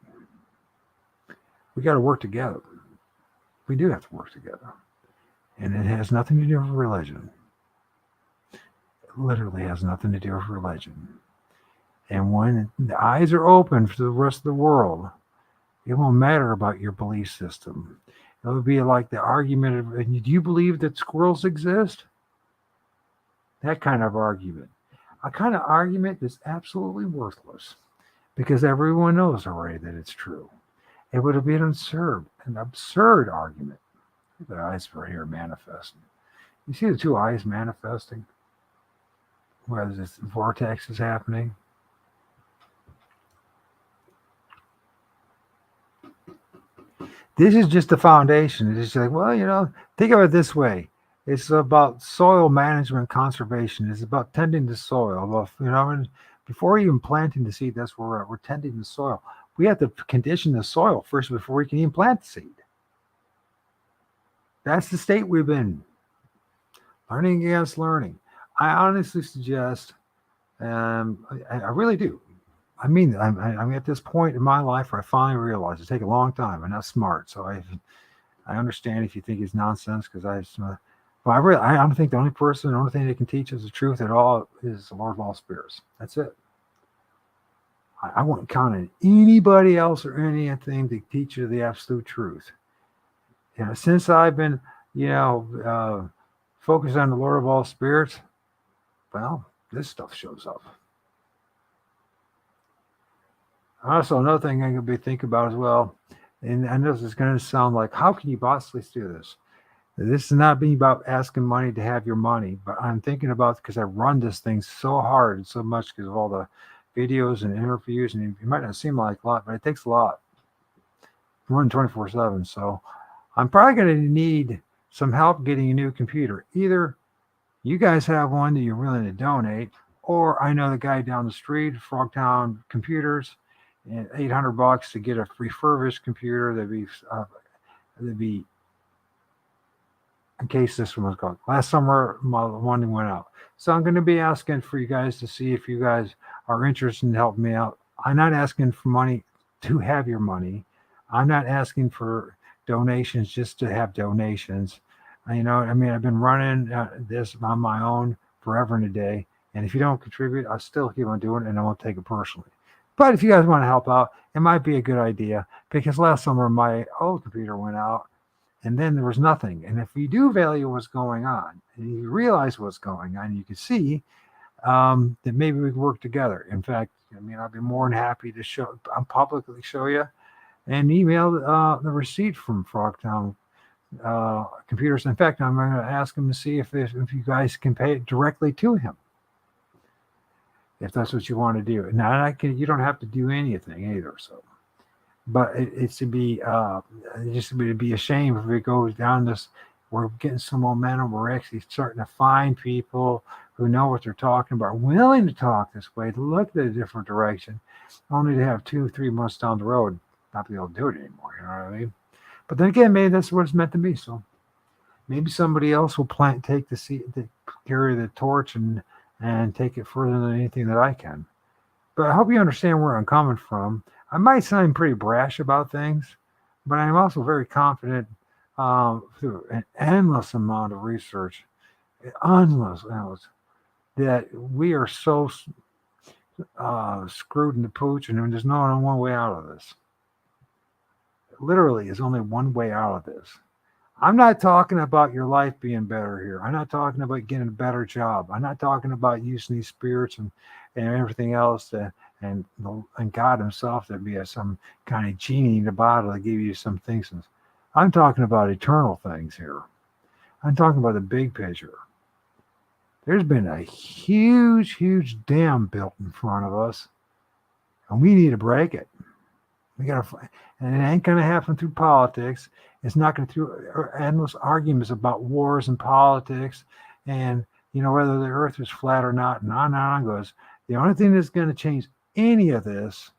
We got to work together. We do have to work together. And it has nothing to do with religion. It literally has nothing to do with religion. And when the eyes are open for the rest of the world, it won't matter about your belief system. It'll be like the argument of, do you believe that squirrels exist? That kind of argument. A kind of argument that's absolutely worthless because everyone knows already that it's true. It would have been an absurd argument. The eyes right here manifesting. You see the two eyes manifesting? Where this vortex is happening? This is just the foundation. It's just like, well, think of it this way. It's about soil management conservation. It's about tending the soil. And before even planting the seed, that's where we're tending the soil. We have to condition the soil first before we can even plant the seed. That's the state we've been. Learning against learning. I honestly suggest, I really do. I mean, I'm at this point in my life where I finally realized it take a long time. I'm not smart, so I understand if you think it's nonsense because I don't think the only thing that can teach us the truth at all is the Lord of all spirits. That's it. I wouldn't count on anybody else or anything to teach you the absolute truth. Since I've been, focused on the Lord of all spirits, well, this stuff shows up. Also, another thing I could be thinking about as well, and I know this is going to sound like, how can you possibly do this? This is not being about asking money to have your money, but I'm thinking about, because I run this thing so hard and so much because of all the videos and interviews, and it might not seem like a lot, but it takes a lot. I run 24/7, so I'm probably going to need some help getting a new computer. Either you guys have one that you're willing to donate, or I know the guy down the street, Frogtown Computers, and $800 to get a refurbished computer. That'd be in case this one was gone. Last summer, my one went out. So I'm going to be asking for you guys to see if you guys are interested in helping me out. I'm not asking for money to have your money. I'm not asking for donations just to have donations. I've been running this on my own forever and a day. And if you don't contribute, I'll still keep on doing it and I won't take it personally. But if you guys want to help out, it might be a good idea because last summer my old computer went out and then there was nothing. And if you do value what's going on, and you realize what's going on, you can see that maybe we can work together. In fact, I mean, I'd be more than happy to publicly show you and email the receipt from Frogtown Computers. In fact, I'm going to ask him to see if you guys can pay it directly to him, if that's what you want to do. Now, you don't have to do anything either. So, but it's to be just to be a shame if it goes down this. We're getting some momentum. We're actually starting to find people who know what they're talking about, willing to talk this way, to look at a different direction, only to have 2-3 months down the road not be able to do it anymore. You know what I mean? But then again, maybe that's what it's meant to be. So maybe somebody else will take the seat, carry the torch, and take it further than anything that I can. But I hope you understand where I'm coming from. I might sound pretty brash about things, but I'm also very confident through an endless amount of research, that we are so screwed in the pooch, and there's no one way out of this. Literally, there's only one way out of this. I'm not talking about your life being better here. I'm not talking about getting a better job. I'm not talking about using these spirits and everything else and God himself to be some kind of genie in the bottle to give you some things. I'm talking about eternal things here. I'm talking about the big picture. There's been a huge, huge dam built in front of us, and we need to break it. We got to, and it ain't going to happen through politics. It's not going to through endless arguments about wars and politics, and whether the Earth is flat or not. And on goes. The only thing that's going to change any of this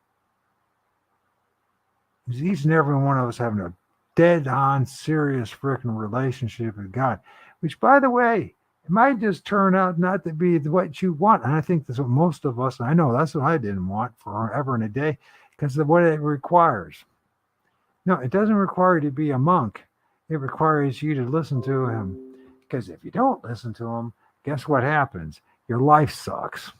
is each and every one of us having a dead-on, serious freaking relationship with God. Which, by the way, it might just turn out not to be what you want. And I think that's what most of us. I know that's what I didn't want forever and a day. Because of what it requires. No, it doesn't require you to be a monk. It requires you to listen to him. Because if you don't listen to him, guess what happens? Your life sucks.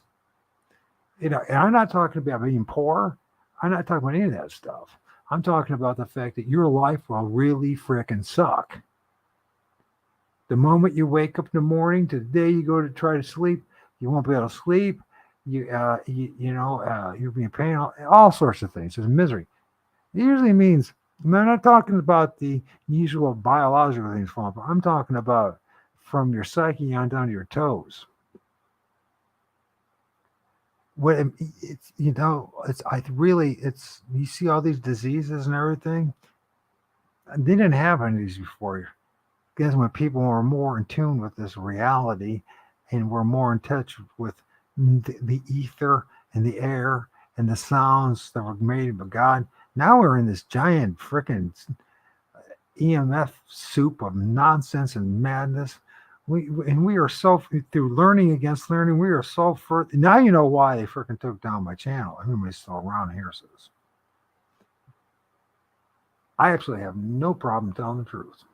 And I'm not talking about being poor. I'm not talking about any of that stuff. I'm talking about the fact that your life will really frickin' suck. The moment you wake up in the morning to the day you go to try to sleep, you won't be able to sleep. You'll be in pain, all sorts of things. There's misery. It usually means, I'm not talking about the usual biological things, I'm talking about from your psyche on down to your toes. You see all these diseases and everything. They didn't have any of these before. Because when people were more in tune with this reality and were more in touch with the ether and the air and the sounds that were made by God. Now we're in this giant freaking EMF soup of nonsense and madness. We are so, through learning against learning, we are so further. Now you know why they freaking took down my channel. Everybody's still around here says. I absolutely have no problem telling the truth.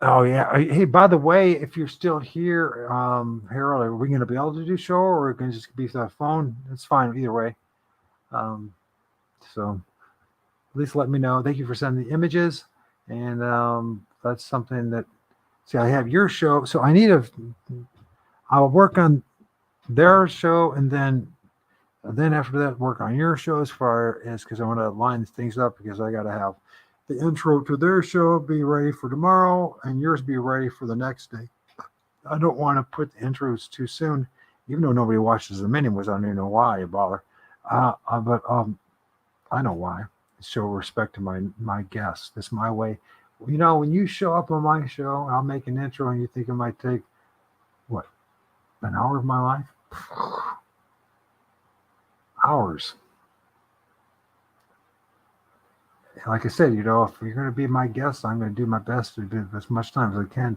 Oh yeah. Hey, by the way, if you're still here, Harold, are we going to be able to do show, or it can just be the phone? It's fine either way. So at least let me know. Thank you for sending the images, and that's something that. See, I have your show, so I'll work on their show, and then after that, work on your show as far as because I want to line things up because I got to have the intro to their show be ready for tomorrow and yours be ready for the next day. I don't want to put the intros too soon, even though nobody watches them anyways. I don't even know why you bother. But I know why. Show respect to my guests. That's my way. When you show up on my show, I'll make an intro and you think it might take, what, an hour of my life? Hours. Like I said, if you're going to be my guest, I'm going to do my best to do as much time as I can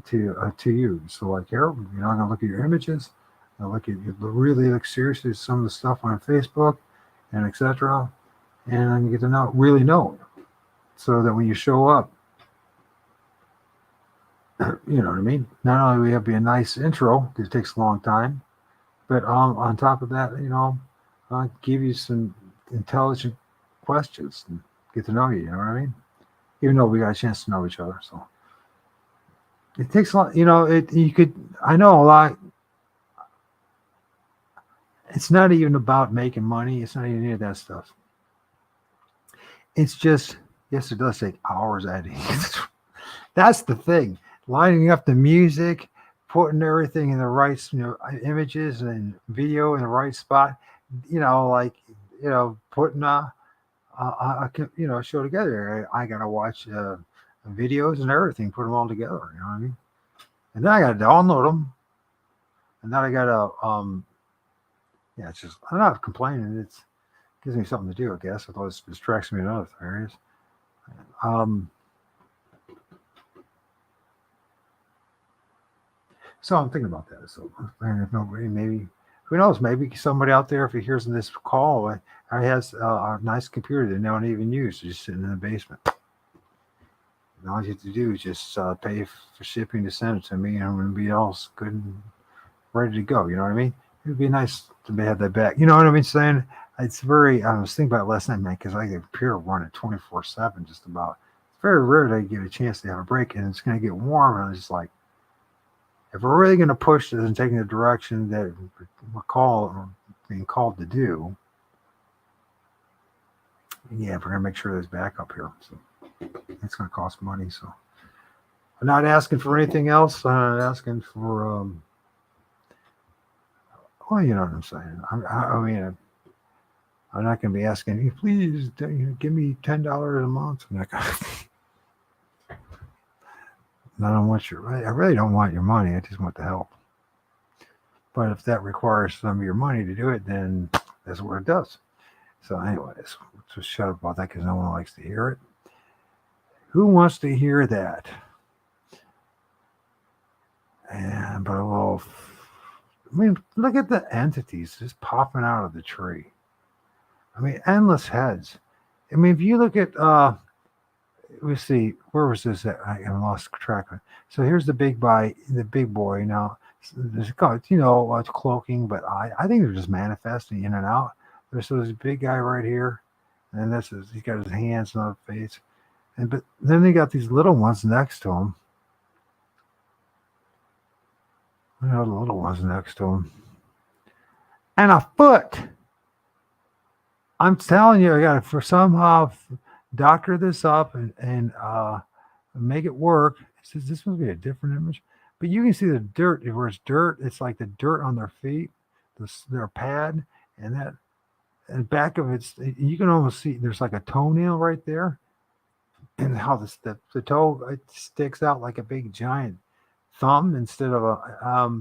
to you. So, like, Harold, I'm going to look at your images. I'll look at you, really look seriously at some of the stuff on Facebook and etc. And I'm going to get to really know it, so that when you show up, you know what I mean. Not only we have to be a nice intro because it takes a long time, but on top of that, give you some intelligent questions and get to know you. You know what I mean? Even though we got a chance to know each other, so it takes a lot. You know, I know a lot. It's not even about making money. It's not even any of that stuff. It's just, yes, it does take hours editing. That's the thing. Lining up the music, putting everything in the right, images and video in the right spot. Putting a show together. I gotta watch videos and everything, put them all together. You know what I mean? And then I gotta download them, and then I gotta it's just, I'm not complaining. It gives me something to do, I guess. Although it distracts me in other areas. So I'm thinking about that. So if nobody, maybe, who knows? Maybe somebody out there, if he hears this call, has a nice computer that they don't even use, just sitting in the basement. And all you have to do is just pay for shipping to send it to me, and I'm going to be all good and ready to go. You know what I mean? It would be nice to have that back. You know what I mean? Saying it's very. I was thinking about it last night, man, because I get a computer running 24/7, just about. It's very rare that I get a chance to have a break, and it's going to get warm, and I was just like, if we're really going to push this and take the direction that we're being called to do, yeah, we're going to make sure there's backup here. So it's going to cost money. So I'm not asking for anything else. I'm not asking for. Well, you know what I'm saying. I mean, I'm not going to be asking you, please give me $10 a month. I'm not going to. I don't want I really don't want your money. I just want the help. But if that requires some of your money to do it, then that's what it does. So anyways, let's just shut up about that because no one likes to hear it. Who wants to hear that? Look at the entities just popping out of the tree. I mean, endless heads. I mean, if you look at let's see, where was this at? I lost track of it. So here's the big boy now. There's it's cloaking, but I think they're just manifesting in and out. There's this big guy right here, and he's got his hands on the face, but then they got these little ones next to him. The little ones next to him, and a foot. I'm telling you, I got to somehow doctor this up and make it work. It says this must be a different image, but you can see the dirt. Where it's dirt, it's like the dirt on their feet, their pad, and that, and back of it's. You can almost see there's like a toenail right there, and how the toe it sticks out like a big giant thumb instead of a.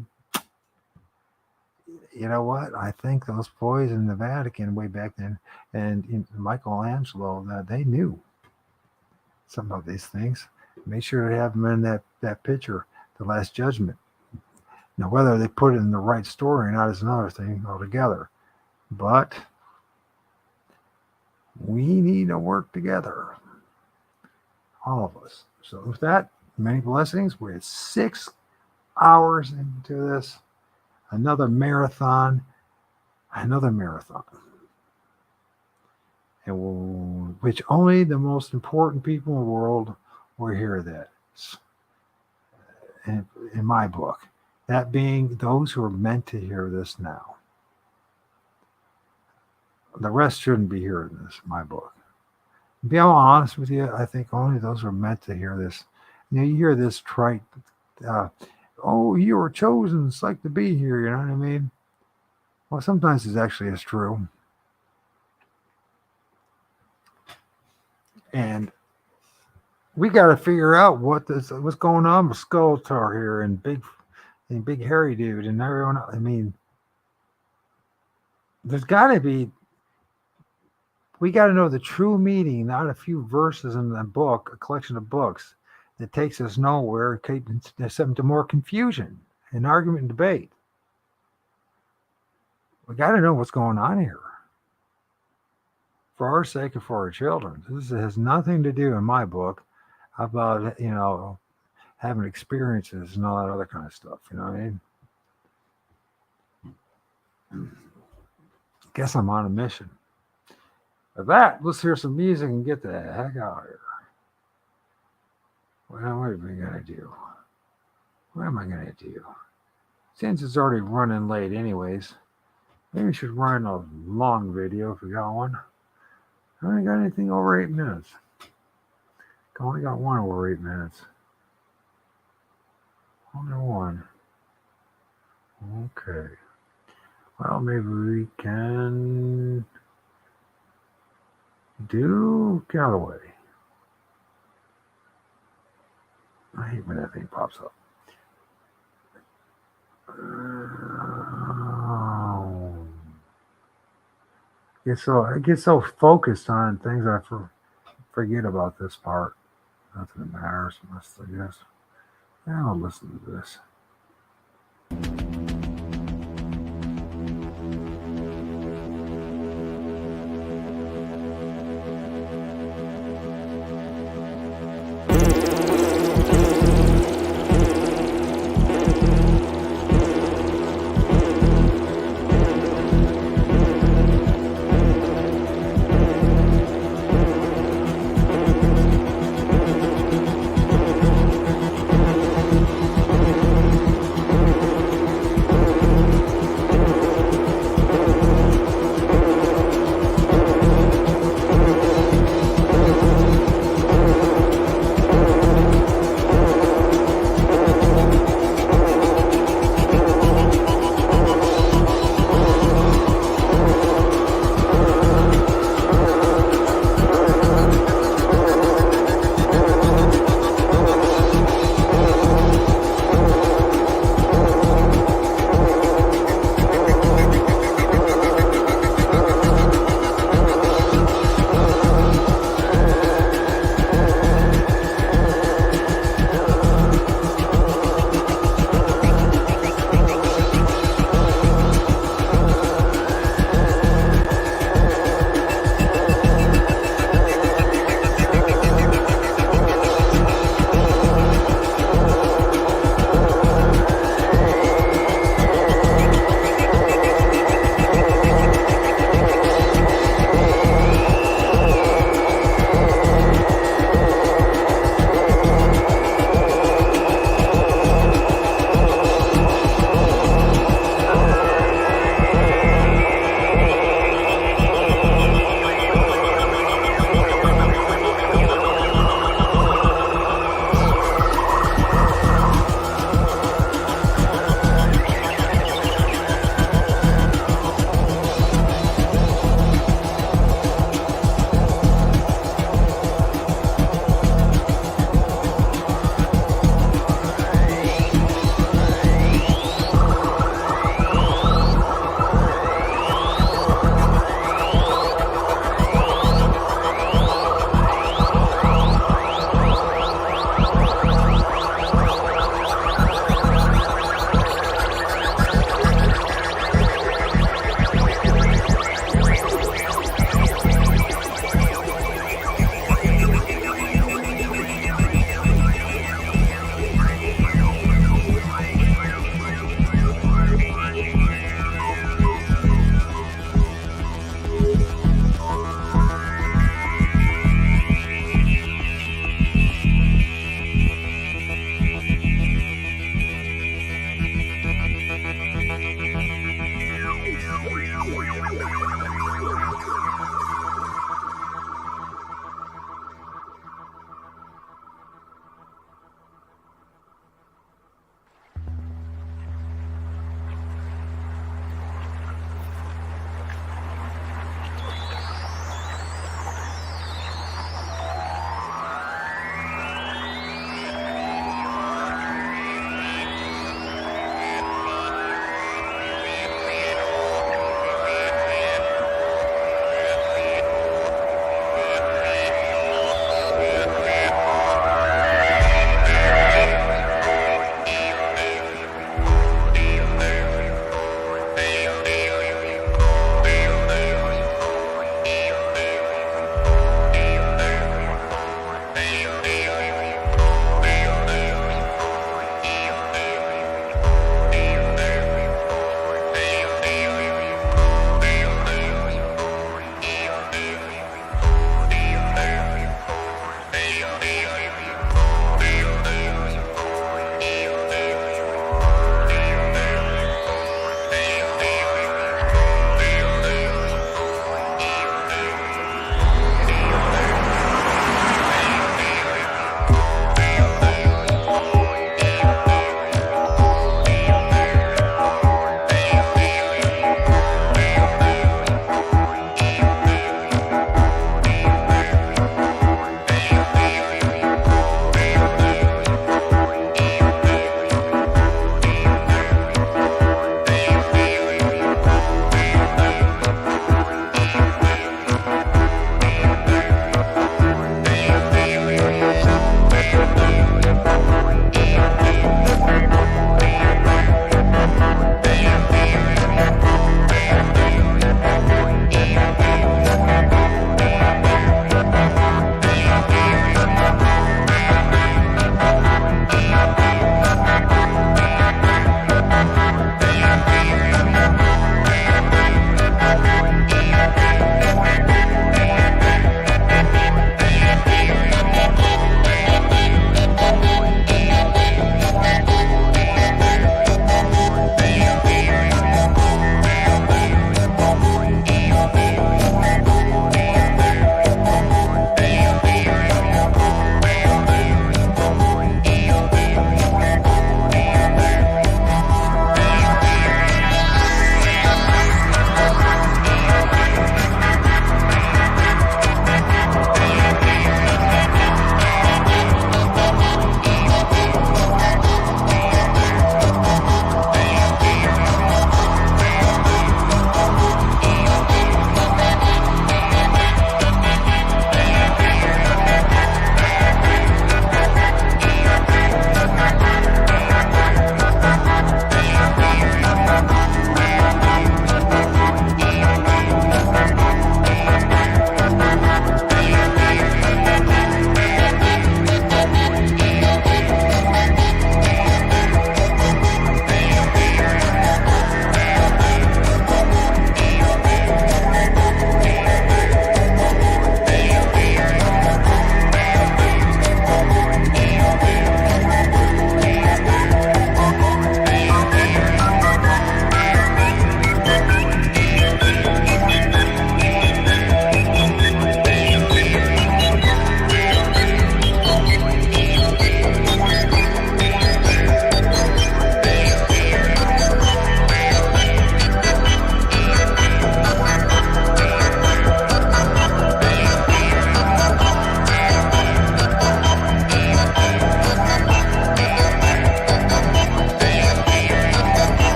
You know what? I think those boys in the Vatican way back then, and Michelangelo, they knew some of these things. Make sure to have them in that picture, The Last Judgment. Now, whether they put it in the right story or not is another thing altogether. But we need to work together, all of us. So with that, many blessings. We're at 6 hours into this. Another marathon. And which only the most important people in the world will hear that. In my book, that being those who are meant to hear this now. The rest shouldn't be hearing this, my book. To be honest with you, I think only those who are meant to hear this. You hear this trite, oh, you were chosen. It's like to be here. You know what I mean? Well, sometimes it actually is true. And we got to figure out what's going on with Skeletor here and Big Hairy Dude and everyone else. I mean, there's got to be. We got to know the true meaning, not a few verses in the book, a collection of books that takes us nowhere, except to more confusion and argument and debate. We got to know what's going on here. For our sake and for our children. This has nothing to do in my book about, having experiences and all that other kind of stuff. You know what I mean? Guess I'm on a mission. With that, let's hear some music and get the heck out of here. Well, what am I going to do? What am I going to do? Since it's already running late anyways, maybe we should run a long video if we got one. I only got anything over 8 minutes. I only got one over 8 minutes. Only one. Okay. Well, maybe we can do Galloway. I hate when that thing pops up. I get so focused on things I forget about this part. Nothing matters, I guess. I'll listen to this.